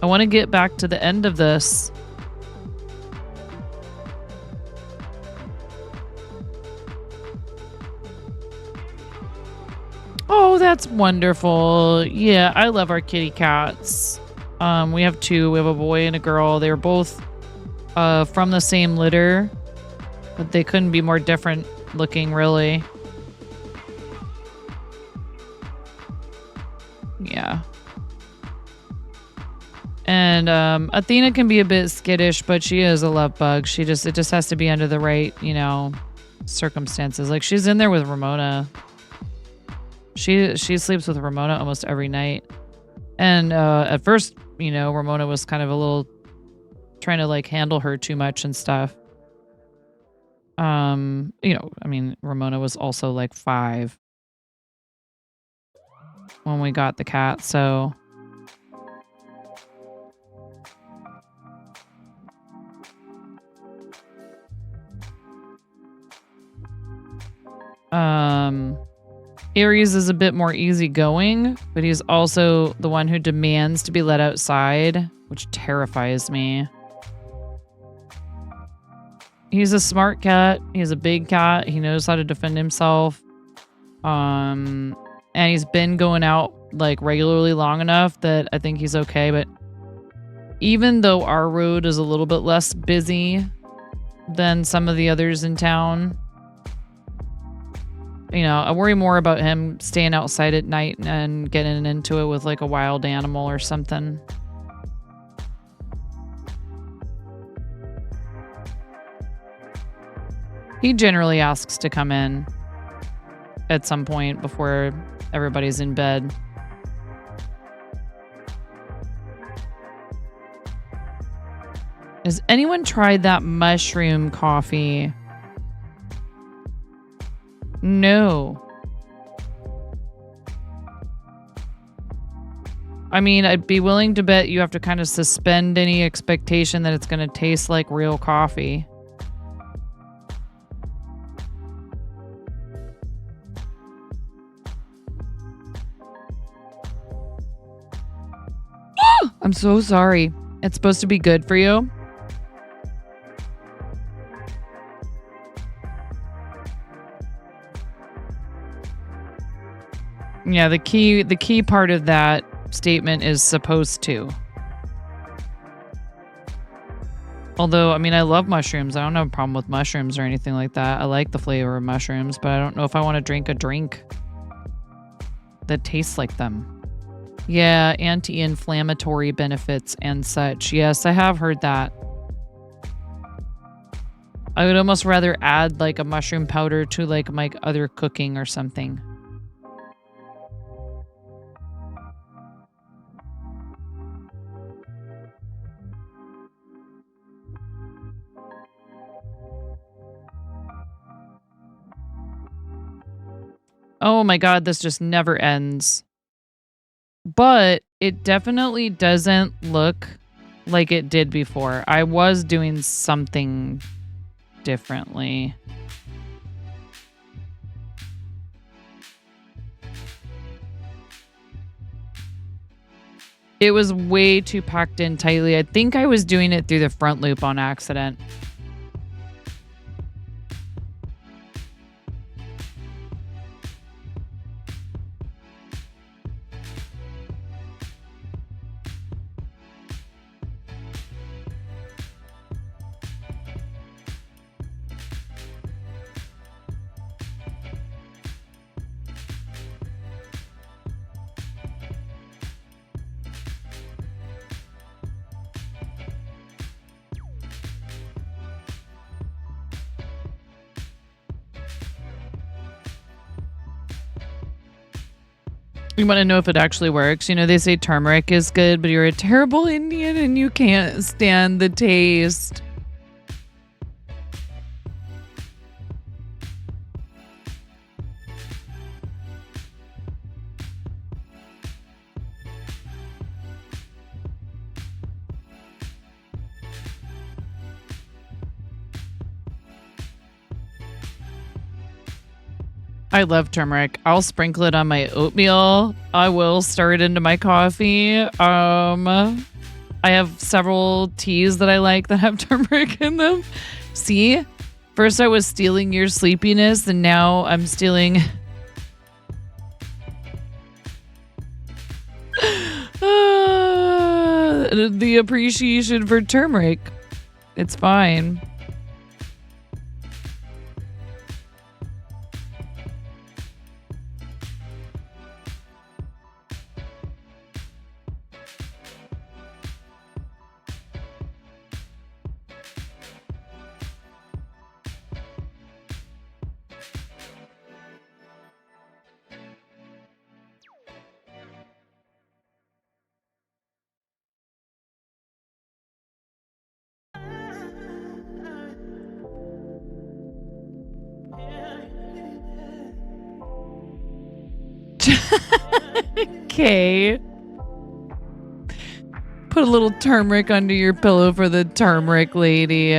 I want to get back to the end of this. Oh, that's wonderful. Yeah, I love our kitty cats. We have two. We have a boy and a girl. They were both from the same litter, but they couldn't be more different looking, really. Yeah. And Athena can be a bit skittish, but she is a love bug. It just has to be under the right, circumstances. Like she's in there with Ramona. She sleeps with Ramona almost every night. And at first, Ramona was kind of a little trying to like handle her too much and stuff. Ramona was also like 5 when we got the cat, so Aries is a bit more easygoing, but he's also the one who demands to be let outside, which terrifies me. He's a smart cat. He's a big cat. He knows how to defend himself. And he's been going out like regularly long enough that I think he's okay. But even though our road is a little bit less busy than some of the others in town, I worry more about him staying outside at night and getting into it with like a wild animal or something. He generally asks to come in at some point before everybody's in bed. Has anyone tried that mushroom coffee? No. I mean, I'd be willing to bet you have to kind of suspend any expectation that it's going to taste like real coffee. I'm so sorry. It's supposed to be good for you. Yeah, the key part of that statement is supposed to. Although, I mean, I love mushrooms. I don't have a problem with mushrooms or anything like that. I like the flavor of mushrooms, but I don't know if I want to drink a drink that tastes like them. Yeah, anti-inflammatory benefits and such. Yes, I have heard that. I would almost rather add like a mushroom powder to like my other cooking or something. Oh my God, this just never ends. But it definitely doesn't look like it did before. I was doing something differently. It was way too packed in tightly. I think I was doing it through the front loop on accident. You want to know if it actually works? You know, they say turmeric is good, but you're a terrible Indian and you can't stand the taste. I love turmeric. I'll sprinkle it on my oatmeal. I will stir it into my coffee. I have several teas that I like that have turmeric in them. See? First I was stealing your sleepiness and now I'm stealing the appreciation for turmeric. It's fine. Okay. Put a little turmeric under your pillow for the turmeric lady.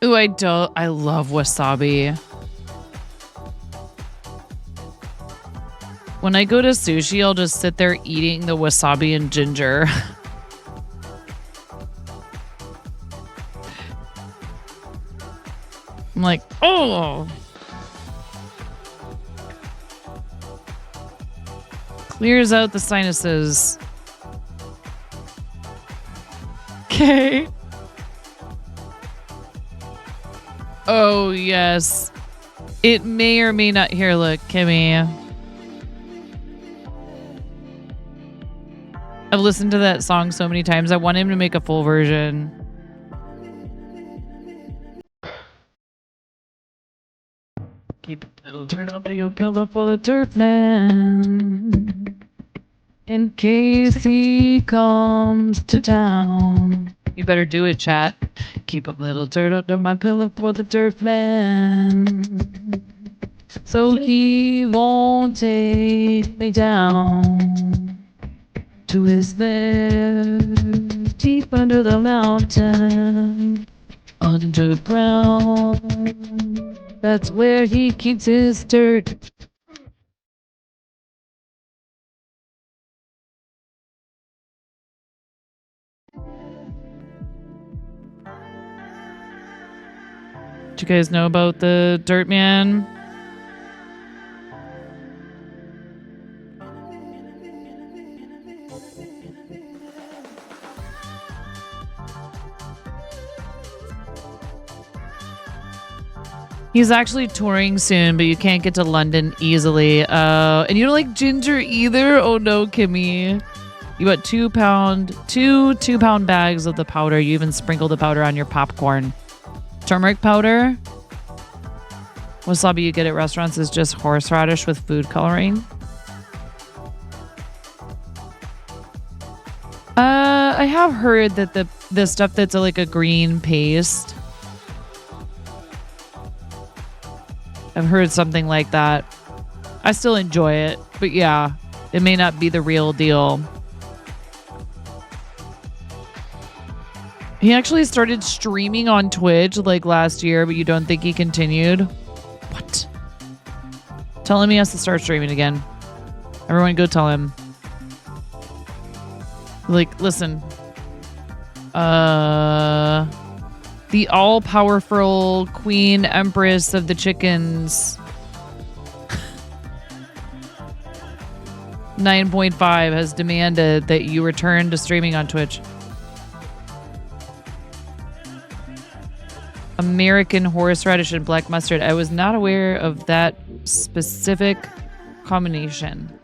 Ooh, I love wasabi. When I go to sushi, I'll just sit there eating the wasabi and ginger. I'm like, oh. Clears out the sinuses. Okay. Oh, yes. It may or may not. Here, look, Kimmy. I've listened to that song so many times. I want him to make a full version. Keep a little dirt under your pillow full of dirt, man. In case he comes to town. You better do it, chat. Keep a little dirt under my pillow for the dirt man. So he won't take me down to his lair deep under the mountain. Underground. That's where he keeps his dirt. Do you guys know about the Dirt Man? He's actually touring soon, but you can't get to London easily. And you don't like ginger either? Oh no, Kimmy. You got 2 pound bags of the powder. You even sprinkle the powder on your popcorn. Turmeric powder. Wasabi you get at restaurants is just horseradish with food coloring. I have heard that the stuff that's like a green paste. I've heard something like that. I still enjoy it, but yeah, it may not be the real deal. He actually started streaming on Twitch like last year, but you don't think he continued? What? Tell him he has to start streaming again. Everyone go tell him. Like, listen. The all-powerful queen empress of the chickens. 9.5 has demanded that you return to streaming on Twitch. American horseradish and black mustard. I was not aware of that specific combination.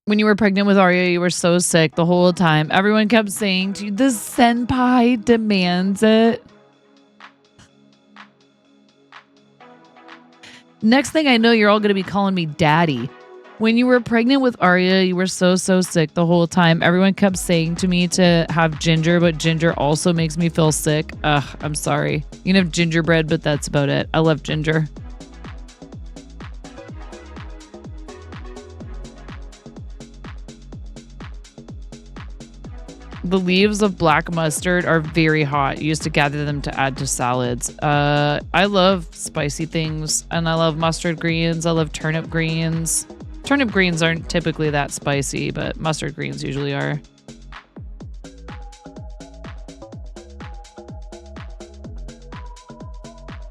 When you were pregnant with Arya, you were so sick the whole time. Everyone kept saying to you, the senpai demands it. Next thing I know, you're all going to be calling me daddy. When you were pregnant with Arya, you were so sick the whole time. Everyone kept saying to me to have ginger, but ginger also makes me feel sick. Ugh, I'm sorry. You can have gingerbread, but that's about it. I love ginger. The leaves of black mustard are very hot. You used to gather them to add to salads. I love spicy things, and I love mustard greens. I love turnip greens. Turnip greens aren't typically that spicy, but mustard greens usually are.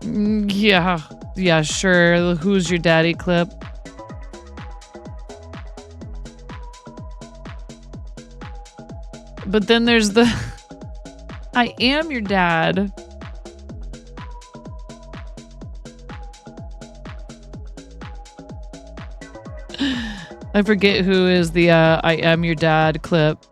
Yeah, sure. Who's your daddy clip? But then there's the I am your dad. I forget who is the I am your dad clip.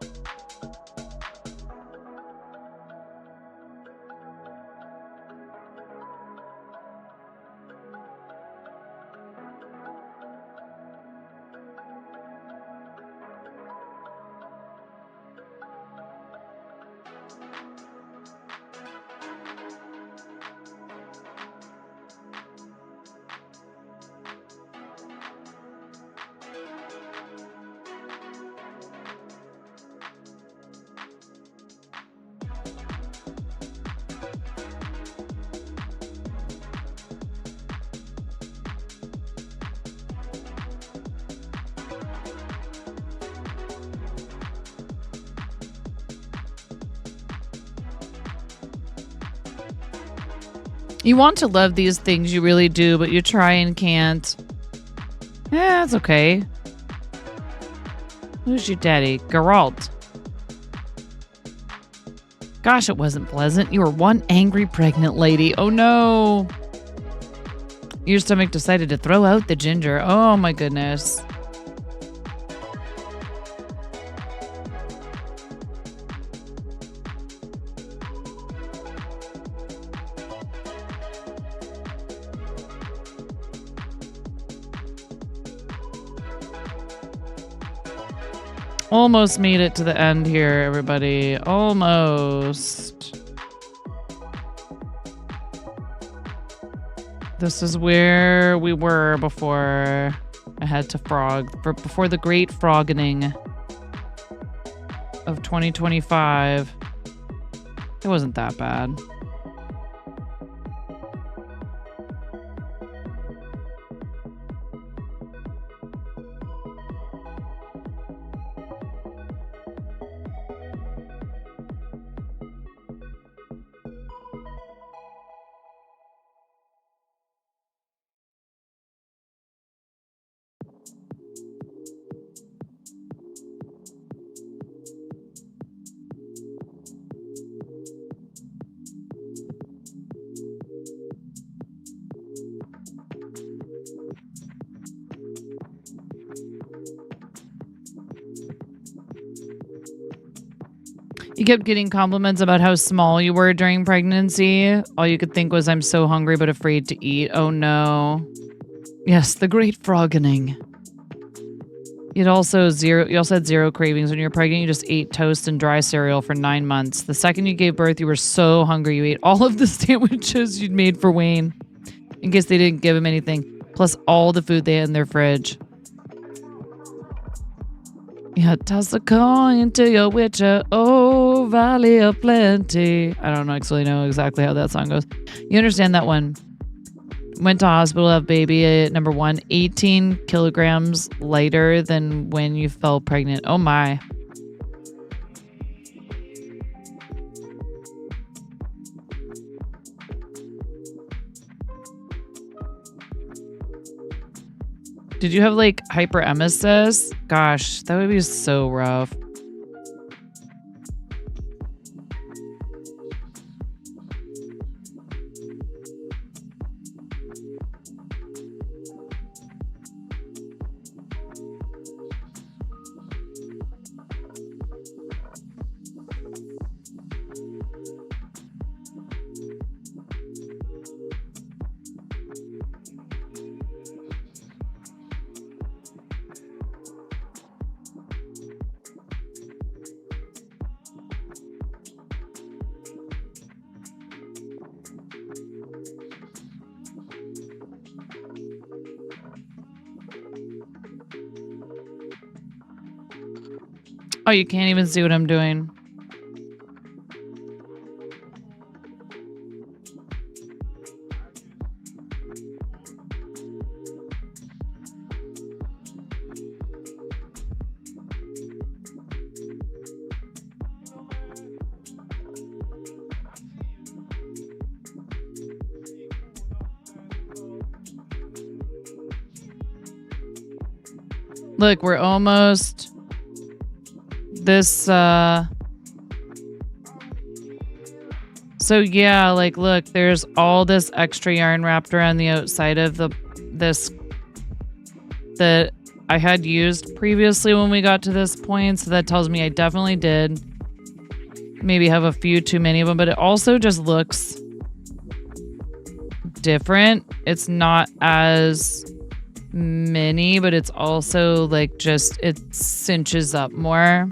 You want to love these things, you really do, but you try and can't. Yeah, it's okay. Who's your daddy? Geralt. Gosh, it wasn't pleasant. You were one angry pregnant lady. Oh no. Your stomach decided to throw out the ginger. Oh my goodness. Almost made it to the end here, everybody. Almost. This is where we were before I had to before the great frogging of 2025. It wasn't that bad. You kept getting compliments about how small you were during pregnancy. All you could think was, I'm so hungry but afraid to eat. Oh no. Yes, the great frogging. You also had zero cravings when you were pregnant. You just ate toast and dry cereal for 9 months. The second you gave birth, you were so hungry you ate all of the sandwiches you'd made for Wayne, in case they didn't give him anything, plus all the food they had in their fridge. Yeah, toss a coin to your witcher, oh, valley of plenty. I don't actually know exactly how that song goes. You understand that one. Went to hospital, have baby at number 1, 18 kilograms lighter than when you fell pregnant. Oh my. Did you have like hyperemesis? Gosh, that would be so rough. Oh, you can't even see what I'm doing. Look, we're almost... This, so yeah, like, look, there's all this extra yarn wrapped around the outside of this that I had used previously when we got to this point. So that tells me I definitely did maybe have a few too many of them, but it also just looks different. It's not as many, but it's also like just, it cinches up more.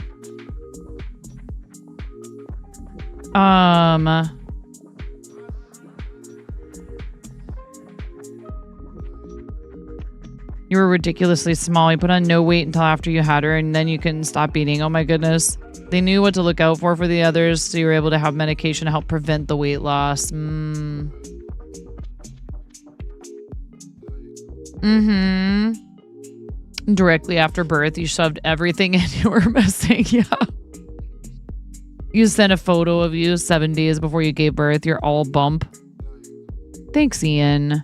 You were ridiculously small. You put on no weight until after you had her, and then you couldn't stop eating. Oh my goodness. They knew what to look out for the others, so you were able to have medication to help prevent the weight loss. Directly after birth, you shoved everything in you were missing. Yeah. You sent a photo of you 7 days before you gave birth. You're all bump. Thanks, Ian.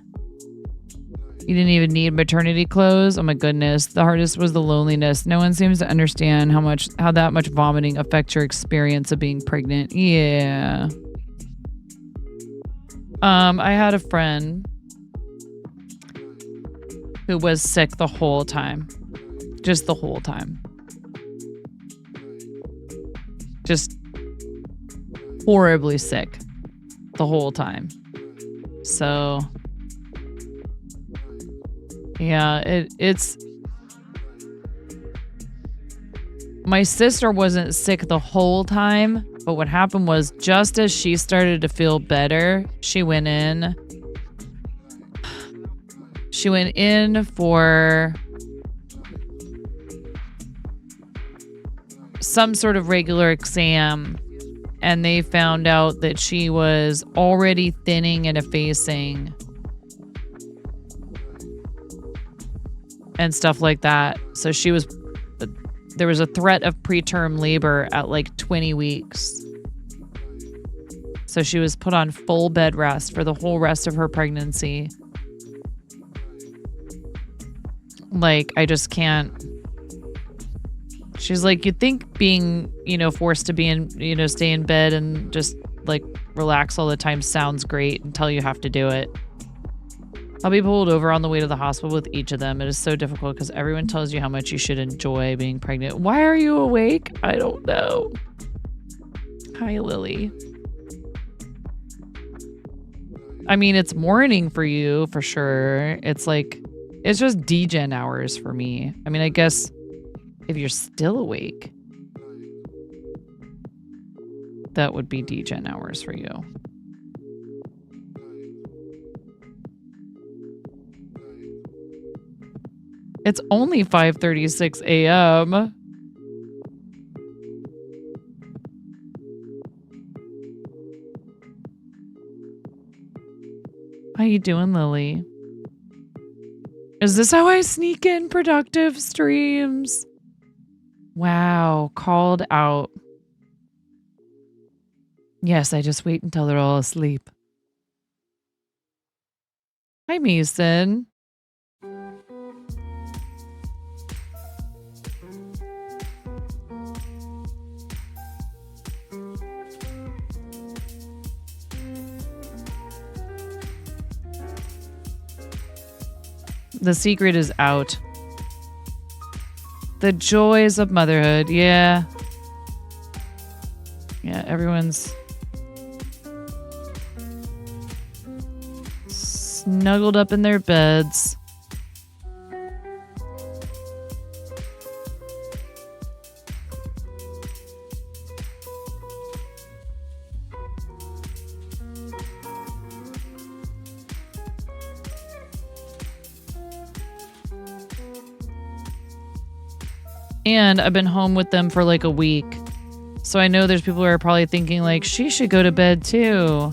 You didn't even need maternity clothes. Oh my goodness. The hardest was the loneliness. No one seems to understand how that much vomiting affects your experience of being pregnant. Yeah. I had a friend who was sick the whole time. Just the whole time. Just horribly sick the whole time. So yeah, it's my sister wasn't sick the whole time, but what happened was just as she started to feel better, she went in for some sort of regular exam, and they found out that she was already thinning and effacing and stuff like that. So there was a threat of preterm labor at like 20 weeks. So she was put on full bed rest for the whole rest of her pregnancy. Like, I just can't. She's like, you'd think being, forced to be in, stay in bed and just like relax all the time sounds great until you have to do it. I'll be pulled over on the way to the hospital with each of them. It is so difficult because everyone tells you how much you should enjoy being pregnant. Why are you awake? I don't know. Hi, Lily. I mean, it's morning for you for sure. It's just degen hours for me. I mean, I guess if you're still awake, that would be degen hours for you. It's only 5:36 a.m. How you doing, Lily? Is this how I sneak in productive streams? Wow, called out. Yes, I just wait until they're all asleep. Hi, Mason. The secret is out. The joys of motherhood. Yeah. Yeah, everyone's snuggled up in their beds. And I've been home with them for like a week. So I know there's people who are probably thinking like, she should go to bed too.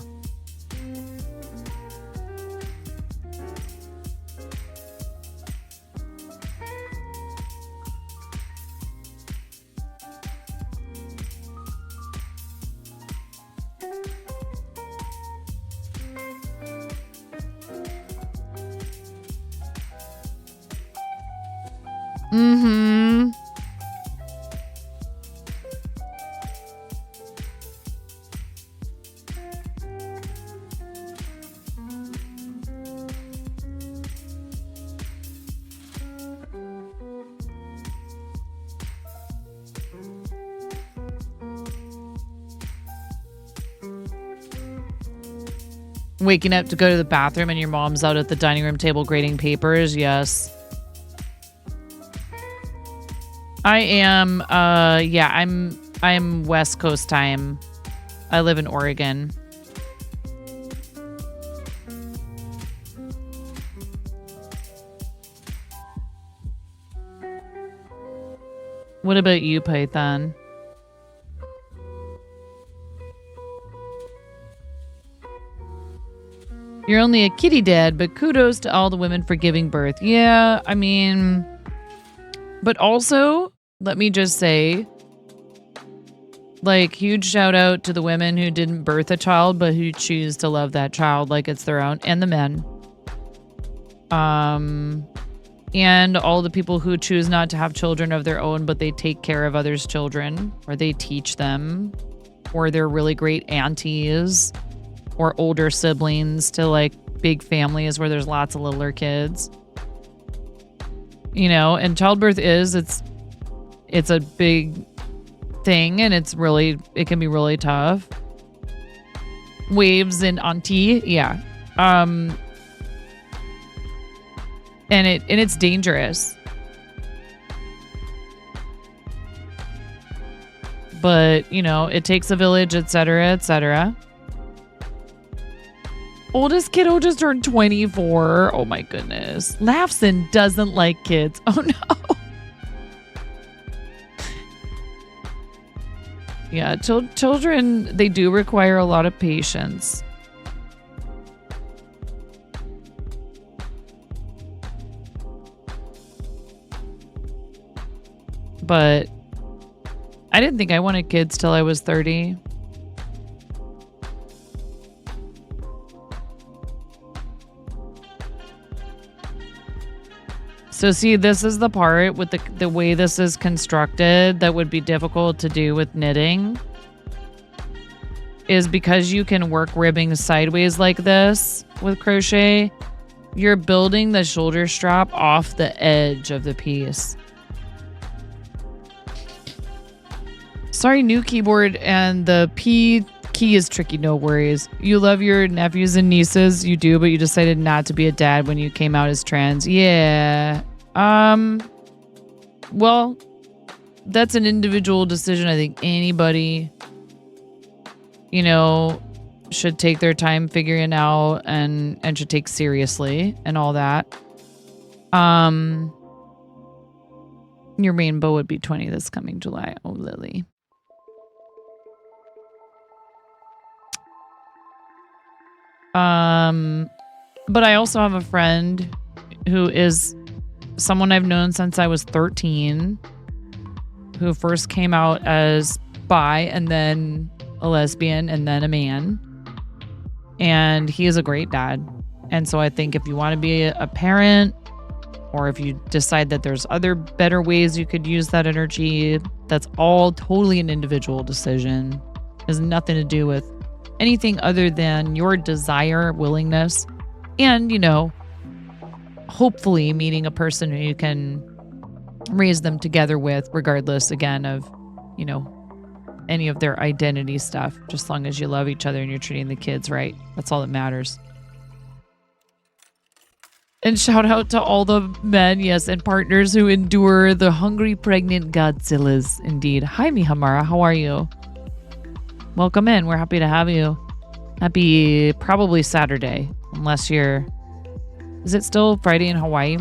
Mm-hmm. Waking up to go to the bathroom and your mom's out at the dining room table grading papers. Yes. I am, yeah, I'm West Coast time. I live in Oregon. What about you, Python? You're only a kitty dad, but kudos to all the women for giving birth. Yeah, I mean, but also, let me just say, like, huge shout out to the women who didn't birth a child, but who choose to love that child like it's their own, and the men. And all the people who choose not to have children of their own, but they take care of others' children, or they teach them, or they're really great aunties or older siblings to like big families where there's lots of littler kids. You know, and childbirth it's a big thing, and it can be really tough. Waves and auntie, yeah. And it's dangerous. But, you know, it takes a village, etc., etc. Oldest kiddo just turned 24. Oh my goodness. Laughs and doesn't like kids. Oh no. Yeah, children, they do require a lot of patience. But I didn't think I wanted kids till I was 30. So see, this is the part with the way this is constructed that would be difficult to do with knitting. Is because you can work ribbing sideways like this with crochet, you're building the shoulder strap off the edge of the piece. Sorry, new keyboard, and the P key is tricky, no worries. You love your nephews and nieces, you do, but you decided not to be a dad when you came out as trans. Yeah. Well, that's an individual decision. I think anybody, you know, should take their time figuring out and should take seriously and all that. Your rainbow would be 20 this coming July. Oh, Lily. But I also have a friend who is someone I've known since I was 13, who first came out as bi and then a lesbian and then a man. And he is a great dad. And so I think if you want to be a parent, or if you decide that there's other better ways you could use that energy, that's all totally an individual decision. It has nothing to do with anything other than your desire, willingness, and, you know, hopefully meeting a person who you can raise them together with, regardless, again, of, you know, any of their identity stuff, just as long as you love each other and you're treating the kids right. That's all that matters. And shout out to all the men, yes, and partners who endure the hungry, pregnant Godzillas. Indeed. Hi, Mihamara. How are you? Welcome in. We're happy to have you. Happy probably Saturday, unless you're... Is it still Friday in Hawaii?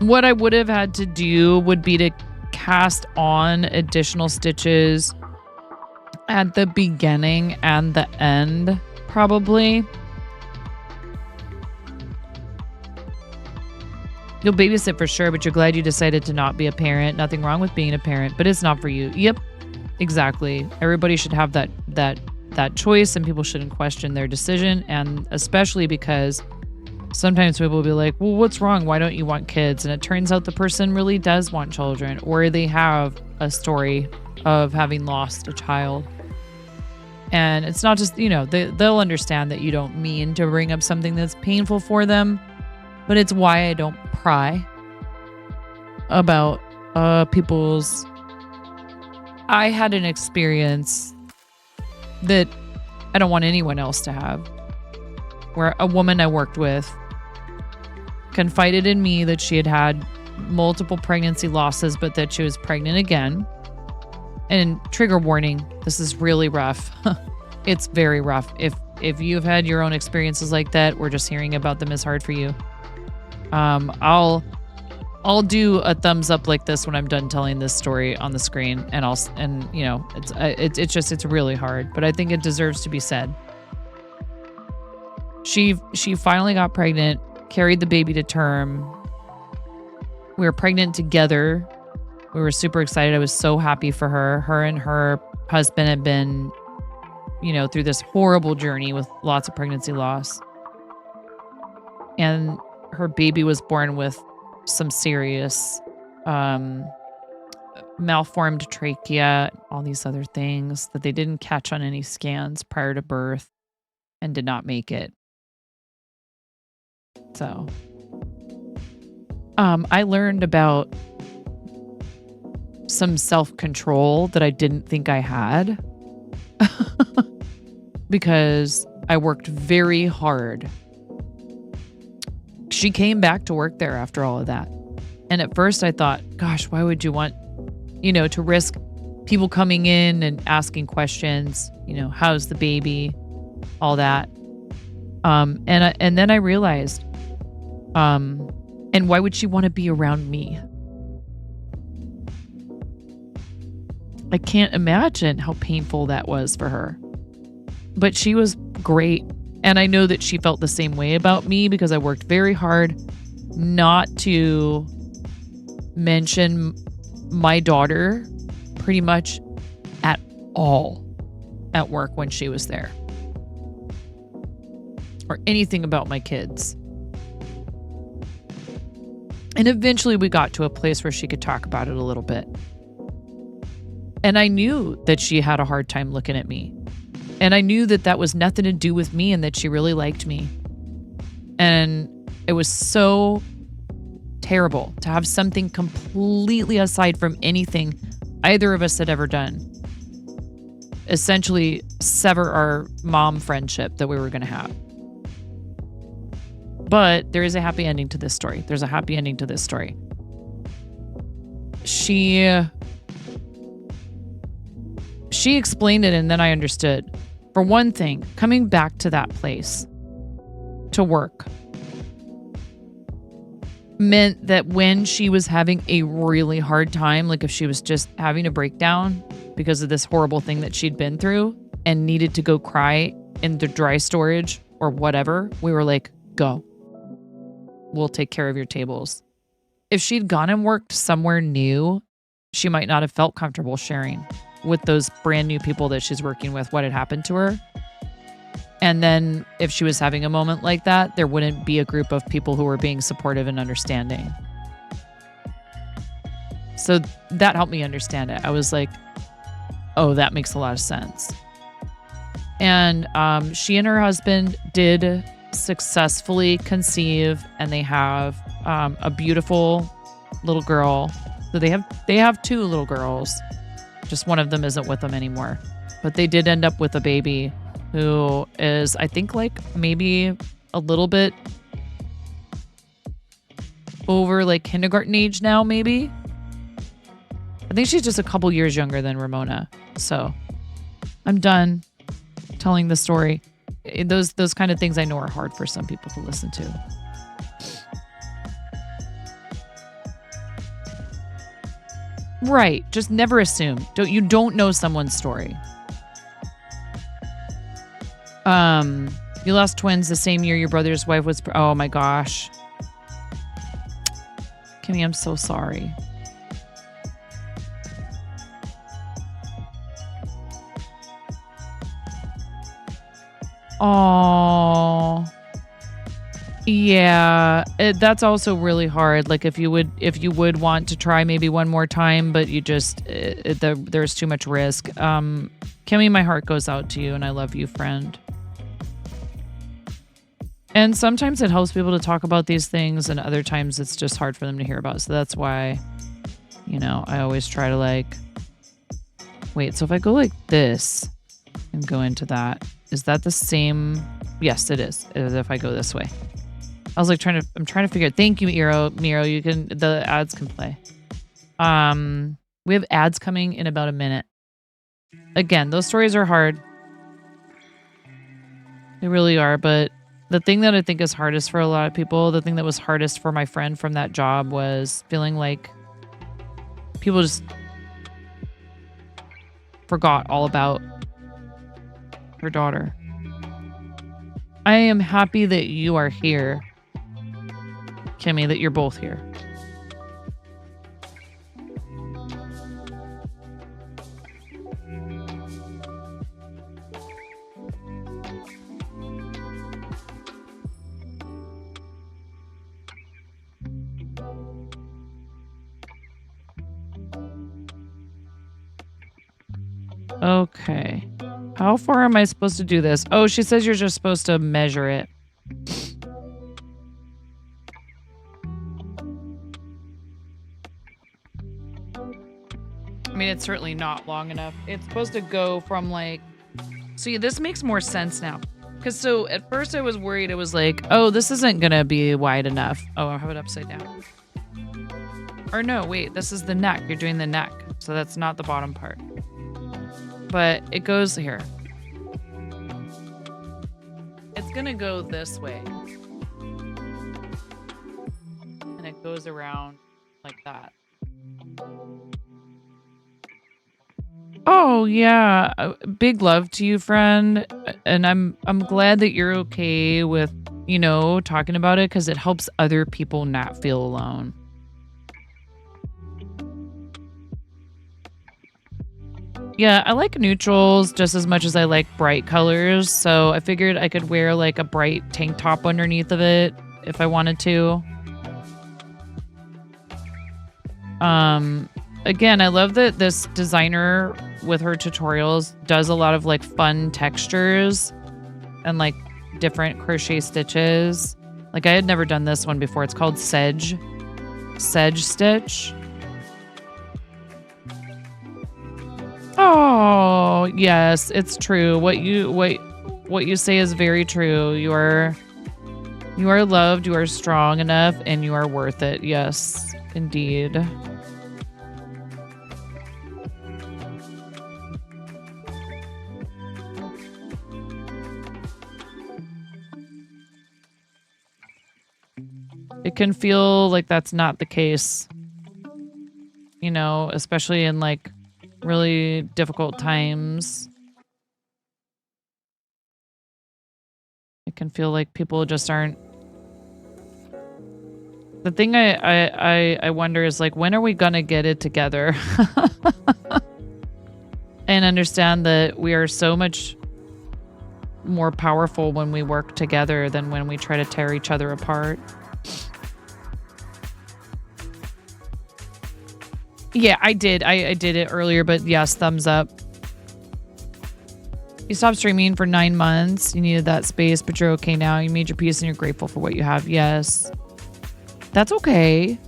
What I would have had to do would be to cast on additional stitches at the beginning and the end, probably. You'll babysit for sure, but you're glad you decided to not be a parent. Nothing wrong with being a parent, but it's not for you. Yep, exactly. Everybody should have that choice, and people shouldn't question their decision. And especially because sometimes people will be like, well, what's wrong? Why don't you want kids? And it turns out the person really does want children, or they have a story of having lost a child. And it's not just, you know, they'll understand that you don't mean to bring up something that's painful for them, but it's why I don't pry about people's... I had an experience that I don't want anyone else to have, where a woman I worked with confided in me that she had had multiple pregnancy losses, but that she was pregnant again. And trigger warning, this is really rough. It's very rough. If you've had your own experiences like that, we're just hearing about them is hard for you. I'll do a thumbs up like this when I'm done telling this story on the screen, and you know, it's really hard, but I think it deserves to be said. She finally got pregnant, carried the baby to term. We were pregnant together We were super excited. I was so happy for her. Her and her husband had been, through this horrible journey with lots of pregnancy loss. And her baby was born with some serious malformed trachea, all these other things that they didn't catch on any scans prior to birth and did not make it. So, I learned about some self-control that I didn't think I had because I worked very hard. She came back to work there after all of that. And at first I thought, gosh, why would you want, to risk people coming in and asking questions, how's the baby, all that. And then I realized, and why would she want to be around me? I can't imagine how painful that was for her. But she was great. And I know that she felt the same way about me because I worked very hard not to mention my daughter pretty much at all at work when she was there. Or anything about my kids. And eventually we got to a place where she could talk about it a little bit. And I knew that she had a hard time looking at me. And I knew that that was nothing to do with me and that she really liked me. And it was so terrible to have something completely aside from anything either of us had ever done essentially sever our mom friendship that we were going to have. But there is a happy ending to this story. There's a happy ending to this story. She explained it and then I understood. For one thing, coming back to that place to work meant that when she was having a really hard time, like if she was just having a breakdown because of this horrible thing that she'd been through and needed to go cry in the dry storage or whatever, we were like, go. We'll take care of your tables. If she'd gone and worked somewhere new, she might not have felt comfortable sharing with those brand new people that she's working with what had happened to her. And then if she was having a moment like that, there wouldn't be a group of people who were being supportive and understanding. So that helped me understand it. I was like, oh, that makes a lot of sense. And she and her husband did successfully conceive, and they have a beautiful little girl. So they have two little girls. Just one of them isn't with them anymore. But they did end up with a baby who is, I think, like maybe a little bit over like kindergarten age now, maybe. I think she's just a couple years younger than Ramona. So I'm done telling the story. Those kind of things I know are hard for some people to listen to. Right. Just never assume. You don't know someone's story. You lost twins the same year your brother's wife was. Oh my gosh. Kimmy, I'm so sorry. Oh, yeah. That's also really hard. Like if you would want to try maybe one more time, but you just there's too much risk. Kimmy, my heart goes out to you, and I love you, friend. And sometimes it helps people to talk about these things, and other times it's just hard for them to hear about. So that's why, I always try to like. Wait, so if I go like this and go into that. Is that the same? Yes, it is. As if I go this way. I was like I'm trying to figure out. Thank you, Miro. The ads can play. We have ads coming in about a minute. Again, those stories are hard. They really are. But the thing that I think is hardest for a lot of people, the thing that was hardest for my friend from that job was feeling like people just forgot all about her daughter. I am happy that you are here, Kimmy, that you're both here. Okay. How far am I supposed to do this? Oh, she says you're just supposed to measure it. I mean, it's certainly not long enough. It's supposed to go from like... See, this makes more sense now. Because so at first I was worried. It was like, oh, this isn't going to be wide enough. Oh, I'll have it upside down. Or no, wait, this is the neck. You're doing the neck. So that's not the bottom part. But it goes here. It's going to go this way. And it goes around like that. Oh yeah, big love to you, friend. And I'm glad that you're okay with, you know, talking about it because it helps other people not feel alone. Yeah, I like neutrals just as much as I like bright colors, so I figured I could wear like a bright tank top underneath of it if I wanted to. Again, I love that this designer with her tutorials does a lot of like fun textures and like different crochet stitches. Like I had never done this one before. It's called sedge stitch. Oh, yes, it's true. What you say is very true. You are loved, you are strong enough, and you are worth it. Yes, indeed. It can feel like that's not the case, you know, especially in like really difficult times. It can feel like people just aren't. The thing I wonder is like, when are we gonna get it together? And understand that we are so much more powerful when we work together than when we try to tear each other apart. Yeah, I did. I did it earlier, but yes, thumbs up. You stopped streaming for 9 months. You needed that space, but you're okay now. You made your peace and you're grateful for what you have. Yes. That's okay.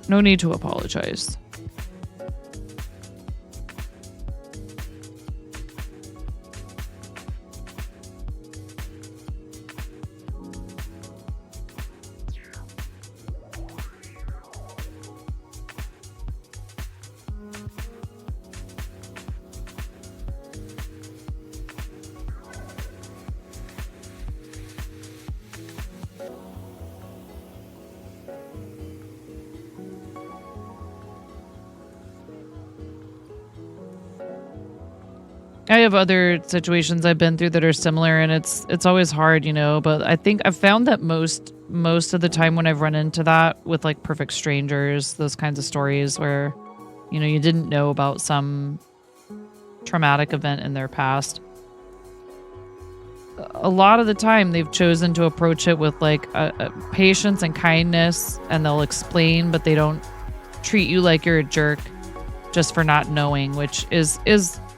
No need to apologize. I have other situations I've been through that are similar, and it's always hard, you know, but I think I've found that most of the time when I've run into that with like perfect strangers, those kinds of stories where, you know, you didn't know about some traumatic event in their past. A lot of the time they've chosen to approach it with like patience and kindness, and they'll explain, but they don't treat you like you're a jerk just for not knowing, which is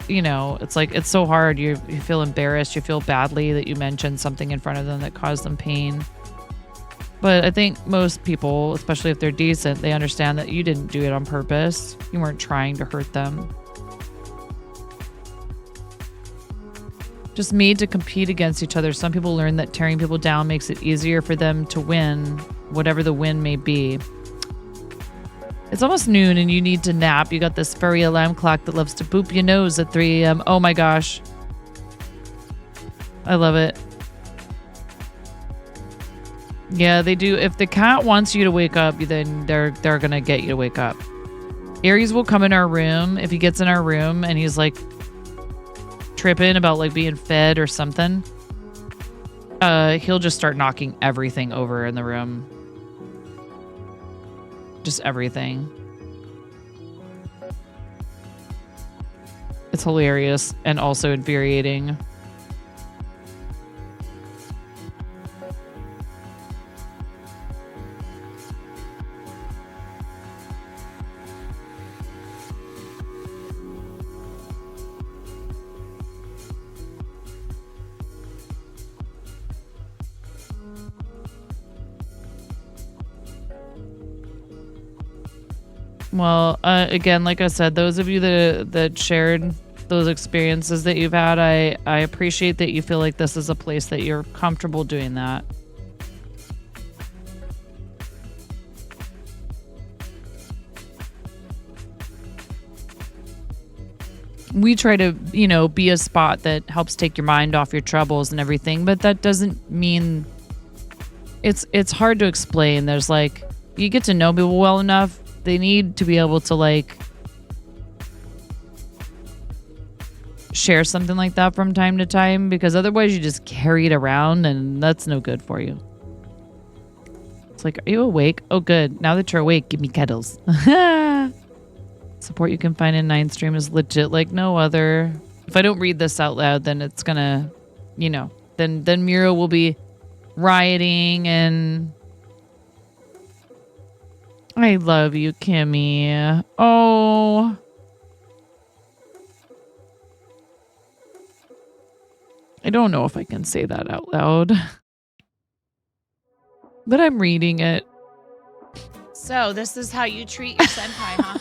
you know, it's like, it's so hard. You feel embarrassed. You feel badly that you mentioned something in front of them that caused them pain. But I think most people, especially if they're decent, they understand that you didn't do it on purpose. You weren't trying to hurt them. Just made to compete against each other. Some people learn that tearing people down makes it easier for them to win, whatever the win may be. It's almost noon and you need to nap. You got this furry alarm clock that loves to boop your nose at 3 a.m. Oh my gosh. I love it. Yeah, they do. If the cat wants you to wake up, then they're going to get you to wake up. Aries will come in our room. If he gets in our room and he's like tripping about like being fed or something, he'll just start knocking everything over in the room. Just everything. It's hilarious and also infuriating. Well, again, like I said, those of you that shared those experiences that you've had, I appreciate that you feel like this is a place that you're comfortable doing that. We try to, be a spot that helps take your mind off your troubles and everything, but that doesn't mean it's hard to explain. There's like, you get to know people well enough, they need to be able to like share something like that from time to time, because otherwise you just carry it around and that's no good for you. It's like, are you awake? Oh, good. Now that you're awake, give me kettles. Support you can find in 9th Stream is legit like no other. If I don't read this out loud, then it's gonna, then Miro will be rioting and I love you, Kimmy. Oh. I don't know if I can say that out loud. But I'm reading it. So, this is how you treat your senpai, huh?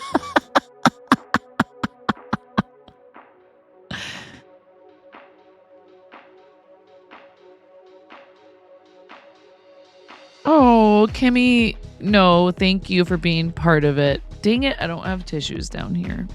Oh, Kimmy, no, thank you for being part of it. Dang it, I don't have tissues down here.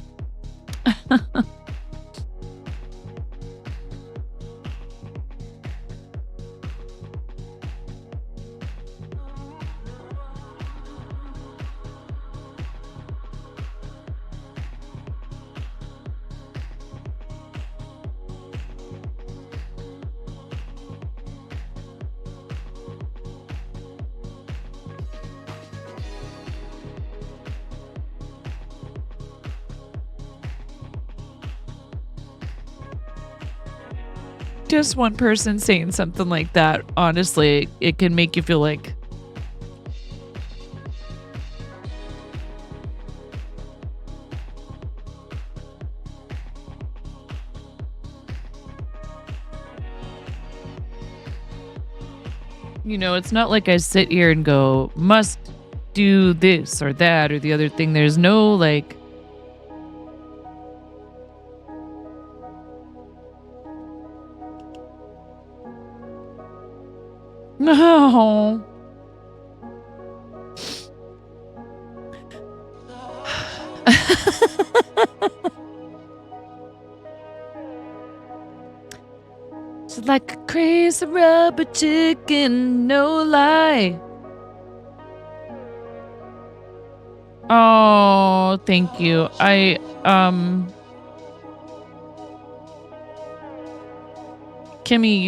Just one person saying something like that, honestly, it can make you feel like it's not like I sit here and go, must do this or that or the other thing. There's no like, no. It's like a crazy rubber chicken, no lie. Oh, thank you. Kimmy,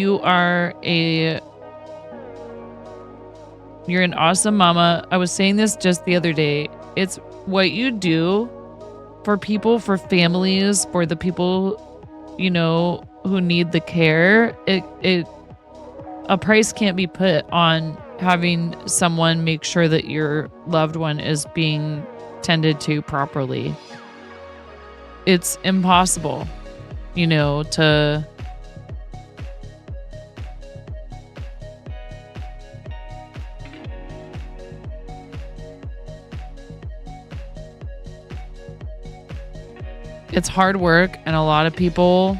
you're an awesome mama. I was saying this just the other day. It's what you do for people, for families, for the people, who need the care. A price can't be put on having someone make sure that your loved one is being tended to properly. It's impossible, to it's hard work, and a lot of people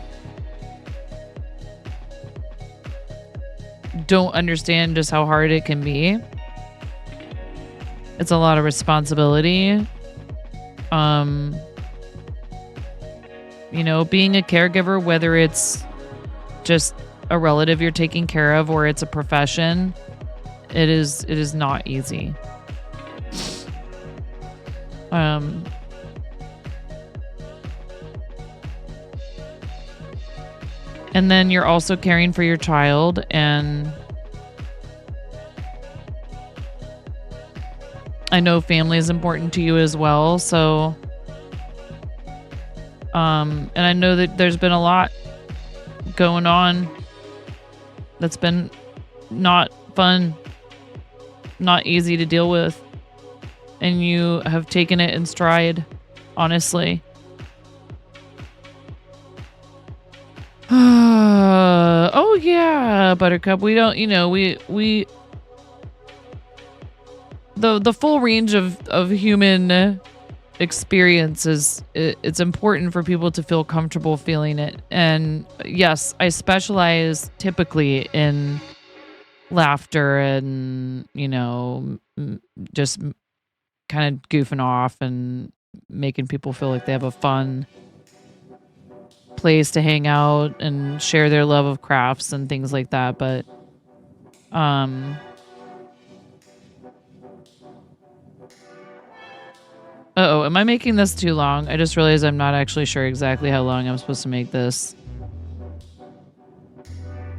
don't understand just how hard it can be. It's a lot of responsibility. Being a caregiver, whether it's just a relative you're taking care of or it's a profession, it is not easy. And then you're also caring for your child, and I know family is important to you as well. So, and I know that there's been a lot going on that's been not fun, not easy to deal with. And you have taken it in stride, honestly. Oh yeah, Buttercup. We don't, we the full range of human experience is it's important for people to feel comfortable feeling it. And yes, I specialize typically in laughter and, you know, just kind of goofing off and making people feel like they have a fun place to hang out and share their love of crafts and things like that. But uh-oh, am I making this too long? I just realized I'm not actually sure exactly how long I'm supposed to make this.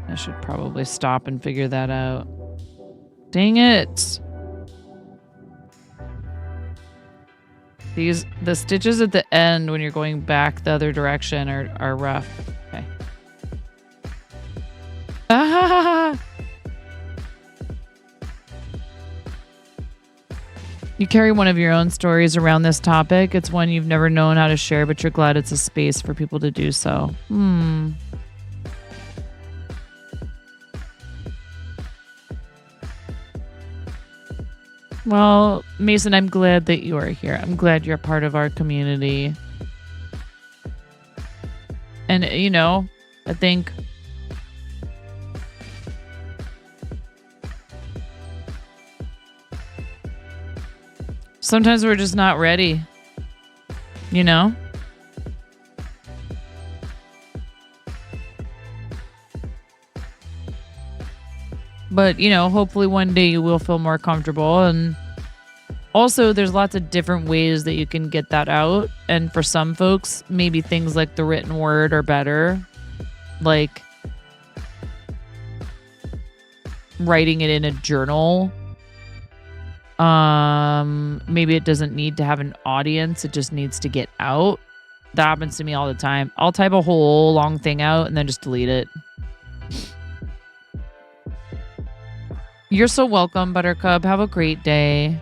I should probably stop and figure that out. Dang it. The stitches at the end when you're going back the other direction are rough. Okay. Ah! You carry one of your own stories around this topic. It's one you've never known how to share, but you're glad it's a space for people to do so. Well, Mason, I'm glad that you are here. I'm glad you're part of our community. And, you know, I think sometimes we're just not ready, you know? But, you know, hopefully one day you will feel more comfortable. And also, there's lots of different ways that you can get that out. And for some folks, maybe things like the written word are better. Like writing it in a journal. Maybe it doesn't need to have an audience. It just needs to get out. That happens to me all the time. I'll type a whole long thing out and then just delete it. You're so welcome, Buttercup. Have a great day.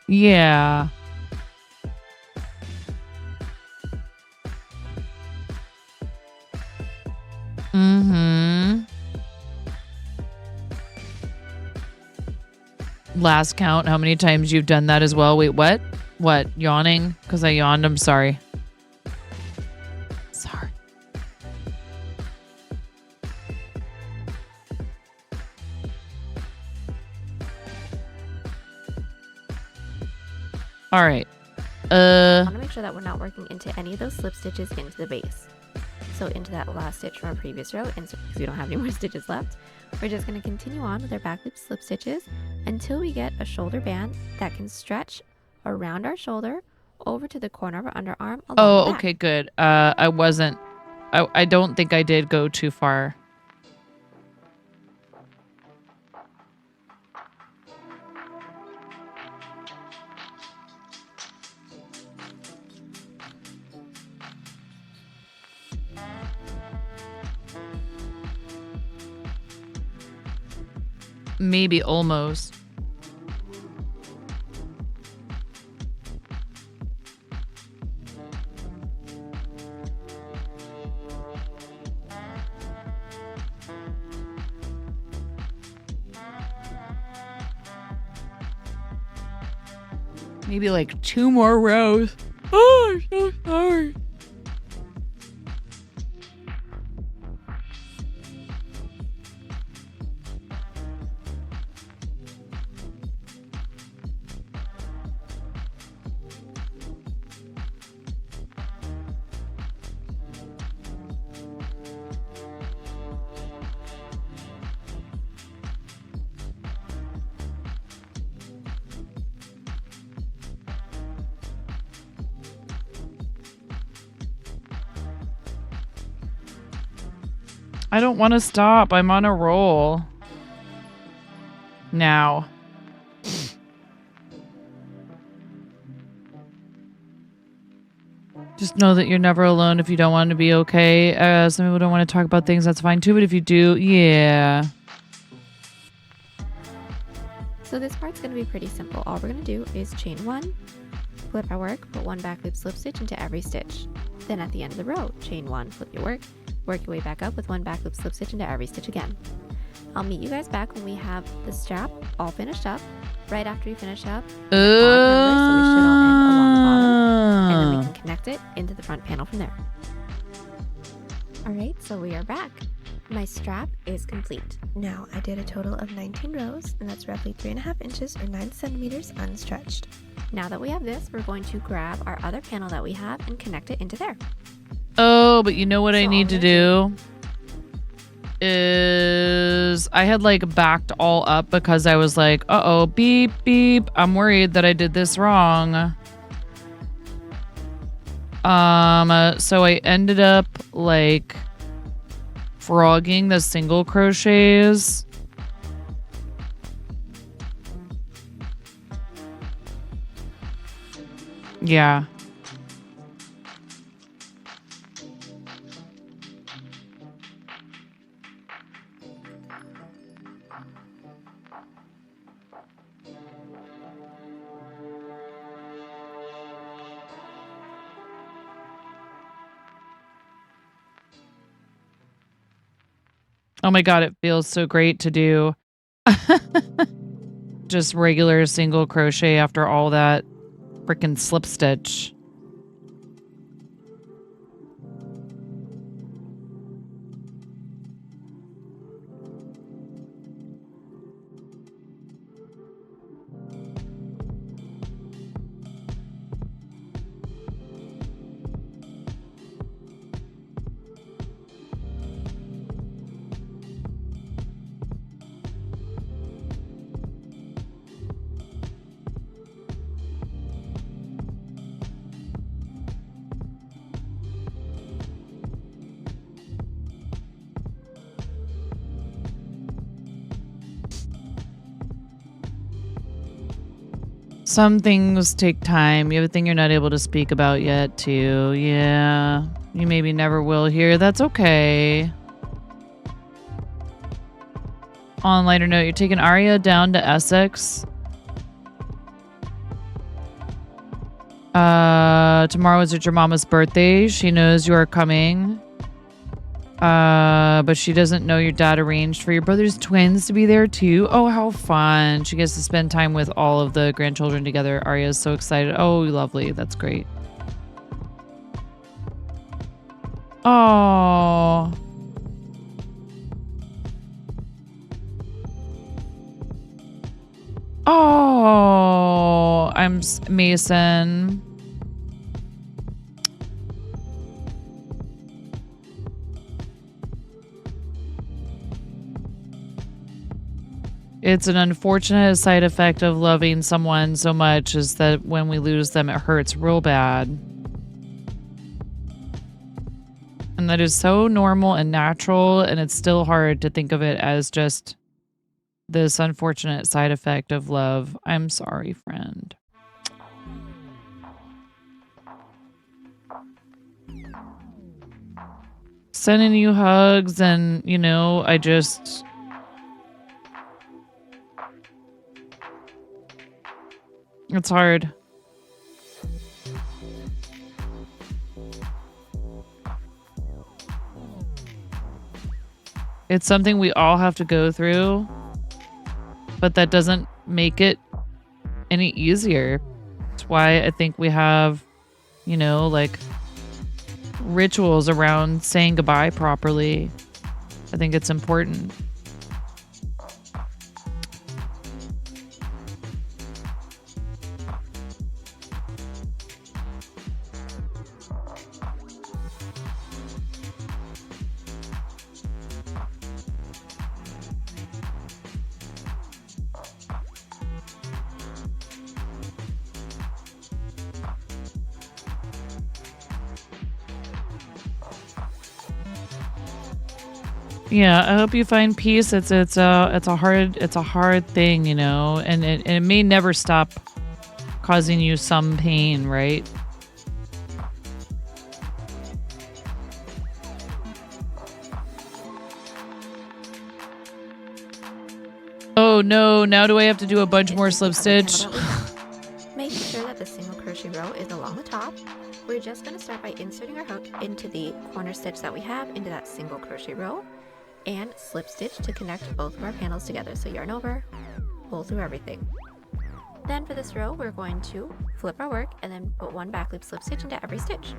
Yeah. Last count, how many times you've done that as well? Wait, what? What? Yawning? Because I yawned. I'm sorry. Sorry. All right. I want to make sure that we're not working into any of those slip stitches into the base. So into that last stitch from our previous row, and so because we don't have any more stitches left, we're just going to continue on with our back loop slip stitches until we get a shoulder band that can stretch around our shoulder over to the corner of our underarm. Oh, okay, good. I don't think I did go too far. Maybe almost. Maybe like 2 more rows. Oh, I'm so sorry. I don't want to stop. I'm on a roll. Now. Just know that you're never alone if you don't want to be okay. Some people don't want to talk about things. That's fine too. But if you do, yeah. So this part's going to be pretty simple. All we're going to do is chain 1, flip our work, put 1 back loop slip stitch into every stitch. Then at the end of the row, chain 1, flip your work your way back up with 1 back loop slip stitch into every stitch again. I'll meet you guys back when we have the strap all finished up. Right after we finish up, Oh. so we should all end along the bottom, and then we can connect it into the front panel from there. Alright, so we are back. My strap is complete. Now, I did a total of 19 rows, and that's roughly 3.5 inches or 9 centimeters unstretched. Now that we have this, we're going to grab our other panel that we have and connect it into there. Oh, but you know what I need to do? Is I had like backed all up because I was like, uh-oh, beep, beep. I'm worried that I did this wrong. So I ended up like frogging the single crochets. Yeah. Oh my God, it feels so great to do just regular single crochet after all that freaking slip stitch. Some things take time. You have a thing you're not able to speak about yet, too. Yeah. You maybe never will hear. That's okay. On a lighter note, you're taking Arya down to Essex. Tomorrow is your mama's birthday. She knows you are coming. But she doesn't know your dad arranged for your brother's twins to be there too. Oh, how fun. She gets to spend time with all of the grandchildren together. Arya's so excited. Oh, lovely. That's great. Oh. Oh, I'm Mason. It's an unfortunate side effect of loving someone so much is that when we lose them, it hurts real bad. And that is so normal and natural, and it's still hard to think of it as just this unfortunate side effect of love. I'm sorry, friend. Sending you hugs, and, you know, I just... It's hard. It's something we all have to go through, but that doesn't make it any easier. That's why I think we have, you know, like rituals around saying goodbye properly. I think it's important. Yeah, I hope you find peace. It's a hard thing, you know, and it may never stop causing you some pain, right? Oh no, now do I have to do a bunch more slip stitch? Make sure that the single crochet row is along the top. We're just going to start by inserting our hook into the corner stitch that we have into that single crochet row. and slip stitch to connect both of our panels together. So yarn over, pull through everything. Then for this row, we're going to flip our work and then put 1 back loop slip stitch into every stitch.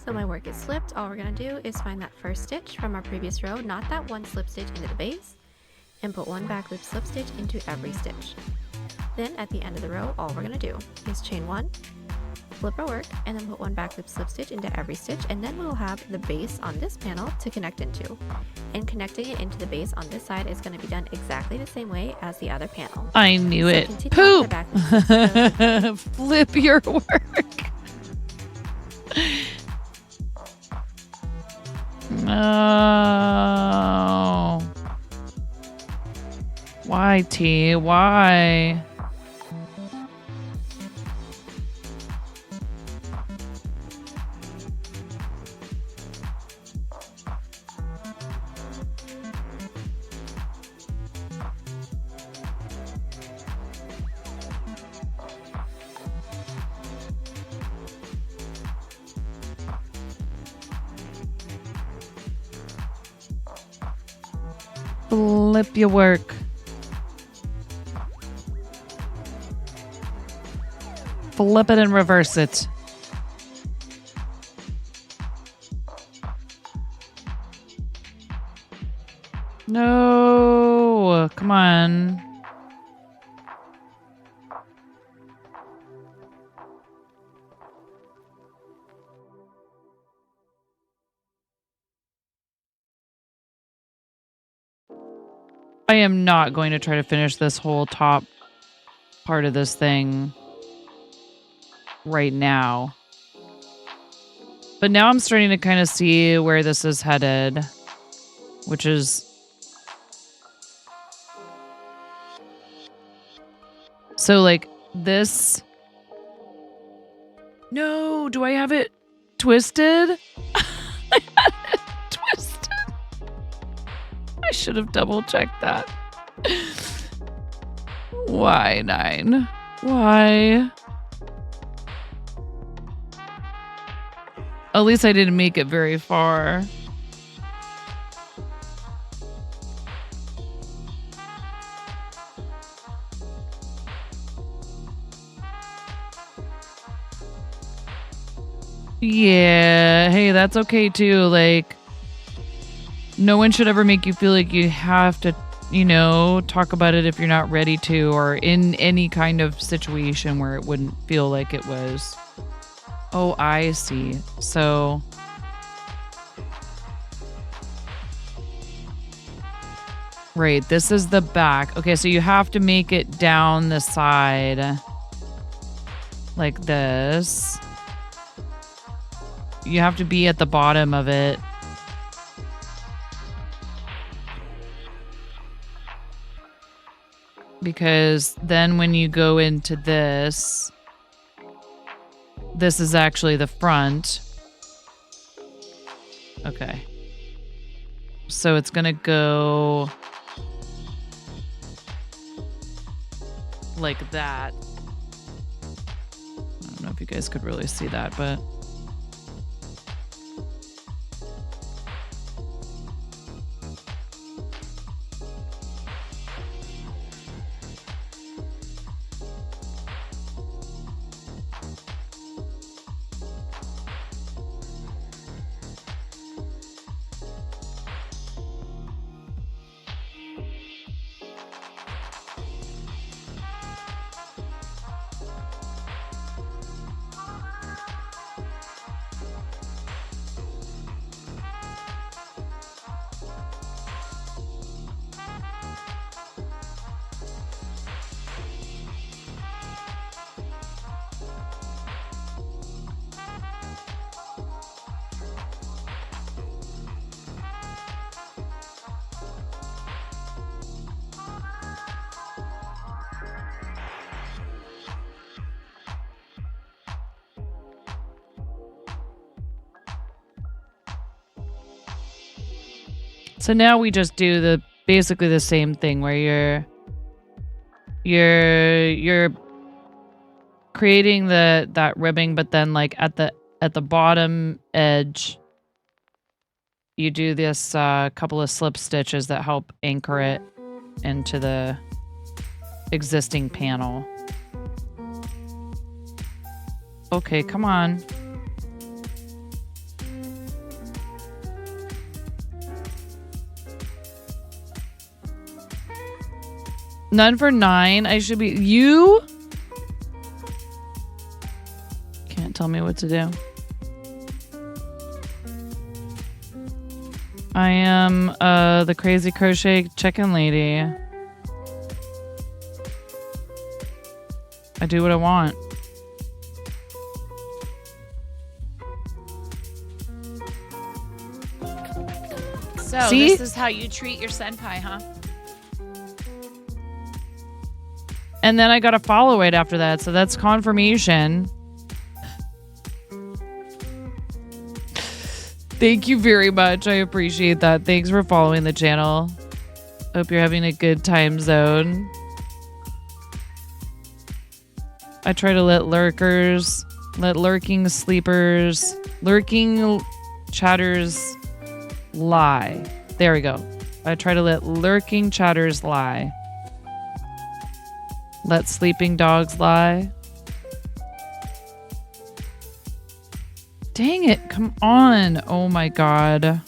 So my work is slipped. All we're going to do is find that first stitch from our previous row, not that 1 slip stitch into the base, and put 1 back loop slip stitch into every stitch. Then at the end of the row, all we're going to do is chain 1, flip our work, and then put 1 back loop slip stitch into every stitch, and then we'll have the base on this panel to connect into. And connecting it into the base on this side is going to be done exactly the same way as the other panel. I knew it. continue with the Poop! back loop slip stitch. Flip your work. No. Why, T? Why? Flip your work. Flip it and reverse it. No, come on. I am not going to try to finish this whole top part of this thing right now. But now I'm starting to kind of see where this is headed, which is... So, like, this... No, do I have it twisted? I had it twisted. I should have double-checked that. Why, 9? Why? At least I didn't make it very far. Yeah, hey, that's okay too. Like, no one should ever make you feel like you have to, you know, talk about it if you're not ready to, or in any kind of situation where it wouldn't feel like it was. Oh, I see. So... Right, this is the back. Okay, so you have to make it down the side. Like this. You have to be at the bottom of it. Because then when you go into this, this is actually the front. Okay. So it's gonna go like that. I don't know if you guys could really see that, but... So now we just do the basically the same thing where you're creating that ribbing, but then like at the bottom edge you do this couple of slip stitches that help anchor it into the existing panel. Okay, come on. None for 9. I should be... You? Can't tell me what to do. I am the crazy crochet chicken lady. I do what I want. So See? this is how you treat your senpai, huh? And then I got a follow right after that, so that's confirmation. Thank you very much. I appreciate that. Thanks for following the channel. Hope you're having a good time zone. I try to let lurking sleepers, lurking chatters lie. There we go. I try to let lurking chatters lie. Let sleeping dogs lie. Dang it, come on. Oh my god.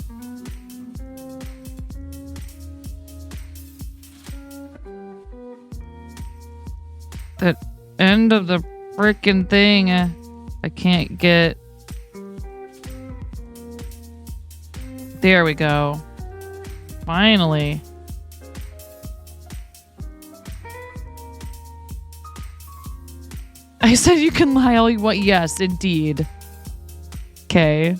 That end of the frickin' thing, I can't get. There we go. Finally. I said you can lie all you want. Yes, indeed. Okay.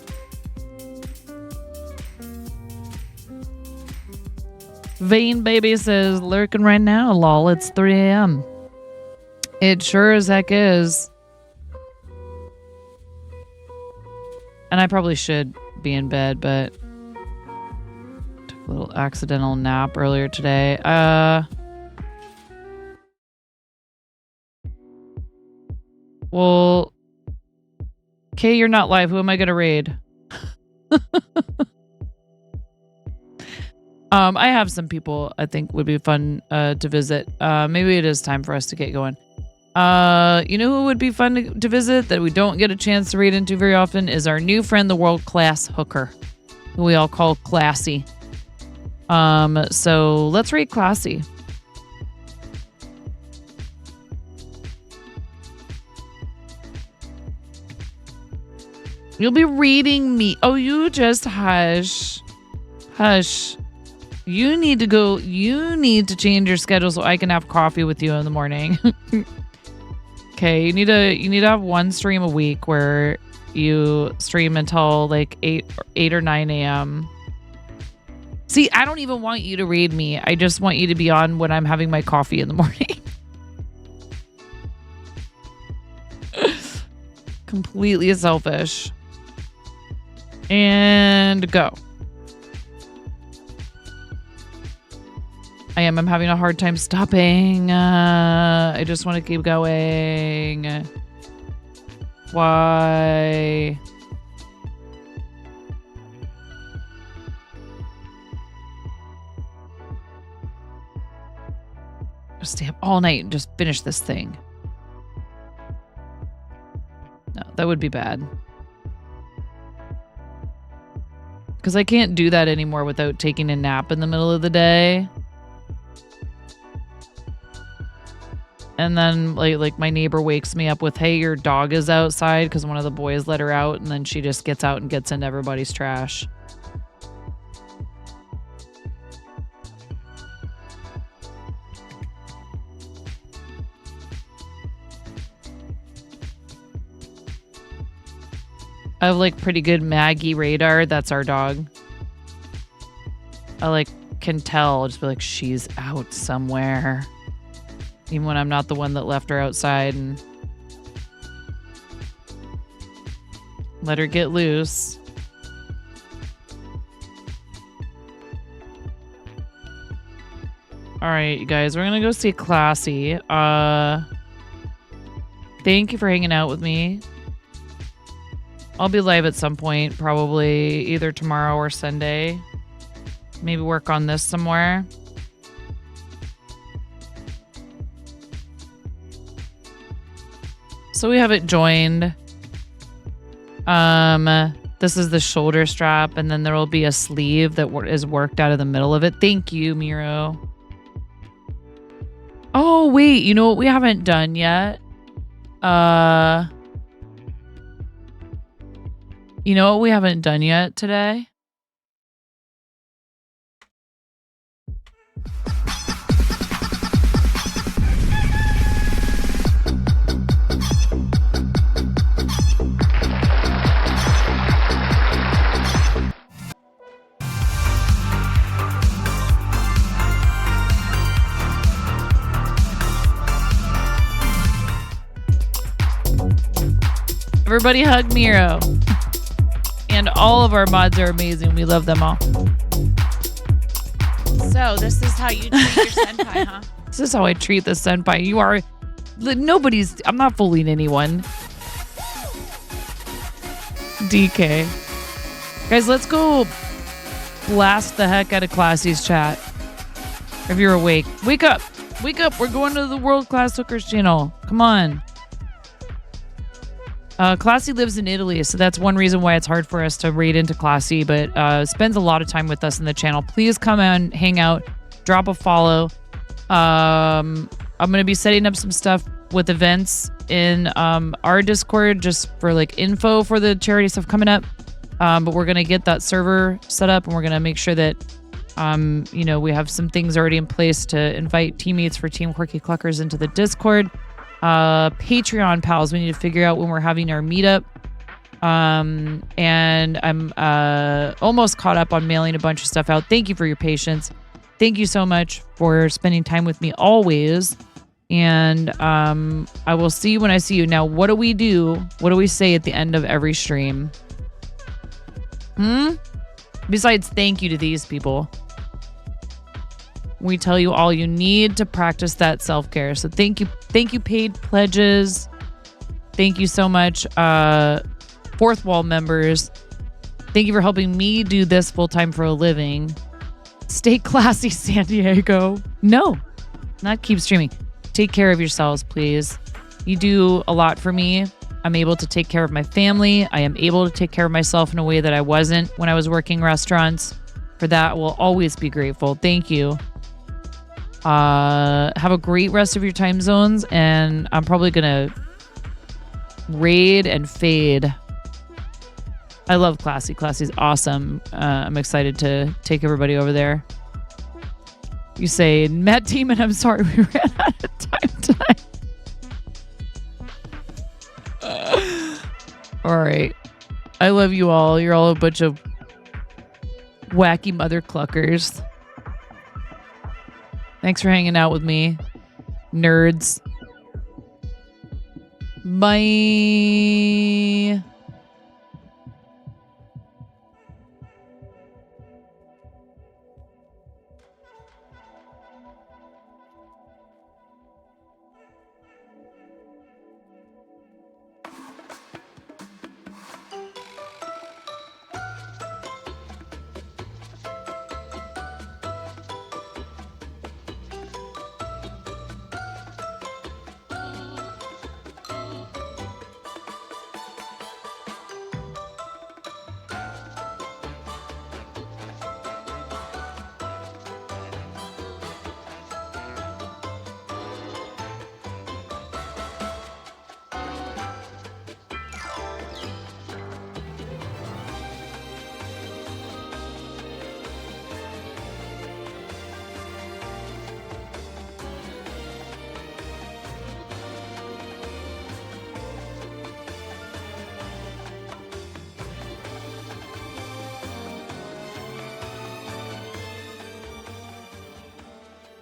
Vein Baby says, lurking right now, lol. It's 3 a.m. It sure as heck is. And I probably should be in bed, but took a little accidental nap earlier today. Well, okay, you're not live. Who am I gonna raid? I have some people I think would be fun to visit. Maybe it is time for us to get going. You know who would be fun to visit that we don't get a chance to raid into very often is our new friend, the world class hooker, who we all call Classy. So let's raid Classy. You'll be reading me. Oh, you just hush. Hush. You need to go. You need to change your schedule so I can have coffee with you in the morning. Okay, you need to have one stream a week where you stream until like 8 or 9 a.m. See, I don't even want you to read me. I just want you to be on when I'm having my coffee in the morning. Completely selfish. And go. I'm having a hard time stopping. I just want to keep going. Why? I'll stay up all night and just finish this thing. No, that would be bad. Because I can't do that anymore without taking a nap in the middle of the day. And then like my neighbor wakes me up with, hey, your dog is outside, because one of the boys let her out, and then she just gets out and gets into everybody's trash. I have like pretty good Maggie radar. That's our dog. I like can tell. I'll just be like, she's out somewhere. Even when I'm not the one that left her outside, and let her get loose. All right, you guys, we're gonna go see Classy. Thank you for hanging out with me. I'll be live at some point, probably either tomorrow or Sunday. Maybe work on this somewhere. So we have it joined. This is the shoulder strap, and then there will be a sleeve that is worked out of the middle of it. Thank you, Miro. Oh, wait. You know what we haven't done yet? You know what we haven't done yet today? Everybody hug Miro. And all of our mods are amazing. We love them all. So this is how you treat your senpai, huh? This is how I treat the senpai. You are... Nobody's... I'm not fooling anyone. DK. Guys, let's go blast the heck out of Classy's chat. If you're awake. Wake up. Wake up. We're going to the World Class Hookers channel. Come on. Classy lives in Italy, so that's one reason why it's hard for us to raid into Classy, but spends a lot of time with us in the channel. Please come and hang out, drop a follow. I'm going to be setting up some stuff with events in our Discord just for like info for the charity stuff coming up. But we're going to get that server set up, and we're going to make sure that you know, we have some things already in place to invite teammates for Team Quirky Cluckers into the Discord. Patreon pals, we need to figure out when we're having our meetup. And I'm almost caught up on mailing a bunch of stuff out. Thank you for your patience. Thank you so much for spending time with me always. And I will see you when I see you. Now, what do we do? What do we say at the end of every stream? Besides thank you to these people. We tell you all you need to practice that self-care. So thank you, paid pledges. Thank you so much, Fourth Wall members. Thank you for helping me do this full-time for a living. Stay classy, San Diego. No, not keep streaming. Take care of yourselves, please. You do a lot for me. I'm able to take care of my family. I am able to take care of myself in a way that I wasn't when I was working restaurants. For that, we'll always be grateful. Thank you. Have a great rest of your time zones, and I'm probably gonna raid and fade. I love Classy. Classy's awesome. I'm excited to take everybody over there. You say, Matt Demon, I'm sorry we ran out of time tonight. All right. I love you all. You're all a bunch of wacky mother cluckers. Thanks for hanging out with me, nerds. Bye.